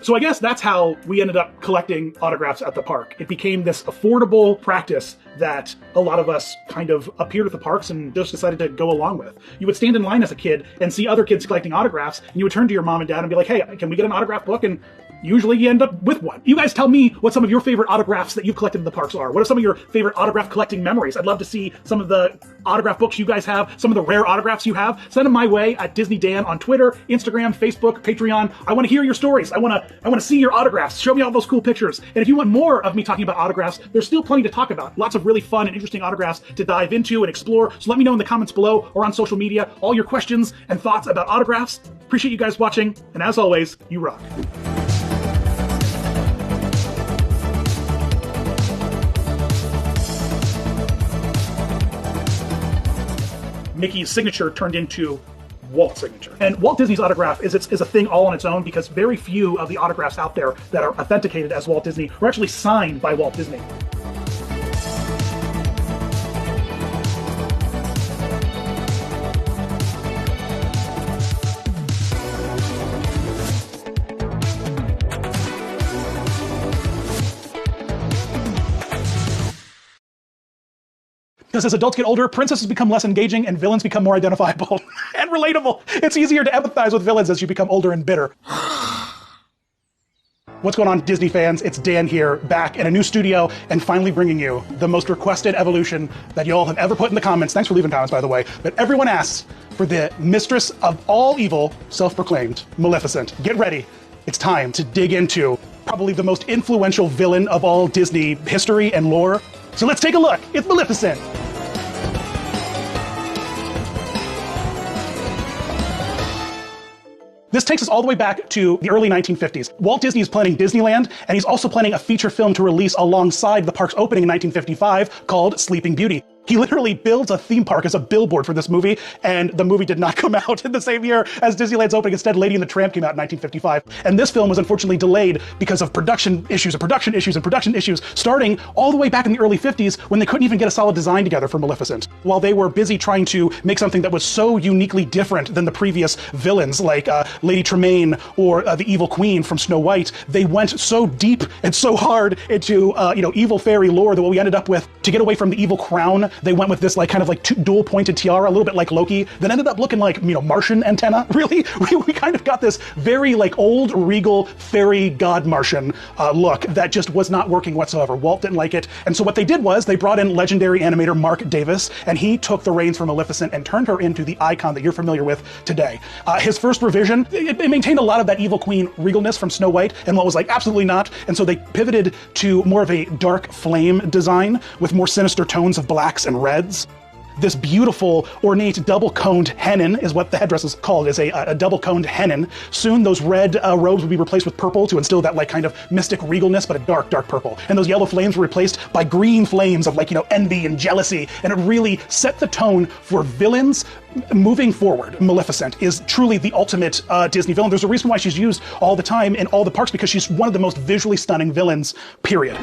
O: So I guess that's how we ended up collecting autographs at the park. It became this affordable practice that a lot of us kind of appeared at the parks and just decided to go along with. You would stand in line as a kid and see other kids collecting autographs, and you would turn to your mom and dad and be like, hey, can we get an autograph book? And usually you end up with one. You guys tell me what some of your favorite autographs that you've collected in the parks are. What are some of your favorite autograph collecting memories? I'd love to see some of the autograph books you guys have, some of the rare autographs you have. Send them my way at Disney Dan on Twitter, Instagram, Facebook, Patreon. I want to hear your stories. I want to see your autographs. Show me all those cool pictures. And if you want more of me talking about autographs, there's still plenty to talk about. Lots of really fun and interesting autographs to dive into and explore. So let me know in the comments below or on social media all your questions and thoughts about autographs. Appreciate you guys watching. And as always, you rock. Mickey's signature turned into Walt's signature. And Walt Disney's autograph is a thing all on its own because very few of the autographs out there that are authenticated as Walt Disney are actually signed by Walt Disney. Because as adults get older, princesses become less engaging and villains become more identifiable and relatable. It's easier to empathize with villains as you become older and bitter. What's going on, Disney fans? It's Dan here, back in a new studio and finally bringing you the most requested evolution that y'all have ever put in the comments. Thanks for leaving comments, by the way. But everyone asks for the mistress of all evil, self-proclaimed, Maleficent. Get ready. It's time to dig into probably the most influential villain of all Disney history and lore. So let's take a look. It's Maleficent. This takes us all the way back to the early 1950s. Walt Disney is planning Disneyland, and he's also planning a feature film to release alongside the park's opening in 1955 called Sleeping Beauty. He literally builds a theme park as a billboard for this movie, and the movie did not come out in the same year as Disneyland's opening. Instead, Lady and the Tramp came out in 1955. And this film was unfortunately delayed because of production issues, starting all the way back in the early 50s when they couldn't even get a solid design together for Maleficent. While they were busy trying to make something that was so uniquely different than the previous villains like Lady Tremaine or the Evil Queen from Snow White, they went so deep and so hard into evil fairy lore that what we ended up with, to get away from the evil crown, they went with this kind of dual-pointed tiara, a little bit like Loki, that ended up looking like, Martian antenna, really. We kind of got this very old regal fairy god Martian look that just was not working whatsoever. Walt didn't like it. And so what they did was they brought in legendary animator Mark Davis, and he took the reins from Maleficent and turned her into the icon that you're familiar with today. His first revision, it maintained a lot of that Evil Queen regalness from Snow White, and Walt was like, absolutely not. And so they pivoted to more of a dark flame design with more sinister tones of blacks and reds. This beautiful, ornate, double-coned hennin is what the headdress is called, is a double-coned hennin. Soon those red robes would be replaced with purple to instill that kind of mystic regalness, but a dark, dark purple. And those yellow flames were replaced by green flames of envy and jealousy, and it really set the tone for villains moving forward. Maleficent is truly the ultimate Disney villain. There's a reason why she's used all the time in all the parks, because she's one of the most visually stunning villains, period.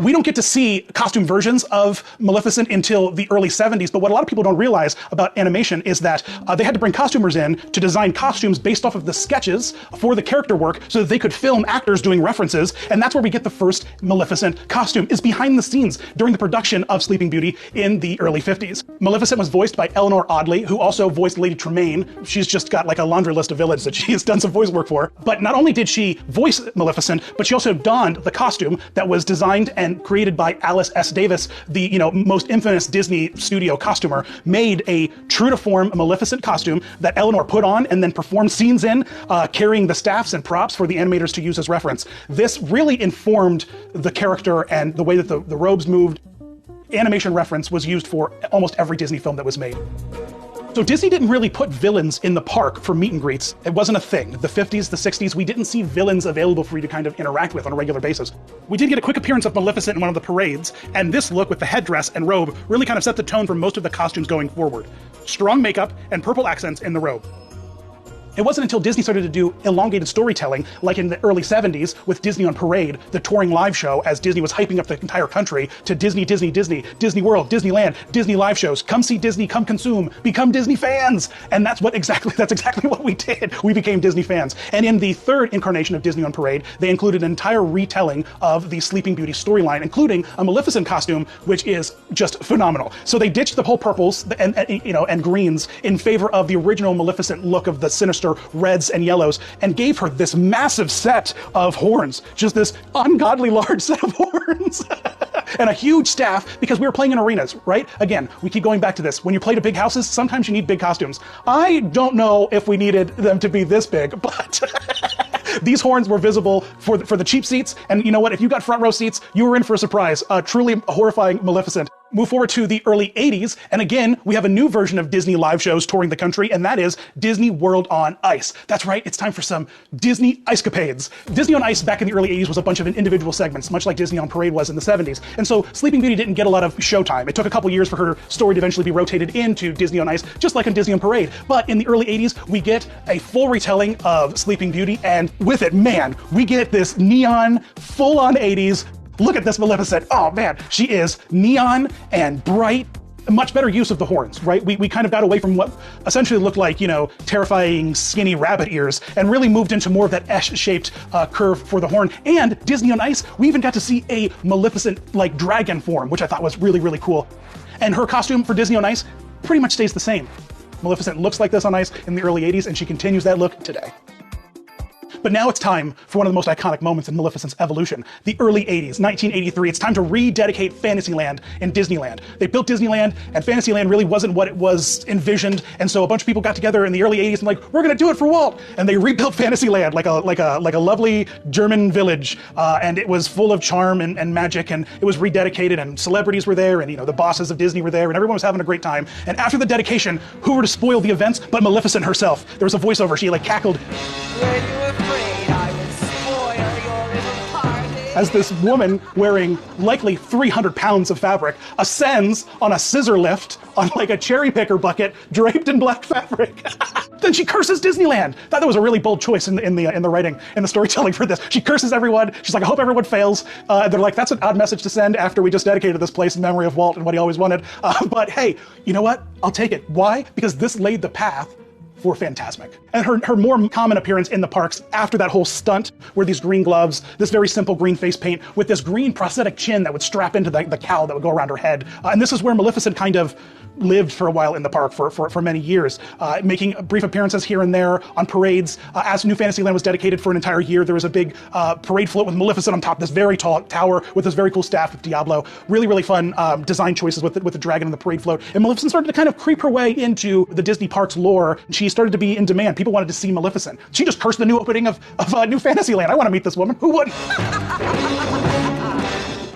O: We don't get to see costume versions of Maleficent until the early 70s, but what a lot of people don't realize about animation is that they had to bring costumers in to design costumes based off of the sketches for the character work so that they could film actors doing references, and that's where we get the first Maleficent costume, is behind the scenes during the production of Sleeping Beauty in the early 50s. Maleficent was voiced by Eleanor Audley, who also voiced Lady Tremaine. She's just got like a laundry list of villains that she has done some voice work for. But not only did she voice Maleficent, but she also donned the costume that was designed and created by Alice S. Davis, the most infamous Disney studio costumer, made a true-to-form Maleficent costume that Eleanor put on and then performed scenes in, carrying the staffs and props for the animators to use as reference. This really informed the character and the way that the robes moved. Animation reference was used for almost every Disney film that was made. So Disney didn't really put villains in the park for meet and greets. It wasn't a thing. The 50s, the 60s, we didn't see villains available for you to kind of interact with on a regular basis. We did get a quick appearance of Maleficent in one of the parades, and this look with the headdress and robe really kind of set the tone for most of the costumes going forward. Strong makeup and purple accents in the robe. It wasn't until Disney started to do elongated storytelling, like in the early 70s with Disney on Parade, the touring live show, as Disney was hyping up the entire country to Disney, Disney, Disney, Disney World, Disneyland, Disney live shows. Come see Disney, come consume, become Disney fans. And that's exactly what we did. We became Disney fans. And in the third incarnation of Disney on Parade, they included an entire retelling of the Sleeping Beauty storyline, including a Maleficent costume, which is just phenomenal. So they ditched the whole purples and greens in favor of the original Maleficent look of the sinister reds and yellows, and gave her this massive set of horns, just this ungodly large set of horns. And a huge staff, because we were playing in arenas, right? Again, we keep going back to this. When you play to big houses, sometimes you need big costumes. I don't know if we needed them to be this big, but these horns were visible for the cheap seats, and you know what? If you got front row seats, you were in for a surprise. Truly horrifying Maleficent. Move forward to the early 80s, and again, we have a new version of Disney live shows touring the country, and that is Disney World on Ice. That's right, it's time for some Disney Ice-capades. Disney on Ice back in the early 80s was a bunch of individual segments, much like Disney on Parade was in the 70s. And so Sleeping Beauty didn't get a lot of showtime. It took a couple years for her story to eventually be rotated into Disney on Ice, just like on Disney on Parade. But in the early 80s, we get a full retelling of Sleeping Beauty, and with it, man, we get this neon, full-on 80s. Look at this Maleficent. Oh man, she is neon and bright. Much better use of the horns, right? We kind of got away from what essentially looked like, terrifying skinny rabbit ears, and really moved into more of that S-shaped curve for the horn. And Disney on Ice, we even got to see a Maleficent-like dragon form, which I thought was really, really cool. And her costume for Disney on Ice pretty much stays the same. Maleficent looks like this on ice in the early 80s, and she continues that look today. But now it's time for one of the most iconic moments in Maleficent's evolution. The early 80s, 1983, it's time to rededicate Fantasyland in Disneyland. They built Disneyland, and Fantasyland really wasn't what it was envisioned, and so a bunch of people got together in the early 80s and like, we're gonna do it for Walt! And they rebuilt Fantasyland like a lovely German village, and it was full of charm and magic, and it was rededicated, and celebrities were there, and the bosses of Disney were there, and everyone was having a great time. And after the dedication, who were to spoil the events but Maleficent herself? There was a voiceover, she cackled. As this woman wearing likely 300 pounds of fabric ascends on a scissor lift on like a cherry picker bucket draped in black fabric. Then she curses Disneyland. Thought that was a really bold choice in the writing, in the storytelling for this. She curses everyone. She's like, I hope everyone fails. They're like, that's an odd message to send after we just dedicated this place in memory of Walt and what he always wanted. But hey, you know what? I'll take it. Why? Because this laid the path for Fantasmic. And her more common appearance in the parks after that whole stunt were these green gloves, this very simple green face paint with this green prosthetic chin that would strap into the cowl that would go around her head. And this is where Maleficent kind of lived for a while in the park for many years, making brief appearances here and there on parades. As New Fantasyland was dedicated for an entire year, there was a big parade float with Maleficent on top, this very tall tower with this very cool staff with Diablo. Really, really fun design choices with the dragon and the parade float. And Maleficent started to kind of creep her way into the Disney parks lore. She started to be in demand. People wanted to see Maleficent. She just cursed the new opening of New Fantasyland. I want to meet this woman. Who wouldn't?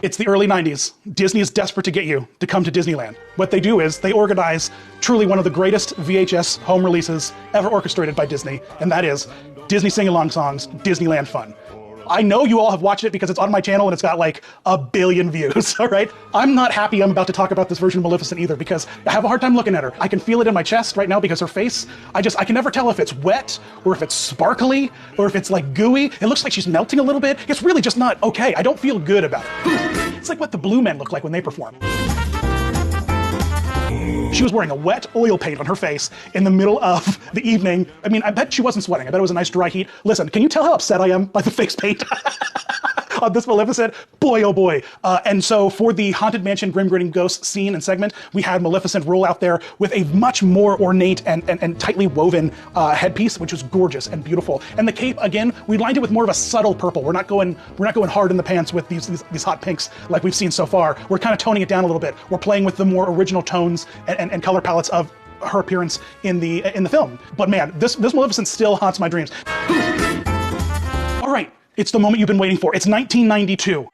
O: It's the early 90s. Disney is desperate to get you to come to Disneyland. What they do is they organize truly one of the greatest VHS home releases ever orchestrated by Disney, and that is Disney Sing-Along Songs, Disneyland Fun. I know you all have watched it because it's on my channel and it's got like 1 billion views, all right? I'm not happy I'm about to talk about this version of Maleficent either because I have a hard time looking at her. I can feel it in my chest right now because her face, I can never tell if it's wet or if it's sparkly or if it's like gooey. It looks like she's melting a little bit. It's really just not okay. I don't feel good about it. It's like what the Blue Men look like when they perform. She was wearing a wet oil paint on her face in the middle of the evening. I mean, I bet she wasn't sweating. I bet it was a nice dry heat. Listen, can you tell how upset I am by the face paint on this Maleficent? Boy, oh boy. And so for the Haunted Mansion Grim Grinning Ghost scene and segment, we had Maleficent roll out there with a much more ornate and tightly woven headpiece, which was gorgeous and beautiful. And the cape, again, we lined it with more of a subtle purple. We're not going hard in the pants with these hot pinks like we've seen so far. We're kind of toning it down a little bit. We're playing with the more original tones and color palettes of her appearance in the film. But man, this Maleficent still haunts my dreams. All right, it's the moment you've been waiting for. It's 1992.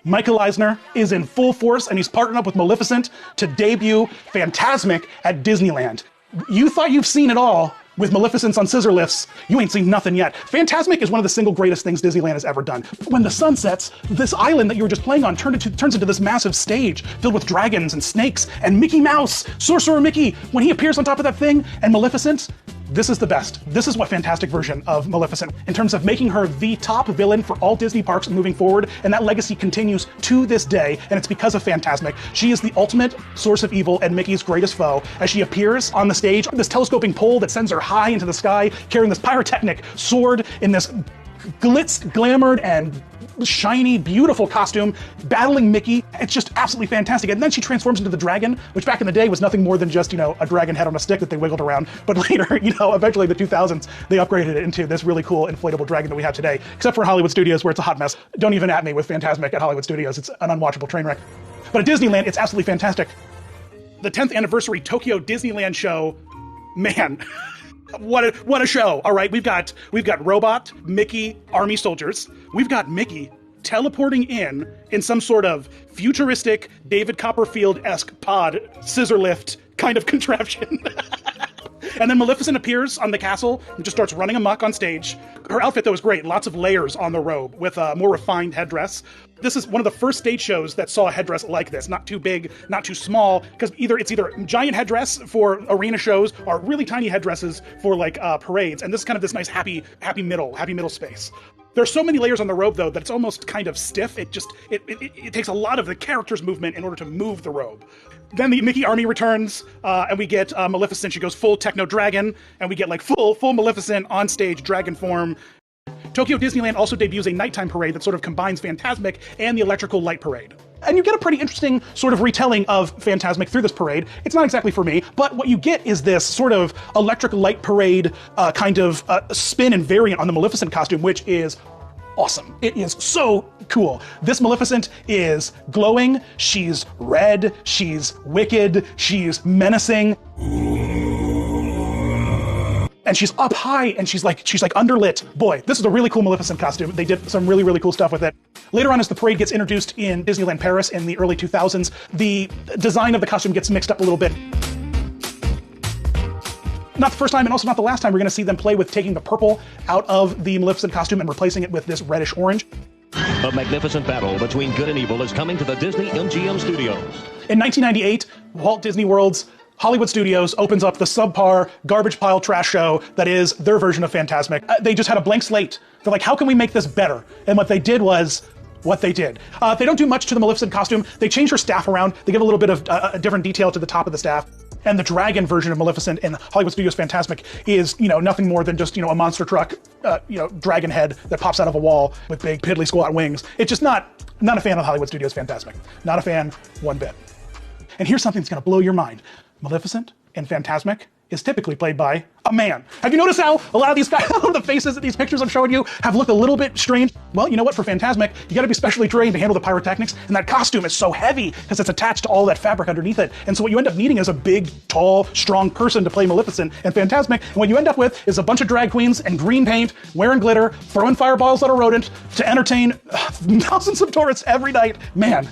O: Michael Eisner is in full force and he's partnered up with Maleficent to debut Fantasmic at Disneyland. You thought you've seen it all with Maleficents on scissor lifts. You ain't seen nothing yet. Fantasmic is one of the single greatest things Disneyland has ever done. When the sun sets, this island that you were just playing on turns into this massive stage filled with dragons and snakes and Mickey Mouse, Sorcerer Mickey, when he appears on top of that thing, and Maleficent. This is the best. This is what Fantastic version of Maleficent, in terms of making her the top villain for all Disney parks moving forward, and that legacy continues to this day, and it's because of Fantasmic. She is the ultimate source of evil and Mickey's greatest foe, as she appears on the stage, this telescoping pole that sends her high into the sky, carrying this pyrotechnic sword in this glamored and shiny, beautiful costume, battling Mickey. It's just absolutely fantastic. And then she transforms into the dragon, which back in the day was nothing more than just, a dragon head on a stick that they wiggled around. But later, eventually in the 2000s, they upgraded it into this really cool inflatable dragon that we have today, except for Hollywood Studios where it's a hot mess. Don't even at me with Fantasmic at Hollywood Studios. It's an unwatchable train wreck. But at Disneyland, it's absolutely fantastic. The 10th anniversary Tokyo Disneyland show, man. What a show. All right, we've got robot Mickey army soldiers. We've got Mickey teleporting in some sort of futuristic David Copperfield-esque pod scissor lift kind of contraption. And then Maleficent appears on the castle and just starts running amok on stage. Her outfit, though, is great. Lots of layers on the robe with a more refined headdress. This is one of the first stage shows that saw a headdress like this. Not too big, not too small, because it's either giant headdress for arena shows or really tiny headdresses for parades. And this is kind of this nice happy middle space. There's so many layers on the robe, though, that it's almost kind of stiff. It takes a lot of the character's movement in order to move the robe. Then the Mickey army returns, and we get Maleficent. She goes full techno dragon, and we get full Maleficent on stage dragon form. Tokyo Disneyland also debuts a nighttime parade that sort of combines Fantasmic and the Electrical Light Parade. And you get a pretty interesting sort of retelling of Fantasmic through this parade. It's not exactly for me, but what you get is this sort of Electric Light Parade kind of spin and variant on the Maleficent costume, which is awesome. It is so cool. This Maleficent is glowing, she's red, she's wicked, she's menacing. And she's up high and she's like underlit. Boy, this is a really cool Maleficent costume. They did some really, really cool stuff with it. Later on, as the parade gets introduced in Disneyland Paris in the early 2000s, the design of the costume gets mixed up a little bit. Not the first time and also not the last time we're gonna see them play with taking the purple out of the Maleficent costume and replacing it with this reddish orange.
M: A magnificent battle between good and evil is coming to the Disney MGM studios.
O: In 1998, Walt Disney World's Hollywood Studios opens up the subpar, garbage pile trash show that is their version of Fantasmic. They just had a blank slate. They're like, how can we make this better? And what they did was what they did. They don't do much to the Maleficent costume. They change her staff around. They give a little bit of a different detail to the top of the staff. And the dragon version of Maleficent in Hollywood Studios Fantasmic is, nothing more than just, a monster truck, dragon head that pops out of a wall with big piddly squat wings. It's just not a fan of Hollywood Studios Fantasmic. Not a fan one bit. And here's something that's gonna blow your mind. Maleficent in Fantasmic is typically played by a man. Have you noticed how a lot of these guys, the faces in these pictures I'm showing you have looked a little bit strange? Well, you know what, for Fantasmic, you gotta be specially trained to handle the pyrotechnics, and that costume is so heavy because it's attached to all that fabric underneath it. And so what you end up needing is a big, tall, strong person to play Maleficent in Fantasmic, and what you end up with is a bunch of drag queens in green paint, wearing glitter, throwing fireballs at a rodent to entertain thousands of tourists every night. Man,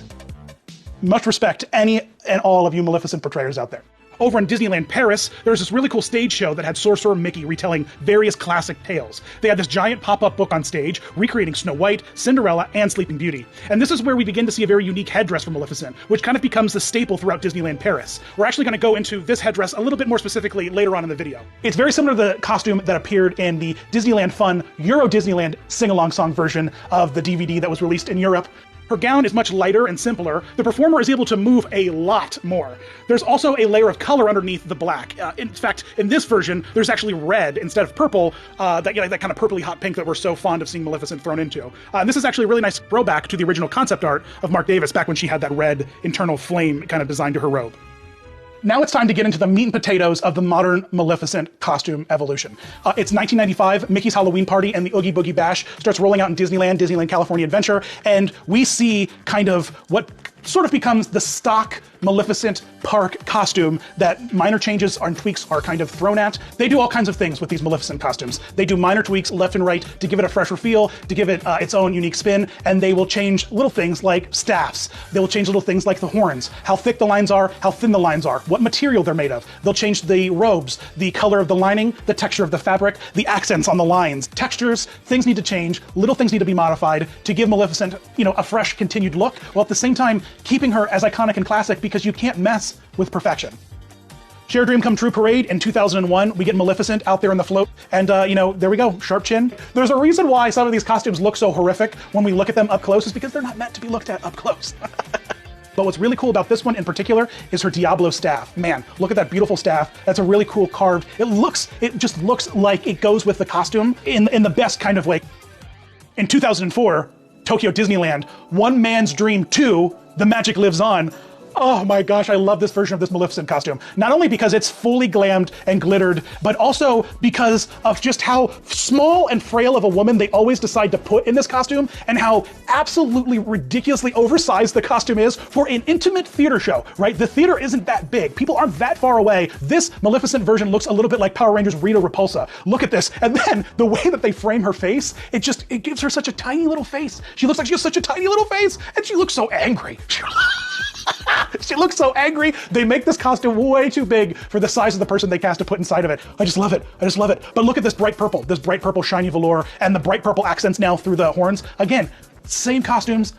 O: much respect to any and all of you Maleficent portrayers out there. Over in Disneyland Paris, there was this really cool stage show that had Sorcerer Mickey retelling various classic tales. They had this giant pop-up book on stage, recreating Snow White, Cinderella, and Sleeping Beauty. And this is where we begin to see a very unique headdress for Maleficent, which kind of becomes the staple throughout Disneyland Paris. We're actually going to go into this headdress a little bit more specifically later on in the video. It's very similar to the costume that appeared in the Disneyland Fun Euro Disneyland sing-along song version of the DVD that was released in Europe. Her gown is much lighter and simpler. The performer is able to move a lot more. There's also a layer of color underneath the black. In fact, in this version, there's actually red instead of purple, that kind of purpley hot pink that we're so fond of seeing Maleficent thrown into. And this is actually a really nice throwback to the original concept art of Mark Davis back when she had that red internal flame kind of designed to her robe. Now it's time to get into the meat and potatoes of the modern Maleficent costume evolution. It's 1995, Mickey's Halloween Party and the Oogie Boogie Bash starts rolling out in Disneyland California Adventure, and we see kind of what sort of becomes the stock Maleficent park costume that minor changes and tweaks are kind of thrown at. They do all kinds of things with these Maleficent costumes. They do minor tweaks left and right to give it a fresher feel, to give it its own unique spin, and they will change little things like staffs. They will change little things like the horns, how thick the lines are, how thin the lines are, what material they're made of. They'll change the robes, the color of the lining, the texture of the fabric, the accents on the lines. Textures, things need to change, little things need to be modified to give Maleficent, a fresh, continued look, while at the same time keeping her as iconic and classic because you can't mess with perfection. Share Dream Come True Parade in 2001, we get Maleficent out there in the float, and there we go, sharp chin. There's a reason why some of these costumes look so horrific when we look at them up close, is because they're not meant to be looked at up close. But what's really cool about this one in particular is her Diablo staff. Man, look at that beautiful staff. That's a really cool carved. It just looks like it goes with the costume in the best kind of way. In 2004, Tokyo Disneyland, One Man's Dream 2, The Magic Lives On. Oh my gosh, I love this version of this Maleficent costume. Not only because it's fully glammed and glittered, but also because of just how small and frail of a woman they always decide to put in this costume, and how absolutely ridiculously oversized the costume is for an intimate theater show, right? The theater isn't that big. People aren't that far away. This Maleficent version looks a little bit like Power Rangers Rita Repulsa. Look at this. And then the way that they frame her face, it gives her such a tiny little face. She looks like she has such a tiny little face, and she looks so angry. She looks so angry. They make this costume way too big for the size of the person they cast to put inside of it. I just love it. I just love it. But look at this bright purple shiny velour, and the bright purple accents now through the horns. Again, same costumes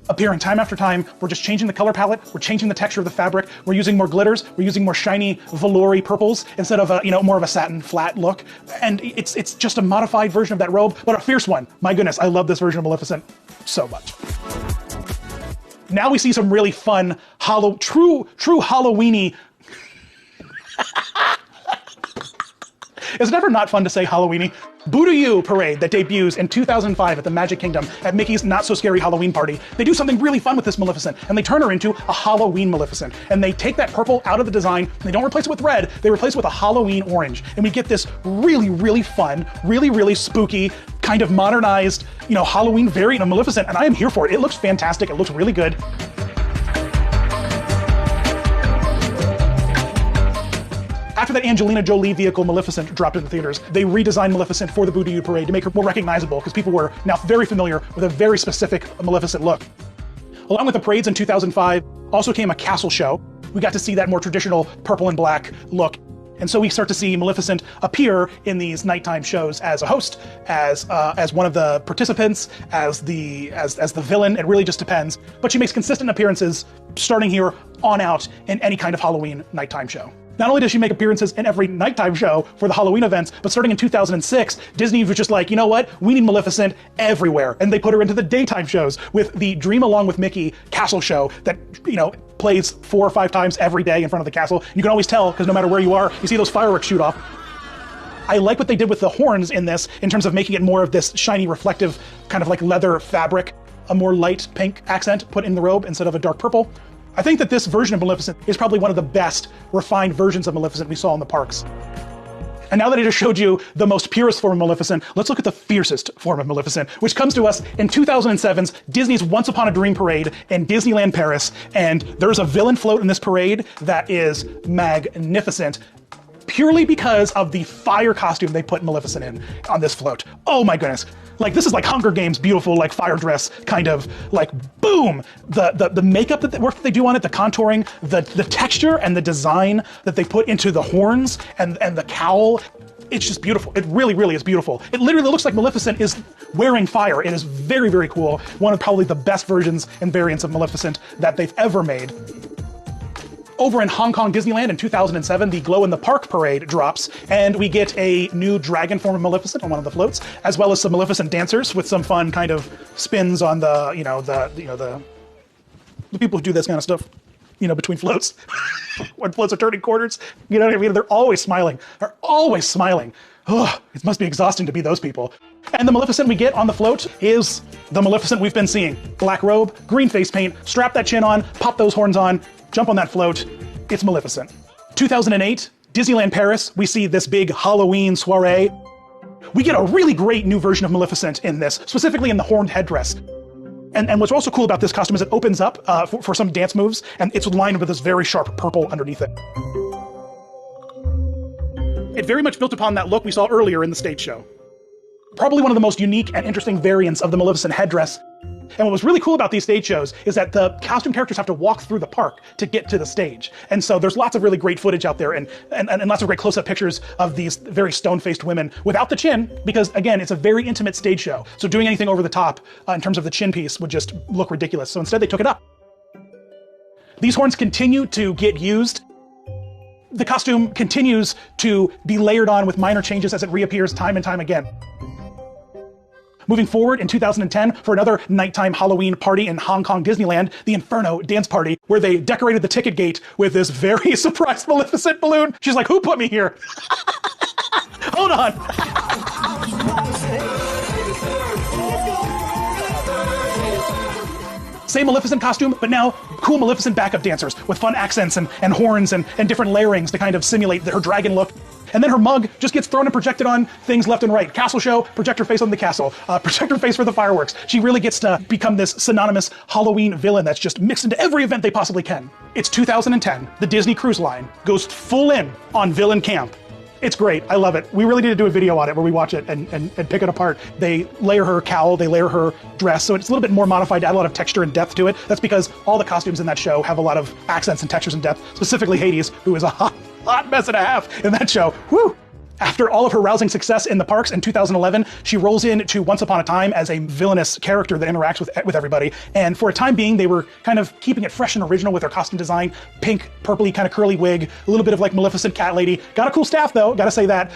O: appearing time after time. We're just changing the color palette. We're changing the texture of the fabric. We're using more glitters. We're using more shiny velour-y purples instead of more of a satin flat look. And it's just a modified version of that robe, but a fierce one. My goodness, I love this version of Maleficent so much. Now we see some really fun, true Halloweeny. It's never not fun to say Halloweeny. Boo-to-You parade that debuts in 2005 at the Magic Kingdom at Mickey's Not So Scary Halloween Party. They do something really fun with this Maleficent, and they turn her into a Halloween Maleficent. And they take that purple out of the design, and they don't replace it with red, they replace it with a Halloween orange. And we get this really, really fun, really, really spooky, kind of modernized, Halloween variant of Maleficent, and I am here for it. It looks fantastic, it looks really good. After that Angelina Jolie vehicle Maleficent dropped in the theaters, they redesigned Maleficent for the Boo-to-You parade to make her more recognizable, because people were now very familiar with a very specific Maleficent look. Along with the parades in 2005, also came a castle show. We got to see that more traditional purple and black look. And so we start to see Maleficent appear in these nighttime shows as a host, as one of the participants, as the villain. It really just depends. But she makes consistent appearances starting here on out in any kind of Halloween nighttime show. Not only does she make appearances in every nighttime show for the Halloween events, but starting in 2006, Disney was just like, you know what? We need Maleficent everywhere. And they put her into the daytime shows with the Dream Along with Mickey castle show that, plays 4 or 5 times every day in front of the castle. You can always tell, because no matter where you are, you see those fireworks shoot off. I like what they did with the horns in this, in terms of making it more of this shiny, reflective, kind of like leather fabric, a more light pink accent put in the robe instead of a dark purple. I think that this version of Maleficent is probably one of the best refined versions of Maleficent we saw in the parks. And now that I just showed you the most purest form of Maleficent, let's look at the fiercest form of Maleficent, which comes to us in 2007's Disney's Once Upon a Dream parade in Disneyland Paris. And there's a villain float in this parade that is magnificent, purely because of the fire costume they put Maleficent in on this float. Oh my goodness. Like, this is like Hunger Games beautiful, like fire dress kind of, like, boom! The makeup work that they do on it, the contouring, the texture and the design that they put into the horns and the cowl, it's just beautiful. It really, really is beautiful. It literally looks like Maleficent is wearing fire. It is very, very cool. One of probably the best versions and variants of Maleficent that they've ever made.
A: Over in Hong Kong Disneyland in 2007, the Glow in the Park parade drops, and we get a new dragon form of Maleficent on one of the floats, as well as some Maleficent dancers with some fun kind of spins on the people who do this kind of stuff, between floats. When floats are turning corners, you know what I mean? They're always smiling. They're always smiling. Ugh, it must be exhausting to be those people. And the Maleficent we get on the float is the Maleficent we've been seeing. Black robe, green face paint, strap that chin on, pop those horns on, jump on that float. It's Maleficent. 2008, Disneyland Paris, we see this big Halloween soiree. We get a really great new version of Maleficent in this, specifically in the horned headdress. And what's also cool about this costume is it opens up for some dance moves, and it's lined with this very sharp purple underneath it. It very much built upon that look we saw earlier in the stage show. Probably one of the most unique and interesting variants of the Maleficent headdress. And what was really cool about these stage shows is that the costume characters have to walk through the park to get to the stage. And so there's lots of really great footage out there and lots of great close-up pictures of these very stone-faced women without the chin, because again, it's a very intimate stage show. So doing anything over the top in terms of the chin piece would just look ridiculous. So instead they took it up. These horns continue to get used. The costume continues to be layered on with minor changes as it reappears time and time again. Moving forward in 2010 for another nighttime Halloween party in Hong Kong Disneyland, the Inferno Dance Party, where they decorated the ticket gate with this very surprised Maleficent balloon. She's like, who put me here? Hold on. Same Maleficent costume, but now cool Maleficent backup dancers with fun accents and horns and different layerings to kind of simulate her dragon look. And then her mug just gets thrown and projected on things left and right. Castle show, project her face on the castle. Project her face for the fireworks. She really gets to become this synonymous Halloween villain that's just mixed into every event they possibly can. It's 2010. The Disney Cruise Line goes full in on villain camp. It's great. I love it. We really need to do a video on it where we watch it and pick it apart. They layer her cowl, they layer her dress, so it's a little bit more modified, add a lot of texture and depth to it. That's because all the costumes in that show have a lot of accents and textures and depth, specifically Hades, who is a hot mess and a half in that show. Woo! After all of her rousing success in the parks in 2011, she rolls into Once Upon a Time as a villainous character that interacts with everybody. And for a time being, they were kind of keeping it fresh and original with her costume design. Pink, purpley, kind of curly wig, a little bit of like Maleficent cat lady. Got a cool staff though, gotta say that.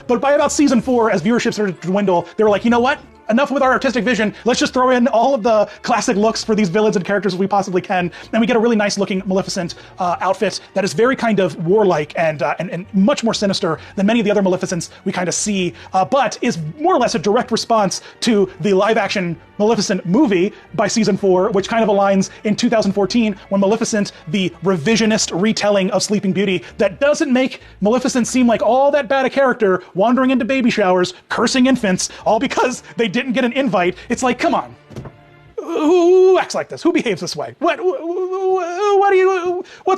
A: But by about season 4, as viewership started to dwindle, they were like, you know what? Enough with our artistic vision. Let's just throw in all of the classic looks for these villains and characters as we possibly can. And we get a really nice looking Maleficent outfit that is very kind of warlike and much more sinister than many of the other Maleficents we kind of see, but is more or less a direct response to the live action Maleficent movie by season 4, which kind of aligns in 2014 when Maleficent, the revisionist retelling of Sleeping Beauty that doesn't make Maleficent seem like all that bad a character, wandering into baby showers, cursing infants, all because they didn't get an invite. It's like, come on. Who acts like this? Who behaves this way? What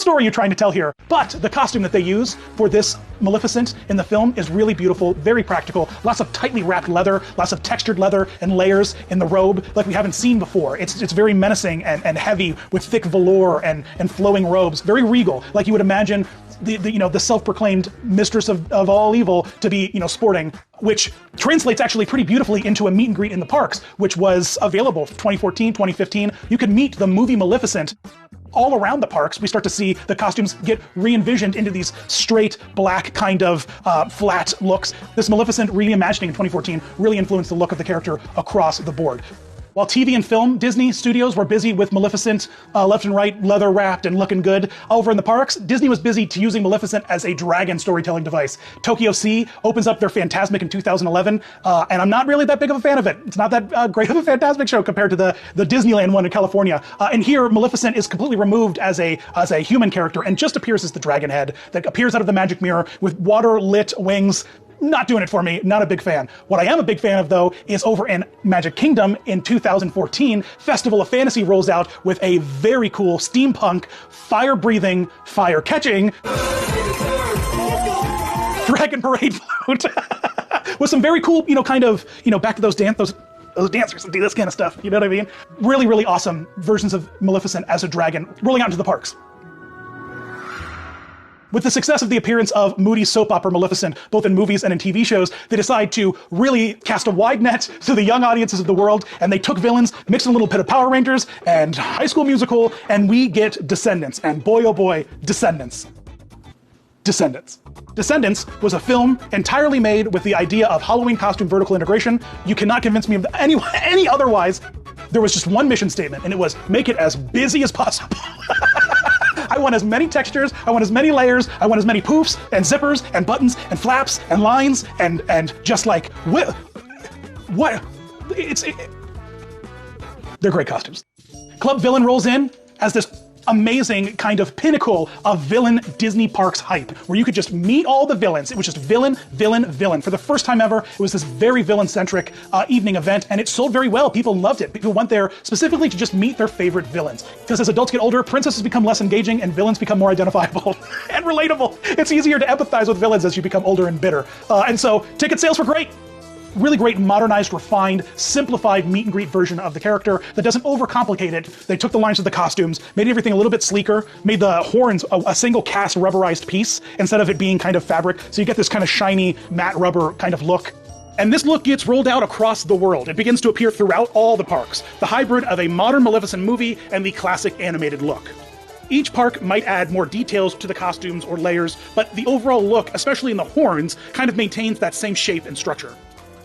A: story are you trying to tell here? But the costume that they use for this Maleficent in the film is really beautiful, very practical, lots of tightly wrapped leather, lots of textured leather and layers in the robe like we haven't seen before. It's very menacing and heavy with thick velour and flowing robes, very regal, like you would imagine the self-proclaimed mistress of all evil to be, sporting, which translates actually pretty beautifully into a meet and greet in the parks, which was available 2014, 2015. You could meet the movie Maleficent all around the parks. We start to see the costumes get re-envisioned into these straight, black kind of flat looks. This Maleficent reimagining in 2014 really influenced the look of the character across the board. While TV and film Disney studios were busy with Maleficent left and right, leather wrapped and looking good over in the parks, Disney was busy to using Maleficent as a dragon storytelling device. Tokyo Sea opens up their Fantasmic in 2011, and I'm not really that big of a fan of it. It's not that great of a Fantasmic show compared to the Disneyland one in California. And here, Maleficent is completely removed as a human character and just appears as the dragon head that appears out of the magic mirror with water-lit wings. Not doing it for me, not a big fan. What I am a big fan of, though, is over in Magic Kingdom in 2014, Festival of Fantasy rolls out with a very cool steampunk, fire-breathing, fire-catching Dragon Parade float with some very cool, back to those dancers that do this kind of stuff, you know what I mean? Really, really awesome versions of Maleficent as a dragon rolling out into the parks. With the success of the appearance of Moody's soap opera Maleficent, both in movies and in TV shows, they decide to really cast a wide net to the young audiences of the world, and they took villains, mixed in a little bit of Power Rangers and High School Musical, and we get Descendants. And boy, oh boy, Descendants. Descendants. Descendants was a film entirely made with the idea of Halloween costume vertical integration. You cannot convince me of any otherwise. There was just one mission statement, and it was make it as busy as possible. I want as many textures, I want as many layers, I want as many poofs and zippers and buttons and flaps and lines and just like, what? They're great costumes. Club Villain rolls in as this amazing kind of pinnacle of villain Disney parks hype, where you could just meet all the villains. It was just villain, villain, villain. For the first time ever, it was this very villain-centric evening event, and it sold very well. People loved it. People went there specifically to just meet their favorite villains. Because as adults get older, princesses become less engaging and villains become more identifiable and relatable. It's easier to empathize with villains as you become older and bitter. And so ticket sales were great. Really great, modernized, refined, simplified meet and greet version of the character that doesn't overcomplicate it. They took the lines of the costumes, made everything a little bit sleeker, made the horns a single cast rubberized piece instead of it being kind of fabric. So you get this kind of shiny matte rubber kind of look. And this look gets rolled out across the world. It begins to appear throughout all the parks. The hybrid of a modern Maleficent movie and the classic animated look. Each park might add more details to the costumes or layers, but the overall look, especially in the horns, kind of maintains that same shape and structure.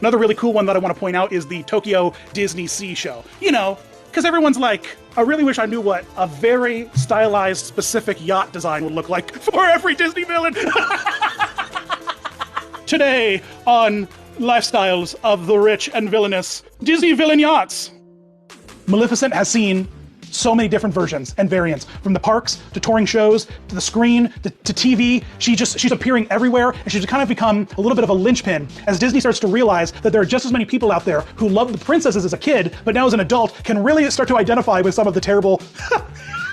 A: Another really cool one that I want to point out is the Tokyo Disney Sea Show. You know, because everyone's like, I really wish I knew what a very stylized, specific yacht design would look like for every Disney villain. Today on Lifestyles of the Rich and Villainous, Disney Villain Yachts. Maleficent has seen so many different versions and variants, from the parks to touring shows to the screen to TV. She's appearing everywhere, and she's kind of become a little bit of a linchpin as Disney starts to realize that there are just as many people out there who loved the princesses as a kid, but now as an adult can really start to identify with some of the terrible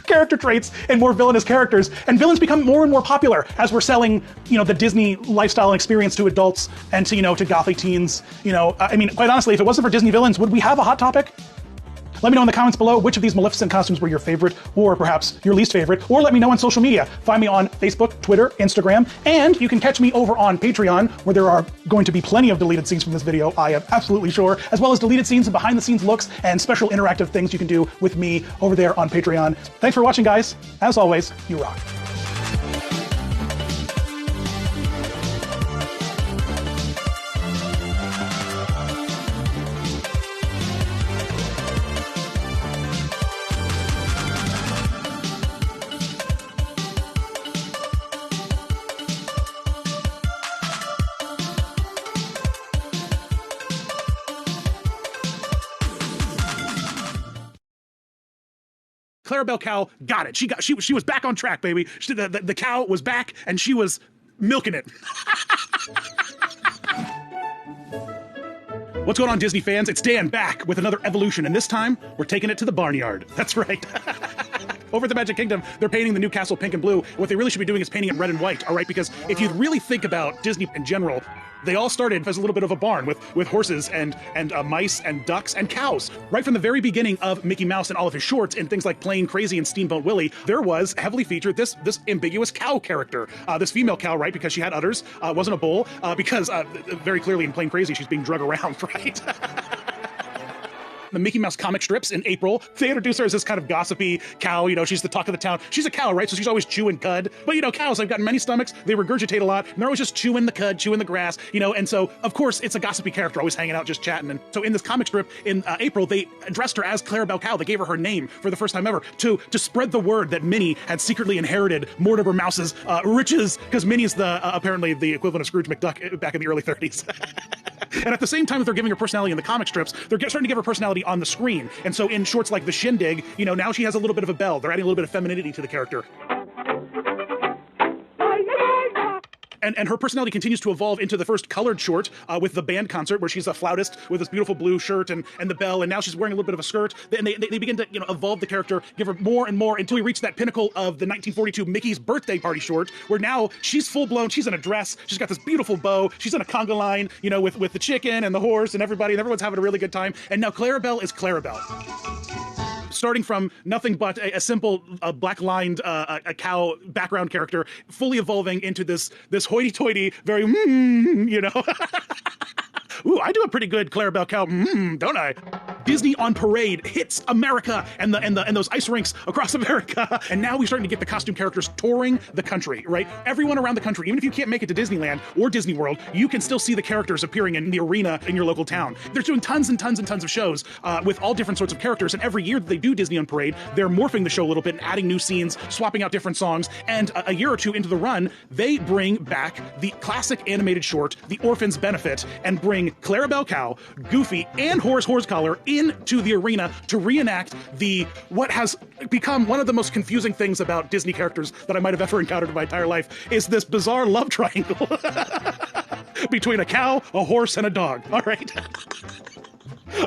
A: character traits and more villainous characters. And villains become more and more popular as we're selling, the Disney lifestyle and experience to adults and to, to gothic teens. I mean, quite honestly, if it wasn't for Disney villains, would we have a Hot Topic? Let me know in the comments below which of these Maleficent costumes were your favorite, or perhaps your least favorite, or let me know on social media. Find me on Facebook, Twitter, Instagram, and you can catch me over on Patreon, where there are going to be plenty of deleted scenes from this video, I am absolutely sure, as well as deleted scenes and behind-the-scenes looks and special interactive things you can do with me over there on Patreon. Thanks for watching, guys. As always, you rock. Clarabelle Cow got it. She was back on track, baby. The cow was back, and she was milking it. What's going on, Disney fans? It's Dan back with another evolution, and this time we're taking it to the barnyard. That's right. Over at the Magic Kingdom, they're painting the new castle pink and blue. What they really should be doing is painting it red and white, all right? Because if you really think about Disney in general, they all started as a little bit of a barn with horses and mice and ducks and cows. Right from the very beginning of Mickey Mouse and all of his shorts and things like Plain Crazy and Steamboat Willie, there was heavily featured this ambiguous cow character. This female cow, right, because she had udders, wasn't a bull, because very clearly in Plain Crazy, she's being drug around, right? The Mickey Mouse comic strips in April, they introduce her as this kind of gossipy cow. She's the talk of the town. She's a cow, right? So she's always chewing cud. But cows, they've got many stomachs. They regurgitate a lot, and they're always just chewing the cud, chewing the grass. And so of course it's a gossipy character, always hanging out, just chatting. And so in this comic strip in April, they addressed her as Clarabelle Cow. They gave her name for the first time ever to spread the word that Minnie had secretly inherited Mortimer Mouse's riches, because Minnie's apparently the equivalent of Scrooge McDuck back in the early 30s. And at the same time that they're giving her personality in the comic strips, they're starting to give her personality on the screen. And so in shorts like The Shindig, now she has a little bit of a belle. They're adding a little bit of femininity to the character. And her personality continues to evolve into the first colored short with the band concert, where she's a flautist with this beautiful blue shirt and the bell, and now she's wearing a little bit of a skirt. And they begin to evolve the character, give her more and more, until we reach that pinnacle of the 1942 Mickey's Birthday Party short, where now she's full-blown, she's in a dress, she's got this beautiful bow, she's in a conga line, with the chicken and the horse and everybody, and everyone's having a really good time. And now Clarabelle is Clarabelle.
O: starting from nothing but a simple black-lined a cow background character, fully evolving into this hoity-toity, very you know. Ooh, I do a pretty good Clarabelle Cow, don't I? Disney on Parade hits America and those ice rinks across America, and now we're starting to get the costume characters touring the country, right? Everyone around the country, even if you can't make it to Disneyland or Disney World, you can still see the characters appearing in the arena in your local town. They're doing tons and tons and tons of shows with all different sorts of characters, and every year that they do Disney on Parade, they're morphing the show a little bit and adding new scenes, swapping out different songs, and a year or two into the run, they bring back the classic animated short, The Orphan's Benefit, and bring Clarabelle Cow, Goofy, and Horace Horsecollar into the arena to reenact what has become one of the most confusing things about Disney characters that I might have ever encountered in my entire life, is this bizarre love triangle between a cow, a horse, and a dog. All right.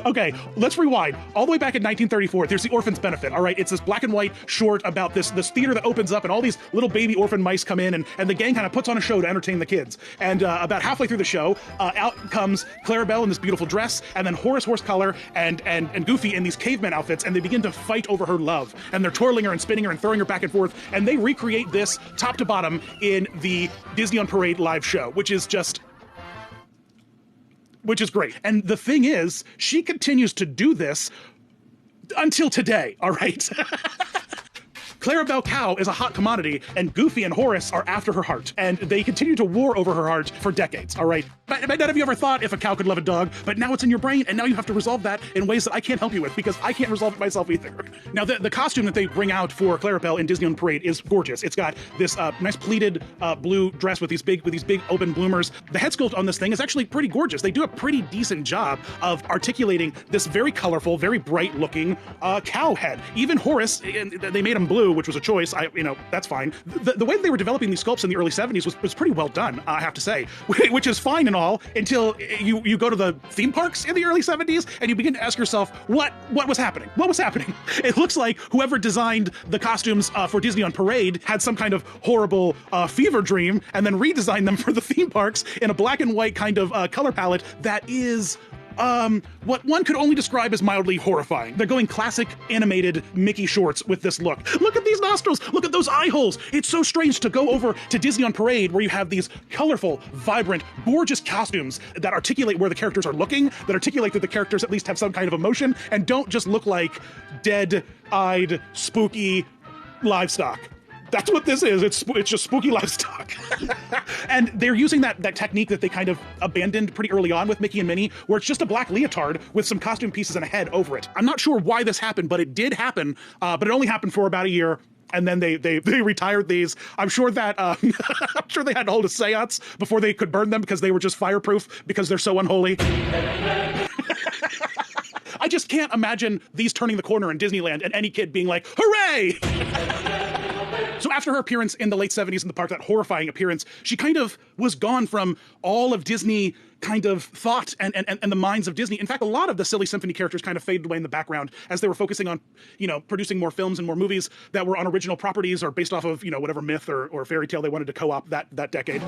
O: Okay, let's rewind. All the way back in 1934, there's The Orphan's Benefit, all right? It's this black and white short about this theater that opens up and all these little baby orphan mice come in and the gang kind of puts on a show to entertain the kids. And about halfway through the show, out comes Clarabelle in this beautiful dress, and then Horace Horsecollar and Goofy in these caveman outfits, and they begin to fight over her love. And they're twirling her and spinning her and throwing her back and forth, and they recreate this top to bottom in the Disney on Parade live show, which is great. And the thing is, she continues to do this until today, all right? Clarabelle Cow is a hot commodity, and Goofy and Horace are after her heart, and they continue to war over her heart for decades, all right? But none of you ever thought if a cow could love a dog, but now it's in your brain, and now you have to resolve that in ways that I can't help you with, because I can't resolve it myself either. Now, the costume that they bring out for Clarabelle in Disney on Parade is gorgeous. It's got this nice pleated blue dress with these big open bloomers. The head sculpt on this thing is actually pretty gorgeous. They do a pretty decent job of articulating this very colorful, very bright-looking cow head. Even Horace, they made him blue, which was a choice. That's fine. The way they were developing these sculpts in the early 70s was pretty well done, I have to say, which is fine and all until you go to the theme parks in the early 70s and you begin to ask yourself, what was happening? What was happening? It looks like whoever designed the costumes for Disney on Parade had some kind of horrible fever dream and then redesigned them for the theme parks in a black and white kind of color palette that is what one could only describe as mildly horrifying. They're going classic animated Mickey shorts with this look. Look at these nostrils! Look at those eye holes! It's so strange to go over to Disney on Parade where you have these colorful, vibrant, gorgeous costumes that articulate where the characters are looking, that articulate that the characters at least have some kind of emotion, and don't just look like dead-eyed, spooky livestock. That's what this is. It's just spooky livestock. And they're using that technique that they kind of abandoned pretty early on with Mickey and Minnie, where it's just a black leotard with some costume pieces and a head over it. I'm not sure why this happened, but it did happen. But it only happened for about a year. And then they retired these. I'm sure that I'm sure they had to hold a seance before they could burn them because they were just fireproof because they're so unholy. I just can't imagine these turning the corner in Disneyland and any kid being like, hooray! So after her appearance in the late 70s in the park, that horrifying appearance, she kind of was gone from all of Disney kind of thought and the minds of Disney. In fact, a lot of the Silly Symphony characters kind of faded away in the background as they were focusing on, producing more films and more movies that were on original properties or based off of, whatever myth or fairy tale they wanted to co-opt that decade.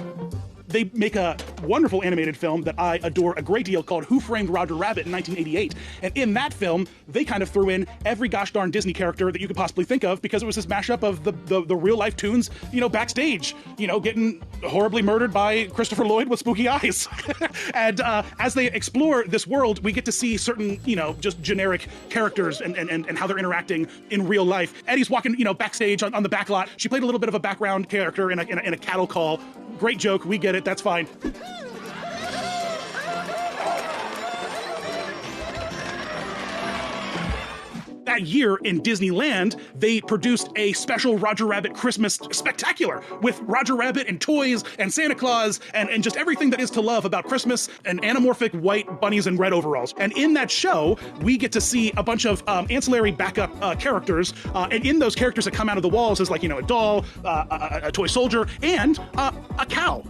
O: They make a wonderful animated film that I adore a great deal called Who Framed Roger Rabbit in 1988. And in that film, they kind of threw in every gosh darn Disney character that you could possibly think of because it was this mashup of the real life tunes, backstage, getting horribly murdered by Christopher Lloyd with spooky eyes. And as they explore this world, we get to see certain, just generic characters and how they're interacting in real life. Eddie's walking, backstage on the back lot. She played a little bit of a background character in a cattle call. Great joke. We get it. That's fine. That year in Disneyland, they produced a special Roger Rabbit Christmas spectacular with Roger Rabbit and toys and Santa Claus and just everything that is to love about Christmas and anamorphic white bunnies in red overalls. And in that show, we get to see a bunch of ancillary backup characters. And in those characters that come out of the walls is like, a doll, a toy soldier, and a cow.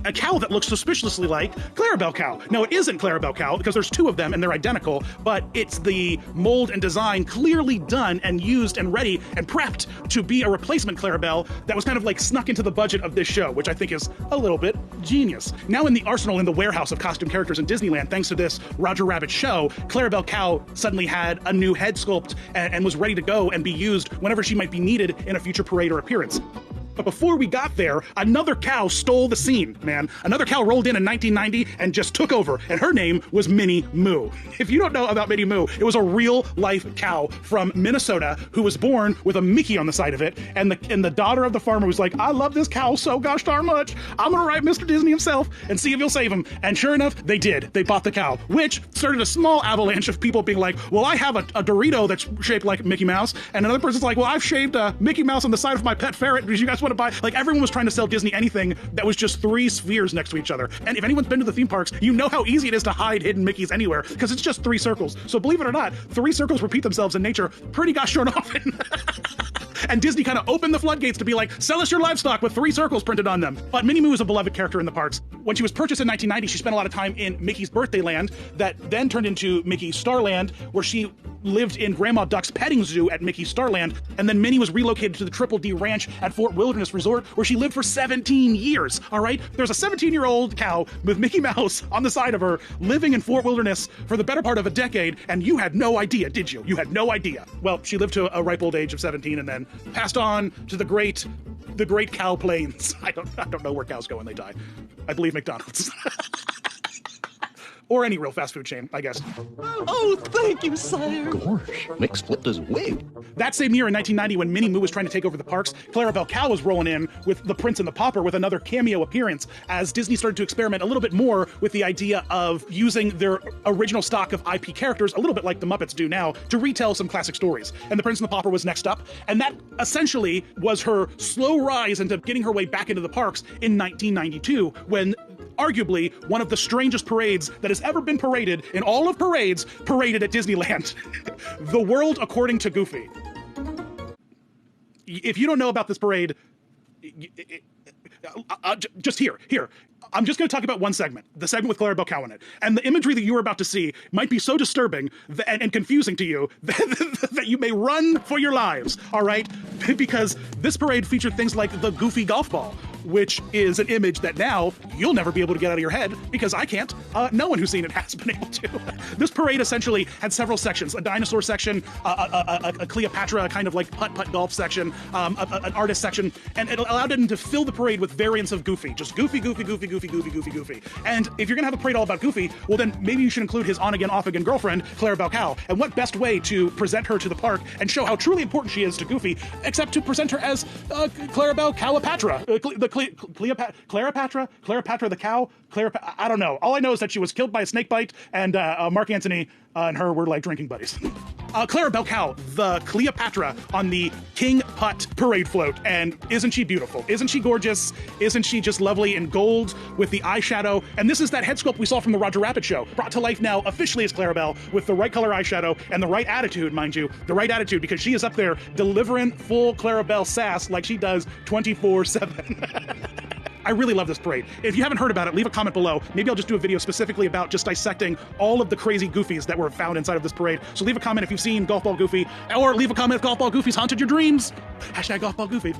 O: A cow that looks suspiciously like Clarabelle Cow. Now, it isn't Clarabelle Cow because there's two of them and they're identical, but it's the mold and design clearly done and used and ready and prepped to be a replacement Clarabelle that was kind of like snuck into the budget of this show, which I think is a little bit genius. Now in the arsenal, in the warehouse of costume characters in Disneyland, thanks to this Roger Rabbit show, Clarabelle Cow suddenly had a new head sculpt and was ready to go and be used whenever she might be needed in a future parade or appearance. But before we got there, another cow stole the scene, man. Another cow rolled in 1990 and just took over, and her name was Minnie Moo. If you don't know about Minnie Moo, it was a real-life cow from Minnesota who was born with a Mickey on the side of it, and the daughter of the farmer was like, I love this cow so gosh darn much, I'm gonna write Mr. Disney himself and see if he'll save him. And sure enough, they did. They bought the cow, which started a small avalanche of people being like, well, I have a Dorito that's shaped like Mickey Mouse, and another person's like, well, I've shaved a Mickey Mouse on the side of my pet ferret. Do you guys want to buy? Like, everyone was trying to sell Disney anything that was just three spheres next to each other. And if anyone's been to the theme parks, you know how easy it is to hide hidden Mickeys anywhere, because it's just three circles. So believe it or not, three circles repeat themselves in nature pretty gosh darn often. And Disney kind of opened the floodgates to be like, sell us your livestock with three circles printed on them. But Minnie Moo is a beloved character in the parks. When she was purchased in 1990, she spent a lot of time in Mickey's Birthday Land that then turned into Mickey's Starland, where she lived in Grandma Duck's petting zoo at Mickey's Starland. And then Minnie was relocated to the Triple D Ranch at Fort Wilderness Resort, where she lived for 17 years, all right? There's a 17-year-old cow with Mickey Mouse on the side of her living in Fort Wilderness for the better part of a decade, and you had no idea, did you? You had no idea. Well, she lived to a ripe old age of 17 and then passed on to the great cow plains. I don't know where cows go when they die. I believe McDonald's. Or any real fast food chain, I guess.
K: Oh, thank you, sire.
M: Gosh, Nick's flipped his wig.
O: That same year in 1990, when Minnie Moo was trying to take over the parks, Clarabelle Cow was rolling in with The Prince and the Pauper with another cameo appearance as Disney started to experiment a little bit more with the idea of using their original stock of IP characters, a little bit like the Muppets do now, to retell some classic stories. And The Prince and the Pauper was next up, and that essentially was her slow rise into getting her way back into the parks in 1992, when arguably one of the strangest parades that has ever been paraded in all of parades paraded at Disneyland. The World According to Goofy. If you don't know about this parade, just here. I'm just going to talk about one segment, the segment with Clarabelle Cow in it. And the imagery that you are about to see might be so disturbing and confusing to you that you may run for your lives, all right? Because this parade featured things like the Goofy golf ball, which is an image that now you'll never be able to get out of your head, because I can't. No one who's seen it has been able to. This parade essentially had several sections: a dinosaur section, a Cleopatra kind of like putt-putt golf section, an artist section, and it allowed them to fill the parade with variants of Goofy. Just Goofy. And if you're gonna have a parade all about Goofy, well then maybe you should include his on-again, off-again girlfriend, Clarabelle Cow. And what best way to present her to the park and show how truly important she is to Goofy, except to present her as Clarabelle Cowapatra, Clarapatra the cow, I don't know. All I know is that she was killed by a snake bite, and Mark Antony and her were like drinking buddies. Clarabelle Cow, the Cleopatra on the King Putt parade float, and isn't she beautiful? Isn't she gorgeous? Isn't she just lovely in gold with the eyeshadow? And this is that head sculpt we saw from the Roger Rabbit show, brought to life now officially as Clarabelle with the right color eyeshadow and the right attitude, mind you, the right attitude, because she is up there delivering full Clarabelle sass like she does 24/7. I really love this parade. If you haven't heard about it, leave a comment below. Maybe I'll just do a video specifically about just dissecting all of the crazy Goofies that were found inside of this parade. So leave a comment if you've seen Golf Ball Goofy, or leave a comment if Golf Ball Goofy's haunted your dreams. # Golf Ball Goofy.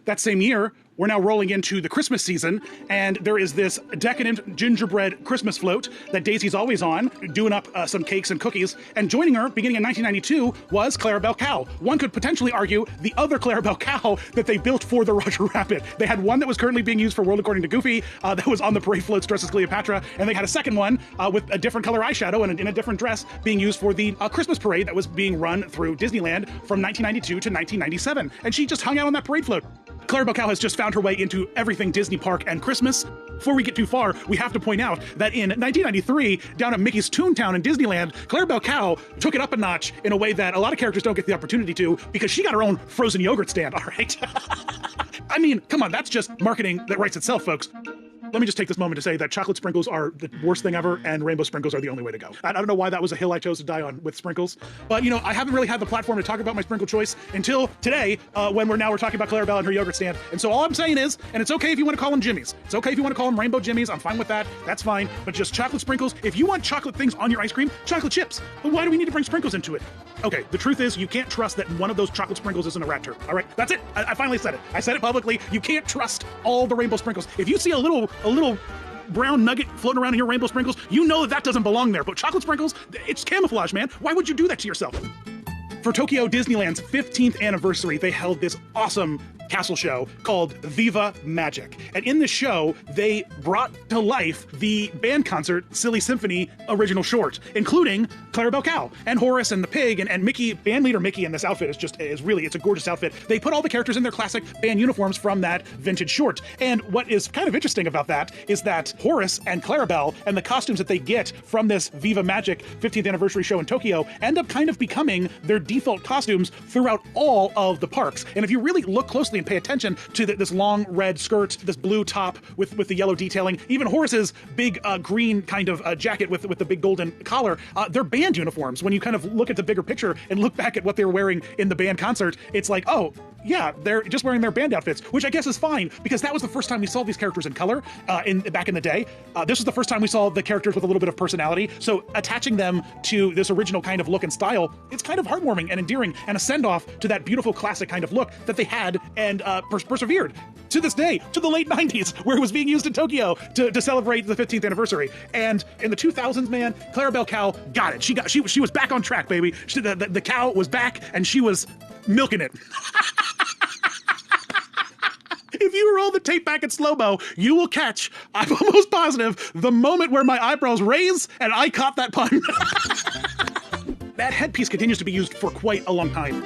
O: That same year, we're now rolling into the Christmas season, and there is this decadent gingerbread Christmas float that Daisy's always on, doing up some cakes and cookies, and joining her, beginning in 1992, was Clarabelle Cow. One could potentially argue the other Clarabelle Cow that they built for the Roger Rabbit. They had one that was currently being used for World According to Goofy, that was on the parade floats dressed as Cleopatra, and they had a second one with a different color eyeshadow and in a different dress being used for the Christmas parade that was being run through Disneyland from 1992 to 1997. And she just hung out on that parade float. Clarabelle Cow has just found her way into everything Disney Park and Christmas. Before we get too far, we have to point out that in 1993, down at Mickey's Toontown in Disneyland, Clarabelle Cow took it up a notch in a way that a lot of characters don't get the opportunity to, because she got her own frozen yogurt stand, all right? I mean, come on, that's just marketing that writes itself, folks.
A: let me just take this moment to say that chocolate sprinkles are the worst thing ever, and rainbow sprinkles are the only way to go. I don't know why that was a hill I chose to die on with sprinkles, but you know, I haven't really had the platform to talk about my sprinkle choice until today, when we're talking about Clarabelle and her yogurt stand. And so all I'm saying is, and it's okay if you want to call them Jimmies. It's okay if you want to call them rainbow Jimmies. I'm fine with that. That's fine. But just chocolate sprinkles. If you want chocolate things on your ice cream, chocolate chips. But why do we need to bring sprinkles into it? Okay, the truth is you can't trust that one of those chocolate sprinkles isn't a rat turd. All right, that's it. I finally said it. I said it publicly. You can't trust all the rainbow sprinkles. If you see a little brown nugget floating around in your rainbow sprinkles, you know that doesn't belong there. But chocolate sprinkles, it's camouflage, man. Why would you do that to yourself? For Tokyo Disneyland's 15th anniversary, they held this awesome castle show called Viva Magic. And in this show, they brought to life the band concert Silly Symphony original short, including Clarabelle Cow and Horace and the pig and Mickey. Band leader Mickey in this outfit it's a gorgeous outfit. They put all the characters in their classic band uniforms from that vintage short. And what is kind of interesting about that is that Horace and Clarabelle and the costumes that they get from this Viva Magic 15th anniversary show in Tokyo end up kind of becoming their default costumes throughout all of the parks. And if you really look closely and pay attention to this long red skirt, this blue top with the yellow detailing, even Horace's big green kind of jacket with the big golden collar, they're band uniforms. When you kind of look at the bigger picture and look back at what they were wearing in the band concert, it's like, oh, yeah, they're just wearing their band outfits, which I guess is fine, because that was the first time we saw these characters in color back in the day. This was the first time we saw the characters with a little bit of personality, so attaching them to this original kind of look and style, it's kind of heartwarming and endearing, and a send-off to that beautiful classic kind of look that they had and persevered to this day, to the late 90s, where it was being used in Tokyo to celebrate the 15th anniversary. And in the 2000s, man, Clarabelle Cow got it. She was back on track, baby. The cow was back, and she was milking it. If you roll the tape back in slow-mo, you will catch, I'm almost positive, the moment where my eyebrows raise and I caught that pun. That headpiece continues to be used for quite a long time.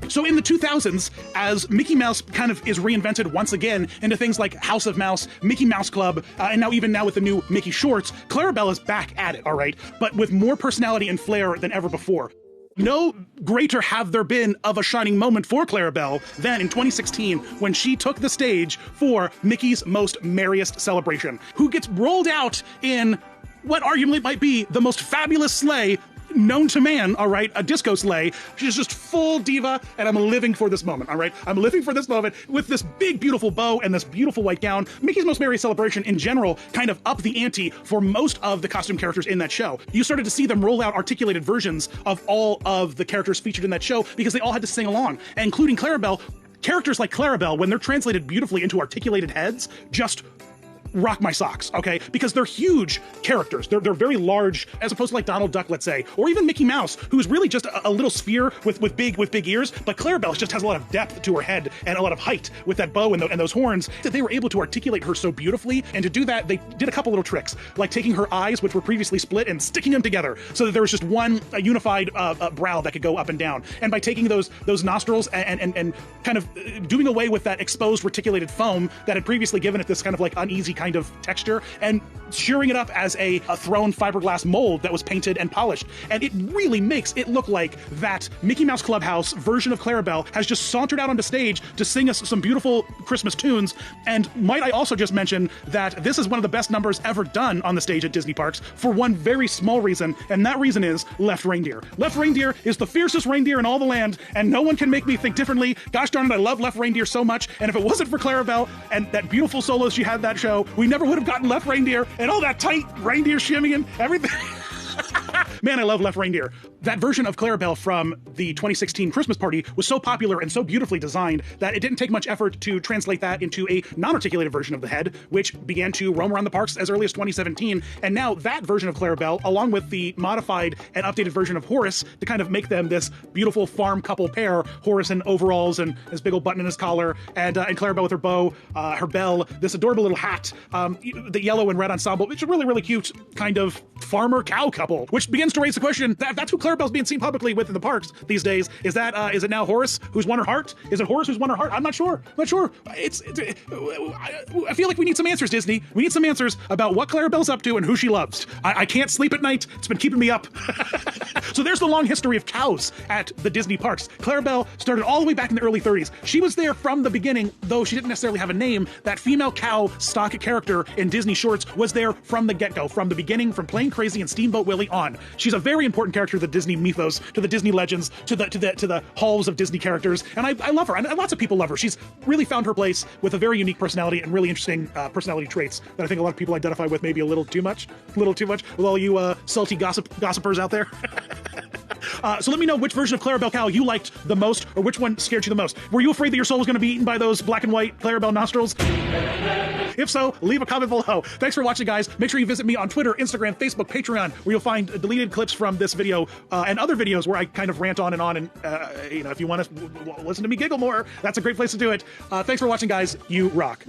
A: So in the 2000s, as Mickey Mouse kind of is reinvented once again into things like House of Mouse, Mickey Mouse Club, and now with the new Mickey Shorts, Clarabelle is back at it, all right? But with more personality and flair than ever before. No greater have there been of a shining moment for Clarabelle than in 2016 when she took the stage for Mickey's Most Merriest Celebration, who gets rolled out in what arguably might be the most fabulous sleigh known to man, all right, a disco sleigh. She's just full diva, and I'm living for this moment, all right? I'm living for this moment with this big, beautiful bow and this beautiful white gown. Mickey's Most Merry Celebration in general kind of upped the ante for most of the costume characters in that show. You started to see them roll out articulated versions of all of the characters featured in that show because they all had to sing along, including Clarabelle. Characters like Clarabelle, when they're translated beautifully into articulated heads, just rock my socks, okay? Because they're huge characters. They're very large, as opposed to like Donald Duck, let's say, or even Mickey Mouse, who's really just a little sphere with big ears. But Clarabelle just has a lot of depth to her head and a lot of height with that bow and those horns. That they were able to articulate her so beautifully, and to do that, they did a couple little tricks, like taking her eyes, which were previously split, and sticking them together so that there was just one unified brow that could go up and down. And by taking those nostrils and kind of doing away with that exposed reticulated foam that had previously given it this kind of like uneasy kind of texture, and shearing it up as a thrown fiberglass mold that was painted and polished. And it really makes it look like that Mickey Mouse Clubhouse version of Clarabelle has just sauntered out onto stage to sing us some beautiful Christmas tunes. And might I also just mention that this is one of the best numbers ever done on the stage at Disney parks for one very small reason, and that reason is Left Reindeer. Left Reindeer is the fiercest reindeer in all the land, and no one can make me think differently. Gosh darn it, I love Left Reindeer so much, and if it wasn't for Clarabelle and that beautiful solo she had that show, we never would have gotten Left Reindeer and all that tight reindeer shimmying, everything. Man, I love Left Reindeer. That version of Clarabelle from the 2016 Christmas party was so popular and so beautifully designed that it didn't take much effort to translate that into a non-articulated version of the head, which began to roam around the parks as early as 2017. And now that version of Clarabelle, along with the modified and updated version of Horace, to kind of make them this beautiful farm couple pair, Horace in overalls and his big old button in his collar, and Clarabelle with her bow, her bell, this adorable little hat, the yellow and red ensemble. It's a really, really cute kind of farmer cow couple, which begins
O: to raise the question, that's who Clarabelle's being seen publicly with in the parks these days. Is it now Horace who's won her heart? Is it Horace who's won her heart? I'm not sure. I feel like we need some answers, Disney. We need some answers about what Clarabelle's up to and who she loves. I can't sleep at night. It's been keeping me up. So there's the long history of cows at the Disney parks. Clarabelle started all the way back in the early 30s. She was there from the beginning, though she didn't necessarily have a name. That female cow stock character in Disney shorts was there from the get-go, from the beginning, from Plain Crazy and Steamboat Willie on. She's a very important character to the Disney mythos, to the Disney legends, to the halls of Disney characters, and I love her, and lots of people love her. She's really found her place with a very unique personality and really interesting personality traits that I think a lot of people identify with maybe a little too much with all you salty gossipers out there. So let me know which version of Clarabelle Cow you liked the most, or which one scared you the most. Were you afraid that your soul was going to be eaten by those black and white Clarabelle nostrils? If so, leave a comment below. Thanks for watching, guys. Make sure you visit me on Twitter, Instagram, Facebook, Patreon, where you'll find deleted clips from this video and other videos where I kind of rant on. And if you want to listen to me giggle more, that's a great place to do it. Thanks for watching, guys. You rock.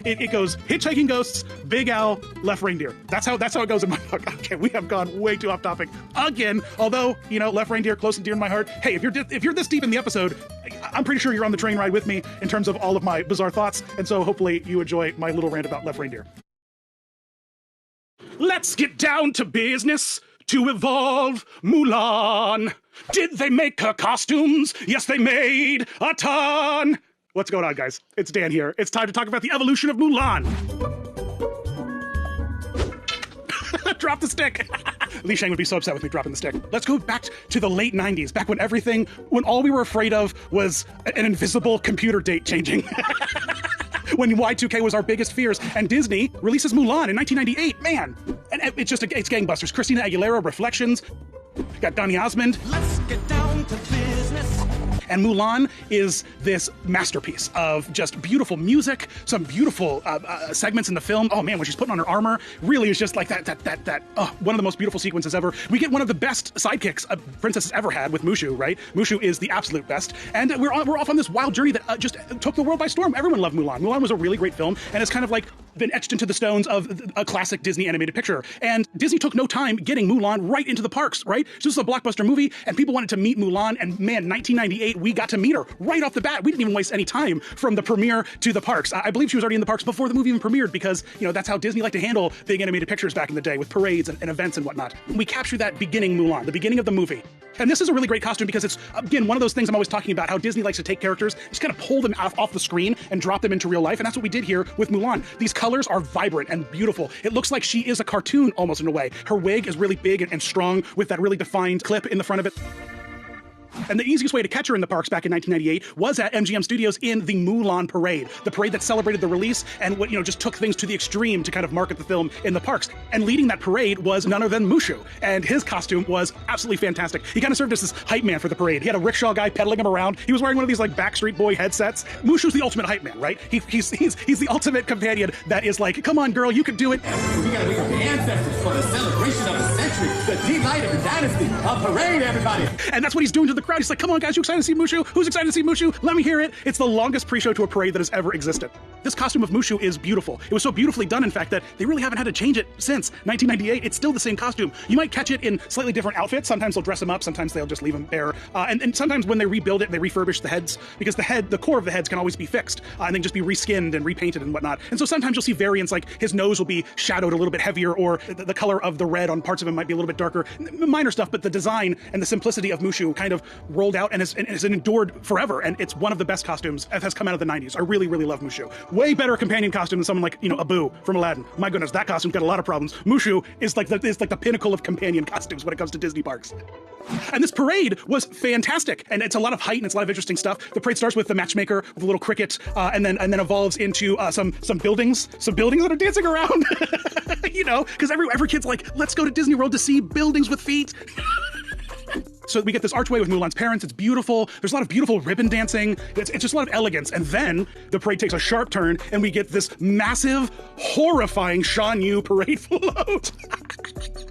O: It goes Hitchhiking Ghosts, Big Al, Left Reindeer. That's how it goes in my book. Okay, we have gone way too off topic again. Although, Left Reindeer, close and dear in my heart. Hey, if you're this deep in the episode, I'm pretty sure you're on the train ride with me in terms of all of my bizarre thoughts. And so hopefully you enjoy my little rant about Left Reindeer. Let's get down to business. To evolve Mulan. Did they make her costumes? Yes, they made a ton. What's going on, guys? It's Dan here. It's time to talk about the evolution of Mulan. Drop the stick. Li Shang would be so upset with me dropping the stick. Let's go back to the late 90s, back when all we were afraid of was an invisible computer date changing. When Y2K was our biggest fears, and Disney releases Mulan in 1998. Man, and it's gangbusters. Christina Aguilera, Reflections. Got Donny Osmond. Let's get down to business. And Mulan is this masterpiece of just beautiful music, some beautiful segments in the film. Oh man, when she's putting on her armor, really is just like one of the most beautiful sequences ever. We get one of the best sidekicks a princess has ever had with Mushu, right? Mushu is the absolute best. And we're off on this wild journey that just took the world by storm. Everyone loved Mulan. Mulan was a really great film, and it's kind of like been etched into the stones of a classic Disney animated picture. And Disney took no time getting Mulan right into the parks, right? So this is a blockbuster movie, and people wanted to meet Mulan, and man, 1998, we got to meet her right off the bat. We didn't even waste any time from the premiere to the parks. I believe she was already in the parks before the movie even premiered because, that's how Disney liked to handle big animated pictures back in the day with parades and events and whatnot. We capture that beginning Mulan, the beginning of the movie. And this is a really great costume because it's, again, one of those things I'm always talking about, how Disney likes to take characters, just kind of pull them off the screen and drop them into real life. And that's what we did here with Mulan. These colors are vibrant and beautiful. It looks like she is a cartoon almost in a way. Her wig is really big and strong with that really defined clip in the front of it. And the easiest way to catch her in the parks back in 1998 was at MGM Studios in the Mulan Parade, the parade that celebrated the release and just took things to the extreme to kind of market the film in the parks. And leading that parade was none other than Mushu, and his costume was absolutely fantastic. He kind of served as this hype man for the parade. He had a rickshaw guy pedaling him around. He was wearing one of these like Backstreet Boy headsets. Mushu's the ultimate hype man, right? He's the ultimate companion that is like, come on, girl, you can do it.
P: We gotta wake up the ancestors for the celebration of the century, the delight of the dynasty, a parade, everybody.
O: And that's what he's doing to the crowd. He's like, come on, guys, you excited to see Mushu? Who's excited to see Mushu? Let me hear it. It's the longest pre-show to a parade that has ever existed. This costume of Mushu is beautiful. It was so beautifully done, in fact, that they really haven't had to change it since 1998. It's still the same costume. You might catch it in slightly different outfits. Sometimes they'll dress them up. Sometimes they'll just leave them bare. And sometimes when they rebuild it, they refurbish the heads because the core of the heads can always be fixed and then just be reskinned and repainted and whatnot. And so sometimes you'll see variants like his nose will be shadowed a little bit heavier, or the color of the red on parts of him might be a little bit darker. Minor stuff, but the design and the simplicity of Mushu kind of rolled out and has endured forever. And it's one of the best costumes that has come out of the 90s. I really, really love Mushu. Way better companion costume than someone like, Abu from Aladdin. My goodness, that costume's got a lot of problems. Mushu is like the pinnacle of companion costumes when it comes to Disney parks. And this parade was fantastic, and it's a lot of height and it's a lot of interesting stuff. The parade starts with the matchmaker with a little cricket, and then evolves into some buildings that are dancing around. Because every kid's like, let's go to Disney World to see buildings with feet. So we get this archway with Mulan's parents. It's beautiful. There's a lot of beautiful ribbon dancing. It's just a lot of elegance. And then the parade takes a sharp turn, and we get this massive, horrifying Shan Yu parade float.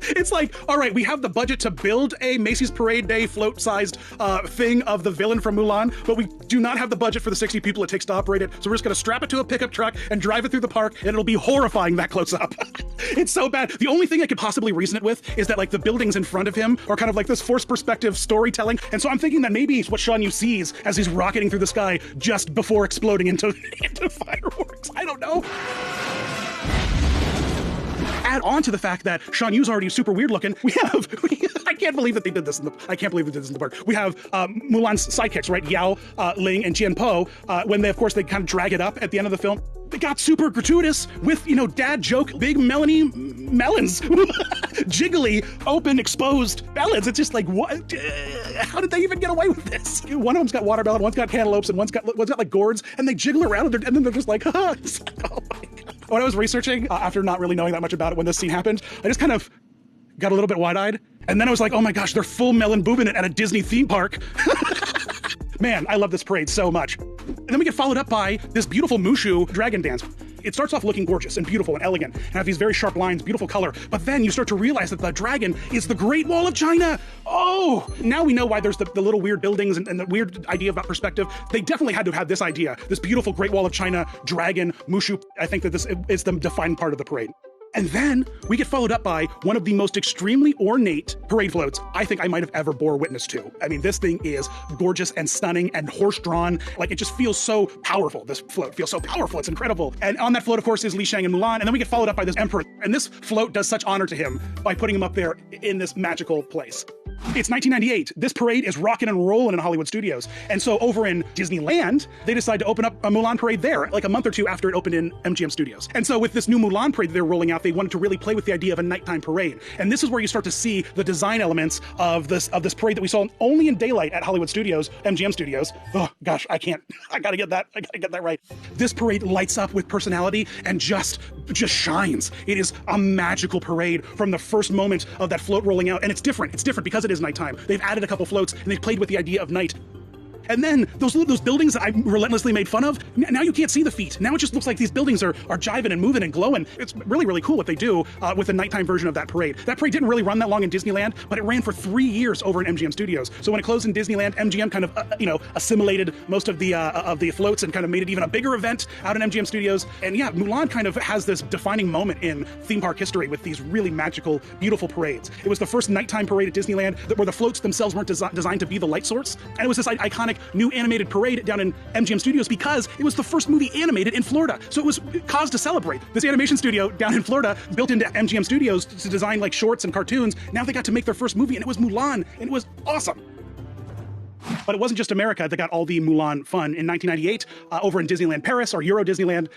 O: It's like, all right, we have the budget to build a Macy's Parade Day float-sized thing of the villain from Mulan, but we do not have the budget for the 60 people it takes to operate it, so we're just going to strap it to a pickup truck and drive it through the park, and it'll be horrifying that close up. It's so bad. The only thing I could possibly reason it with is that, like, the buildings in front of him are kind of like this forced perspective storytelling, and so I'm thinking that maybe it's what Shan Yu sees as he's rocketing through the sky just before exploding into fireworks. I don't know. Add on to the fact that Shan Yu's already super weird looking. I can't believe that they did this in the park. We have Mulan's sidekicks, right? Yao, Ling, and Jian Po. When they kind of drag it up at the end of the film, they got super gratuitous with, dad joke, big melony melons, jiggly, open, exposed melons. It's just like, what? How did they even get away with this? One of them's got watermelon, one's got cantaloupes, and one's got like gourds, and they jiggle around, and then they're just like, oh my God. When I was researching, after not really knowing that much about it when this scene happened, I just kind of got a little bit wide-eyed, and then I was like, oh my gosh, they're full melon boobing it at a Disney theme park. Man, I love this parade so much. And then we get followed up by this beautiful Mushu dragon dance. It starts off looking gorgeous and beautiful and elegant, and have these very sharp lines, beautiful color, but then you start to realize that the dragon is the Great Wall of China. Oh, now we know why there's the little weird buildings and the weird idea about perspective. They definitely had to have this idea, this beautiful Great Wall of China dragon, Mushu. I think that this is the defining part of the parade. And then we get followed up by one of the most extremely ornate parade floats I think I might have ever bore witness to. I mean, this thing is gorgeous and stunning and horse-drawn. Like, it just feels so powerful. This float feels so powerful. It's incredible. And on that float, of course, is Li Shang and Mulan. And then we get followed up by this emperor. And this float does such honor to him by putting him up there in this magical place. It's 1998. This parade is rocking and rolling in Hollywood studios. And so over in Disneyland, they decide to open up a Mulan parade there, like a month or two after it opened in MGM Studios. And so with this new Mulan parade that they're rolling out, they wanted to really play with the idea of a nighttime parade. And this is where you start to see the design elements of this parade that we saw only in daylight at Hollywood Studios, MGM Studios. Oh gosh, I gotta get that right. This parade lights up with personality and just shines. It is a magical parade from the first moment of that float rolling out. And it's different. It's different because it is nighttime. They've added a couple floats and they've played with the idea of night. And then those buildings that I relentlessly made fun of, now you can't see the feet. Now it just looks like these buildings are jiving and moving and glowing. It's really, really cool what they do with the nighttime version of that parade. That parade didn't really run that long in Disneyland, but it ran for 3 years over in MGM Studios. So when it closed in Disneyland, MGM kind of, assimilated most of the floats and kind of made it even a bigger event out in MGM Studios. And yeah, Mulan kind of has this defining moment in theme park history with these really magical, beautiful parades. It was the first nighttime parade at Disneyland where the floats themselves weren't designed to be the light source. And it was this iconic new animated parade down in MGM Studios because it was the first movie animated in Florida. So it was cause to celebrate. This animation studio down in Florida built into MGM Studios to design like shorts and cartoons. Now they got to make their first movie, and it was Mulan, and it was awesome. But it wasn't just America that got all the Mulan fun. In 1998, over in Disneyland Paris, or Euro Disneyland,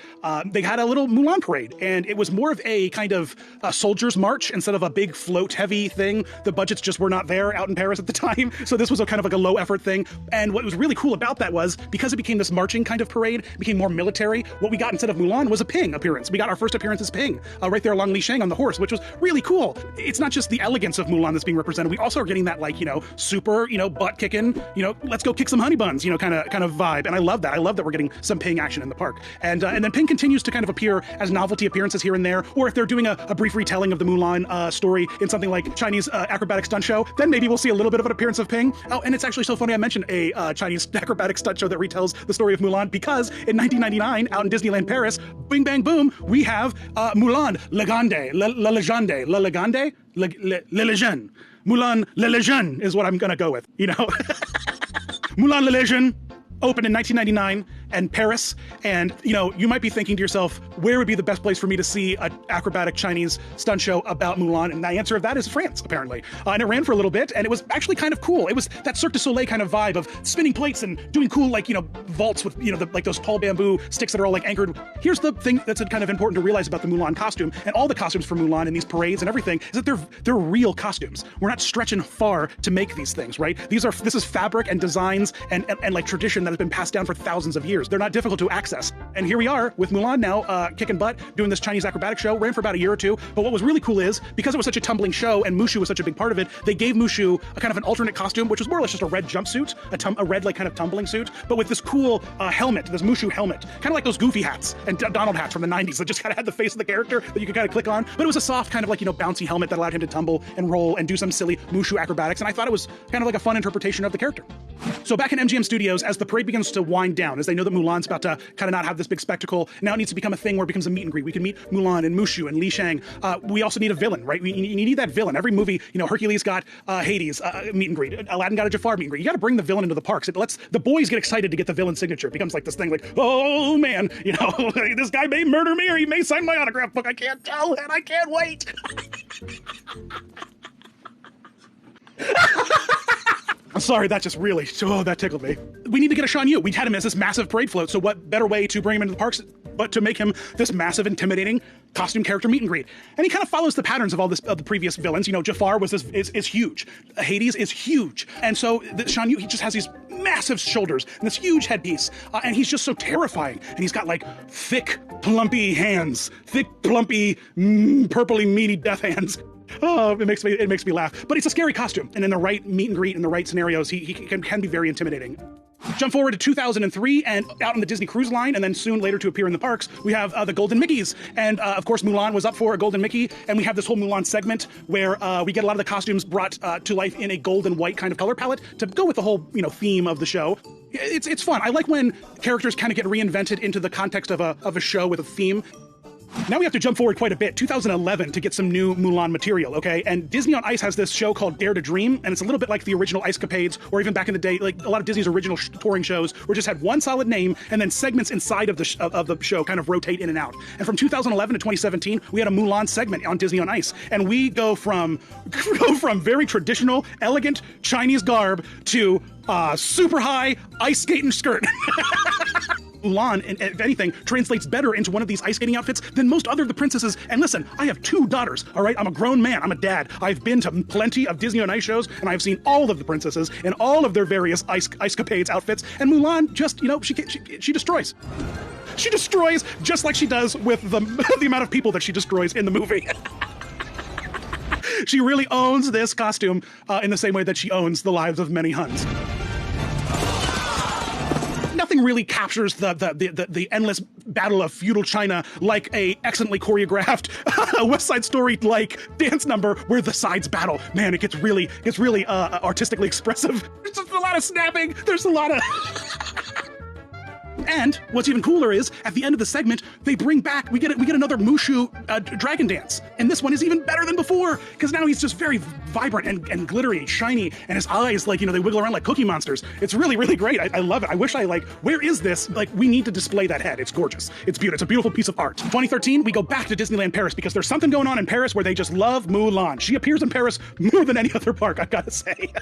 O: they had a little Mulan parade, and it was more of a kind of a soldier's march instead of a big float-heavy thing. The budgets just were not there out in Paris at the time, so this was a kind of like a low-effort thing. And what was really cool about that was, because it became this marching kind of parade, it became more military, what we got instead of Mulan was a Ping appearance. We got our first appearance as Ping, right there along Li Shang on the horse, which was really cool. It's not just the elegance of Mulan that's being represented, we also are getting that, like, super, butt-kicking, let's go kick some honey buns, kind of vibe. And I love that. I love that we're getting some Ping action in the park. And then Ping continues to kind of appear as novelty appearances here and there, or if they're doing a brief retelling of the Mulan story in something like Chinese acrobatic stunt show, then maybe we'll see a little bit of an appearance of Ping. Oh, and it's actually so funny I mentioned a Chinese acrobatic stunt show that retells the story of Mulan, because in 1999, out in Disneyland Paris, bing bang boom, we have Mulan, Legende, La Legende, La Legende, Le Legend. Mulan Le Legend is what I'm gonna go with, Mulan Le Legend opened in 1999 in Paris, and you might be thinking to yourself, where would be the best place for me to see an acrobatic Chinese stunt show about Mulan? And the answer of that is France, apparently. And it ran for a little bit, and it was actually kind of cool. It was that Cirque du Soleil kind of vibe of spinning plates and doing cool, vaults with, like those tall bamboo sticks that are all like anchored. Here's the thing that's kind of important to realize about the Mulan costume, and all the costumes for Mulan and these parades and everything, is that they're real costumes. We're not stretching far to make these things, right? This is fabric and designs and like tradition that has been passed down for thousands of years. theaters. They're not difficult to access. And here we are with Mulan now kicking butt, doing this Chinese acrobatic show. Ran for about a year or two. But what was really cool is, because it was such a tumbling show and Mushu was such a big part of it, they gave Mushu a kind of an alternate costume, which was more or less just a red jumpsuit, a red like kind of tumbling suit, but with this cool helmet, this Mushu helmet, kind of like those Goofy hats and Donald hats from the 90s that just kind of had the face of the character that you could kind of click on. But it was a soft kind of like, bouncy helmet that allowed him to tumble and roll and do some silly Mushu acrobatics. And I thought it was kind of like a fun interpretation of the character. So back in MGM Studios, as the parade begins to wind down, as they know that Mulan's about to kind of not have this big spectacle, now it needs to become a thing where it becomes a meet and greet. We can meet Mulan and Mushu and Li Shang. We also need a villain, right? You need that villain. Every movie, Hercules got Hades meet and greet. Aladdin got a Jafar meet and greet. You got to bring the villain into the parks. It lets the boys get excited to get the villain signature. It becomes like this thing like, oh man, this guy may murder me or he may sign my autograph book. I can't tell and I can't wait. I'm sorry, that just really, that tickled me. We need to get a Shan Yu. We had him as this massive parade float, so what better way to bring him into the parks but to make him this massive, intimidating costume character meet and greet. And he kind of follows the patterns of all this of the previous villains. Jafar was is huge. Hades is huge. And so the Shan Yu, he just has these massive shoulders and this huge headpiece. And he's just so terrifying. And he's got like thick, plumpy hands. Thick, plumpy, purpley, meaty death hands. Oh, it makes me laugh. But it's a scary costume. And in the right meet and greet, in the right scenarios, he can be very intimidating. Jump forward to 2003 and out on the Disney Cruise Line, and then soon later to appear in the parks, we have the Golden Mickeys. And of course, Mulan was up for a Golden Mickey, and we have this whole Mulan segment where we get a lot of the costumes brought to life in a gold and white kind of color palette to go with the whole theme of the show. It's fun. I like when characters kind of get reinvented into the context of a show with a theme. Now we have to jump forward quite a bit, 2011, to get some new Mulan material, okay? And Disney on Ice has this show called Dare to Dream, and it's a little bit like the original Ice Capades, or even back in the day, like a lot of Disney's original touring shows, where just had one solid name, and then segments inside of the show kind of rotate in and out. And from 2011 to 2017, we had a Mulan segment on Disney on Ice, and we go from very traditional, elegant Chinese garb to super high ice skating skirt. Mulan, if anything, translates better into one of these ice skating outfits than most other of the princesses. And listen, I have 2 daughters, all right? I'm a grown man. I'm a dad. I've been to plenty of Disney on Ice shows, and I've seen all of the princesses in all of their various ice capades outfits. And Mulan just, she destroys. She destroys just like she does with the amount of people that she destroys in the movie. She really owns this costume in the same way that she owns the lives of many Huns. Nothing really captures the endless battle of feudal China like a excellently choreographed West Side Story like dance number where the sides battle. Man, it gets really artistically expressive. There's just a lot of snapping. There's a lot of. And what's even cooler is, at the end of the segment, they bring back, we get another Mushu dragon dance. And this one is even better than before, because now he's just very vibrant and glittery and shiny, and his eyes, they wiggle around like Cookie Monsters. It's really, really great. I love it. I wish where is this? We need to display that head. It's gorgeous. It's beautiful. It's a beautiful piece of art. 2013, we go back to Disneyland Paris, because there's something going on in Paris where they just love Mulan. She appears in Paris more than any other park, I've got to say.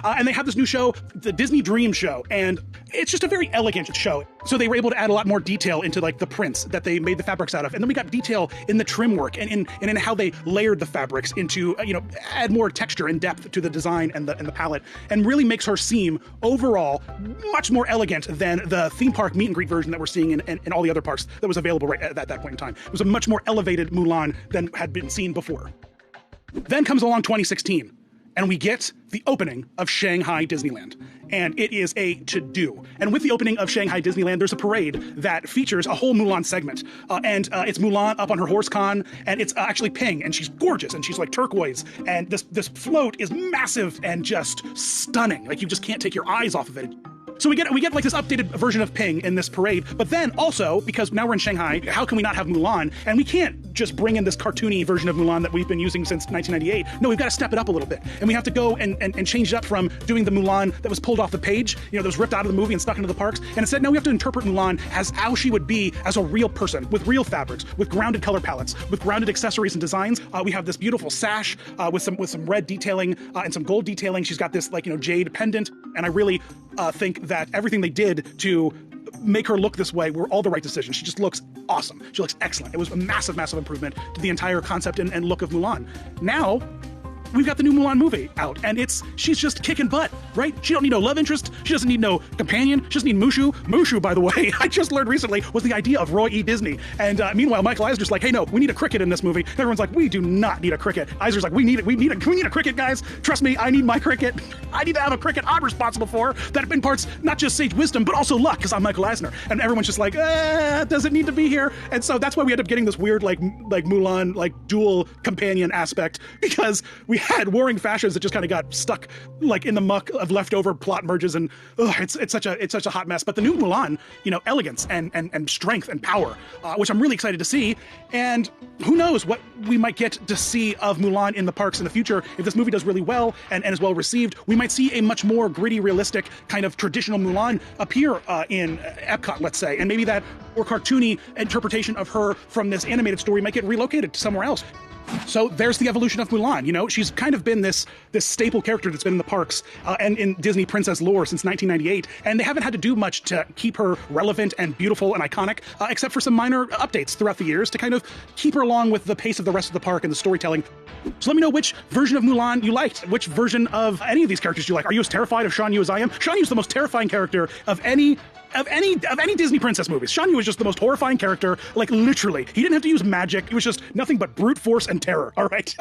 O: And they have this new show, the Disney Dream Show, and it's just a very elegant show. So they were able to add a lot more detail into the prints that they made the fabrics out of. And then we got detail in the trim work and in how they layered the fabrics into, add more texture and depth to the design and the palette, and really makes her seem overall much more elegant than the theme park meet and greet version that we're seeing in all the other parks that was available right at that point in time. It was a much more elevated Mulan than had been seen before. Then comes along 2016. And we get the opening of Shanghai Disneyland. And it is a to-do. And with the opening of Shanghai Disneyland, there's a parade that features a whole Mulan segment. And it's Mulan up on her horse con, and it's actually Ping, and she's gorgeous, and she's like turquoise. And this float is massive and just stunning. You just can't take your eyes off of it. So we get this updated version of Ping in this parade, but then also, because now we're in Shanghai, how can we not have Mulan? And we can't just bring in this cartoony version of Mulan that we've been using since 1998. No, we've got to step it up a little bit. And we have to go and change it up from doing the Mulan that was pulled off the page, that was ripped out of the movie and stuck into the parks. And instead, now we have to interpret Mulan as how she would be as a real person, with real fabrics, with grounded color palettes, with grounded accessories and designs. We have this beautiful sash with some red detailing and some gold detailing. She's got this jade pendant. And I really think that everything they did to make her look this way were all the right decisions. She just looks awesome. She looks excellent. It was a massive, massive improvement to the entire concept and look of Mulan. Now, we've got the new Mulan movie out, and she's just kicking butt, right? She don't need no love interest. She doesn't need no companion. She doesn't need Mushu. Mushu, by the way, I just learned recently, was the idea of Roy E. Disney. And meanwhile, Michael Eisner's like, hey, no, we need a cricket in this movie. And everyone's like, we do not need a cricket. Eisner's like, we need a cricket, guys. Trust me, I need my cricket. I need to have a cricket I'm responsible for that imparts not just sage wisdom, but also luck, because I'm Michael Eisner. And everyone's just like, does it need to be here? And so that's why we end up getting this weird, like Mulan, like dual companion aspect, because we had warring fashions that just kind of got stuck like in the muck of leftover plot merges, and it's such a hot mess. But the new Mulan, elegance and strength and power, which I'm really excited to see. And who knows what we might get to see of Mulan in the parks in the future. If this movie does really well and is well received, we might see a much more gritty, realistic kind of traditional Mulan appear in Epcot, let's say, and maybe that more cartoony interpretation of her from this animated story might get relocated to somewhere else. So there's the evolution of Mulan. She's kind of been this staple character that's been in the parks and in Disney princess lore since 1998, and they haven't had to do much to keep her relevant and beautiful and iconic, except for some minor updates throughout the years to kind of keep her along with the pace of the rest of the park and the storytelling. So let me know which version of Mulan you liked, which version of any of these characters you like. Are you as terrified of Shan Yu as I am? Shan Yu is the most terrifying character of any Disney princess movies. Shan Yu was just the most horrifying character, like literally. He didn't have to use magic. It was just nothing but brute force and terror, all right?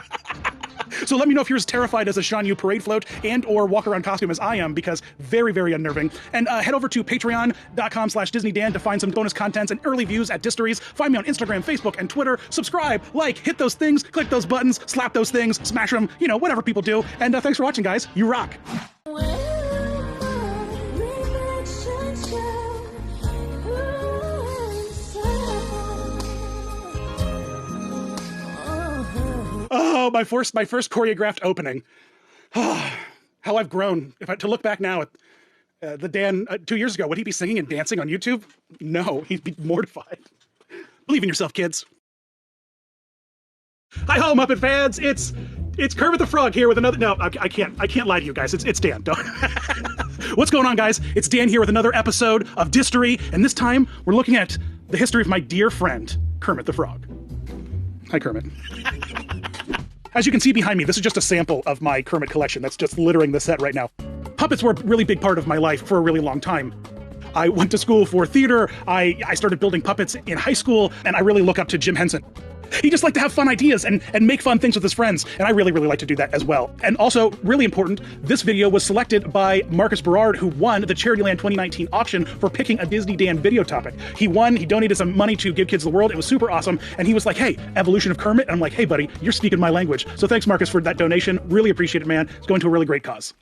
O: So let me know if you're as terrified as a Shan Yu parade float and or walk around costume as I am, because very, very unnerving. And head over to patreon.com/DisneyDan to find some bonus contents and early views at Distories. Find me on Instagram, Facebook, and Twitter. Subscribe, like, hit those things, click those buttons, slap those things, smash them, whatever people do. And thanks for watching, guys. You rock. Oh, my first choreographed opening. How I've grown. To look back now at the Dan 2 years ago, would he be singing and dancing on YouTube? No, he'd be mortified. Believe in yourself, kids. Hi ho, Muppet fans! It's Kermit the Frog here with another. No, I can't lie to you guys. It's Dan. Don't. What's going on, guys? It's Dan here with another episode of Distory, and this time we're looking at the history of my dear friend Kermit the Frog. Hi, Kermit. As you can see behind me, this is just a sample of my Kermit collection that's just littering the set right now. Puppets were a really big part of my life for a really long time. I went to school for theater, I started building puppets in high school, and I really look up to Jim Henson. He just liked to have fun ideas and make fun things with his friends, and I really, really like to do that as well. And also, really important, this video was selected by Marcus Berard, who won the Charityland 2019 auction for picking a Disney Dan video topic. He won, he donated some money to Give Kids the World, it was super awesome, and he was like, hey, evolution of Kermit? And I'm like, hey buddy, you're speaking my language. So thanks Marcus for that donation, really appreciate it, man. It's going to a really great cause.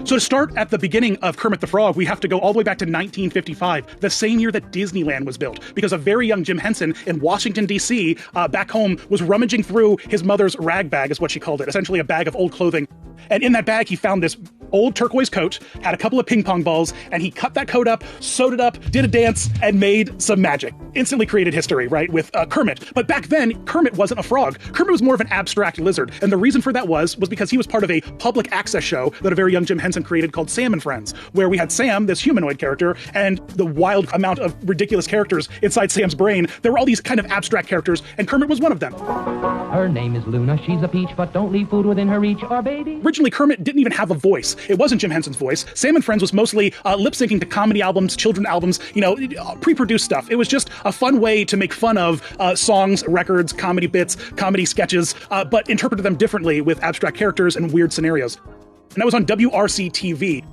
O: So to start at the beginning of Kermit the Frog, we have to go all the way back to 1955, the same year that Disneyland was built, because a very young Jim Henson in Washington, D.C., back home, was rummaging through his mother's rag bag, is what she called it, essentially a bag of old clothing. And in that bag, he found this old turquoise coat, had a couple of ping pong balls, and he cut that coat up, sewed it up, did a dance, and made some magic. Instantly created history, right, with Kermit. But back then, Kermit wasn't a frog. Kermit was more of an abstract lizard. And the reason for that was because he was part of a public access show that a very young Jim Henson created called Sam and Friends, where we had Sam, this humanoid character, and the wild amount of ridiculous characters inside Sam's brain. There were all these kind of abstract characters, and Kermit was one of them.
S: Her name is Luna. She's a peach, but don't leave food within her reach, or baby.
O: Originally, Kermit didn't even have a voice. It wasn't Jim Henson's voice. Sam and Friends was mostly lip-syncing to comedy albums, children albums, pre-produced stuff. It was just a fun way to make fun of songs, records, comedy bits, comedy sketches, but interpreted them differently with abstract characters and weird scenarios. And that was on WRC-TV.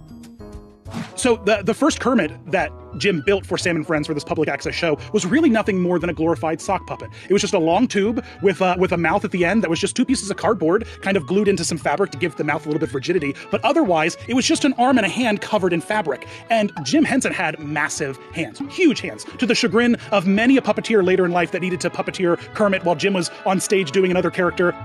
O: So the first Kermit that Jim built for Sam and Friends for this public access show was really nothing more than a glorified sock puppet. It was just a long tube with a mouth at the end that was just two pieces of cardboard kind of glued into some fabric to give the mouth a little bit of rigidity. But otherwise, it was just an arm and a hand covered in fabric. And Jim Henson had massive hands, huge hands, to the chagrin of many a puppeteer later in life that needed to puppeteer Kermit while Jim was on stage doing another character.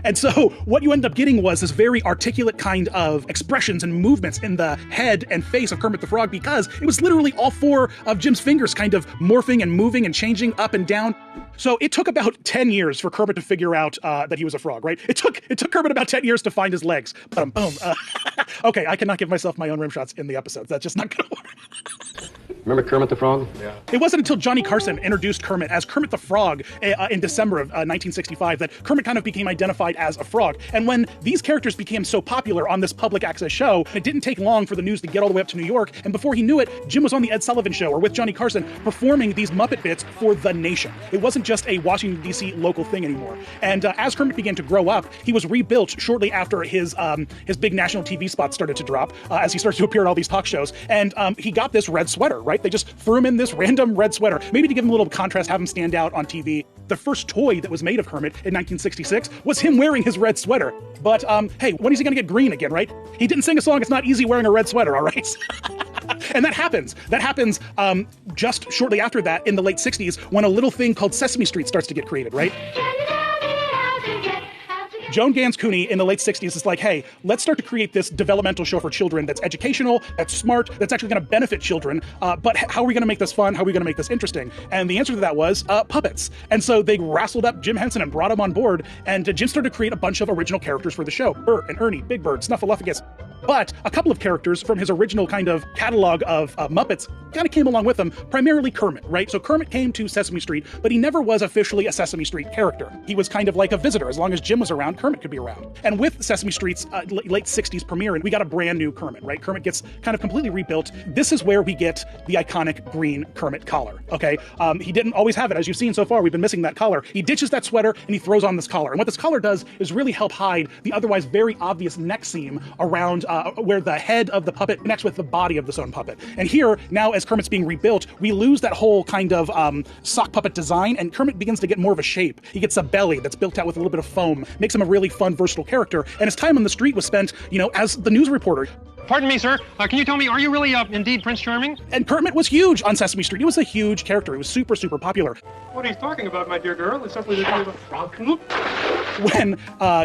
O: And so what you end up getting was this very articulate kind of expressions and movements in the head and face of Kermit the Frog, because it was literally all four of Jim's fingers kind of morphing and moving and changing up and down. So it took about 10 years for Kermit to figure out that he was a frog, right? It took Kermit about 10 years to find his legs. Boom. Okay, I cannot give myself my own rim shots in the episodes. That's just not gonna work.
V: Remember Kermit the Frog?
N: Yeah.
O: It wasn't until Johnny Carson introduced Kermit as Kermit the Frog in December of 1965 that Kermit kind of became identified as a frog. And when these characters became so popular on this public access show, it didn't take long for the news to get all the way up to New York. And before he knew it, Jim was on the Ed Sullivan Show or with Johnny Carson performing these Muppet bits for the nation. It wasn't just a Washington, D.C. local thing anymore. And as Kermit began to grow up, he was rebuilt shortly after his big national TV spots started to drop, as he started to appear at all these talk shows. And he got this red sweater, right? They just threw him in this random red sweater, maybe to give him a little contrast, have him stand out on TV. The first toy that was made of Kermit in 1966 was him wearing his red sweater. But hey, when is he gonna get green again, right? He didn't sing a song, it's not easy wearing a red sweater, all right? And that happens. That happens just shortly after that in the late 60s when a little thing called Sesame Street starts to get created, right? Joan Gans Cooney in the late 60s is like, hey, let's start to create this developmental show for children that's educational, that's smart, that's actually going to benefit children. But how are we going to make this fun? How are we going to make this interesting? And the answer to that was puppets. And so they wrestled up Jim Henson and brought him on board. And Jim started to create a bunch of original characters for the show. Bert and Ernie, Big Bird, Snuffleupagus. But a couple of characters from his original kind of catalog of Muppets kind of came along with him, primarily Kermit, right? So Kermit came to Sesame Street, but he never was officially a Sesame Street character. He was kind of like a visitor. As long as Jim was around, Kermit could be around. And with Sesame Street's late 60s premiere, we got a brand new Kermit, right? Kermit gets kind of completely rebuilt. This is where we get the iconic green Kermit collar, okay? He didn't always have it. As you've seen so far, we've been missing that collar. He ditches that sweater and he throws on this collar. And what this collar does is really help hide the otherwise very obvious neck seam around where the head of the puppet connects with the body of the sewn puppet. And here, now as Kermit's being rebuilt, we lose that whole kind of sock puppet design, and Kermit begins to get more of a shape. He gets a belly that's built out with a little bit of foam, makes him a really fun, versatile character, and his time on the street was spent, as the news reporter.
T: Pardon me, sir. Can you tell me, are you really indeed Prince Charming?
O: And Kermit was huge on Sesame Street. He was a huge character. He was super, super popular.
T: What are you talking about, my dear girl? It's simply the name of a frog.
O: When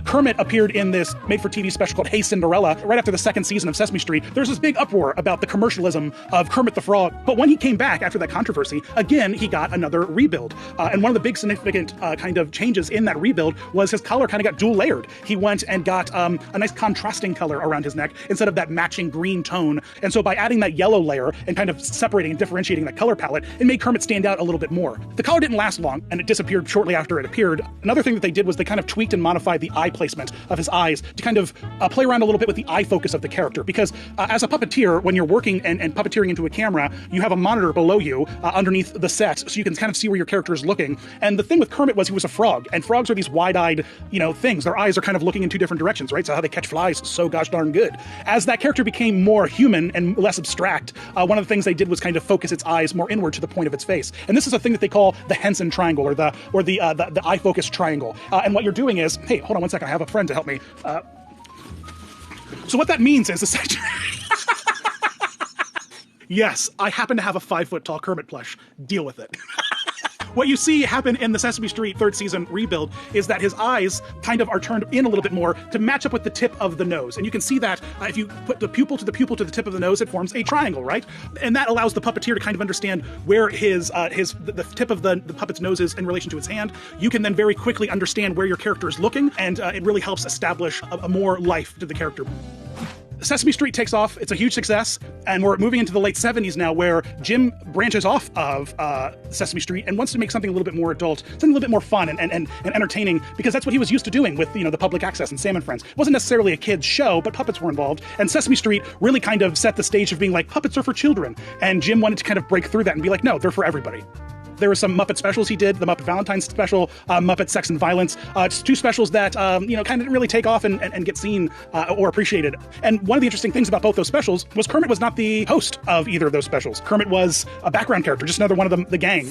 O: Kermit appeared in this made-for-TV special called Hey Cinderella, right after the second season of Sesame Street, there's this big uproar about the commercialism of Kermit the Frog. But when he came back after that controversy, again, he got another rebuild. And one of the big significant kind of changes in that rebuild was his collar kind of got dual layered. He went and got a nice contrasting color around his neck instead of that matching green tone. And so by adding that yellow layer and kind of separating and differentiating that color palette, it made Kermit stand out a little bit more. The collar didn't last long, and it disappeared shortly after it appeared. Another thing that they did was they kind of tweaked and modified the eye placement of his eyes to kind of play around a little bit with the eye focus of the character. Because as a puppeteer, when you're working and puppeteering into a camera, you have a monitor below you underneath the set, so you can kind of see where your character is looking. And the thing with Kermit was he was a frog, and frogs are these wide-eyed, things. Their eyes are kind of looking in two different directions, right? So how they catch flies is so gosh darn good. As that character became more human and less abstract, one of the things they did was kind of focus its eyes more inward to the point of its face. And this is a thing that they call the Henson triangle, or the eye focus triangle. And what you're doing is, hey, hold on one second, I have a friend to help me. So what that means is essentially, yes, I happen to have a 5-foot-tall Kermit plush. Deal with it. What you see happen in the Sesame Street third season rebuild is that his eyes kind of are turned in a little bit more to match up with the tip of the nose. And you can see that if you put the pupil to the tip of the nose, it forms a triangle, right? And that allows the puppeteer to kind of understand where the tip of the puppet's nose is in relation to his hand. You can then very quickly understand where your character is looking, and it really helps establish a more life to the character. Sesame Street takes off. It's a huge success, and we're moving into the late 70s now, where Jim branches off of Sesame Street and wants to make something a little bit more adult, something a little bit more fun and entertaining, because that's what he was used to doing with the public access and Sam and Friends. It wasn't necessarily a kid's show, but puppets were involved, and Sesame Street really kind of set the stage of being like, puppets are for children, and Jim wanted to kind of break through that and be like, no, they're for everybody. There were some Muppet specials he did, the Muppet Valentine's special, Muppet Sex and Violence. It's two specials that, kind of didn't really take off and get seen or appreciated. And one of the interesting things about both those specials was Kermit was not the host of either of those specials. Kermit was a background character, just another one of the gang.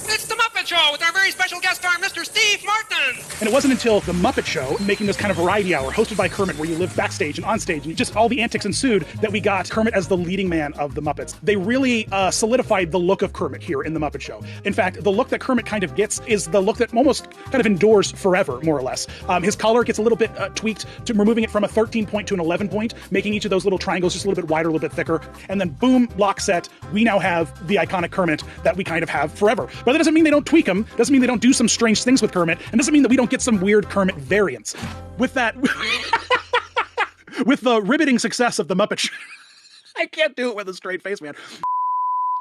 T: It's the Muppet Show with our very special guest star, Mr. Steve Martin.
O: And it wasn't until the Muppet Show, making this kind of variety hour hosted by Kermit, where you live backstage and on stage, and just all the antics ensued, that we got Kermit as the leading man of the Muppets. They really solidified the look of Kermit here in the Muppet Show. In fact, the look that Kermit kind of gets is the look that almost kind of endures forever, more or less. His collar gets a little bit tweaked, to removing it from a 13 point to an 11 point, making each of those little triangles just a little bit wider, a little bit thicker. And then boom, lock set, we now have the iconic Kermit that we kind of have forever. But that doesn't mean they don't tweak him, doesn't mean they don't do some strange things with Kermit, and doesn't mean that we don't get some weird Kermit variants. With that, with the riveting success of the Muppet Show, I can't do it with a straight face, man.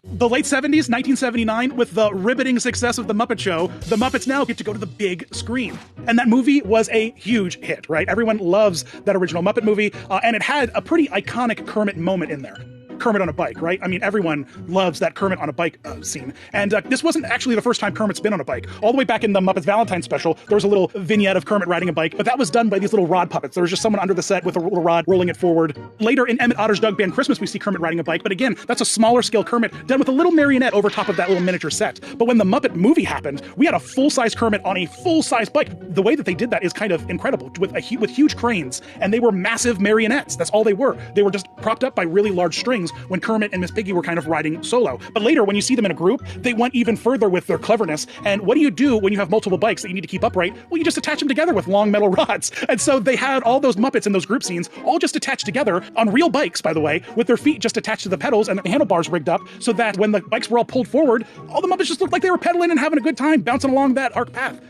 O: The late 70s, 1979, with the riveting success of The Muppet Show, the Muppets now get to go to the big screen. And that movie was a huge hit, right? Everyone loves that original Muppet movie, and it had a pretty iconic Kermit moment in there. Kermit on a bike, right? I mean, everyone loves that Kermit on a bike scene. And this wasn't actually the first time Kermit's been on a bike. All the way back in the Muppets Valentine special, there was a little vignette of Kermit riding a bike, but that was done by these little rod puppets. There was just someone under the set with a little rod rolling it forward. Later in Emmett Otter's Doug Band Christmas, we see Kermit riding a bike, but again, that's a smaller scale Kermit done with a little marionette over top of that little miniature set. But when the Muppet movie happened, we had a full-size Kermit on a full-size bike. The way that they did that is kind of incredible, with huge cranes, and they were massive marionettes. That's all they were. They were just propped up by really large strings when Kermit and Miss Piggy were kind of riding solo. But later, when you see them in a group, they went even further with their cleverness. And what do you do when you have multiple bikes that you need to keep upright? Well, you just attach them together with long metal rods. And so they had all those Muppets in those group scenes, all just attached together on real bikes, by the way, with their feet just attached to the pedals and the handlebars rigged up so that when the bikes were all pulled forward, all the Muppets just looked like they were pedaling and having a good time, bouncing along that arc path.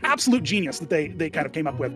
O: Absolute genius that they kind of came up with.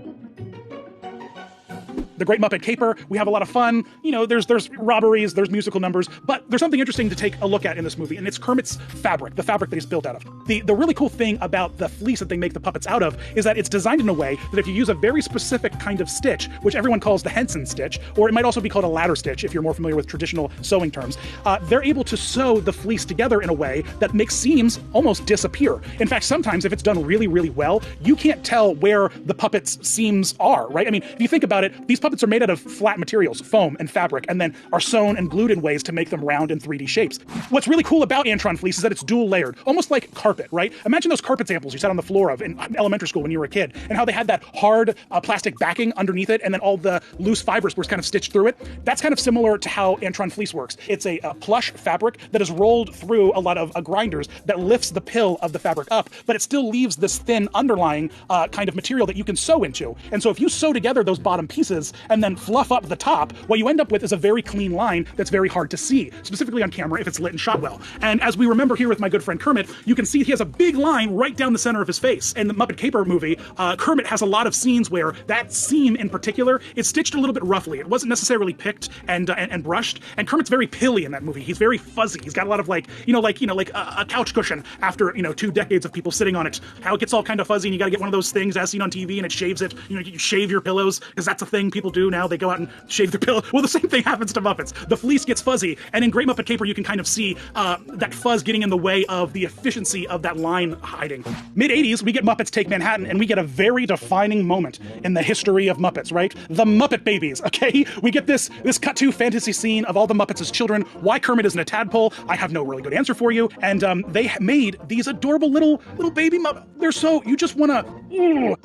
O: The Great Muppet Caper, we have a lot of fun. You know, there's robberies, there's musical numbers, but there's something interesting to take a look at in this movie, and it's Kermit's fabric, the fabric that he's built out of. The really cool thing about the fleece that they make the puppets out of is that it's designed in a way that if you use a very specific kind of stitch, which everyone calls the Henson stitch, or it might also be called a ladder stitch if you're more familiar with traditional sewing terms, they're able to sew the fleece together in a way that makes seams almost disappear. In fact, sometimes if it's done really, really well, you can't tell where the puppet's seams are, right? I mean, if you think about it, these puppets are made out of flat materials, foam and fabric, and then are sewn and glued in ways to make them round in 3D shapes. What's really cool about Antron fleece is that it's dual layered, almost like carpet, right? Imagine those carpet samples you sat on the floor of in elementary school when you were a kid, and how they had that hard plastic backing underneath it, and then all the loose fibers were kind of stitched through it. That's kind of similar to how Antron fleece works. It's a plush fabric that is rolled through a lot of grinders that lifts the pill of the fabric up, but it still leaves this thin underlying kind of material that you can sew into. And so if you sew together those bottom pieces and then fluff up the top, what you end up with is a very clean line that's very hard to see, specifically on camera if it's lit and shot well. And as we remember here with my good friend Kermit, you can see he has a big line right down the center of his face. In the Muppet Caper movie, Kermit has a lot of scenes where that seam in particular is stitched a little bit roughly. It wasn't necessarily picked and brushed, and Kermit's very pilly in that movie. He's very fuzzy. He's got a lot of like a couch cushion after 2 decades of people sitting on it. How it gets all kind of fuzzy, and you gotta get one of those things as seen on TV and it shaves it. You shave your pillows, because that's a thing people do now. They go out and shave their pillow. Well, the same thing happens to Muppets. The fleece gets fuzzy, and in Great Muppet Caper, you can kind of see that fuzz getting in the way of the efficiency of that line hiding. Mid-80s, we get Muppets Take Manhattan, and we get a very defining moment in the history of Muppets, right? The Muppet Babies, okay? We get this cut-to fantasy scene of all the Muppets as children. Why Kermit isn't a tadpole, I have no really good answer for you. And they made these adorable little baby Muppets. They're so, you just wanna,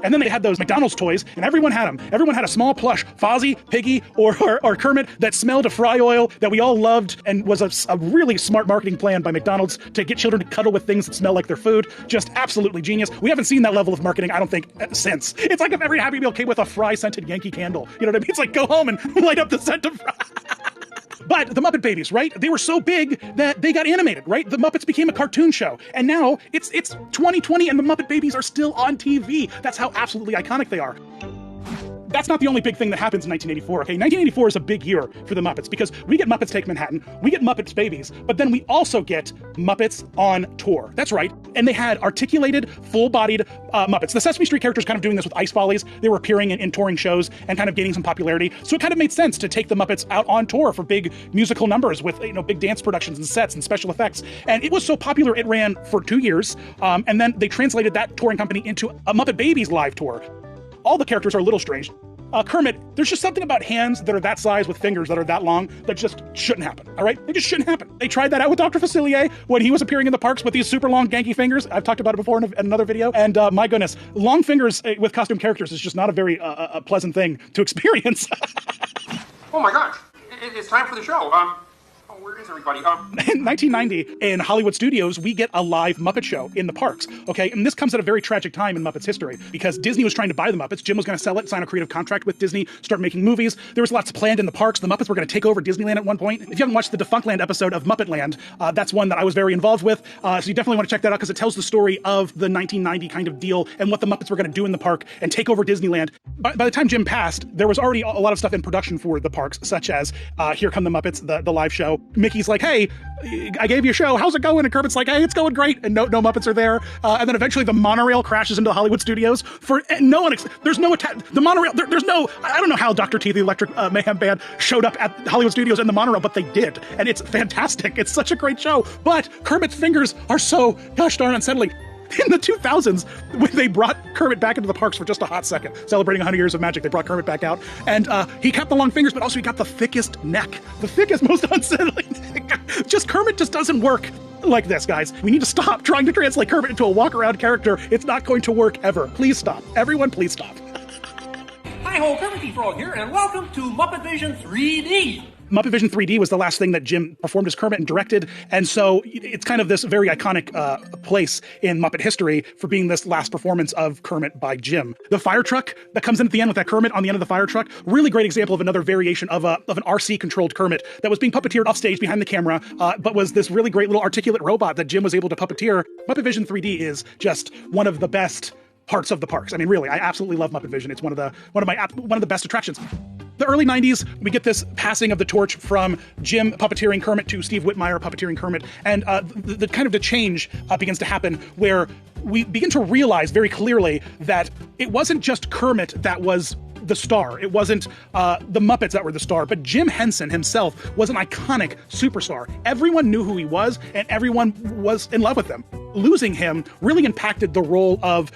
O: and then they had those McDonald's toys, and everyone had them. Everyone had a small plush Fozzie, Piggy, or Kermit that smelled of fry oil that we all loved, and was a really smart marketing plan by McDonald's to get children to cuddle with things that smell like their food. Just absolutely genius. We haven't seen that level of marketing, I don't think, since. It's like if every Happy Meal came with a fry-scented Yankee candle. You know what I mean? It's like, go home and light up the scent of fry. But the Muppet Babies, right? They were so big that they got animated, right? The Muppets became a cartoon show. And now it's 2020 and the Muppet Babies are still on TV. That's how absolutely iconic they are. That's not the only big thing that happens in 1984, okay? 1984 is a big year for the Muppets because we get Muppets Take Manhattan, we get Muppets Babies, but then we also get Muppets on tour. That's right. And they had articulated, full-bodied Muppets. The Sesame Street characters kind of doing this with Ice Follies. They were appearing in touring shows and kind of gaining some popularity. So it kind of made sense to take the Muppets out on tour for big musical numbers with, big dance productions and sets and special effects. And it was so popular, it ran for 2 years. And then they translated that touring company into a Muppet Babies live tour. All the characters are a little strange. Kermit, there's just something about hands that are that size with fingers that are that long that just shouldn't happen, all right? They just shouldn't happen. They tried that out with Dr. Facilier when he was appearing in the parks with these super long, ganky fingers. I've talked about it before in another video. And my goodness, long fingers with costume characters is just not a very pleasant thing to experience.
D: Oh my gosh, it's time for the show. Where is everybody?
O: In 1990, in Hollywood Studios, we get a live Muppet Show in the parks, okay? And this comes at a very tragic time in Muppets history because Disney was trying to buy the Muppets. Jim was going to sell it, sign a creative contract with Disney, start making movies. There was lots planned in the parks. The Muppets were going to take over Disneyland at one point. If you haven't watched the Defunctland episode of Muppetland, that's one that I was very involved with. So you definitely want to check that out because it tells the story of the 1990 kind of deal and what the Muppets were going to do in the park and take over Disneyland. By the time Jim passed, there was already a lot of stuff in production for the parks, such as Here Come the Muppets, the live show, Mickey's like, hey, I gave you a show. How's it going? And Kermit's like, hey, it's going great. And no Muppets are there. And then eventually the monorail crashes into the Hollywood studios for no one. There's no attack. The monorail. There's no. I don't know how Dr. T, the Electric Mayhem Band, showed up at Hollywood studios in the monorail, but they did, and it's fantastic. It's such a great show. But Kermit's fingers are so gosh darn unsettling. In the 2000s, when they brought Kermit back into the parks for just a hot second, celebrating 100 years of magic, they brought Kermit back out, and he kept the long fingers, but also he got the thickest neck, the thickest, most unsettling neck. Kermit just doesn't work like this, guys. We need to stop trying to translate Kermit into a walk-around character. It's not going to work ever. Please stop. Everyone, please stop.
F: Hi-ho, Kermit the Frog here, and welcome to Muppet Vision 3D.
O: Muppet Vision 3D was the last thing that Jim performed as Kermit and directed, and so it's kind of this very iconic place in Muppet history for being this last performance of Kermit by Jim. The fire truck that comes in at the end with that Kermit on the end of the fire truck, really great example of another variation of an RC-controlled Kermit that was being puppeteered off stage behind the camera, but was this really great little articulate robot that Jim was able to puppeteer. Muppet Vision 3D is just one of the best parts of the parks. I mean, really, I absolutely love Muppet Vision. It's one of the best attractions. The early 90s, we get this passing of the torch from Jim puppeteering Kermit to Steve Whitmire puppeteering Kermit, and the kind of the change begins to happen where we begin to realize very clearly that it wasn't just Kermit that was the star. It wasn't the Muppets that were the star, but Jim Henson himself was an iconic superstar. Everyone knew who he was, and everyone was in love with him. Losing him really impacted the role of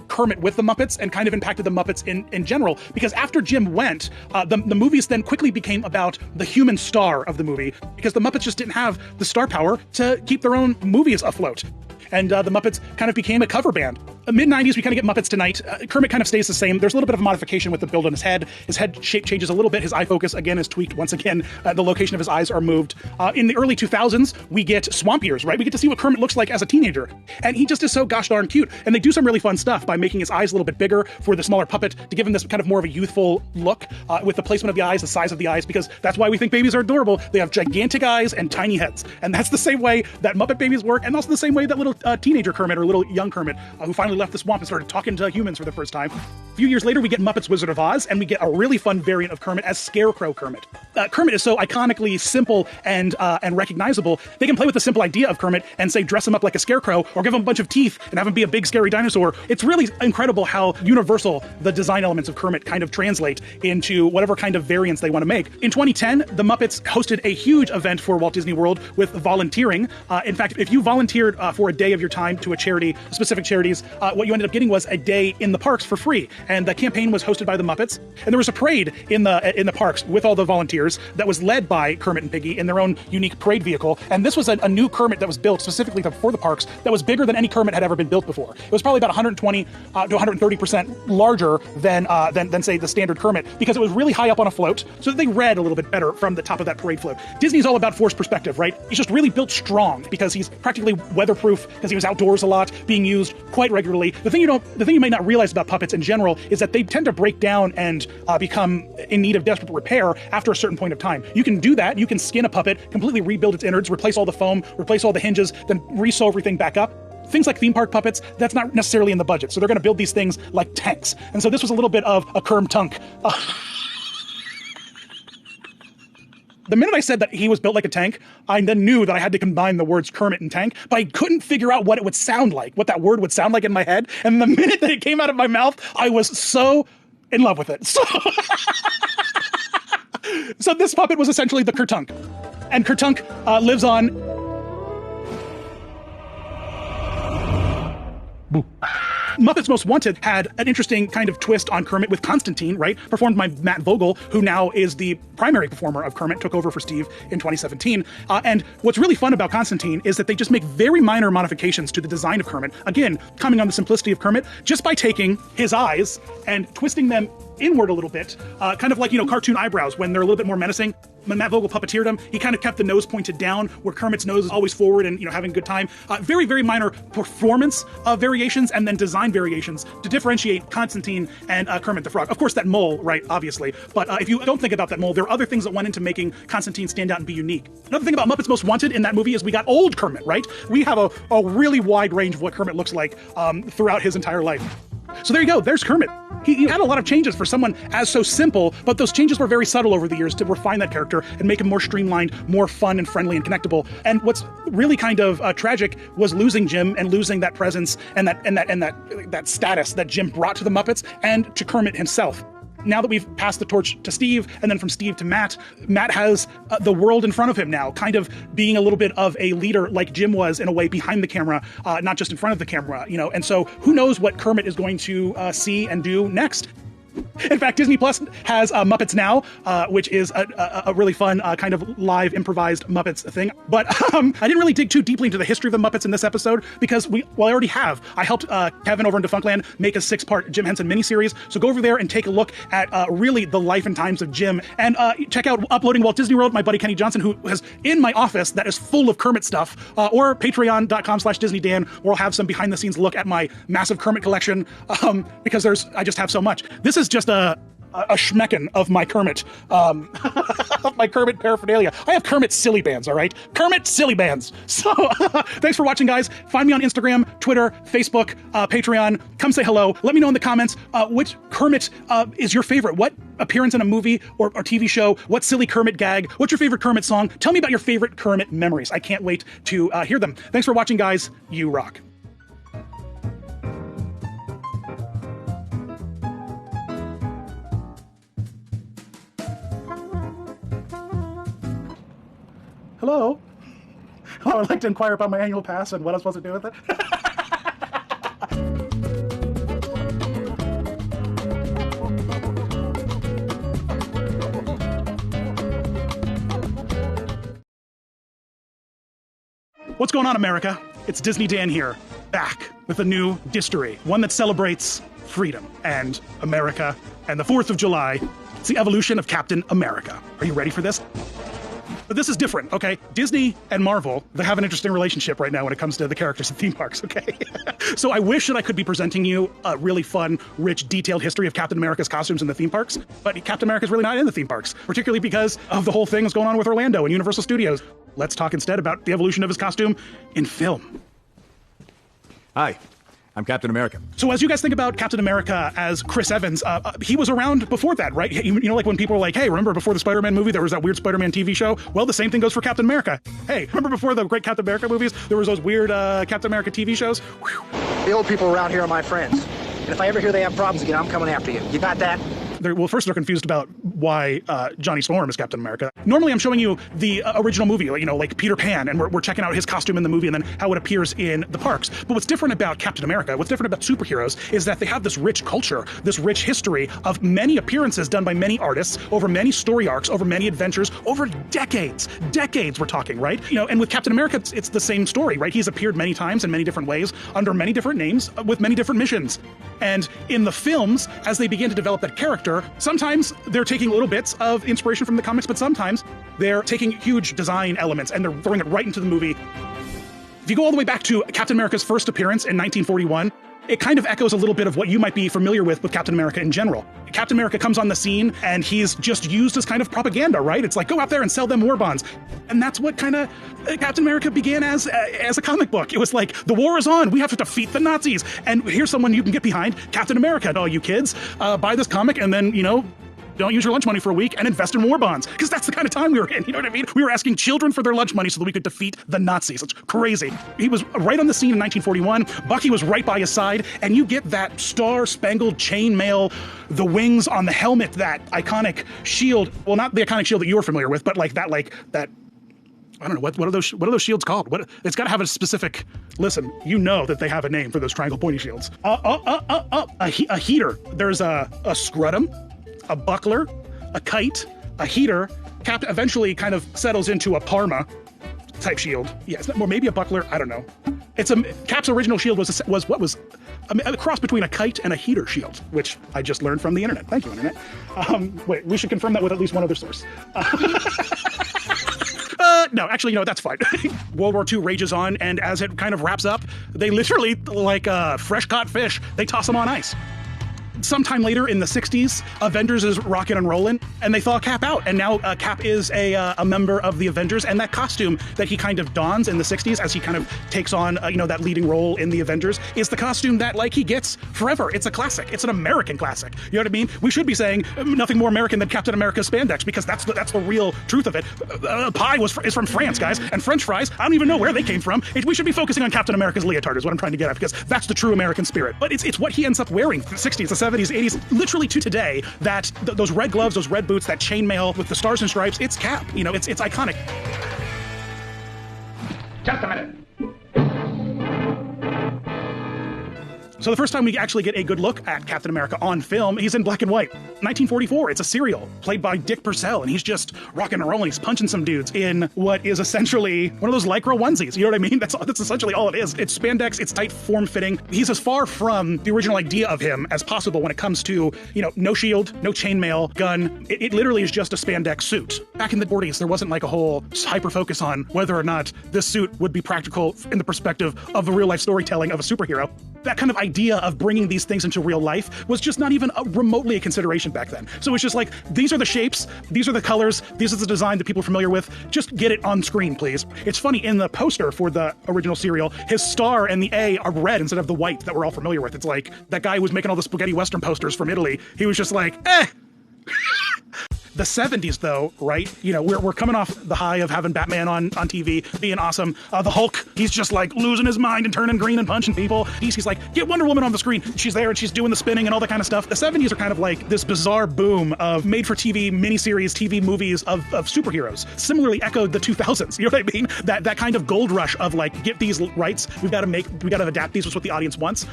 O: Kermit with the Muppets and kind of impacted the Muppets in general, because after Jim went, the movies then quickly became about the human star of the movie, because the Muppets just didn't have the star power to keep their own movies afloat. And the Muppets kind of became a cover band. Mid-90s, we kind of get Muppets Tonight. Kermit kind of stays the same. There's a little bit of a modification with the build on his head. His head shape changes a little bit. His eye focus, again, is tweaked once again. The location of his eyes are moved. In the early 2000s, we get Swamp Years, right? We get to see what Kermit looks like as a teenager. And he just is so gosh darn cute. And they do some really fun stuff by making his eyes a little bit bigger for the smaller puppet to give him this kind of more of a youthful look with the placement of the eyes, the size of the eyes, because that's why we think babies are adorable. They have gigantic eyes and tiny heads. And that's the same way that Muppet babies work, and also the same way that little teenager Kermit or little young Kermit, who finally left the swamp and started talking to humans for the first time. A few years later, we get Muppets Wizard of Oz, and we get a really fun variant of Kermit as Scarecrow Kermit. Kermit is so iconically simple and recognizable, they can play with the simple idea of Kermit and say, dress him up like a scarecrow, or give him a bunch of teeth and have him be a big scary dinosaur. It's really incredible how universal the design elements of Kermit kind of translate into whatever kind of variants they want to make. In 2010, the Muppets hosted a huge event for Walt Disney World with volunteering. In fact, if you volunteered for a day of your time to a charity, specific charities, what you ended up getting was a day in the parks for free. And the campaign was hosted by the Muppets. And there was a parade in the parks with all the volunteers that was led by Kermit and Piggy in their own unique parade vehicle. And this was a new Kermit that was built specifically for the parks that was bigger than any Kermit had ever been built before. It was probably about 120 to 130% larger than say the standard Kermit, because it was really high up on a float, so that they read a little bit better from the top of that parade float. Disney's all about forced perspective, right? He's just really built strong because he's practically weatherproof, because he was outdoors a lot, being used quite regularly. The thing you might not realize about puppets in general is that they tend to break down and become in need of desperate repair after a certain point of time. You can do that. You can skin a puppet, completely rebuild its innards, replace all the foam, replace all the hinges, then re-sew everything back up. Things like theme park puppets, that's not necessarily in the budget. So they're going to build these things like tanks. And so this was a little bit of a Kerm tunk. The minute I said that he was built like a tank, I then knew that I had to combine the words Kermit and tank, but I couldn't figure out what it would sound like, what that word would sound like in my head. And the minute that it came out of my mouth, I was so in love with it. So this puppet was essentially the Kertunk. And Kertunk lives on... Boo. Muppets Most Wanted had an interesting kind of twist on Kermit with Constantine, right? Performed by Matt Vogel, who now is the primary performer of Kermit, took over for Steve in 2017. And what's really fun about Constantine is that they just make very minor modifications to the design of Kermit. Again, coming on the simplicity of Kermit, just by taking his eyes and twisting them inward a little bit, kind of like, cartoon eyebrows when they're a little bit more menacing. When Matt Vogel puppeteered him, he kind of kept the nose pointed down where Kermit's nose is always forward and, having a good time. Very, very minor performance variations and then design variations to differentiate Constantine and Kermit the Frog. Of course, that mole, right, obviously. But if you don't think about that mole, there are other things that went into making Constantine stand out and be unique. Another thing about Muppets Most Wanted in that movie is we got old Kermit, right? We have a really wide range of what Kermit looks like throughout his entire life. So there you go. There's Kermit. He had a lot of changes for someone as so simple, but those changes were very subtle over the years to refine that character and make him more streamlined, more fun and friendly and connectable. And what's really kind of tragic was losing Jim and losing that presence and that status that Jim brought to the Muppets and to Kermit himself. Now that we've passed the torch to Steve, and then from Steve to Matt has the world in front of him now, kind of being a little bit of a leader like Jim was in a way behind the camera, not just in front of the camera, And so who knows what Kermit is going to see and do next. In fact, Disney Plus has Muppets Now, which is a really fun kind of live improvised Muppets thing. But I didn't really dig too deeply into the history of the Muppets in this episode because I already have. I helped Kevin over in Defunctland make a 6-part Jim Henson miniseries. So go over there and take a look at really the life and times of Jim. And check out Uploading Walt Disney World, my buddy Kenny Johnson, who has in my office that is full of Kermit stuff, or patreon.com/DisneyDan, where I'll have some behind the scenes look at my massive Kermit collection because I just have so much. This is just a schmecken of my Kermit, of my Kermit paraphernalia. I have Kermit silly bands, all right? Kermit silly bands. So thanks for watching, guys. Find me on Instagram, Twitter, Facebook, Patreon. Come say hello. Let me know in the comments which Kermit is your favorite. What appearance in a movie or TV show? What silly Kermit gag? What's your favorite Kermit song? Tell me about your favorite Kermit memories. I can't wait to hear them. Thanks for watching, guys. You rock. Hello? Oh, I'd like to inquire about my annual pass and what I'm supposed to do with it. What's going on, America? It's Disney Dan here, back with a new distory, one that celebrates freedom and America and the 4th of July. It's the evolution of Captain America. Are you ready for this? But this is different, okay? Disney and Marvel, they have an interesting relationship right now when it comes to the characters in theme parks, okay? So I wish that I could be presenting you a really fun, rich, detailed history of Captain America's costumes in the theme parks, but Captain America's really not in the theme parks, particularly because of the whole thing that's going on with Orlando and Universal Studios. Let's talk instead about the evolution of his costume in film.
E: Hi. I'm Captain America.
O: So as you guys think about Captain America as Chris Evans, he was around before that, right? You know, like when people were like, hey, remember before the Spider-Man movie, there was that weird Spider-Man TV show? Well, the same thing goes for Captain America. Hey, remember before the great Captain America movies, there was those weird Captain America TV shows? Whew.
R: The old people around here are my friends. And if I ever hear they have problems again, I'm coming after you. You got that?
O: Well, first they're confused about why Johnny Storm is Captain America. Normally I'm showing you the original movie, like Peter Pan, and we're checking out his costume in the movie and then how it appears in the parks. But what's different about Captain America, what's different about superheroes, is that they have this rich culture, this rich history of many appearances done by many artists over many story arcs, over many adventures, over decades we're talking, right? And with Captain America, it's the same story, right? He's appeared many times in many different ways, under many different names, with many different missions. And in the films, as they begin to develop that character, sometimes they're taking little bits of inspiration from the comics, but sometimes they're taking huge design elements and they're throwing it right into the movie. If you go all the way back to Captain America's first appearance in 1941, it kind of echoes a little bit of what you might be familiar with Captain America in general. Captain America comes on the scene and he's just used as kind of propaganda, right? It's like, go out there and sell them war bonds. And that's what kind of Captain America began as a comic book. It was like, the war is on, we have to defeat the Nazis. And here's someone you can get behind, Captain America. Oh, you kids, buy this comic and then, don't use your lunch money for a week and invest in war bonds. Because that's the kind of time we were in, you know what I mean? We were asking children for their lunch money so that we could defeat the Nazis. It's crazy. He was right on the scene in 1941. Bucky was right by his side, and you get that star-spangled chainmail, the wings on the helmet, that iconic shield. Well, not the iconic shield that you're familiar with, but that I don't know, what are those shields called? It's got to have a specific, listen, you know that they have a name for those triangle pointy shields. A heater. There's a scrotum, a buckler, a kite, a heater. Cap eventually kind of settles into a Parma type shield. Yeah, or maybe a buckler. I don't know. Cap's original shield was a cross between a kite and a heater shield, which I just learned from the internet. Thank you, internet. Wait, we should confirm that with at least one other source. No, actually, that's fine. World War II rages on, and as it kind of wraps up, they literally, like fresh caught fish, they toss them on ice. Sometime later in the 60s, Avengers is rocking and rolling, and they thaw Cap out. And now Cap is a member of the Avengers, and that costume that he kind of dons in the 60s as he kind of takes on, that leading role in the Avengers is the costume that, like, he gets forever. It's a classic. It's an American classic. You know what I mean? We should be saying nothing more American than Captain America's spandex, because that's the real truth of it. Pie is from France, guys, and French fries, I don't even know where they came from. We should be focusing on Captain America's leotard is what I'm trying to get at, because that's the true American spirit. But it's what he ends up wearing the 60s, the 70s, 80s, literally to today, that those red gloves, those red boots, that chainmail with the stars and stripes, it's Cap. It's iconic.
H: Just a minute.
O: So the first time we actually get a good look at Captain America on film, he's in black and white. 1944, it's a serial played by Dick Purcell, and he's just rocking and rolling. He's punching some dudes in what is essentially one of those Lycra onesies. You know what I mean? That's essentially all it is. It's spandex, it's tight, form-fitting. He's as far from the original idea of him as possible when it comes to, no shield, no chainmail, gun. It literally is just a spandex suit. Back in the 40s, there wasn't like a whole hyper-focus on whether or not this suit would be practical in the perspective of the real-life storytelling of a superhero. That kind of idea of bringing these things into real life was just not even remotely a consideration back then. So it's just like, these are the shapes, these are the colors, these are the design that people are familiar with. Just get it on screen, please. It's funny, in the poster for the original serial, his star and the A are red instead of the white that we're all familiar with. It's like that guy who was making all the spaghetti western posters from Italy. He was just like, The 70s, though, right? We're coming off the high of having Batman on TV, being awesome. The Hulk, he's just like losing his mind and turning green and punching people. He's like, get Wonder Woman on the screen. She's there and she's doing the spinning and all that kind of stuff. The 70s are kind of like this bizarre boom of made-for-TV miniseries, TV movies of superheroes. Similarly echoed the 2000s. You know what I mean? That kind of gold rush of like, get these rights. We got to adapt these with what the audience wants.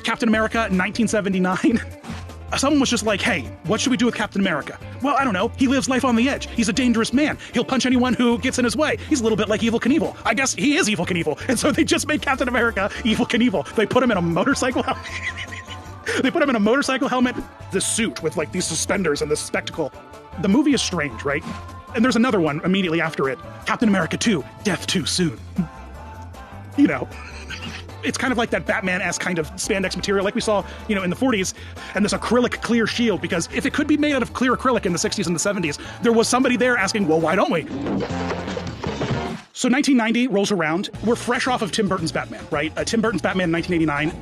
O: Captain America, 1979. Someone was just like, hey, what should we do with Captain America? Well, I don't know. He lives life on the edge. He's a dangerous man. He'll punch anyone who gets in his way. He's a little bit like Evel Knievel. I guess he is Evel Knievel. And so they just made Captain America Evel Knievel. They put him in a motorcycle helmet. The suit with like these suspenders and this spectacle. The movie is strange, right? And there's another one immediately after it. Captain America 2, Death Too Soon. It's kind of like that Batman-esque kind of spandex material like we saw, in the 40s, and this acrylic clear shield, because if it could be made out of clear acrylic in the 60s and the 70s, there was somebody there asking, well, why don't we? So 1990 rolls around. We're fresh off of Tim Burton's Batman, right? Tim Burton's Batman in 1989.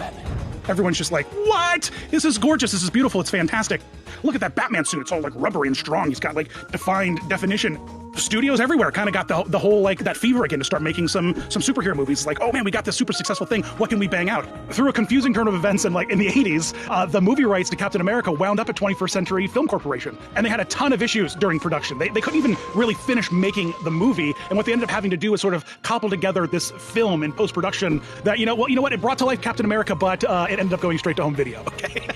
O: Everyone's just like, what? This is gorgeous. This is beautiful. It's fantastic. Look at that Batman suit. It's all like rubbery and strong. He's got like defined definition. Studios everywhere kind of got the whole like that fever again to start making some superhero movies. It's like, oh man, we got this super successful thing. What can we bang out? Through a confusing turn of events in the 80s, the movie rights to Captain America wound up at 21st Century Film Corporation, and they had a ton of issues during production. They couldn't even really finish making the movie, and what they ended up having to do was sort of cobble together this film in post-production that it brought to life Captain America, but it ended up going straight to home video. Okay.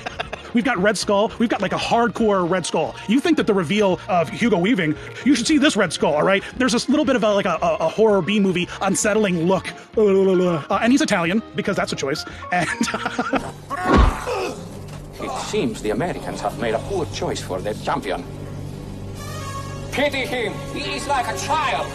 O: We've got Red Skull. We've got like a hardcore Red Skull. You think that the reveal of Hugo Weaving, you should see this Red Skull, all right? There's this little bit of a horror B-movie unsettling look. And he's Italian, because that's a choice. And
G: it seems the Americans have made a poor choice for their champion. Pity him. He is like a child.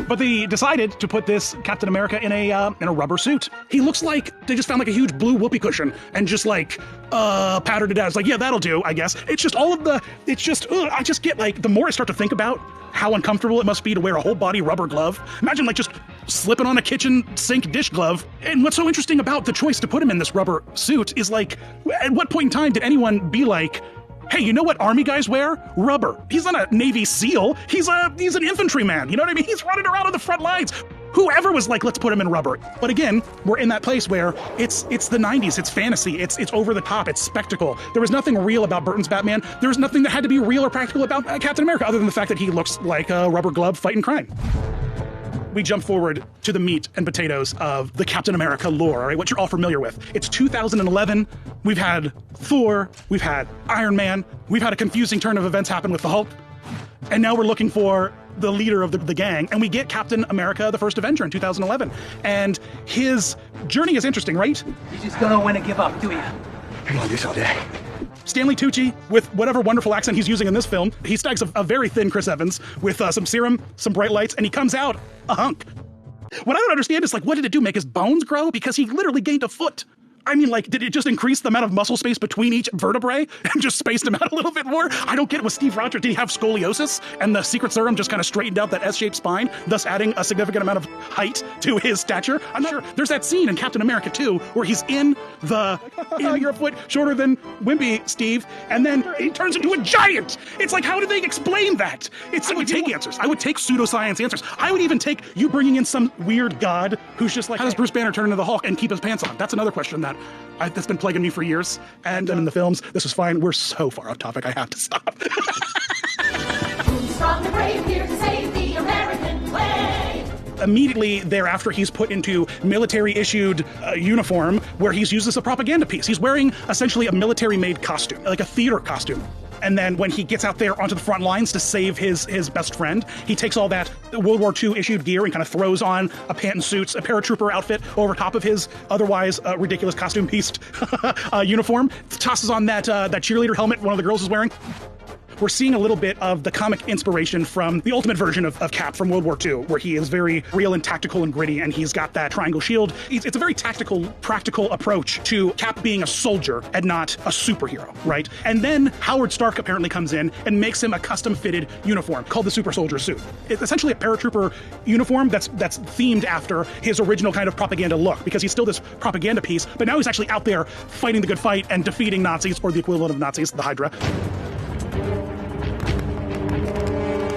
O: But they decided to put this Captain America in a rubber suit. He looks like they just found like a huge blue whoopee cushion and just like powdered it out. It's like, yeah, that'll do, I guess. It's just I just get like, the more I start to think about how uncomfortable it must be to wear a whole body rubber glove. Imagine like just slipping on a kitchen sink dish glove. And what's so interesting about the choice to put him in this rubber suit is like, at what point in time did anyone be like, hey, you know what army guys wear? Rubber. He's not a Navy SEAL. He's an infantryman. You know what I mean? He's running around on the front lines. Whoever was like, let's put him in rubber. But again, we're in that place where it's the 90s. It's fantasy. It's over the top. It's spectacle. There was nothing real about Burton's Batman. There was nothing that had to be real or practical about Captain America other than the fact that he looks like a rubber glove fighting crime. We jump forward to the meat and potatoes of the Captain America lore, right? What you're all familiar with. It's 2011. We've had Thor. We've had Iron Man. We've had a confusing turn of events happen with the Hulk. And now we're looking for the leader of the gang, and we get Captain America, the First Avenger in 2011. And his journey is interesting, right?
R: You just don't know when to give up, do you?
E: You're like this all day.
O: Stanley Tucci, with whatever wonderful accent he's using in this film, he stacks a very thin Chris Evans with some serum, some bright lights, and he comes out a hunk. What I don't understand is, like, what did it do? Make his bones grow? Because he literally gained a foot. I mean, like, did it just increase the amount of muscle space between each vertebrae and just spaced him out a little bit more? I don't get it. Was Steve Rogers, did he have scoliosis? And the secret serum just kind of straightened out that S-shaped spine, thus adding a significant amount of height to his stature? I'm not sure. There's that scene in Captain America 2 where he's in the, you're a foot shorter than Wimpy, Steve, and then he turns into a giant. It's like, how did they explain that? I would take answers. I would take pseudoscience answers. I would even take you bringing in some weird god who's just like, how does Bruce Banner turn into the Hulk and keep his pants on? That's another question that's been plaguing me for years. And in the films, this is fine. We're so far off topic, I have to stop.
Q: Who's strong and brave here to save the American way?
O: Immediately thereafter, he's put into military-issued uniform where he's used as a propaganda piece. He's wearing essentially a military-made costume, like a theater costume. And then when he gets out there onto the front lines to save his best friend, he takes all that World War II issued gear and kind of throws on a pantsuits, a paratrooper outfit over top of his otherwise ridiculous costume-pieced uniform, tosses on that cheerleader helmet one of the girls is wearing. We're seeing a little bit of the comic inspiration from the ultimate version of Cap from World War II, where he is very real and tactical and gritty, and he's got that triangle shield. It's a very tactical, practical approach to Cap being a soldier and not a superhero, right? And then Howard Stark apparently comes in and makes him a custom-fitted uniform called the Super Soldier suit. It's essentially a paratrooper uniform that's themed after his original kind of propaganda look, because he's still this propaganda piece, but now he's actually out there fighting the good fight and defeating Nazis, or the equivalent of Nazis, the Hydra.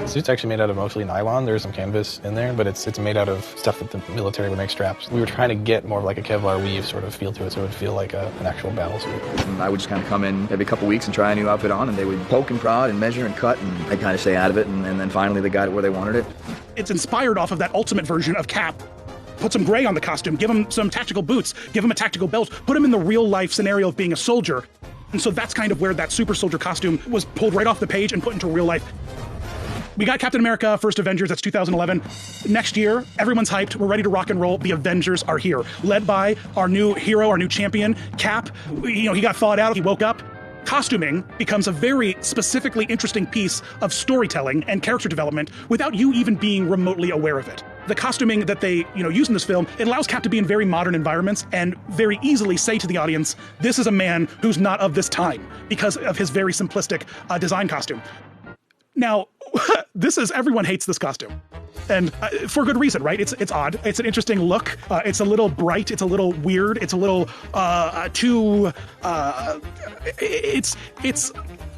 U: The suit's actually made out of mostly nylon. There's some canvas in there, but it's made out of stuff that the military would make straps. We were trying to get more of like a Kevlar weave sort of feel to it, so it would feel like an actual battle suit.
E: And I would just kind of come in every couple weeks and try a new outfit on, and they would poke and prod and measure and cut, and I'd kind of stay out of it, and then finally they got it where they wanted it.
O: It's inspired off of that ultimate version of Cap. Put some gray on the costume, give him some tactical boots, give him a tactical belt, put him in the real life scenario of being a soldier. And so that's kind of where that super soldier costume was pulled right off the page and put into real life. We got Captain America, First Avengers, that's 2011. Next year, everyone's hyped, we're ready to rock and roll, the Avengers are here. Led by our new hero, our new champion, Cap. You know, he got thawed out, he woke up. Costuming becomes a very specifically interesting piece of storytelling and character development without you even being remotely aware of it. The costuming that they, use in this film, it allows Cap to be in very modern environments and very easily say to the audience, this is a man who's not of this time, because of his very simplistic design costume. Now, everyone hates this costume. And for good reason, right? It's odd. It's an interesting look. It's a little bright. It's a little weird. It's a little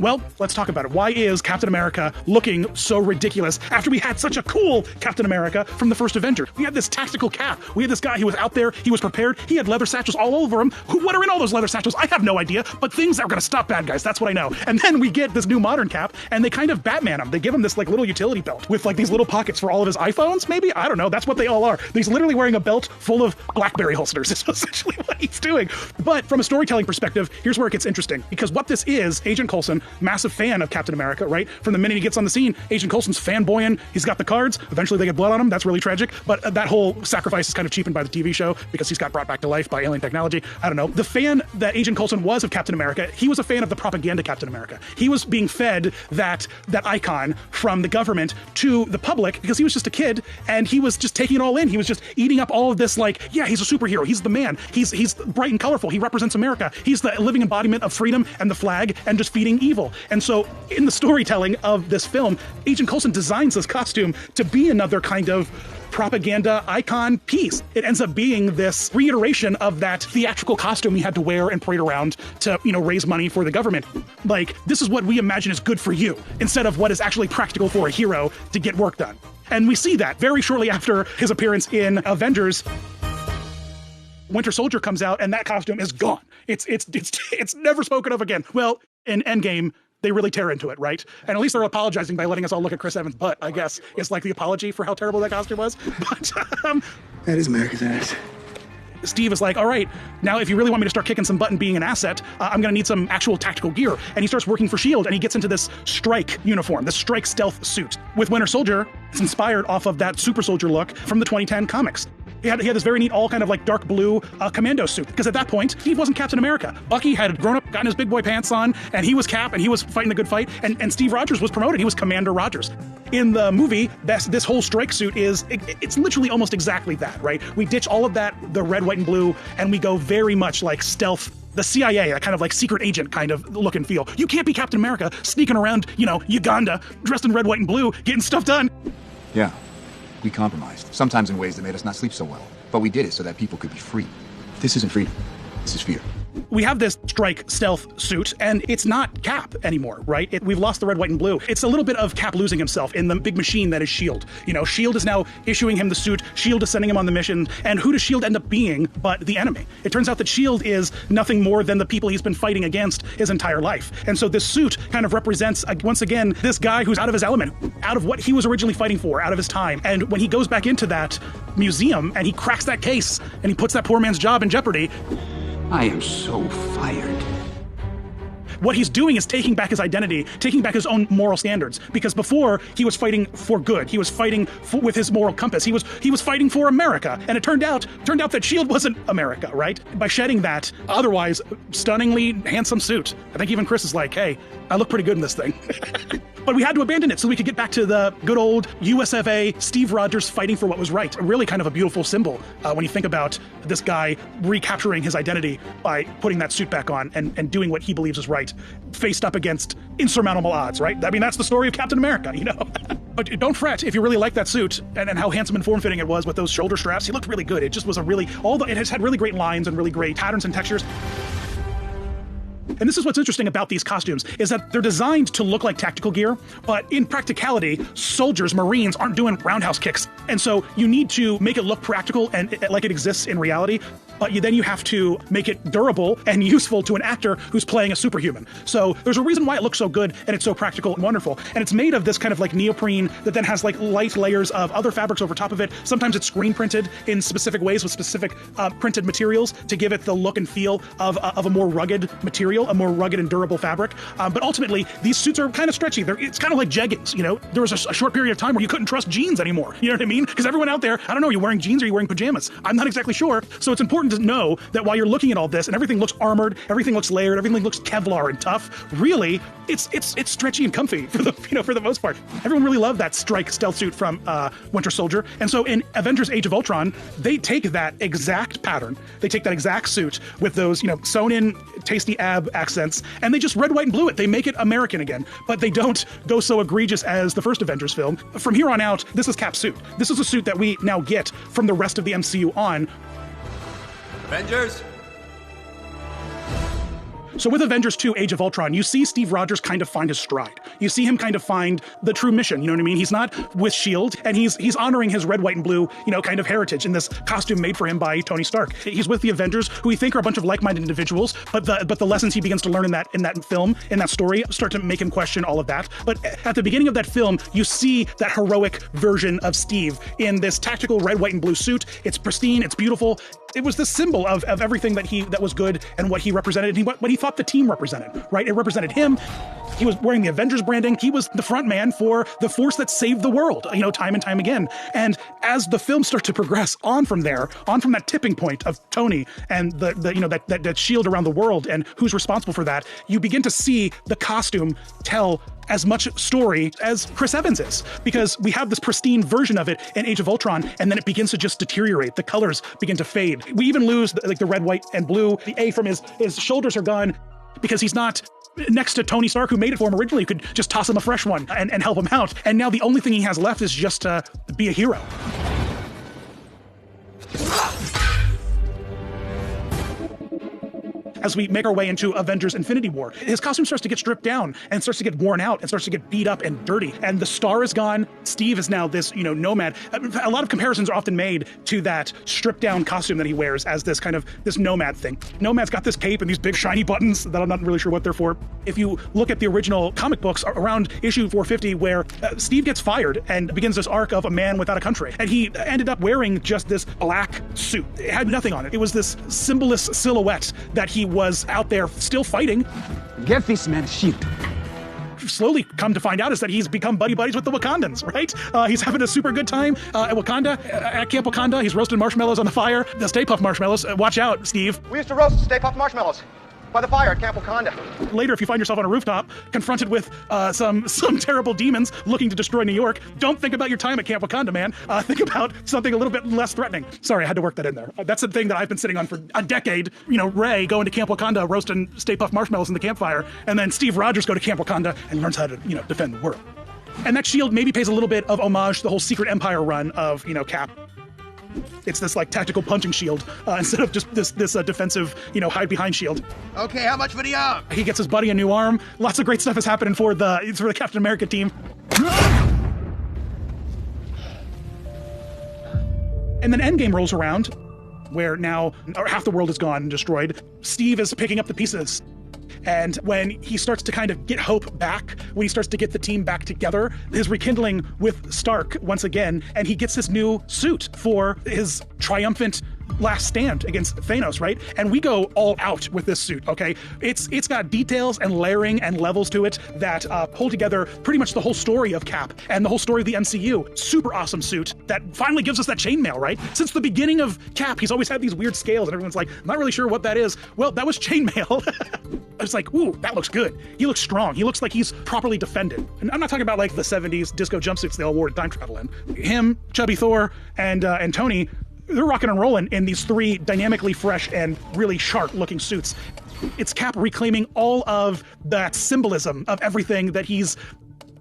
O: well, let's talk about it. Why is Captain America looking so ridiculous after we had such a cool Captain America from the first Avenger? We had this tactical Cap. We had this guy who was out there. He was prepared. He had leather satchels all over him. What are in all those leather satchels? I have no idea, but things that are going to stop bad guys. That's what I know. And then we get this new modern Cap, and they kind of Batman him. They give him this like little utility belt with like these little pockets for all of his iPhones, maybe? I don't know. That's what they all are. He's literally wearing a belt full of BlackBerry holsters. Is essentially what he's doing. But from a storytelling perspective, here's where it gets interesting. Because what this is, Agent Coulson, massive fan of Captain America, right? From the minute he gets on the scene, Agent Coulson's fanboying. He's got the cards. Eventually they get blood on him. That's really tragic. But that whole sacrifice is kind of cheapened by the TV show because he's got brought back to life by alien technology. I don't know. The fan that Agent Coulson was of Captain America, he was a fan of the propaganda Captain America. He was being fed that icon from the government to the public because he was just a kid and he was just taking it all in. He was just eating up all of this like, yeah, he's a superhero. He's the man. He's bright and colorful. He represents America. He's the living embodiment of freedom and the flag and just feeding evil. And so in the storytelling of this film, Agent Coulson designs this costume to be another kind of propaganda icon piece. It ends up being this reiteration of that theatrical costume he had to wear and parade around to, raise money for the government. Like, this is what we imagine is good for you, instead of what is actually practical for a hero to get work done. And we see that very shortly after his appearance in Avengers. Winter Soldier comes out and that costume is gone. It's never spoken of again. Well, in Endgame, they really tear into it, right? And at least they're apologizing by letting us all look at Chris Evans' butt, I guess. It's like the apology for how terrible that costume was. But
E: that is America's ass.
O: Steve is like, all right, now if you really want me to start kicking some butt and being an asset, I'm going to need some actual tactical gear. And he starts working for S.H.I.E.L.D. and he gets into this strike uniform, this strike stealth suit. With Winter Soldier, it's inspired off of that super soldier look from the 2010 comics. He had this very neat, all kind of like dark blue commando suit. Because at that point, Steve wasn't Captain America. Bucky had grown up, gotten his big boy pants on, and he was Cap, and he was fighting the good fight. And Steve Rogers was promoted. He was Commander Rogers. In the movie, this whole strike suit it's literally almost exactly that, right? We ditch all of that, the red, white, and blue, and we go very much like stealth. The CIA, that kind of like secret agent kind of look and feel. You can't be Captain America sneaking around, Uganda, dressed in red, white, and blue, getting stuff done.
B: Yeah, we compromised, sometimes in ways that made us not sleep so well. But we did it so that people could be free. This isn't freedom, this is fear.
O: We have this strike stealth suit, and it's not Cap anymore, right? We've lost the red, white, and blue. It's a little bit of Cap losing himself in the big machine that is S.H.I.E.L.D. S.H.I.E.L.D. is now issuing him the suit. S.H.I.E.L.D. is sending him on the mission, and who does S.H.I.E.L.D. end up being but the enemy? It turns out that S.H.I.E.L.D. is nothing more than the people he's been fighting against his entire life. And so this suit kind of represents, once again, this guy who's out of his element, out of what he was originally fighting for, out of his time. And when he goes back into that museum, and he cracks that case, and he puts that poor man's job in jeopardy,
B: I am so fired.
O: What he's doing is taking back his identity, taking back his own moral standards. Because before, he was fighting for good. He was fighting with his moral compass. He was fighting for America. And it turned out that S.H.I.E.L.D. wasn't America, right? By shedding that, otherwise stunningly handsome suit. I think even Chris is like, hey, I look pretty good in this thing. But we had to abandon it so we could get back to the good old US of A, Steve Rogers fighting for what was right. Really kind of a beautiful symbol when you think about this guy recapturing his identity by putting that suit back on and doing what he believes is right, faced up against insurmountable odds, right? I mean, that's the story of Captain America, But don't fret if you really like that suit and how handsome and form-fitting it was with those shoulder straps. He looked really good. It just was it has had really great lines and really great patterns and textures. And this is what's interesting about these costumes, is that they're designed to look like tactical gear, but in practicality, soldiers, Marines, aren't doing roundhouse kicks. And so you need to make it look practical and like it exists in reality, but then you have to make it durable and useful to an actor who's playing a superhuman. So there's a reason why it looks so good and it's so practical and wonderful. And it's made of this kind of like neoprene that then has like light layers of other fabrics over top of it. Sometimes it's screen printed in specific ways with specific printed materials to give it the look and feel of a more rugged material, a more rugged and durable fabric. But ultimately, these suits are kind of stretchy. It's kind of like jeggings, There was a short period of time where you couldn't trust jeans anymore. You know what I mean? Because everyone out there, I don't know, are you wearing jeans or are you wearing pajamas? I'm not exactly sure. So it's important to know that while you're looking at all this and everything looks armored, everything looks layered, everything looks Kevlar and tough, really, it's stretchy and comfy for the most part. Everyone really loved that strike stealth suit from Winter Soldier. And so in Avengers Age of Ultron, they take that exact pattern, they take that exact suit with those, sewn in tasty ab accents, and they just red, white, and blue it. They make it American again, but they don't go so egregious as the first Avengers film. From here on out, this is Cap's suit. This is a suit that we now get from the rest of the MCU on.
I: Avengers?
O: So with Avengers 2, Age of Ultron, you see Steve Rogers kind of find his stride. You see him kind of find the true mission, you know what I mean? He's not with S.H.I.E.L.D., and he's honoring his red, white, and blue, kind of heritage in this costume made for him by Tony Stark. He's with the Avengers, who we think are a bunch of like-minded individuals, but the lessons he begins to learn in that film, in that story, start to make him question all of that. But at the beginning of that film, you see that heroic version of Steve in this tactical red, white, and blue suit. It's pristine, it's beautiful. It was the symbol of everything that was good and what he represented and what he thought the team represented, right? It represented him. He was wearing the Avengers branding. He was the front man for the force that saved the world, time and time again. And as the film starts to progress on from that tipping point of Tony and that shield around the world and who's responsible for that, you begin to see the costume tell as much story as Chris Evans is, because we have this pristine version of it in Age of Ultron, and then it begins to just deteriorate. The colors begin to fade. We even lose the red, white, and blue. The A from his shoulders are gone because he's not next to Tony Stark, who made it for him originally, could just toss him a fresh one and help him out. And now the only thing he has left is just to be a hero. As we make our way into Avengers Infinity War, his costume starts to get stripped down and starts to get worn out and starts to get beat up and dirty. And the star is gone. Steve is now this, nomad. A lot of comparisons are often made to that stripped down costume that he wears as this kind of this nomad thing. Nomad's got this cape and these big shiny buttons that I'm not really sure what they're for. If you look at the original comic books around issue 450, where Steve gets fired and begins this arc of a man without a country, and he ended up wearing just this black suit. It had nothing on it. It was this symbolist silhouette that he was out there still fighting.
B: Get this man a shield.
O: slowly come to find out is that he's become buddies with the Wakandans, right? He's having a super good time at Wakanda, at Camp Wakanda. He's roasting marshmallows on the fire, the Stay Puft marshmallows. Watch out, Steve.
R: We used to roast Stay Puft marshmallows by the fire at Camp Wakanda.
O: Later, if you find yourself on a rooftop, confronted with some terrible demons looking to destroy New York, don't think about your time at Camp Wakanda, man. Think about something a little bit less threatening. Sorry, I had to work that in there. That's the thing that I've been sitting on for a decade. You know, Ray going to Camp Wakanda, roasting Stay Puft marshmallows in the campfire, and then Steve Rogers go to Camp Wakanda and learns how to, defend the world. And that shield maybe pays a little bit of homage to the whole Secret Empire run of, Cap. It's this like tactical punching shield instead of just this defensive, hide behind shield.
H: Okay, how much for the arm?
O: He gets his buddy a new arm. Lots of great stuff is happening for the Captain America team. And then Endgame rolls around, where now half the world is gone and destroyed. Steve is picking up the pieces. And when he starts to kind of get hope back, when he starts to get the team back together, his rekindling with Stark once again, and he gets this new suit for his triumphant last stand against Thanos, right? And we go all out with this suit, okay? It's got details and layering and levels to it that pull together pretty much the whole story of Cap and the whole story of the MCU. Super awesome suit that finally gives us that chainmail, right? Since the beginning of Cap, he's always had these weird scales and everyone's like, I'm not really sure what that is. Well, that was chainmail. It's like, ooh, that looks good. He looks strong. He looks like he's properly defended. And I'm not talking about like the 70s disco jumpsuits they all wore to time travel in. Him, Chubby Thor, and Tony, they're rocking and rolling in these three dynamically fresh and really sharp looking suits. It's Cap reclaiming all of that symbolism of everything that he's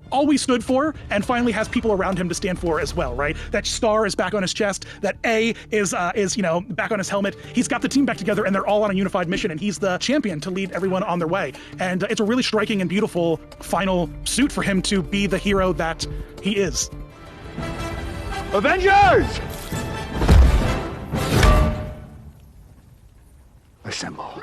O: always stood for and finally has people around him to stand for as well, right? That star is back on his chest, that A is back on his helmet. He's got the team back together and they're all on a unified mission and he's the champion to lead everyone on their way. And it's a really striking and beautiful final suit for him to be the hero that he is.
H: Avengers! Assemble.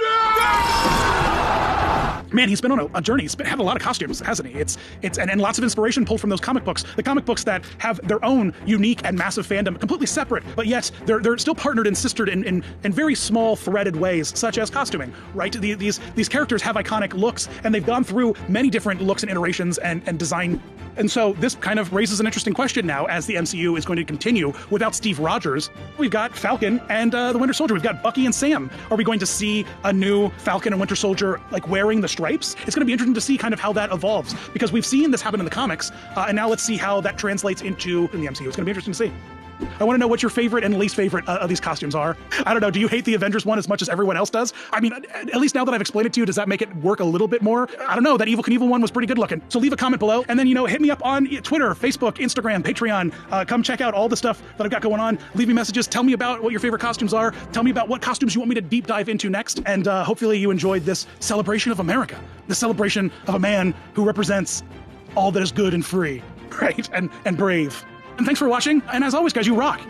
O: Man, he's been on a journey. He's had a lot of costumes, hasn't he? And lots of inspiration pulled from those comic books. The comic books that have their own unique and massive fandom, completely separate, but yet they're still partnered and sistered in very small threaded ways, such as costuming, right? These characters have iconic looks, and they've gone through many different looks and iterations and design. And so this kind of raises an interesting question now as the MCU is going to continue without Steve Rogers. We've got Falcon and the Winter Soldier. We've got Bucky and Sam. Are we going to see a new Falcon and Winter Soldier like wearing the stripes? It's going to be interesting to see kind of how that evolves because we've seen this happen in the comics, and now let's see how that translates in the MCU. It's going to be interesting to see. I want to know what your favorite and least favorite of these costumes are. I don't know, do you hate the Avengers one as much as everyone else does? I mean, at least now that I've explained it to you, does that make it work a little bit more? I don't know, that Evil Knievel one was pretty good looking. So leave a comment below, and then, hit me up on Twitter, Facebook, Instagram, Patreon. Come check out all the stuff that I've got going on. Leave me messages, tell me about what your favorite costumes are. Tell me about what costumes you want me to deep dive into next, and hopefully you enjoyed this celebration of America, the celebration of a man who represents all that is good and free, right, and brave. And thanks for watching, and as always, guys, you rock.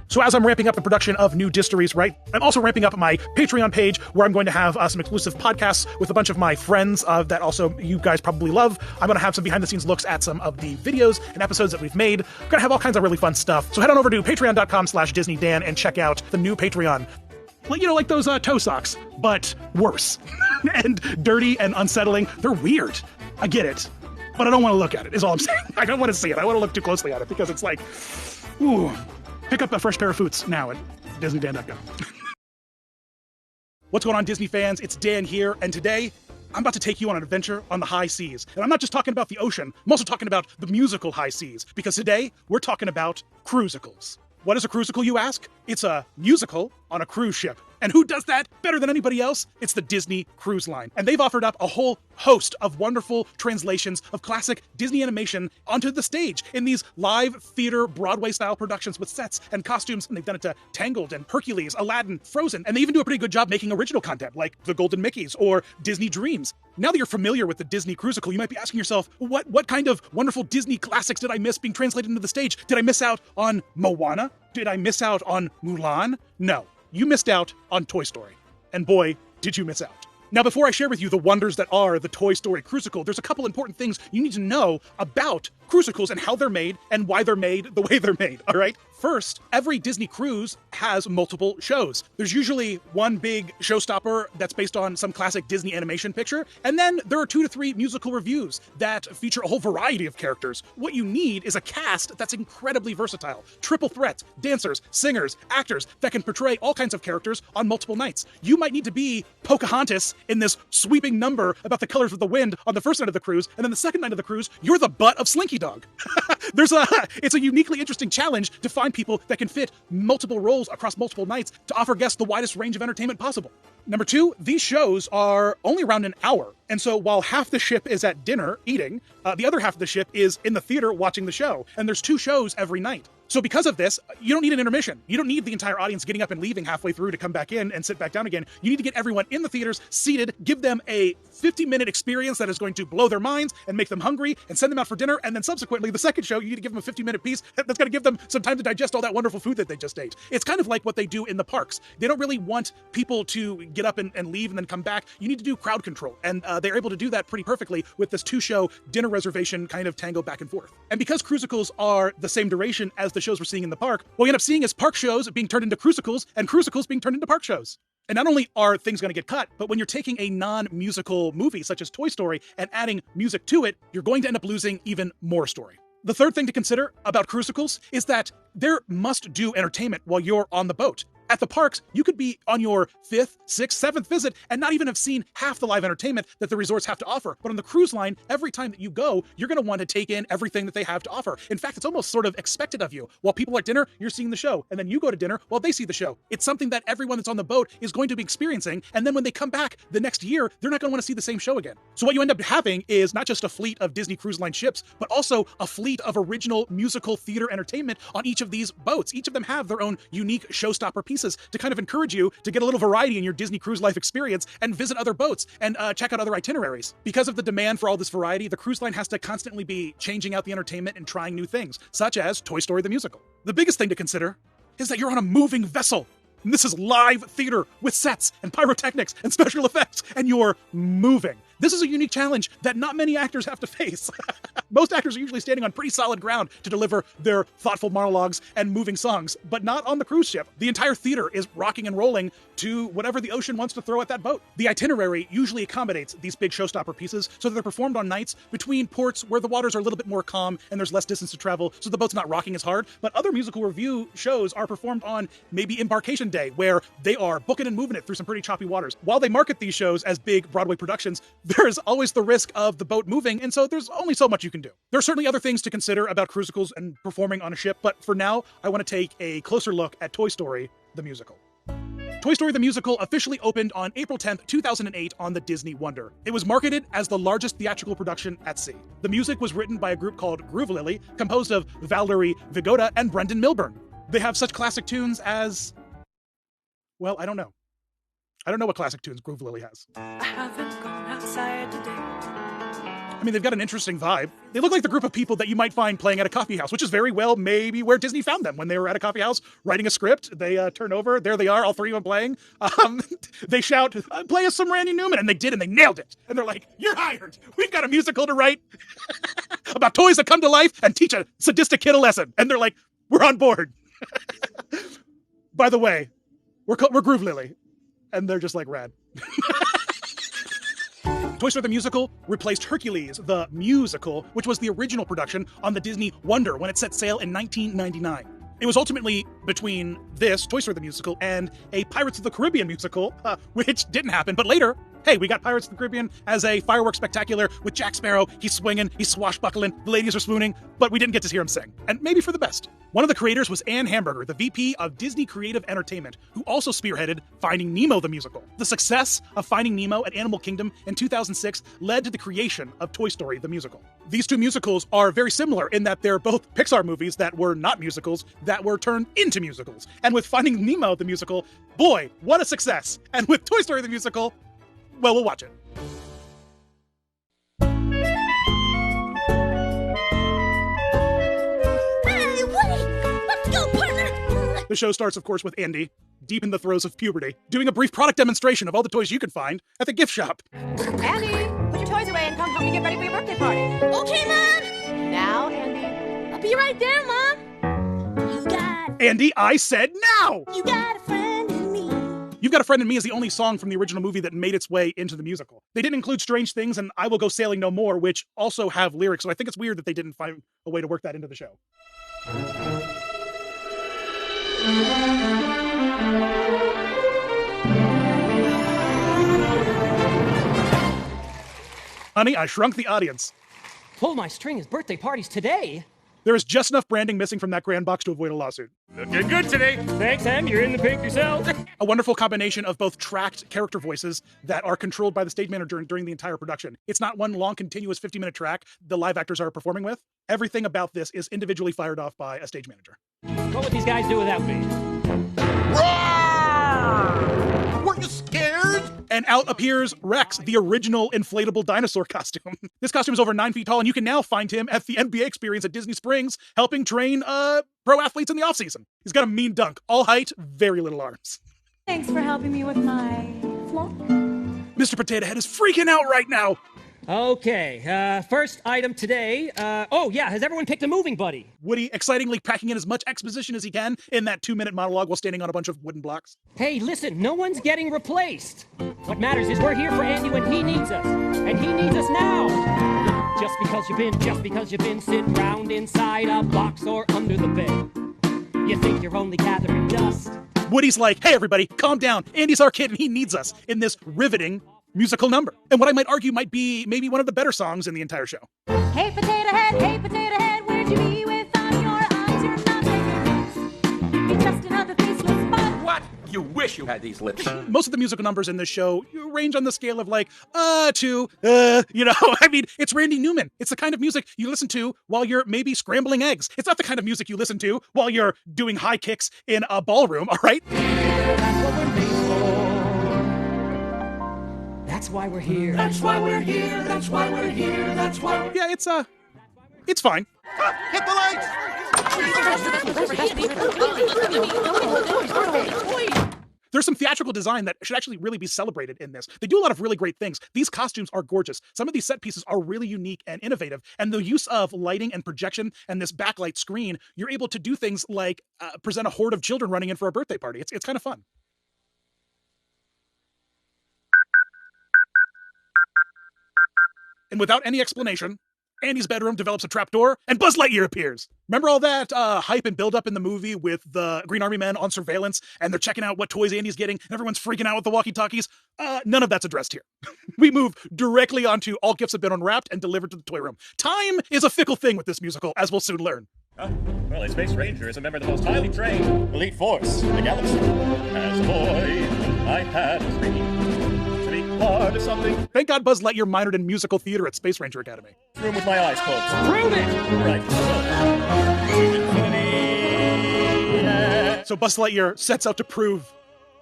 O: So as I'm ramping up the production of new distilleries, right, I'm also ramping up my Patreon page where I'm going to have some exclusive podcasts with a bunch of my friends that also you guys probably love. I'm going to have some behind the scenes looks at some of the videos and episodes that we've made. I'm going to have all kinds of really fun stuff. So head on over to patreon.com/DisneyDan and check out the new Patreon. Like those toe socks, but worse and dirty and unsettling. They're weird. I get it, but I don't want to look at it is all I'm saying. I don't want to see it. I want to look too closely at it because it's like, ooh. Pick up a fresh pair of boots now at DisneyDan.com. What's going on, Disney fans? It's Dan here, and today I'm about to take you on an adventure on the high seas. And I'm not just talking about the ocean, I'm also talking about the musical high seas, because today we're talking about cruisicles. What is a cruisicle, you ask? It's a musical on a cruise ship. And who does that better than anybody else? It's the Disney Cruise Line. And they've offered up a whole host of wonderful translations of classic Disney animation onto the stage in these live theater Broadway-style productions with sets and costumes. And they've done it to Tangled and Hercules, Aladdin, Frozen. And they even do a pretty good job making original content like The Golden Mickeys or Disney Dreams. Now that you're familiar with the Disney Cruisicle, you might be asking yourself, what kind of wonderful Disney classics did I miss being translated into the stage? Did I miss out on Moana? Did I miss out on Mulan? No. You missed out on Toy Story. And boy, did you miss out. Now, before I share with you the wonders that are the Toy Story Cruisicle, there's a couple important things you need to know about cruisicles and how they're made and why they're made the way they're made, all right? First, every Disney cruise has multiple shows. There's usually one big showstopper that's based on some classic Disney animation picture, and then there are 2 to 3 musical reviews that feature a whole variety of characters. What you need is a cast that's incredibly versatile. Triple threat, dancers, singers, actors that can portray all kinds of characters on multiple nights. You might need to be Pocahontas in this sweeping number about the colors of the wind on the first night of the cruise, and then the second night of the cruise, you're the butt of Slinky Dog. It's a uniquely interesting challenge to find people that can fit multiple roles across multiple nights to offer guests the widest range of entertainment possible. Number 2, these shows are only around an hour. And so while half the ship is at dinner eating, the other half of the ship is in the theater watching the show. And there's 2 shows every night. So because of this, you don't need an intermission. You don't need the entire audience getting up and leaving halfway through to come back in and sit back down again. You need to get everyone in the theaters, seated, give them a 50-minute experience that is going to blow their minds and make them hungry and send them out for dinner. And then subsequently, the second show, you need to give them a 50-minute piece that's going to give them some time to digest all that wonderful food that they just ate. It's kind of like what they do in the parks. They don't really want people to get up and leave and then come back. You need to do crowd control. And they're able to do that pretty perfectly with this 2-show dinner reservation kind of tango back and forth. And because cruisicles are the same duration as the shows we're seeing in the park, what we end up seeing is park shows being turned into cruisicles and cruisicles being turned into park shows. And not only are things going to get cut, but when you're taking a non-musical movie such as Toy Story and adding music to it, you're going to end up losing even more story. The third thing to consider about cruisicles is that they're must-do entertainment while you're on the boat. At the parks, you could be on your 5th, 6th, 7th visit and not even have seen half the live entertainment that the resorts have to offer. But on the cruise line, every time that you go, you're going to want to take in everything that they have to offer. In fact, it's almost sort of expected of you. While people are at dinner, you're seeing the show. And then you go to dinner while they see the show. It's something that everyone that's on the boat is going to be experiencing. And then when they come back the next year, they're not going to want to see the same show again. So what you end up having is not just a fleet of Disney Cruise Line ships, but also a fleet of original musical theater entertainment on each of these boats. Each of them have their own unique showstopper pieces to kind of encourage you to get a little variety in your Disney Cruise Life experience and visit other boats and check out other itineraries. Because of the demand for all this variety, the cruise line has to constantly be changing out the entertainment and trying new things, such as Toy Story the Musical. The biggest thing to consider is that you're on a moving vessel. And this is live theater with sets and pyrotechnics and special effects, and you're moving. This is a unique challenge that not many actors have to face. Most actors are usually standing on pretty solid ground to deliver their thoughtful monologues and moving songs, but not on the cruise ship. The entire theater is rocking and rolling to whatever the ocean wants to throw at that boat. The itinerary usually accommodates these big showstopper pieces so that they're performed on nights between ports where the waters are a little bit more calm and there's less distance to travel, so the boat's not rocking as hard. But other musical review shows are performed on maybe Embarkation Day, where they are booking and moving it through some pretty choppy waters. While they market these shows as big Broadway productions, there's always the risk of the boat moving, and so there's only so much you can do. There are certainly other things to consider about cruisicles and performing on a ship, but for now, I want to take a closer look at Toy Story the Musical. Toy Story the Musical officially opened on April 10th, 2008 on the Disney Wonder. It was marketed as the largest theatrical production at sea. The music was written by a group called Groove Lily, composed of Valerie Vigoda and Brendan Milburn. They have such classic tunes as... well, I don't know. I don't know what classic tunes Groove Lily has.
C: I haven't gone outside today.
O: I mean, they've got an interesting vibe. They look like the group of people that you might find playing at a coffee house, which is very well maybe where Disney found them. When they were at a coffee house writing a script, they turn over, there they are, all 3 of them playing. They shout, play us some Randy Newman, and they did, and they nailed it. And they're like, you're hired. We've got a musical to write about toys that come to life and teach a sadistic kid a lesson. And they're like, we're on board. By the way, we're Groove Lily. And they're just like rad. Toy Story the Musical replaced Hercules the Musical, which was the original production on the Disney Wonder when it set sail in 1999. It was ultimately between this, Toy Story the Musical, and a Pirates of the Caribbean musical, which didn't happen. But later, hey, we got Pirates of the Caribbean as a fireworks spectacular with Jack Sparrow. He's swinging, he's swashbuckling, the ladies are swooning, but we didn't get to hear him sing. And maybe for the best. One of the creators was Ann Hamburger, the VP of Disney Creative Entertainment, who also spearheaded Finding Nemo the Musical. The success of Finding Nemo at Animal Kingdom in 2006 led to the creation of Toy Story the Musical. These 2 musicals are very similar in that they're both Pixar movies that were not musicals that were turned into musicals. And with Finding Nemo the Musical, boy, what a success! And with Toy Story the Musical, well, we'll watch it.
Q: Hey, Woody! Let's go, partner!
O: The show starts, of course, with Andy, deep in the throes of puberty, doing a brief product demonstration of all the toys you can find at the gift shop.
J: Andy, put your toys away and come help me get ready for your birthday party.
Q: Okay, Mom!
J: Now, Andy.
Q: I'll be right there, Mom! You got
O: Andy, I said now!
Q: You got a friend in me.
O: You've Got a Friend in Me is the only song from the original movie that made its way into the musical. They didn't include Strange Things and I Will Go Sailing No More, which also have lyrics, so I think it's weird that they didn't find a way to work that into the show. Honey, I shrunk the audience.
K: Pull my string, his birthday party's today.
O: There is just enough branding missing from that grand box to avoid a lawsuit.
K: Looking good today. Thanks, Em. You're in the pink yourself.
O: A wonderful combination of both tracked character voices that are controlled by the stage manager during the entire production. It's not one long, continuous 50-minute track the live actors are performing with. Everything about this is individually fired off by a stage manager.
K: What would these guys do without me?
H: Weren't you scared?
O: And out appears Rex, the original inflatable dinosaur costume. This costume is over 9 feet tall, and you can now find him at the NBA Experience at Disney Springs, helping train pro athletes in the offseason. He's got a mean dunk, all height, very little arms.
J: Thanks for helping me with my flunk.
O: Mr. Potato Head is freaking out right now.
K: Okay, first item today. Has everyone picked a moving buddy?
O: Woody excitingly packing in as much exposition as he can in that 2-minute monologue while standing on a bunch of wooden blocks.
K: Hey, listen, no one's getting replaced. What matters is we're here for Andy when he needs us. And he needs us now. Just because you've been sitting round inside a box or under the bed. You think you're only gathering dust.
O: Woody's like, hey everybody, calm down. Andy's our kid and he needs us in this riveting musical number. And what I might argue might be maybe one of the better songs in the entire show.
J: Hey potato head, where'd you be with all your eyes? You're not making You're just another faceless bug.
G: What? You wish you had these lips.
O: Most of the musical numbers in this show range on the scale of like, I mean, it's Randy Newman. It's the kind of music you listen to while you're maybe scrambling eggs. It's not the kind of music you listen to while you're doing high kicks in a ballroom, all right?
K: That's what we're made for. That's why we're here.
H: That's why we're here. That's why we're here. That's why we're...
O: Yeah, it's fine.
H: Hit the lights!
O: There's some theatrical design that should actually really be celebrated in this. They do a lot of really great things. These costumes are gorgeous. Some of these set pieces are really unique and innovative. And the use of lighting and projection and this backlight screen, you're able to do things like present a horde of children running in for a birthday party. It's kind of fun. And without any explanation, Andy's bedroom develops a trapdoor, and Buzz Lightyear appears. Remember all that hype and build-up in the movie with the Green Army men on surveillance, and they're checking out what toys Andy's getting, and everyone's freaking out with the walkie-talkies? None of that's addressed here. We move directly onto all gifts have been unwrapped and delivered to the toy room. Time is a fickle thing with this musical, as we'll soon learn.
L: Well, a Space Ranger is a member of the most highly trained elite force in the galaxy. As a boy, I had a dream to be part of something.
O: Thank God Buzz Lightyear minored in musical theater at Space Ranger Academy.
L: Room with my eyes closed.
K: Prove it!
L: Right.
O: So Buzz Lightyear sets out to prove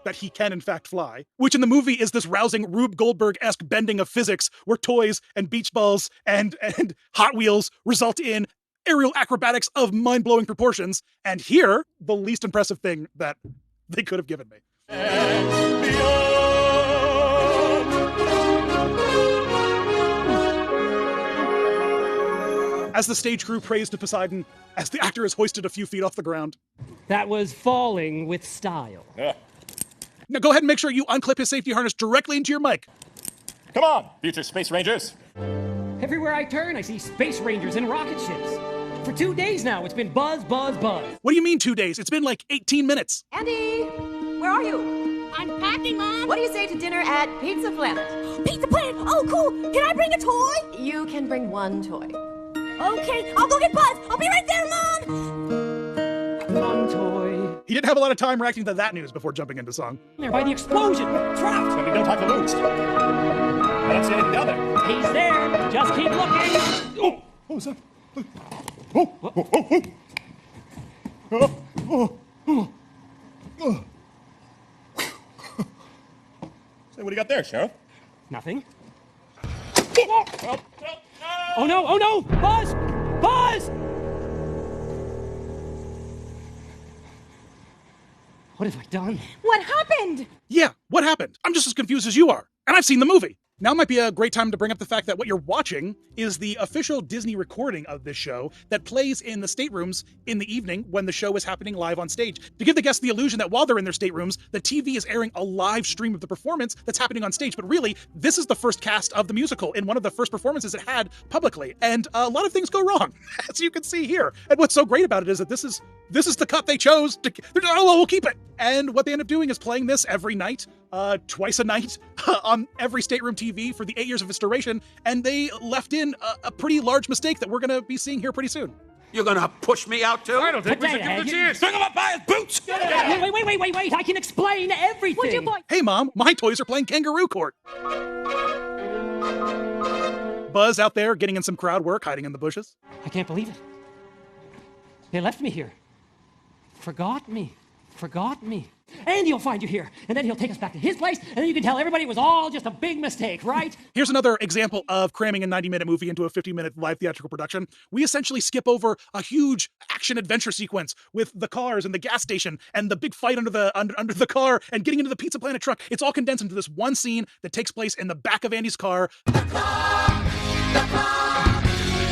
O: that he can in fact fly, which in the movie is this rousing Rube Goldberg-esque bending of physics where toys and beach balls and Hot Wheels result in aerial acrobatics of mind-blowing proportions. And here, the least impressive thing that they could have given me. As the stage crew prays to Poseidon, as the actor is hoisted a few feet off the ground.
K: That was falling with style.
O: Now go ahead and make sure you unclip his safety harness directly into your mic.
L: Come on, future Space Rangers.
K: Everywhere I turn, I see Space Rangers and rocket ships. For 2 days now, it's been buzz, buzz, buzz.
O: What do you mean 2 days? It's been like 18 minutes.
J: Andy, where are you?
C: I'm packing, Mom.
J: What do you say to dinner at Pizza Planet?
C: Pizza Planet? Oh, cool. Can I bring a toy?
J: You can bring one toy.
C: Okay, I'll go get Buzz. I'll be right there, Mom.
K: One toy.
O: He didn't have a lot of time reacting to that news before jumping into song.
K: There by the explosion. Trapped.
L: It's gonna be no time to lose. I don't see anything down there.
K: He's there. Just keep looking.
O: Oh, what was that?
L: Say, what do you got there, Sheriff?
K: Nothing. Oh no, oh no! Buzz! Buzz! What have I done?
J: What happened?
O: Yeah, what happened? I'm just as confused as you are. And I've seen the movie. Now might be a great time to bring up the fact that what you're watching is the official Disney recording of this show that plays in the staterooms in the evening when the show is happening live on stage, to give the guests the illusion that while they're in their staterooms, the TV is airing a live stream of the performance that's happening on stage. But really, this is the first cast of the musical in one of the first performances it had publicly. And a lot of things go wrong, as you can see here. And what's so great about it is that this is the cut they chose. We'll keep it. And what they end up doing is playing this every night, twice a night, on every stateroom TV for the 8 years of its duration. And they left in a pretty large mistake that we're going to be seeing here pretty soon.
I: You're gonna push me out too?
L: I don't think we should give him a chance.
I: Bring him up by his boots!
K: Wait, I can explain everything.
C: Would you boy?
O: Hey, Mom, my toys are playing Kangaroo Court. Buzz out there getting in some crowd work, hiding in the bushes.
K: I can't believe it. They left me here. Forgot me. And he'll find you here, and then he'll take us back to his place, and then you can tell everybody it was all just a big mistake, right?
O: Here's another example of cramming a 90-minute movie into a 50-minute live theatrical production. We essentially skip over a huge action-adventure sequence with the cars and the gas station and the big fight under the car and getting into the Pizza Planet truck. It's all condensed into this one scene that takes place in the back of Andy's car. The car,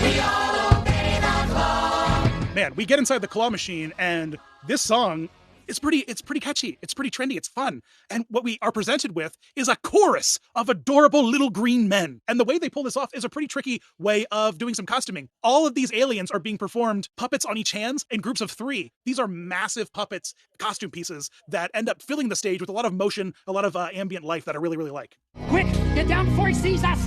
O: we all obey the claw. Man, we get inside the claw machine, and this song it's pretty catchy. It's pretty trendy. It's fun. And what we are presented with is a chorus of adorable little green men. And the way they pull this off is a pretty tricky way of doing some costuming. All of these aliens are being performed puppets on each hands in groups of 3. These are massive puppets, costume pieces that end up filling the stage with a lot of motion, a lot of ambient life that I really, really like.
K: Quick, get down before he sees us.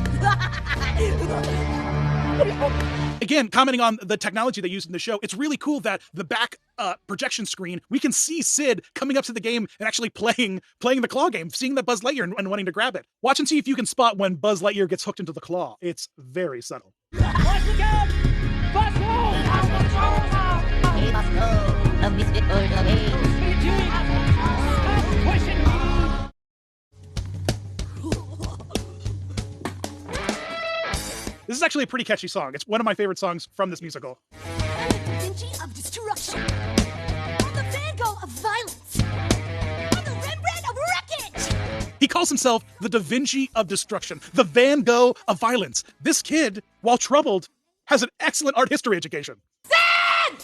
O: Again, commenting on the technology they used in the show, it's really cool that the back projection screen, we can see Sid coming up to the game and actually playing the claw game, seeing that Buzz Lightyear and wanting to grab it. Watch and see if you can spot when Buzz Lightyear gets hooked into the claw. It's very subtle.
K: Buzz, look out! Buzz, no!
C: He must know the misfit bird of age.
K: What are you doing? Stop pushing me!
O: This is actually a pretty catchy song. It's one of my favorite songs from this musical.
C: I'm the Da Vinci of destruction. I'm the Van Gogh of violence. I'm the Rembrandt of wreckage.
O: He calls himself the Da Vinci of destruction, the Van Gogh of violence. This kid, while troubled, has an excellent art history education.
Q: Sid!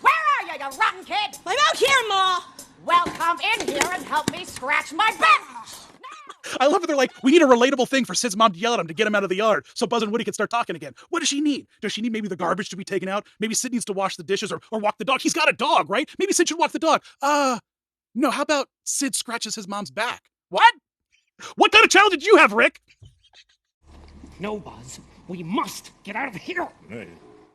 Q: Where are you, you rotten kid?
C: I'm out here, Ma.
Q: Well, come in here and help me scratch my back.
O: I love it. They're like, we need a relatable thing for Sid's mom to yell at him to get him out of the yard so Buzz and Woody can start talking again. What does she need? Does she need maybe the garbage to be taken out? Maybe Sid needs to wash the dishes or walk the dog. He's got a dog, right? Maybe Sid should walk the dog. No, how about Sid scratches his mom's back? What? What kind of challenge did you have, Rick?
K: No, Buzz. We must get out of here.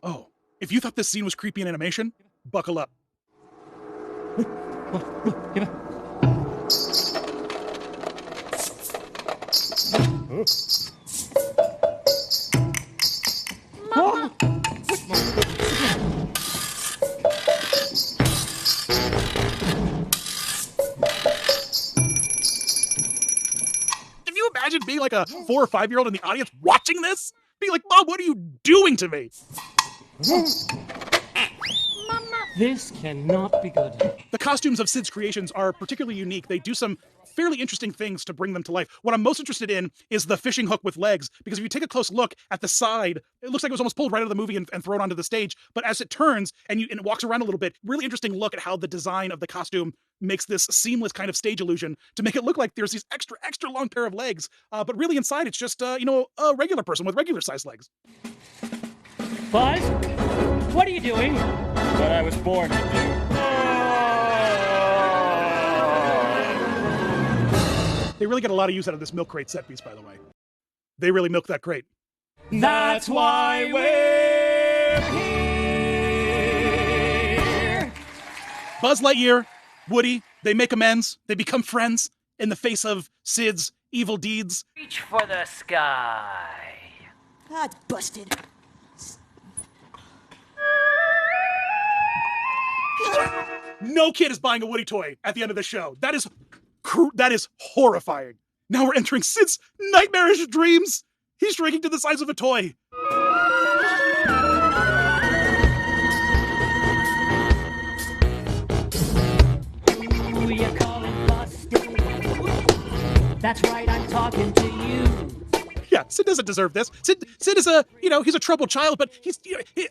O: Oh, if you thought this scene was creepy in animation, buckle up.
K: Mama.
O: Can you imagine being like a 4 or 5-year-old in the audience watching this? Being like, Mom, what are you doing to me?
K: This cannot be good.
O: The costumes of Sid's creations are particularly unique. They do some fairly interesting things to bring them to life. What I'm most interested in is the fishing hook with legs, because if you take a close look at the side, it looks like it was almost pulled right out of the movie and thrown onto the stage. But as it turns and it walks around a little bit, really interesting look at how the design of the costume makes this seamless kind of stage illusion to make it look like there's these extra long pair of legs. But really inside, it's just, a regular person with regular sized legs.
K: Buzz, what are you doing?
L: What I was born to do.
O: They really get a lot of use out of this milk crate set piece, by the way. They really milk that crate.
K: That's why we're here.
O: Buzz Lightyear, Woody, they make amends. They become friends in the face of Sid's evil deeds.
A: Reach for the sky.
C: That's busted.
O: No kid is buying a Woody toy at the end of the show. That is horrifying. Now we're entering Sid's nightmarish dreams. He's shrinking to the size of a toy.
K: Who you calling busted? That's right, I'm talking to you.
O: Yeah, Sid doesn't deserve this. Sid is he's a troubled child, but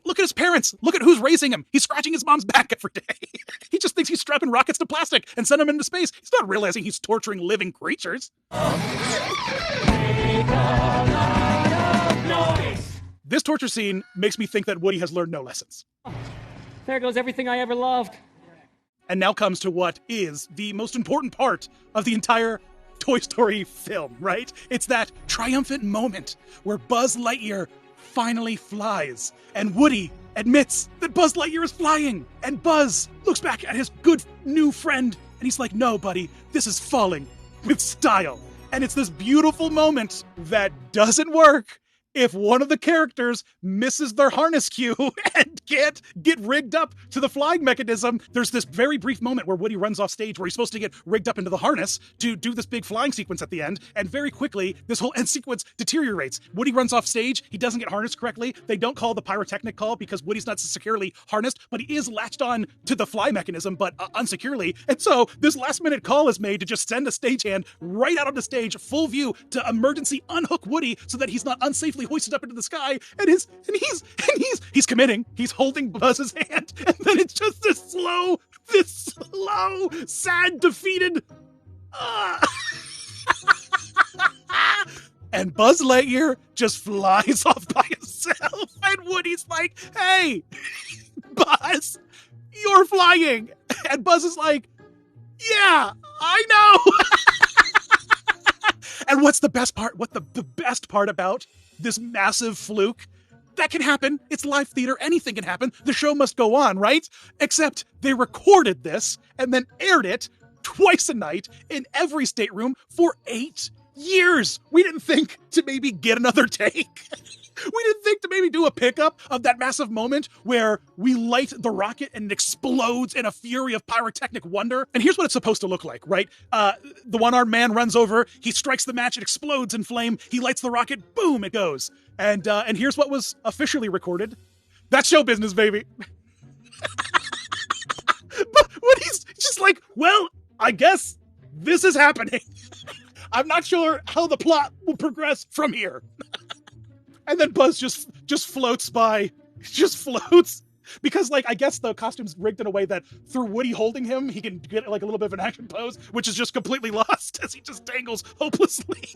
O: look at his parents. Look at who's raising him. He's scratching his mom's back every day. He just thinks he's strapping rockets to plastic and sending them into space. He's not realizing he's torturing living creatures. This torture scene makes me think that Woody has learned no lessons.
K: There goes everything I ever loved.
O: And now comes to what is the most important part of the entire Toy Story film, right? It's that triumphant moment where Buzz Lightyear finally flies, and Woody admits that Buzz Lightyear is flying. And Buzz looks back at his good new friend, and he's like, no, buddy, this is falling with style. And it's this beautiful moment that doesn't work if one of the characters misses their harness cue and can't get rigged up to the flying mechanism. There's this very brief moment where Woody runs off stage where he's supposed to get rigged up into the harness to do this big flying sequence at the end, and very quickly, this whole end sequence deteriorates. Woody runs off stage, he doesn't get harnessed correctly, they don't call the pyrotechnic call because Woody's not securely harnessed, but he is latched on to the fly mechanism, but unsecurely, and so this last minute call is made to just send a stagehand right out on the stage, full view, to emergency unhook Woody so that he's not unsafely hoisted up into the sky, and he's committing. He's holding Buzz's hand, and then it's just this slow, sad, defeated. And Buzz Lightyear just flies off by himself, and Woody's like, "Hey, Buzz, you're flying," and Buzz is like, "Yeah, I know." And what's the best part? What the best part about this massive fluke? That can happen. It's live theater. Anything can happen. The show must go on, right? Except they recorded this and then aired it twice a night in every stateroom for 8 years. We didn't think to maybe get another take. We didn't think to maybe do a pickup of that massive moment where we light the rocket and it explodes in a fury of pyrotechnic wonder. And here's what it's supposed to look like, right? The one-armed man runs over, he strikes the match, it explodes in flame, he lights the rocket, boom, it goes. And here's what was officially recorded. That's show business, baby. But when he's just like, well, I guess this is happening. I'm not sure how the plot will progress from here. And then Buzz just floats by. Just floats. Because, I guess the costume's rigged in a way that through Woody holding him, he can get, a little bit of an action pose, which is just completely lost as he just dangles hopelessly.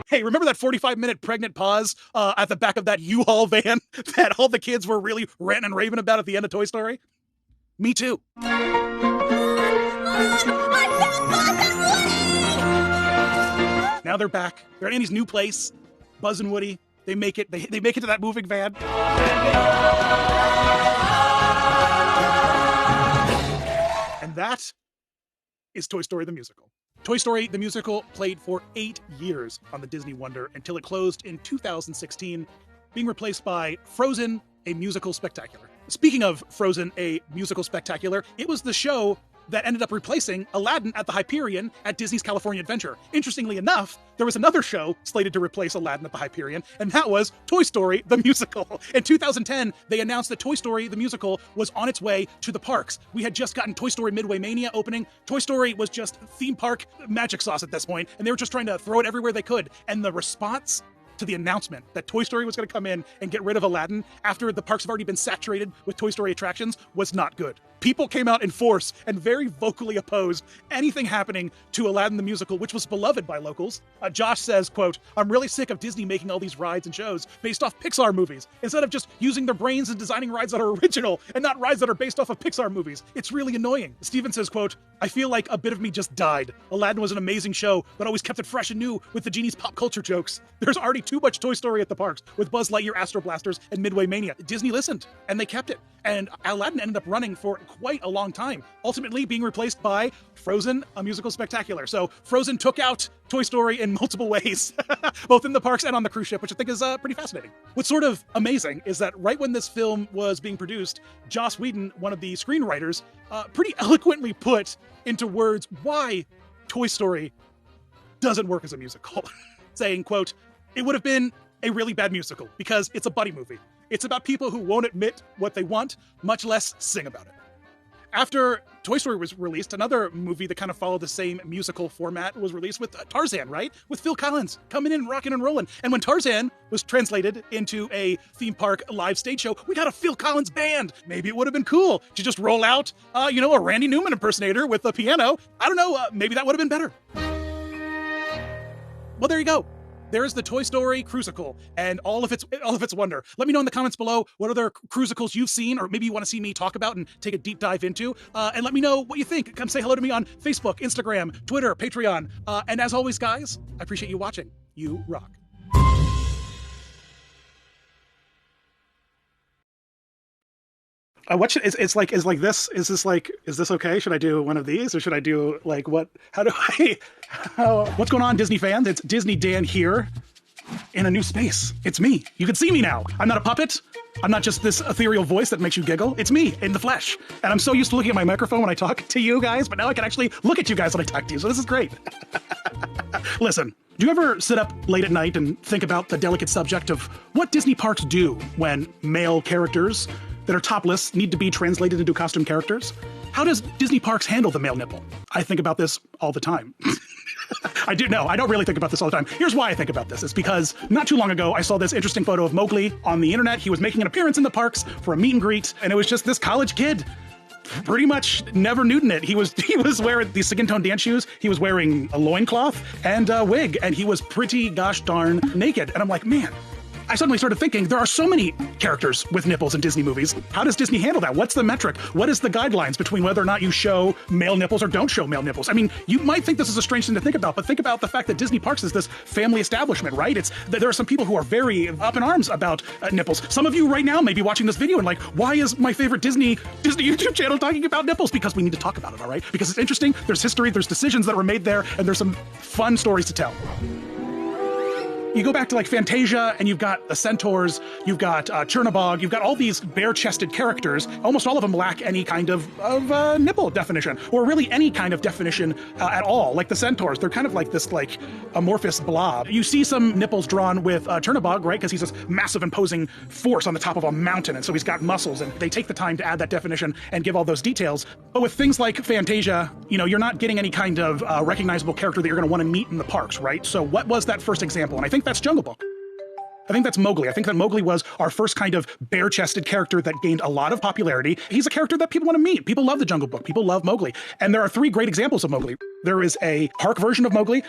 O: Hey, remember that 45-minute pregnant pause at the back of that U-Haul van that all the kids were really ranting and raving about at the end of Toy Story? Me too. Now they're back. They're at Andy's new place. Buzz and Woody. They make it. They make it to that moving van. And that is Toy Story the Musical. Toy Story the Musical played for 8 years on the Disney Wonder until it closed in 2016, being replaced by Frozen, a Musical Spectacular. Speaking of Frozen, a Musical Spectacular, it was the show that ended up replacing Aladdin at the Hyperion at Disney's California Adventure. Interestingly enough, there was another show slated to replace Aladdin at the Hyperion, and that was Toy Story the Musical. In 2010, they announced that Toy Story the Musical was on its way to the parks. We had just gotten Toy Story Midway Mania opening. Toy Story was just theme park magic sauce at this point, and they were just trying to throw it everywhere they could. And the response to the announcement that Toy Story was going to come in and get rid of Aladdin after the parks have already been saturated with Toy Story attractions was not good. People came out in force and very vocally opposed anything happening to Aladdin the Musical, which was beloved by locals. Josh says, quote, "I'm really sick of Disney making all these rides and shows based off Pixar movies, instead of just using their brains and designing rides that are original and not rides that are based off of Pixar movies. It's really annoying." Steven says, quote, "I feel like a bit of me just died. Aladdin was an amazing show that always kept it fresh and new with the genie's pop culture jokes. There's already too much Toy Story at the parks with Buzz Lightyear Astro Blasters and Midway Mania. Disney listened, and they kept it. And Aladdin ended up running for quite a long time, ultimately being replaced by Frozen, a Musical Spectacular. So Frozen took out Toy Story in multiple ways, both in the parks and on the cruise ship, which I think is pretty fascinating. What's sort of amazing is that right when this film was being produced, Joss Whedon, one of the screenwriters, pretty eloquently put into words why Toy Story doesn't work as a musical. Saying, quote, it would have been a really bad musical because it's a buddy movie. It's about people who won't admit what they want, much less sing about it. After Toy Story was released, another movie that kind of followed the same musical format was released with Tarzan, right? With Phil Collins coming in, rocking and rolling. And when Tarzan was translated into a theme park live stage show, we got a Phil Collins band. Maybe it would have been cool to just roll out, a Randy Newman impersonator with a piano. I don't know, maybe that would have been better. Well, there you go. There's the Toy Story Crucicle and all of its wonder. Let me know in the comments below what other crucicles you've seen, or maybe you want to see me talk about and take a deep dive into. And let me know what you think. Come say hello to me on Facebook, Instagram, Twitter, Patreon. And as always, guys, I appreciate you watching. You rock. It's like this. Is this okay? Should I do one of these, or should I do what? What's going on, Disney fans? It's Disney Dan here in a new space. It's me. You can see me now. I'm not a puppet. I'm not just this ethereal voice that makes you giggle. It's me in the flesh. And I'm so used to looking at my microphone when I talk to you guys, but now I can actually look at you guys when I talk to you. So this is great. Listen, do you ever sit up late at night and think about the delicate subject of what Disney parks do when male characters that are topless need to be translated into costume characters? How does Disney parks handle the male nipple? I think about this all the time. I don't really think about this all the time. Here's why I think about this. It's because not too long ago, I saw this interesting photo of Mowgli on the internet. He was making an appearance in the parks for a meet and greet, and it was just this college kid, pretty much never nuding it. He was wearing these skin tone dance shoes. He was wearing a loincloth and a wig, and he was pretty gosh darn naked. And I'm like, man, I suddenly started thinking, there are so many characters with nipples in Disney movies. How does Disney handle that? What's the metric? What is the guidelines between whether or not you show male nipples or don't show male nipples? I mean, you might think this is a strange thing to think about, but think about the fact that Disney Parks is this family establishment, right? There are some people who are very up in arms about nipples. Some of you right now may be watching this video and like, why is my favorite Disney YouTube channel talking about nipples? Because we need to talk about it, all right? Because it's interesting, there's history, there's decisions that were made there, and there's some fun stories to tell. You go back to Fantasia, and you've got the centaurs, you've got Chernabog, you've got all these bare-chested characters. Almost all of them lack any kind of nipple definition, or really any kind of definition at all. Like the centaurs, they're kind of like this amorphous blob. You see some nipples drawn with Chernabog, right? Because he's this massive imposing force on the top of a mountain, and so he's got muscles, and they take the time to add that definition and give all those details. But with things like Fantasia, you're not getting any kind of recognizable character that you're going to want to meet in the parks, right? So what was that first example? And I think that's Jungle Book. I think that's Mowgli. I think that Mowgli was our first kind of bare-chested character that gained a lot of popularity. He's a character that people want to meet. People love the Jungle Book. People love Mowgli. And there are 3 great examples of Mowgli. There is a park version of Mowgli.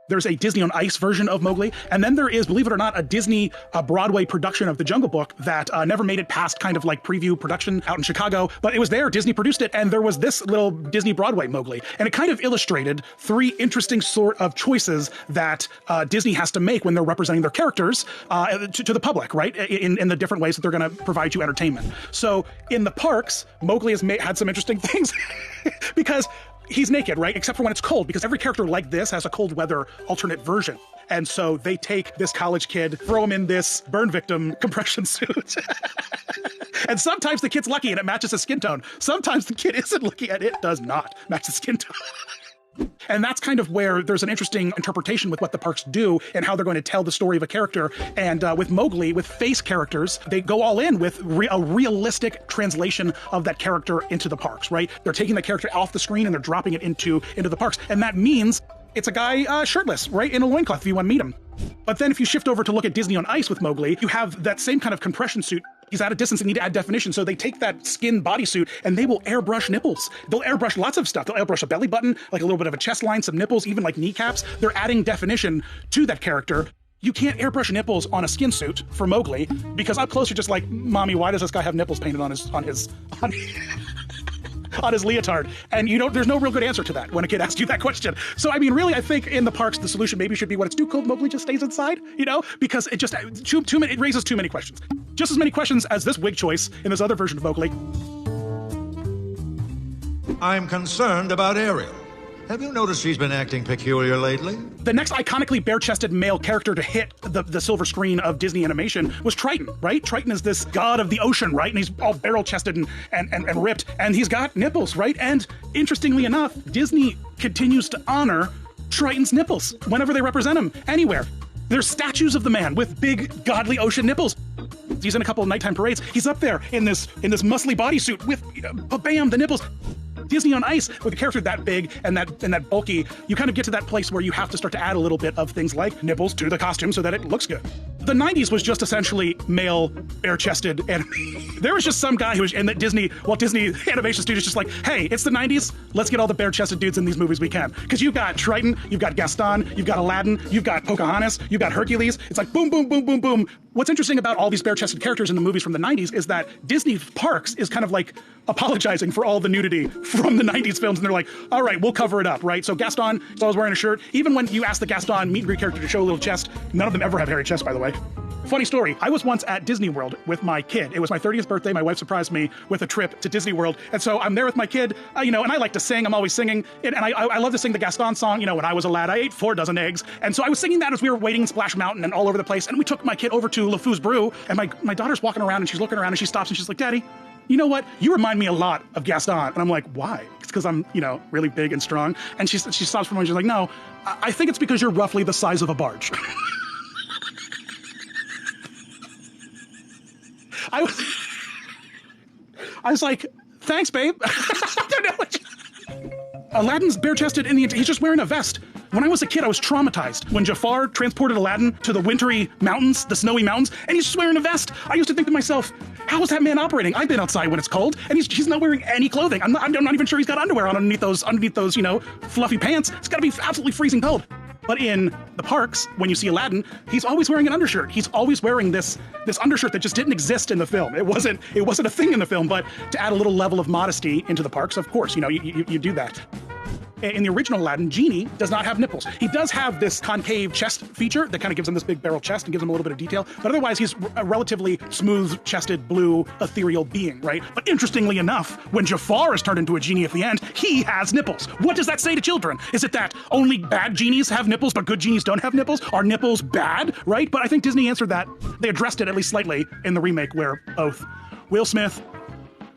O: There's a Disney on Ice version of Mowgli. And then there is, believe it or not, a Disney Broadway production of The Jungle Book that never made it past kind of preview production out in Chicago. But it was there. Disney produced it. And there was this little Disney Broadway Mowgli. And it kind of illustrated 3 interesting sort of choices that Disney has to make when they're representing their characters to the public, right? In the different ways that they're going to provide you entertainment. So in the parks, Mowgli has had some interesting things because he's naked, right? Except for when it's cold, because every character like this has a cold weather alternate version. And so they take this college kid, throw him in this burn victim compression suit. And sometimes the kid's lucky and it matches his skin tone. Sometimes the kid isn't lucky and it does not match his skin tone. And that's kind of where there's an interesting interpretation with what the parks do and how they're going to tell the story of a character. And with Mowgli, with face characters, they go all in with a realistic translation of that character into the parks, right? They're taking the character off the screen and they're dropping it into the parks. And that means it's a guy shirtless, right? In a loincloth if you want to meet him. But then if you shift over to look at Disney on Ice with Mowgli, you have that same kind of compression suit. He's at a distance and need to add definition. So they take that skin bodysuit and they will airbrush nipples. They'll airbrush lots of stuff. They'll airbrush a belly button, like a little bit of a chest line, some nipples, even like kneecaps. They're adding definition to that character. You can't airbrush nipples on a skin suit for Mowgli because up close you're just like, mommy, why does this guy have nipples painted on his leotard? And there's no real good answer to that when a kid asks you that question. So I mean, really, I think in the parks the solution maybe should be when it's too cold, Mowgli just stays inside, because it just it raises too many questions. Just as many questions as this wig choice in this other version of Mowgli.
M: I'm concerned about Ariel. Have you noticed she's been acting peculiar lately?
O: The next iconically bare-chested male character to hit the silver screen of Disney animation was Triton, right? Triton is this god of the ocean, right? And he's all barrel-chested and ripped, and he's got nipples, right? And interestingly enough, Disney continues to honor Triton's nipples whenever they represent him, anywhere. There's statues of the man with big, godly ocean nipples. He's in a couple of nighttime parades. He's up there in this muscly bodysuit with, bam, the nipples. Disney on Ice, with a character that big and that bulky, you kind of get to that place where you have to start to add a little bit of things like nipples to the costume so that it looks good. The 90s was just essentially male, bare-chested anime. There was just some guy who was in the Disney Animation Studios just like, hey, it's the 90s, let's get all the bare-chested dudes in these movies we can. Because you've got Triton, you've got Gaston, you've got Aladdin, you've got Pocahontas, you've got Hercules. It's like boom, boom, boom, boom, boom. What's interesting about all these bare-chested characters in the movies from the 90s is that Disney Parks is kind of like apologizing for all the nudity from the 90s films, and they're like, all right, we'll cover it up, right? So Gaston is always wearing a shirt. Even when you ask the Gaston meet and greet character to show a little chest, none of them ever have hairy chests, by the way. Funny story, I was once at Disney World with my kid. It was my 30th birthday. My wife surprised me with a trip to Disney World. And so I'm there with my kid, and I like to sing. I'm always singing. And I love to sing the Gaston song. When I was a lad, I ate 4 dozen eggs. And so I was singing that as we were waiting in Splash Mountain and all over the place. And we took my kid over to LeFou's Brew. And my daughter's walking around and she's looking around and she stops and she's like, Daddy, you know what? You remind me a lot of Gaston. And I'm like, why? It's because I'm, really big and strong. And she stops for a moment. She's like, no, I think it's because you're roughly the size of a barge. I was like, thanks, babe. I don't know what Aladdin's bare-chested he's just wearing a vest. When I was a kid, I was traumatized when Jafar transported Aladdin to the wintry mountains, the snowy mountains, and he's just wearing a vest. I used to think to myself, how is that man operating? I've been outside when it's cold, and he's not wearing any clothing. I'm not even sure he's got underwear on underneath those, fluffy pants. It's gotta be absolutely freezing cold. But in the parks, when you see Aladdin, he's always wearing an undershirt. He's always wearing this undershirt that just didn't exist in the film. It wasn't a thing in the film, but to add a little level of modesty into the parks, of course, you do that. In the original Aladdin, Genie does not have nipples. He does have this concave chest feature that kind of gives him this big barrel chest and gives him a little bit of detail, but otherwise he's a relatively smooth-chested, blue, ethereal being, right? But interestingly enough, when Jafar is turned into a genie at the end, he has nipples. What does that say to children? Is it that only bad genies have nipples, but good genies don't have nipples? Are nipples bad, right? But I think Disney answered that. They addressed it at least slightly in the remake where both Will Smith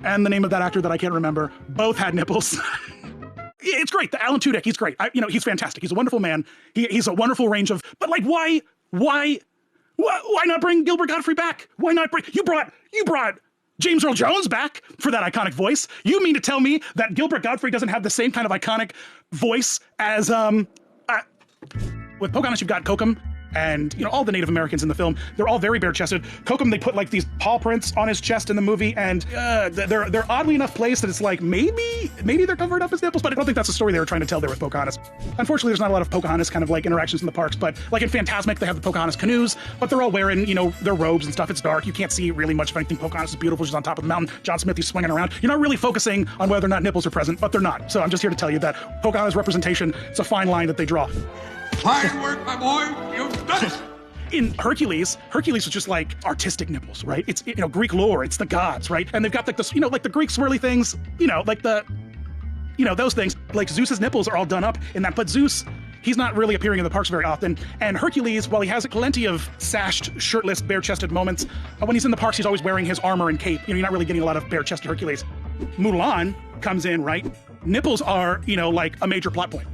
O: and the name of that actor that I can't remember both had nipples. It's great. The Alan Tudyk, he's great. He's fantastic. He's a wonderful man. He's a wonderful range of. But like, why not bring Gilbert Gottfried back? Why not bring? You brought James Earl Jones back for that iconic voice. You mean to tell me that Gilbert Gottfried doesn't have the same kind of iconic voice as with Pocahontas? You've got Kokum. And all the Native Americans in the film, they're all very bare-chested. Kokum, they put like these paw prints on his chest in the movie, and they're oddly enough placed that it's like maybe they're covered up as nipples, but I don't think that's the story they were trying to tell there with Pocahontas. Unfortunately, there's not a lot of Pocahontas kind of like interactions in the parks, but like in Fantasmic, they have the Pocahontas canoes, but they're all wearing their robes and stuff. It's dark. You can't see really much of anything. Pocahontas is beautiful. She's on top of the mountain. John Smith, he's swinging around. You're not really focusing on whether or not nipples are present, but they're not. So I'm just here to tell you that Pocahontas representation, it's a fine line that they draw.
I: Fine work, my boy. You've done it.
O: In Hercules was just like artistic nipples, right? It's Greek lore, it's the gods, right? And they've got like this, like the Greek swirly things, like the, those things. Like Zeus's nipples are all done up in that, but Zeus, he's not really appearing in the parks very often. And Hercules, while he has plenty of sashed, shirtless, bare-chested moments, when he's in the parks, he's always wearing his armor and cape. You're not really getting a lot of bare-chested Hercules. Mulan comes in, right? Nipples are, like a major plot point.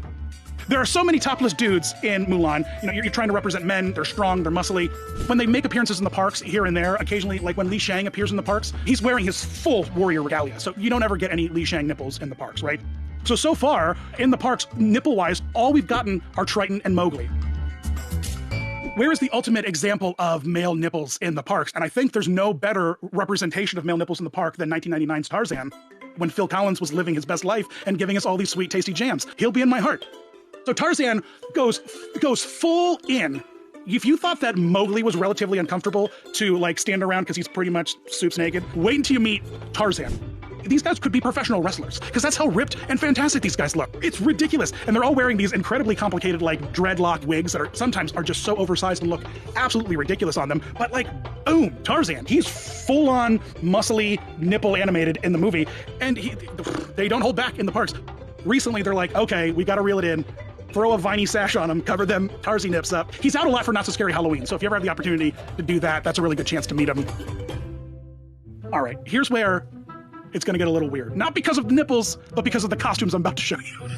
O: There are so many topless dudes in Mulan. You're trying to represent men. They're strong, they're muscly. When they make appearances in the parks here and there, occasionally, like when Li Shang appears in the parks, he's wearing his full warrior regalia. So you don't ever get any Li Shang nipples in the parks, right? So far, in the parks, nipple-wise, all we've gotten are Triton and Mowgli. Where is the ultimate example of male nipples in the parks? And I think there's no better representation of male nipples in the park than 1999's Tarzan, when Phil Collins was living his best life and giving us all these sweet, tasty jams. He'll be in my heart. So Tarzan goes full in. If you thought that Mowgli was relatively uncomfortable to like stand around because he's pretty much soups naked, wait until you meet Tarzan. These guys could be professional wrestlers because that's how ripped and fantastic these guys look. It's ridiculous. And they're all wearing these incredibly complicated like dreadlock wigs that are sometimes just so oversized and look absolutely ridiculous on them. But like, boom, Tarzan, he's full on muscly nipple animated in the movie. And they don't hold back in the parks. Recently, they're like, okay, we got to reel it in. Throw a viney sash on him, cover them Tarzy nips up. He's out a lot for Not So Scary Halloween, so if you ever have the opportunity to do that, that's a really good chance to meet him. All right, here's where it's going to get a little weird. Not because of the nipples, but because of the costumes I'm about to show you.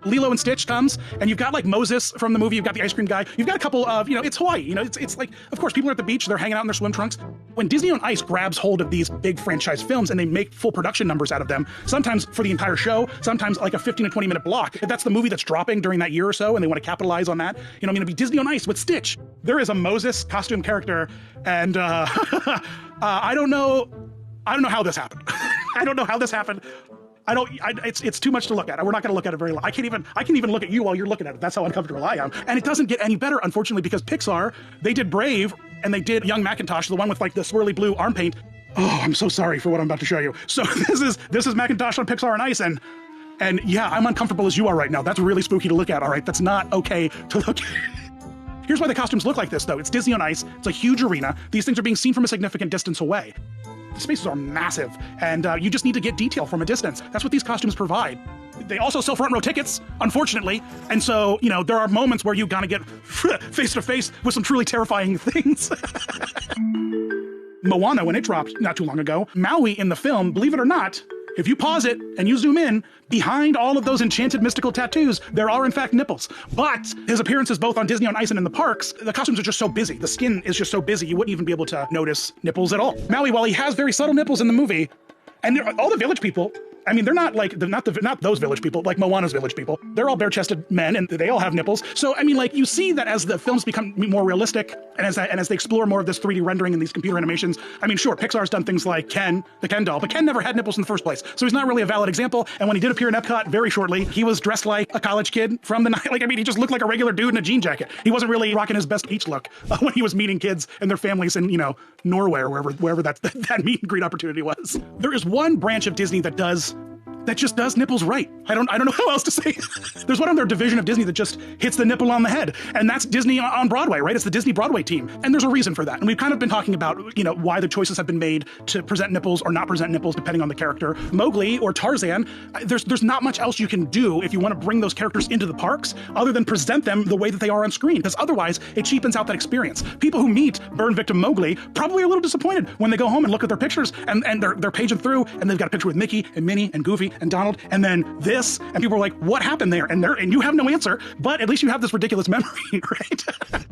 O: Lilo and Stitch comes, and you've got like Moses from the movie, you've got the ice cream guy, you've got a couple of, it's Hawaii, it's like, of course, people are at the beach, they're hanging out in their swim trunks. When Disney on Ice grabs hold of these big franchise films and they make full production numbers out of them, sometimes for the entire show, sometimes like a 15 to 20 minute block, if that's the movie that's dropping during that year or so and they want to capitalize on that, it'd be Disney on Ice with Stitch. There is a Moses costume character, and I don't know how this happened. I don't know how this happened. It's too much to look at. We're not going to look at it very long. I can't even look at you while you're looking at it. That's how uncomfortable I am. And it doesn't get any better, unfortunately, because Pixar, they did Brave and they did Young Macintosh, the one with like the swirly blue arm paint. Oh, I'm so sorry for what I'm about to show you. So this is Macintosh on Pixar on Ice, and yeah, I'm uncomfortable as you are right now. That's really spooky to look at, all right? That's not okay to look at. Here's why the costumes look like this, though. It's Disney on Ice. It's a huge arena. These things are being seen from a significant distance away. The spaces are massive, and you just need to get detail from a distance. That's what these costumes provide. They also sell front row tickets, unfortunately, and so, there are moments where you gotta get face to face with some truly terrifying things. Moana, when it dropped not too long ago, Maui in the film, believe it or not, if you pause it and you zoom in, behind all of those enchanted mystical tattoos, there are in fact nipples. But his appearances both on Disney on Ice and in the parks, the costumes are just so busy. The skin is just so busy, you wouldn't even be able to notice nipples at all. Maui, while he has very subtle nipples in the movie, and all the village people, I mean, they're not those village people, like Moana's village people. They're all bare-chested men, and they all have nipples. So, I mean, like, you see that as the films become more realistic, and as they explore more of this 3D rendering and these computer animations, I mean, sure, Pixar's done things like Ken, the Ken doll, but Ken never had nipples in the first place, so he's not really a valid example. And when he did appear in Epcot very shortly, he was dressed like a college kid from the night. Like, I mean, he just looked like a regular dude in a jean jacket. He wasn't really rocking his best beach look when he was meeting kids and their families in, Norway or wherever that meet and greet opportunity was. There is one branch of Disney that just does nipples right. I don't know how else to say it. There's one other division of Disney that just hits the nipple on the head, and that's Disney on Broadway, right? It's the Disney Broadway team. And there's a reason for that. And we've kind of been talking about, why the choices have been made to present nipples or not present nipples depending on the character. Mowgli or Tarzan, there's not much else you can do if you want to bring those characters into the parks other than present them the way that they are on screen, because otherwise it cheapens out that experience. People who meet burn victim Mowgli probably are a little disappointed when they go home and look at their pictures and they're paging through and they've got a picture with Mickey and Minnie and Goofy and Donald, and then this, and people are like, what happened there? And you have no answer, but at least you have this ridiculous memory, right?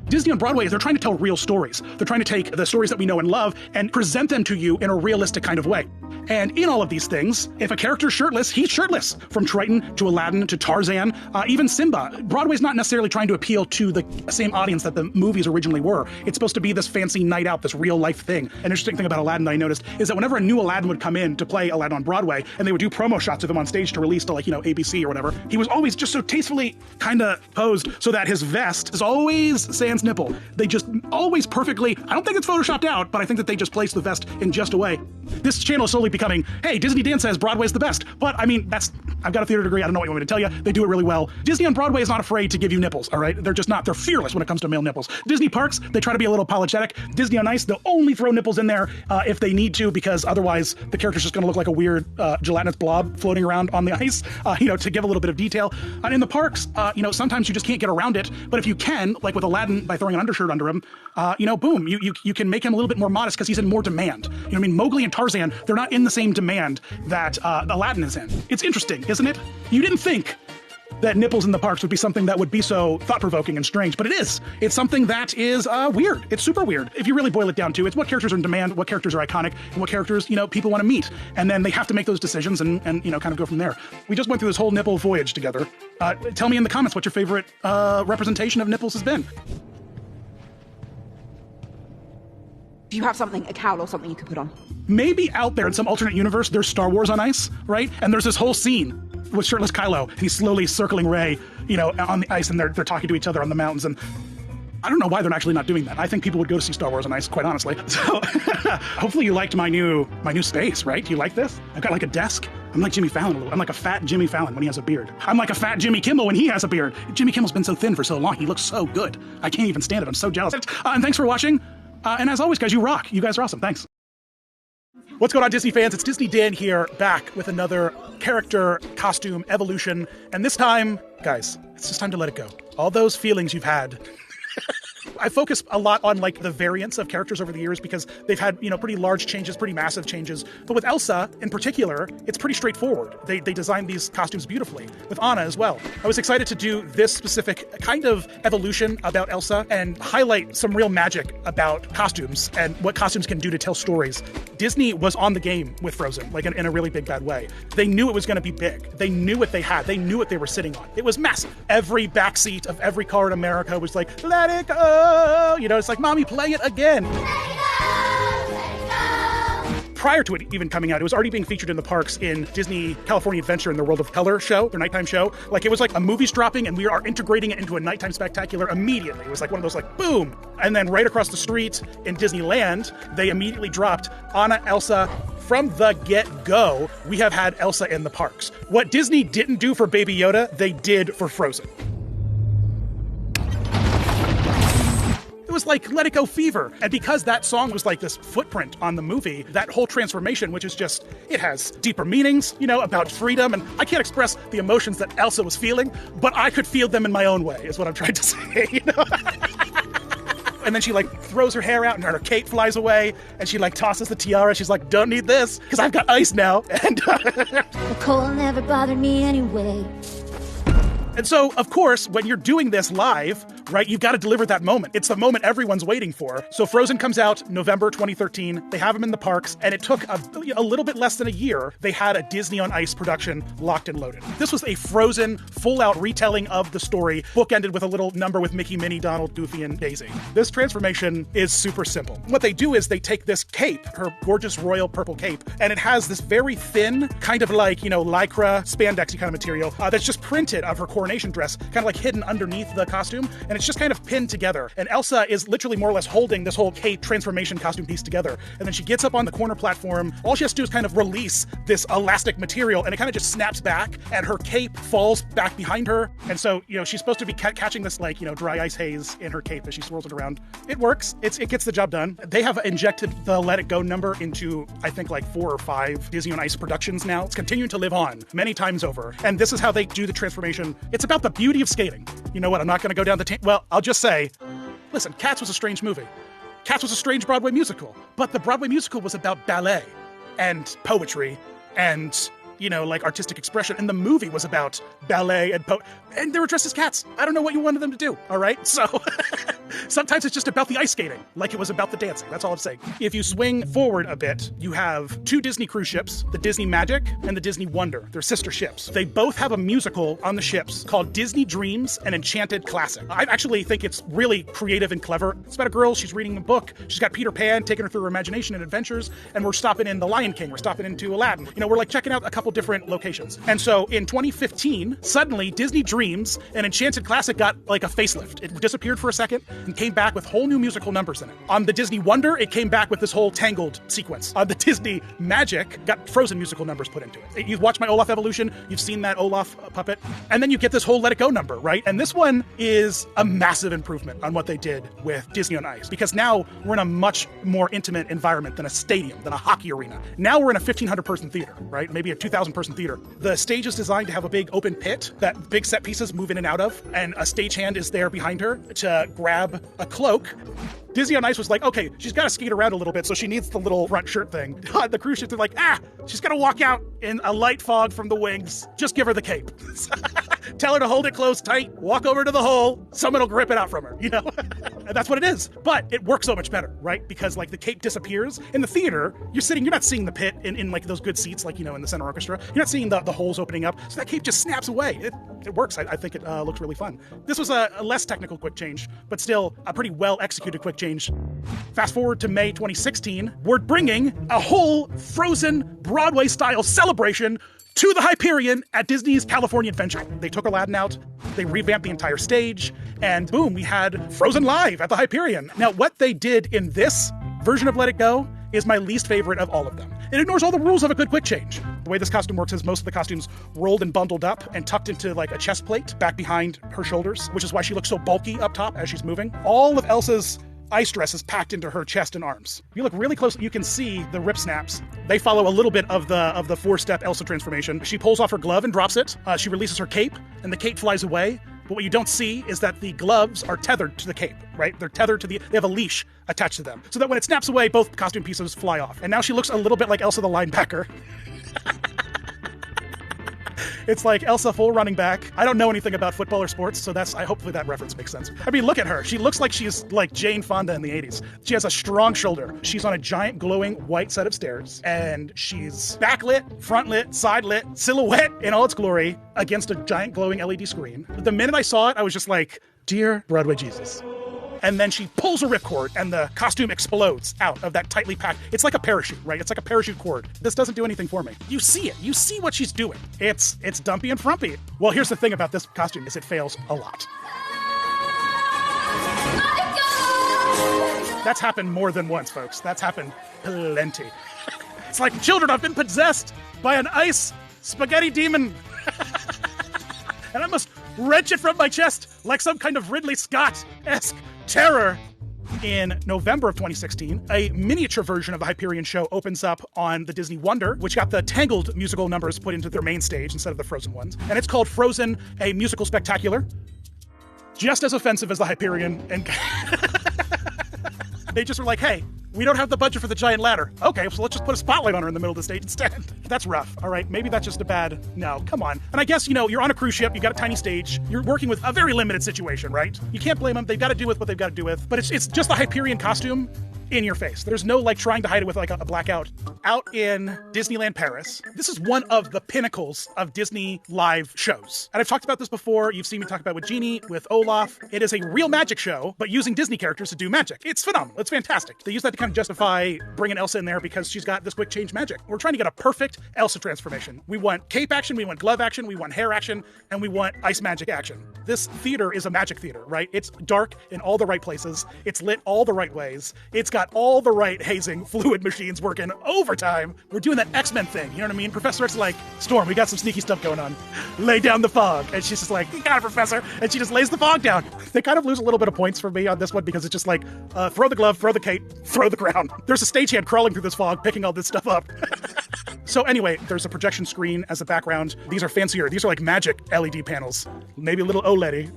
O: Disney on Broadway, they're trying to tell real stories. They're trying to take the stories that we know and love and present them to you in a realistic kind of way. And in all of these things, if a character's shirtless, he's shirtless. From Triton to Aladdin to Tarzan, even Simba. Broadway's not necessarily trying to appeal to the same audience that the movies originally were. It's supposed to be this fancy night out, this real life thing. An interesting thing about Aladdin that I noticed is that whenever a new Aladdin would come in to play Aladdin on Broadway, and they would do promo shots of him on stage to release to ABC or whatever, he was always just so tastefully kind of posed so that his vest is always sans nipple. They just always perfectly, I don't think it's photoshopped out, but I think that they just placed the vest in just a way. This channel is slowly becoming, hey, Disney Dan says Broadway's the best. But I mean, I've got a theater degree, I don't know what you want me to tell you. They do it really well. Disney on Broadway is not afraid to give you nipples, all right? They're just not, they're fearless when it comes to male nipples. Disney parks, they try to be a little apologetic. Disney on Ice, they'll only throw nipples in there if they need to, because otherwise the character's just gonna look like a weird gelatinous blob floating around on the ice, to give a little bit of detail. And in the parks, sometimes you just can't get around it, but if you can, like with Aladdin, by throwing an undershirt under him, boom, you can make him a little bit more modest because he's in more demand. You know what I mean? Mowgli and Tarzan, they're not in the same demand that Aladdin is in. It's interesting, isn't it? You didn't think that nipples in the parks would be something that would be so thought-provoking and strange, but it is. It's something that is weird. It's super weird. If you really boil it down to, it's what characters are in demand, what characters are iconic, and what characters, people want to meet. And then they have to make those decisions and kind of go from there. We just went through this whole nipple voyage together. Tell me in the comments what your favorite representation of nipples has been.
P: Do you have something, a cowl or something you could put on?
O: Maybe out there in some alternate universe, there's Star Wars on Ice, right? And there's this whole scene with shirtless Kylo, and he's slowly circling Rey, on the ice, and they're talking to each other on the mountains, and I don't know why they're actually not doing that. I think people would go to see Star Wars on Ice, quite honestly. So hopefully you liked my new space, right? Do you like this? I've got like a desk. I'm like Jimmy Fallon a little. I'm like a fat Jimmy Fallon when he has a beard. I'm like a fat Jimmy Kimmel when he has a beard. Jimmy Kimmel's been so thin for so long. He looks so good. I can't even stand it. I'm so jealous. And thanks for watching. And as always, guys, you rock. You guys are awesome. Thanks. What's going on, Disney fans? It's Disney Dan here, back with another character costume evolution. And this time, guys, it's just time to let it go. All those feelings you've had I focus a lot on like the variants of characters over the years because they've had, pretty large changes, pretty massive changes. But with Elsa in particular, it's pretty straightforward. They designed these costumes beautifully. With Anna as well. I was excited to do this specific kind of evolution about Elsa and highlight some real magic about costumes and what costumes can do to tell stories. Disney was on the game with Frozen, like in a really big bad way. They knew it was going to be big. They knew what they had. They knew what they were sitting on. It was massive. Every backseat of every car in America was like, let it go. It's like, mommy, play it again. Prior to it even coming out, it was already being featured in the parks in Disney California Adventure in the World of Color show, their nighttime show. Like, it was like a movie's dropping and we are integrating it into a nighttime spectacular immediately. It was like one of those like, boom. And then right across the street in Disneyland, they immediately dropped Anna, Elsa. From the get-go, we have had Elsa in the parks. What Disney didn't do for Baby Yoda, they did for Frozen. It was like Let It Go fever. And because that song was like this footprint on the movie, that whole transformation, which is just, it has deeper meanings, about freedom. And I can't express the emotions that Elsa was feeling, but I could feel them in my own way, is what I'm trying to say, And then she like throws her hair out and her cape flies away and she like tosses the tiara. She's like, don't need this because I've got ice now. And
C: the cold never bothered me anyway.
O: And so, of course, when you're doing this live, right, you've got to deliver that moment. It's the moment everyone's waiting for. So Frozen comes out November 2013. They have them in the parks, and it took a little bit less than a year. They had a Disney on Ice production locked and loaded. This was a Frozen, full-out retelling of the story, bookended with a little number with Mickey, Minnie, Donald, Goofy, and Daisy. This transformation is super simple. What they do is they take this cape, her gorgeous royal purple cape, and it has this very thin, kind of like, lycra, spandexy kind of material that's just printed of her coronation dress, kind of like hidden underneath the costume, and it's just kind of pinned together. And Elsa is literally more or less holding this whole cape transformation costume piece together. And then she gets up on the corner platform. All she has to do is kind of release this elastic material, and it kind of just snaps back, and her cape falls back behind her. And so, she's supposed to be catching this like, dry ice haze in her cape as she swirls it around. It works. It gets the job done. They have injected the Let It Go number into, I think, like 4 or 5 Disney on Ice productions now. It's continuing to live on many times over. And this is how they do the transformation. It's about the beauty of skating. You know what? I'm not going to go down the well, I'll just say, listen, Cats was a strange movie. Cats was a strange Broadway musical. But the Broadway musical was about ballet and poetry and, like artistic expression. And the movie was about ballet and they were dressed as cats. I don't know what you wanted them to do, all right? So sometimes it's just about the ice skating, like it was about the dancing. That's all I'm saying. If you swing forward a bit, you have 2 Disney cruise ships, the Disney Magic and the Disney Wonder. They're sister ships. They both have a musical on the ships called Disney Dreams and Enchanted Classic. I actually think it's really creative and clever. It's about a girl, she's reading a book, she's got Peter Pan taking her through her imagination and adventures, and we're stopping in The Lion King, we're stopping into Aladdin. We're like checking out a couple different locations. And so in 2015, suddenly Disney Dreams and Enchanted Classic got like a facelift. It disappeared for a second and came back with whole new musical numbers in it. On the Disney Wonder, it came back with this whole Tangled sequence. On the Disney Magic, got Frozen musical numbers put into it. You've watched my Olaf evolution, you've seen that Olaf puppet, and then you get this whole Let It Go number, right? And this one is a massive improvement on what they did with Disney on Ice, because now we're in a much more intimate environment than a stadium, than a hockey arena. Now we're in a 1,500 person theater, right? Maybe a 2,000 person theater. The stage is designed to have a big open pit that big set pieces move in and out of, and a stagehand is there behind her to grab a cloak. Disney on Ice was like, okay, she's got to skate around a little bit, so she needs the little front shirt thing. The cruise ship, they're like, she's got to walk out in a light fog from the wings. Just give her the cape. Tell her to hold it closed tight, walk over to the hole, someone will grip it out from her, And that's what it is. But it works so much better, right? Because like the cape disappears. In the theater, you're not seeing the pit in like those good seats, like, in the center orchestra. You're not seeing the holes opening up. So that cape just snaps away. It works. I think it looks really fun. This was a less technical quick change, but still a pretty well executed quick change. Fast forward to May 2016, we're bringing a whole Frozen Broadway-style celebration to the Hyperion at Disney's California Adventure. They took Aladdin out, they revamped the entire stage, and boom, we had Frozen live at the Hyperion. Now, what they did in this version of Let It Go is my least favorite of all of them. It ignores all the rules of a good quick change. The way this costume works is most of the costumes rolled and bundled up and tucked into like a chest plate back behind her shoulders, which is why she looks so bulky up top as she's moving. All of Elsa's ice dress is packed into her chest and arms. If you look really close, you can see the rip snaps. They follow a little bit of the 4-step Elsa transformation. She pulls off her glove and drops it. She releases her cape, and the cape flies away. But what you don't see is that the gloves are tethered to the cape, right? They're tethered to they have a leash attached to them. So that when it snaps away, both costume pieces fly off. And now she looks a little bit like Elsa the linebacker. It's like Elsa full running back. I don't know anything about football or sports, so hopefully that reference makes sense. I mean, look at her. She looks like she's like Jane Fonda in the 80s. She has a strong shoulder. She's on a giant glowing white set of stairs, and she's backlit, front lit, side lit, silhouette in all its glory against a giant glowing LED screen. The minute I saw it, I was just like, dear Broadway Jesus. And then she pulls a ripcord and the costume explodes out of that tightly packed. It's like a parachute, right? It's like a parachute cord. This doesn't do anything for me. You see it. You see what she's doing. It's dumpy and frumpy. Well, here's the thing about this costume is it fails a lot. That's happened more than once, folks. That's happened plenty. It's like, children, I've been possessed by an ice spaghetti demon. And I must wrench it from my chest like some kind of Ridley Scott-esque terror. In November of 2016, a miniature version of the Hyperion show opens up on the Disney Wonder, which got the Tangled musical numbers put into their main stage instead of the Frozen ones. And it's called Frozen, a Musical Spectacular. Just as offensive as the Hyperion. And they just were like, hey, we don't have the budget for the giant ladder. Okay, so let's just put a spotlight on her in the middle of the stage instead. That's rough, all right? Maybe that's just a bad, no, come on. And I guess, you're on a cruise ship, you got a tiny stage, you're working with a very limited situation, right? You can't blame them, they've got to do with what they've got to do with, but it's just the Hyperion costume in your face. There's no trying to hide it with a blackout. Out in Disneyland Paris, this is one of the pinnacles of Disney live shows. And I've talked about this before. You've seen me talk about it with Genie, with Olaf. It is a real magic show, but using Disney characters to do magic. It's phenomenal. It's fantastic. They use that to kind of justify bringing Elsa in there because she's got this quick change magic. We're trying to get a perfect Elsa transformation. We want cape action, we want glove action, we want hair action, and we want ice magic action. This theater is a magic theater, right? It's dark in all the right places. It's lit all the right ways. It's got all the right hazing fluid machines working overtime. We're doing that X-Men thing, you know what I mean? Professor X is like, Storm, we got some sneaky stuff going on. Lay down the fog. And she's just like, you got it, Professor. And she just lays the fog down. They kind of lose a little bit of points for me on this one because it's just like, throw the glove, throw the cape, throw the crown. There's a stagehand crawling through this fog, picking all this stuff up. So anyway, there's a projection screen as a background. These are fancier. These are like magic LED panels. Maybe a little OLED-y.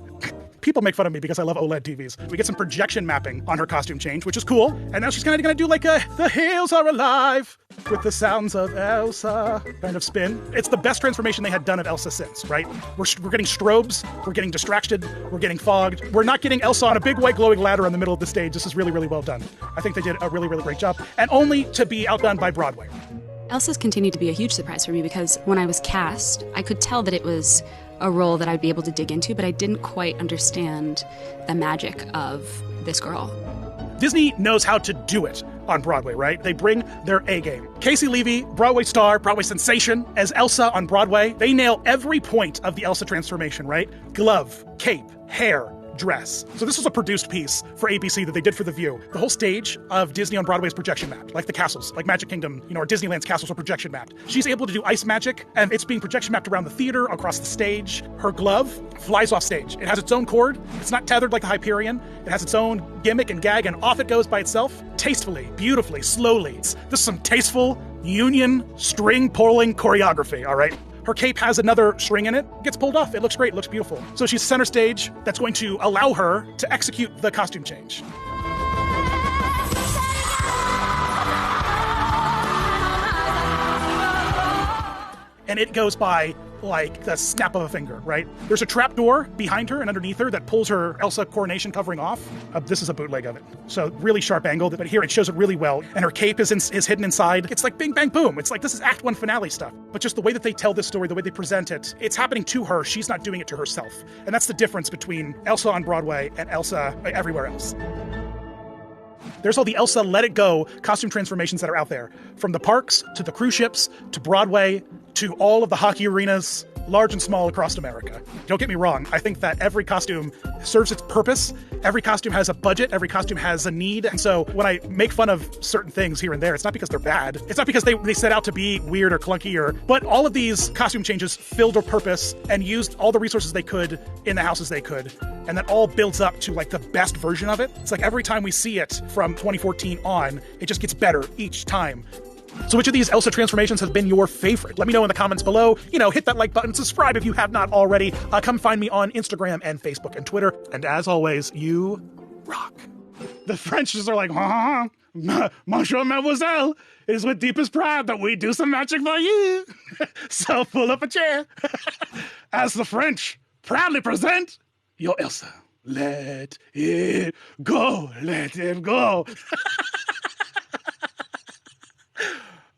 O: People make fun of me because I love OLED TVs. We get some projection mapping on her costume change, which is cool. And now she's kind of going to do like a The Hills Are Alive with the sounds of Elsa kind of spin. It's the best transformation they had done of Elsa since, right? We're getting strobes, we're getting distracted, we're getting fogged. We're not getting Elsa on a big white glowing ladder in the middle of the stage. This is really, really well done. I think they did a really, really great job. And only to be outdone by Broadway.
S: Elsa's continued to be a huge surprise for me because when I was cast, I could tell that it was a role that I'd be able to dig into, but I didn't quite understand the magic of this girl.
O: Disney knows how to do it on Broadway, right? They bring their A game. Casey Levy, Broadway star, Broadway sensation, as Elsa on Broadway. They nail every point of the Elsa transformation, right? Glove, cape, hair, dress. So this was a produced piece for ABC that they did for The View. The whole stage of Disney on Broadway is projection mapped, like the castles, like Magic Kingdom, or Disneyland's castles are projection mapped. She's able to do ice magic, and it's being projection mapped around the theater, across the stage. Her glove flies off stage. It has its own cord. It's not tethered like the Hyperion. It has its own gimmick and gag, and off it goes by itself, tastefully, beautifully, slowly. This is some tasteful union string pulling choreography, all right? Her cape has another string in it, gets pulled off. It looks great, it looks beautiful. So she's center stage. That's going to allow her to execute the costume change. And it goes by like the snap of a finger, right? There's a trap door behind her and underneath her that pulls her Elsa coronation covering off. This is a bootleg of it. So really sharp angle, but here it shows it really well. And her cape is hidden inside. It's like bing, bang, boom. It's like this is Act 1 finale stuff. But just the way that they tell this story, the way they present it, it's happening to her. She's not doing it to herself. And that's the difference between Elsa on Broadway and Elsa everywhere else. There's all the Elsa Let It Go costume transformations that are out there. From the parks, to the cruise ships, to Broadway, to all of the hockey arenas, large and small across America. Don't get me wrong, I think that every costume serves its purpose. Every costume has a budget, every costume has a need. And so when I make fun of certain things here and there, it's not because they're bad. It's not because they set out to be weird or clunky but all of these costume changes filled a purpose and used all the resources they could in the houses they could. And that all builds up to like the best version of it. It's like every time we see it from 2014 on, it just gets better each time. So which of these Elsa transformations has been your favorite? Let me know in the comments below. Hit that like button, subscribe if you have not already. Come find me on Instagram and Facebook and Twitter. And as always, you rock. The French just are like, Monsieur, Mademoiselle, it is with deepest pride that we do some magic for you. So pull up a chair. As the French proudly present your Elsa. Let it go, let it go.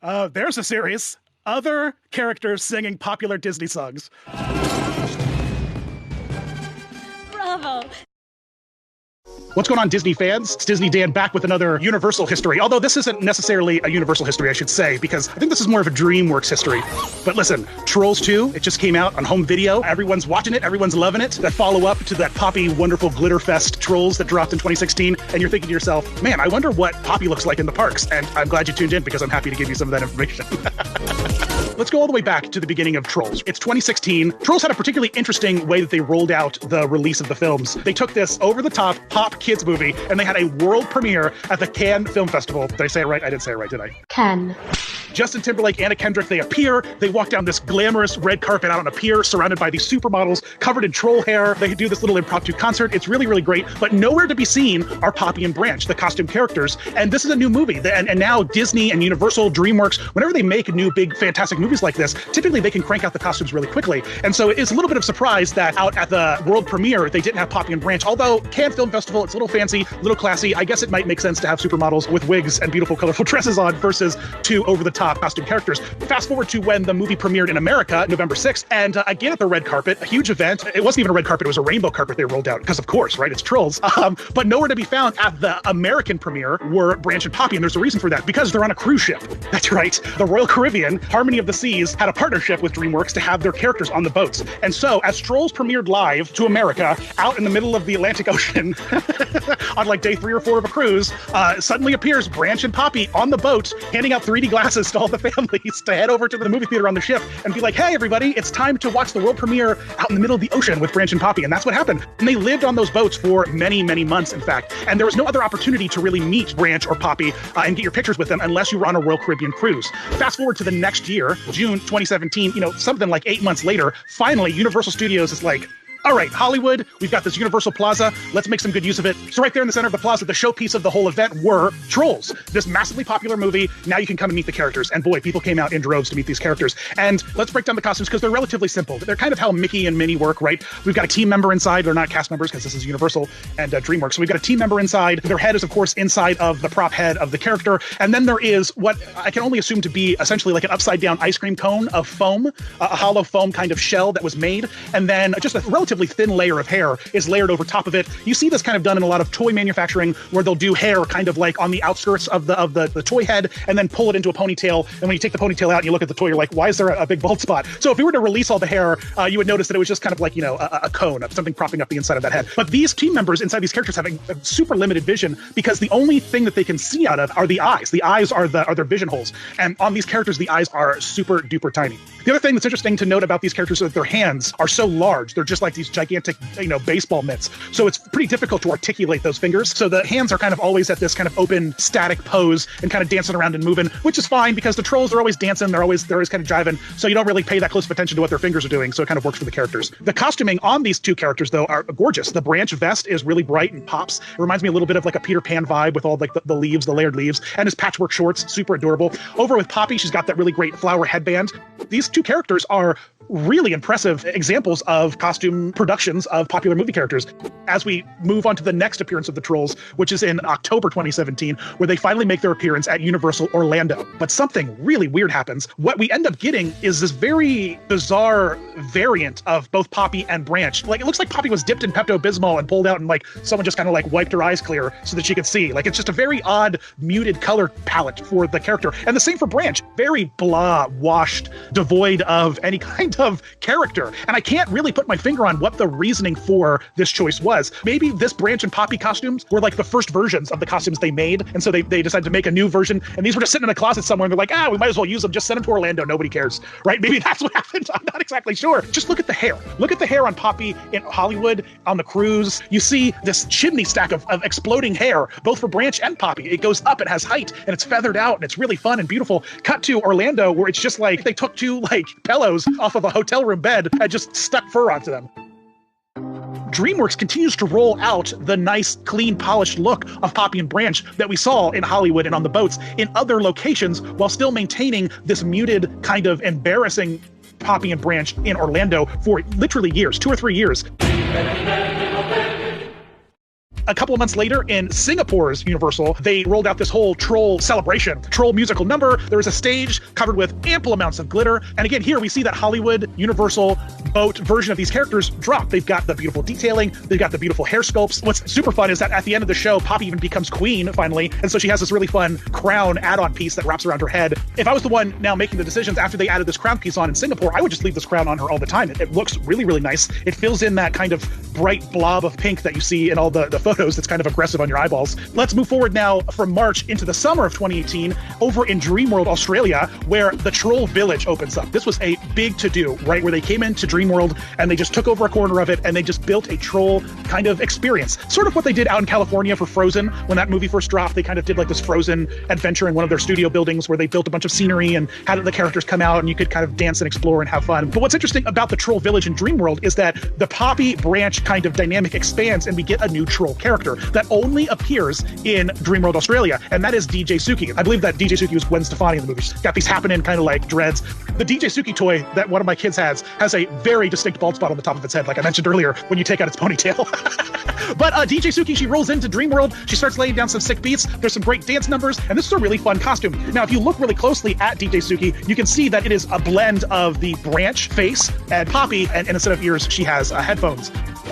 O: There's a series. Other characters singing popular Disney songs.
J: Bravo.
O: What's going on, Disney fans? It's Disney Dan back with another Universal history. Although this isn't necessarily a Universal history, I should say, because I think this is more of a DreamWorks history. But listen, Trolls 2, it just came out on home video. Everyone's watching it. Everyone's loving it. That follow-up to that Poppy wonderful Glitterfest Trolls that dropped in 2016. And you're thinking to yourself, man, I wonder what Poppy looks like in the parks. And I'm glad you tuned in because I'm happy to give you some of that information. Let's go all the way back to the beginning of Trolls. It's 2016. Trolls had a particularly interesting way that they rolled out the release of the films. They took this over-the-top pop kids movie and they had a world premiere at the Cannes Film Festival. Did I say it right? I didn't say it right, did I?
J: Cannes.
O: Justin Timberlake, Anna Kendrick, they appear. They walk down this glamorous red carpet out on a pier surrounded by these supermodels covered in troll hair. They do this little impromptu concert. It's really, really great. But nowhere to be seen are Poppy and Branch, the costume characters. And this is a new movie. And now Disney and Universal, DreamWorks, whenever they make new, big, fantastic movies like this, typically they can crank out the costumes really quickly. And so it's a little bit of surprise that out at the world premiere, they didn't have Poppy and Branch. Although Cannes Film Festival, it's a little fancy, a little classy. I guess it might make sense to have supermodels with wigs and beautiful, colorful dresses on versus two over-the-top costume characters. Fast forward to when the movie premiered in America, November 6th, and again at the red carpet, a huge event. It wasn't even a red carpet, it was a rainbow carpet they rolled out, because of course, right, it's Trolls. But nowhere to be found at the American premiere were Branch and Poppy, and there's a reason for that, because they're on a cruise ship. That's right, the Royal Caribbean, Harmony of the Seas, had a partnership with DreamWorks to have their characters on the boats. And so, as Trolls premiered live to America, out in the middle of the Atlantic Ocean, on like day 3 or 4 of a cruise, suddenly appears Branch and Poppy on the boat, handing out 3D glasses to all the families to head over to the movie theater on the ship and be like, hey, everybody, it's time to watch the world premiere out in the middle of the ocean with Branch and Poppy. And that's what happened. And they lived on those boats for many, many months, in fact. And there was no other opportunity to really meet Branch or Poppy and get your pictures with them unless you were on a Royal Caribbean cruise. Fast forward to the next year, June 2017, something like 8 months later, finally, Universal Studios is like, all right, Hollywood, we've got this Universal Plaza. Let's make some good use of it. So right there in the center of the plaza, the showpiece of the whole event were Trolls, this massively popular movie. Now you can come and meet the characters. And boy, people came out in droves to meet these characters. And let's break down the costumes because they're relatively simple. They're kind of how Mickey and Minnie work, right? We've got a team member inside. They're not cast members because this is Universal and DreamWorks. So we've got a team member inside. Their head is, of course, inside of the prop head of the character. And then there is what I can only assume to be essentially like an upside-down ice cream cone of foam, a hollow foam kind of shell that was made. And then just a relatively thin layer of hair is layered over top of it. You see this kind of done in a lot of toy manufacturing where they'll do hair kind of like on the outskirts of the toy head and then pull it into a ponytail. And when you take the ponytail out and you look at the toy, you're like, why is there a big bald spot? So if we were to release all the hair, you would notice that it was just kind of like, a cone of something propping up the inside of that head. But these team members inside these characters have a super limited vision because the only thing that they can see out of are the eyes. The eyes are their vision holes. And on these characters, the eyes are super duper tiny. The other thing that's interesting to note about these characters is that their hands are so large. They're just like these gigantic, baseball mitts. So it's pretty difficult to articulate those fingers. So the hands are kind of always at this kind of open, static pose and kind of dancing around and moving, which is fine because the Trolls are always dancing. They're always kind of jiving. So you don't really pay that close of attention to what their fingers are doing. So it kind of works for the characters. The costuming on these two characters, though, are gorgeous. The Branch vest is really bright and pops. It reminds me a little bit of like a Peter Pan vibe with all like the leaves, the layered leaves, and his patchwork shorts, super adorable. Over with Poppy, she's got that really great flower headband. These two characters are really impressive examples of costume productions of popular movie characters. As we move on to the next appearance of the Trolls, which is in October 2017, where they finally make their appearance at Universal Orlando. But something really weird happens. What we end up getting is this very bizarre variant of both Poppy and Branch. Like, it looks like Poppy was dipped in Pepto-Bismol and pulled out and like someone just kind of like wiped her eyes clear so that she could see. Like, it's just a very odd muted color palette for the character. And the same for Branch. Very blah, washed, devoid of any kind of character. And I can't really put my finger on what the reasoning for this choice was. Maybe this Branch and Poppy costumes were like the first versions of the costumes they made. And so they decided to make a new version. And these were just sitting in a closet somewhere. And they're like, we might as well use them. Just send them to Orlando. Nobody cares, right? Maybe that's what happened. I'm not exactly sure. Just look at the hair. Look at the hair on Poppy in Hollywood on the cruise. You see this chimney stack of exploding hair, both for Branch and Poppy. It goes up, it has height, and it's feathered out, and it's really fun and beautiful. Cut to Orlando, where it's just like they took two like pillows off of a hotel room bed and just stuck fur onto them. DreamWorks continues to roll out the nice, clean, polished look of Poppy and Branch that we saw in Hollywood and on the boats in other locations, while still maintaining this muted, kind of embarrassing Poppy and Branch in Orlando for literally years, 2 or 3 years. A couple of months later in Singapore's Universal, they rolled out this whole troll celebration, troll musical number. There was a stage covered with ample amounts of glitter. And again, here we see that Hollywood Universal boat version of these characters drop. They've got the beautiful detailing. They've got the beautiful hair sculpts. What's super fun is that at the end of the show, Poppy even becomes queen finally. And so she has this really fun crown add-on piece that wraps around her head. If I was the one now making the decisions after they added this crown piece on in Singapore, I would just leave this crown on her all the time. It looks really, really nice. It fills in that kind of bright blob of pink that you see in all the photos that's kind of aggressive on your eyeballs. Let's move forward now from March into the summer of 2018 over in Dreamworld, Australia, where the Troll Village opens up. This was a big to-do, right? Where they came into Dreamworld and they just took over a corner of it and they just built a troll kind of experience. Sort of what they did out in California for Frozen. When that movie first dropped, they kind of did like this Frozen adventure in one of their studio buildings where they built a bunch of scenery and had the characters come out and you could kind of dance and explore and have fun. But what's interesting about the Troll Village in Dreamworld is that the Poppy Branch kind of dynamic expands and we get a new troll character that only appears in Dreamworld Australia, and that is DJ Suki. I believe that DJ Suki was Gwen Stefani in the movie. She's got these happening kind of like dreads. The DJ Suki toy that one of my kids has a very distinct bald spot on the top of its head, like I mentioned earlier, when you take out its ponytail. But DJ Suki, she rolls into Dreamworld, she starts laying down some sick beats, there's some great dance numbers, and this is a really fun costume. Now, if you look really closely at DJ Suki, you can see that it is a blend of the Branch face and Poppy, and instead of ears, she has headphones.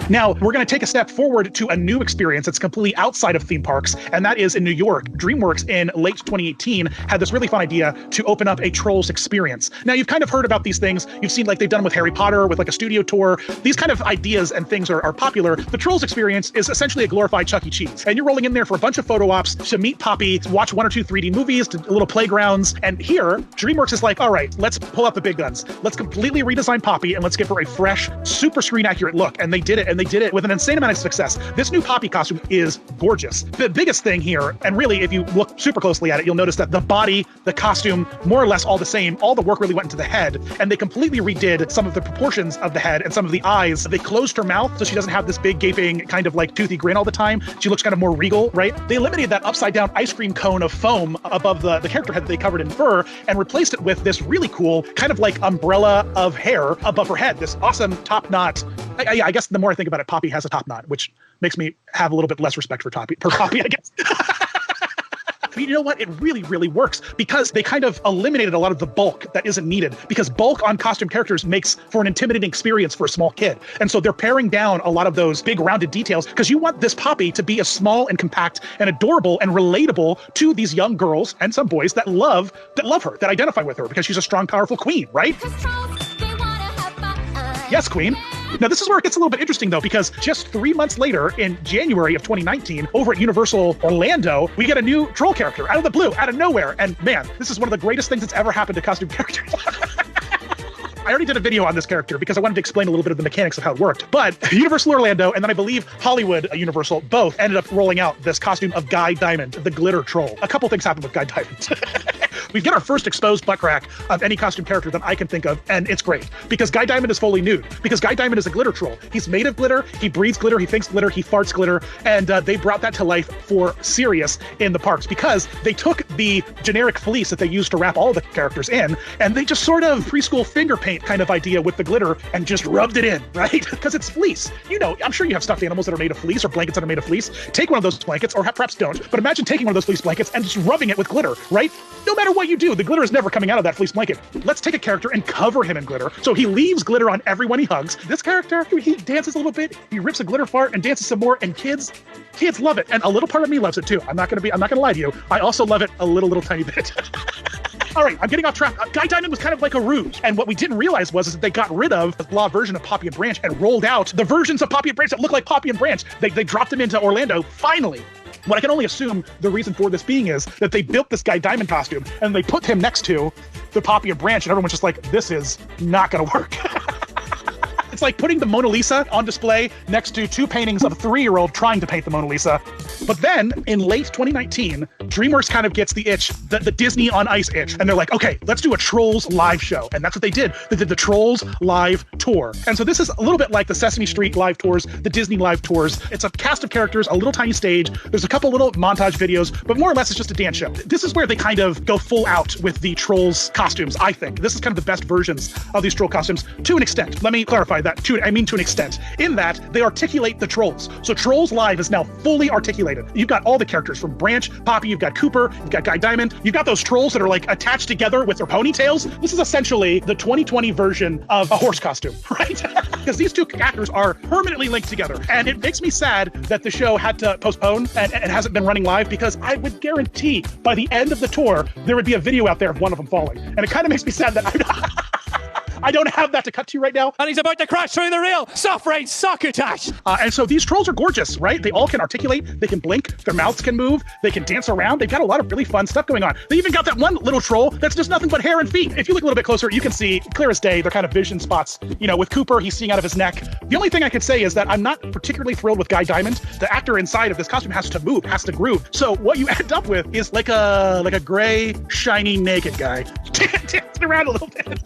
O: Now, we're going to take a step forward to a new experience that's completely outside of theme parks, and that is in New York. DreamWorks in late 2018 had this really fun idea to open up a Trolls experience. Now, you've kind of heard about these things. You've seen like they've done with Harry Potter, with like a studio tour. These kind of ideas and things are popular. The Trolls experience is essentially a glorified Chuck E. Cheese, and you're rolling in there for a bunch of photo ops to meet Poppy, to watch 1 or 2 3D movies, to little playgrounds. And here, DreamWorks is like, all right, let's pull out the big guns. Let's completely redesign Poppy and let's give her a fresh, super screen accurate look. And they did it, and they did it with an insane amount of success. This new Poppy costume is gorgeous. The biggest thing here, and really if you look super closely at it, you'll notice that the body, the costume, more or less all the same. All the work really went into the head, and they completely redid some of the proportions of the head and some of the eyes. They closed her mouth so she doesn't have this big gaping kind of like toothy grin all the time. She looks kind of more regal, right? They eliminated that upside down ice cream cone of foam above the character head that they covered in fur and replaced it with this really cool kind of like umbrella of hair above her head. This awesome top knot. I guess the more I think about it, Poppy has a top knot, which makes me have a little bit less respect for Poppy, I guess. But you know what? It really, really works because they kind of eliminated a lot of the bulk that isn't needed, because bulk on costume characters makes for an intimidating experience for a small kid. And so they're paring down a lot of those big rounded details because you want this Poppy to be as small and compact and adorable and relatable to these young girls and some boys that love her, that identify with her because she's a strong, powerful queen, right? Yes, queen. Now, this is where it gets a little bit interesting, though, because just 3 months later, in January of 2019, over at Universal Orlando, we get a new troll character out of the blue, out of nowhere. And man, this is one of the greatest things that's ever happened to costume characters. I already did a video on this character because I wanted to explain a little bit of the mechanics of how it worked. But Universal Orlando, and then I believe Hollywood Universal, both ended up rolling out this costume of Guy Diamond, the glitter troll. A couple things happened with Guy Diamond. We get our first exposed butt crack of any costume character that I can think of, and it's great because Guy Diamond is fully nude, because Guy Diamond is a glitter troll. He's made of glitter, he breathes glitter, he thinks glitter, he farts glitter, and they brought that to life for serious in the parks because they took the generic fleece that they used to wrap all the characters in, and they just sort of preschool finger paint kind of idea with the glitter and just rubbed it in, right? Because it's fleece. You know, I'm sure you have stuffed animals that are made of fleece or blankets that are made of fleece. Take one of those blankets, or perhaps don't, but imagine taking one of those fleece blankets and just rubbing it with glitter, right? No matter what you do, the glitter is never coming out of that fleece blanket. Let's take a character and cover him in glitter. So he leaves glitter on everyone he hugs. This character, he dances a little bit, he rips a glitter fart and dances some more, and kids love it. And a little part of me loves it too. I'm not gonna lie to you. I also love it a little tiny bit. All right, I'm getting off track. Guy Diamond was kind of like a ruse. And what we didn't realize was that they got rid of the law version of Poppy and Branch and rolled out the versions of Poppy and Branch that look like Poppy and Branch. They dropped them into Orlando, finally. What I can only assume the reason for this being is that they built this Guy Diamond costume and they put him next to the Poppy and Branch, and everyone's just like, this is not gonna work. It's like putting the Mona Lisa on display next to two paintings of a 3-year-old trying to paint the Mona Lisa. But then, in late 2019, DreamWorks kind of gets the itch, the Disney on Ice itch. And they're like, okay, let's do a Trolls live show. And that's what they did. They did the Trolls live tour. And so this is a little bit like the Sesame Street live tours, the Disney live tours. It's a cast of characters, a little tiny stage. There's a couple little montage videos, but more or less it's just a dance show. This is where they kind of go full out with the Trolls costumes, I think. This is kind of the best versions of these Troll costumes to an extent. Let me clarify that. I mean to an extent, in that they articulate the Trolls. So Trolls Live is now fully articulated. You've got all the characters from Branch, Poppy, you've got Cooper, you've got Guy Diamond, you've got those trolls that are like attached together with their ponytails. This is essentially the 2020 version of a horse costume, right? Because these two actors are permanently linked together. And it makes me sad that the show had to postpone and hasn't been running live, because I would guarantee by the end of the tour, there would be a video out there of one of them falling. And it kind of makes me sad that I don't have that to cut to right now.
K: And he's about to crash through the rail. Soft rain succotash.
O: And so these trolls are gorgeous, right? They all can articulate. They can blink. Their mouths can move. They can dance around. They've got a lot of really fun stuff going on. They even got that one little troll that's just nothing but hair and feet. If you look a little bit closer, you can see clear as day. They're kind of vision spots. You know, with Cooper, he's seeing out of his neck. The only thing I could say is that I'm not particularly thrilled with Guy Diamond. The actor inside of this costume has to move, has to groove. So what you end up with is like a gray, shiny, naked guy dancing around a little bit.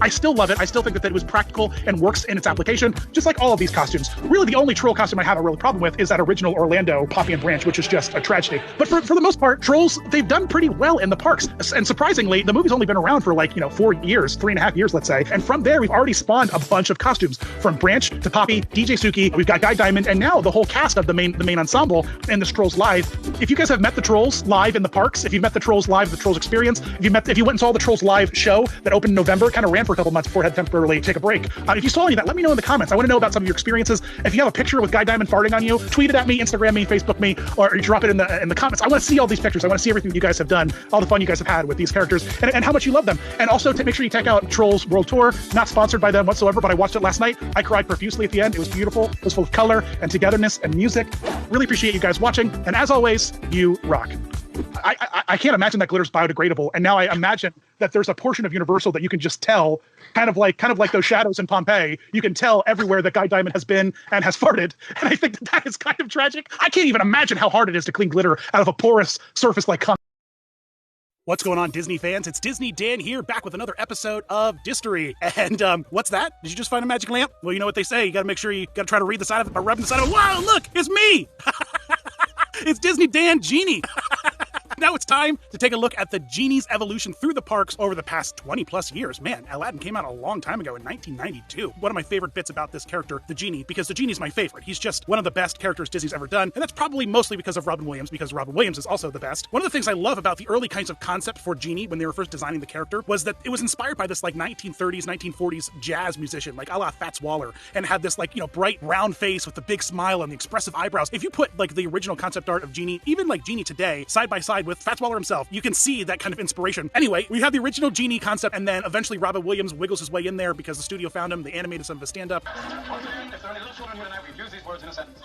O: I still love it. I still think that it was practical and works in its application, just like all of these costumes. Really, the only troll costume I have a real problem with is that original Orlando Poppy and Branch, which is just a tragedy. But for the most part, Trolls, they've done pretty well in the parks. And surprisingly, the movie's only been around for 4 years, 3.5 years, let's say. And from there, we've already spawned a bunch of costumes, from Branch to Poppy, DJ Suki, we've got Guy Diamond, and now the whole cast of the main ensemble in this Trolls Live. If you guys have met the Trolls live in the parks, if you've met the Trolls live, the Trolls Experience, if you went and saw the Trolls Live show that opened in November, kind of ran for a couple months before it had to temporarily take a break. If you saw any of that, let me know in the comments. I want to know about some of your experiences. If you have a picture with Guy Diamond farting on you, tweet it at me, Instagram me, Facebook me, or drop it in the comments. I want to see all these pictures. I want to see everything you guys have done, all the fun you guys have had with these characters, and how much you love them. And also to make sure you check out Trolls World Tour. Not sponsored by them whatsoever, but I watched it last night. I cried profusely at the end. It was beautiful. It was full of color and togetherness and music. Really appreciate you guys watching. And as always, you rock. I can't imagine that glitter's biodegradable, and now I imagine that there's a portion of Universal that you can just tell, kind of like those shadows in Pompeii. You can tell everywhere that Guy Diamond has been and has farted, and I think that is kind of tragic. I can't even imagine how hard it is to clean glitter out of a porous surface like concrete. What's going on, Disney fans? It's Disney Dan here, back with another episode of Distery. And what's that? Did you just find a magic lamp? Well, you know what they say. You got to make sure you got to try to read the side of it by rubbing the side of it. Wow, look, it's me. It's Disney Dan Genie. Now it's time to take a look at the Genie's evolution through the parks over the past 20 plus years. Man, Aladdin came out a long time ago in 1992. One of my favorite bits about this character, the Genie, because the Genie's my favorite. He's just one of the best characters Disney's ever done, and that's probably mostly because of Robin Williams, because Robin Williams is also the best. One of the things I love about the early kinds of concept for Genie when they were first designing the character was that it was inspired by this 1930s, 1940s jazz musician, like a la Fats Waller, and had this bright round face with the big smile and the expressive eyebrows. If you put the original concept art of Genie, even Genie today, side by side with Fats Waller himself, you can see that kind of inspiration. Anyway, we have the original Genie concept, and then eventually Robin Williams wiggles his way in there because the studio found him. They animated some of his stand-up.
D: If there are any little children here tonight, we've used these words in a sentence.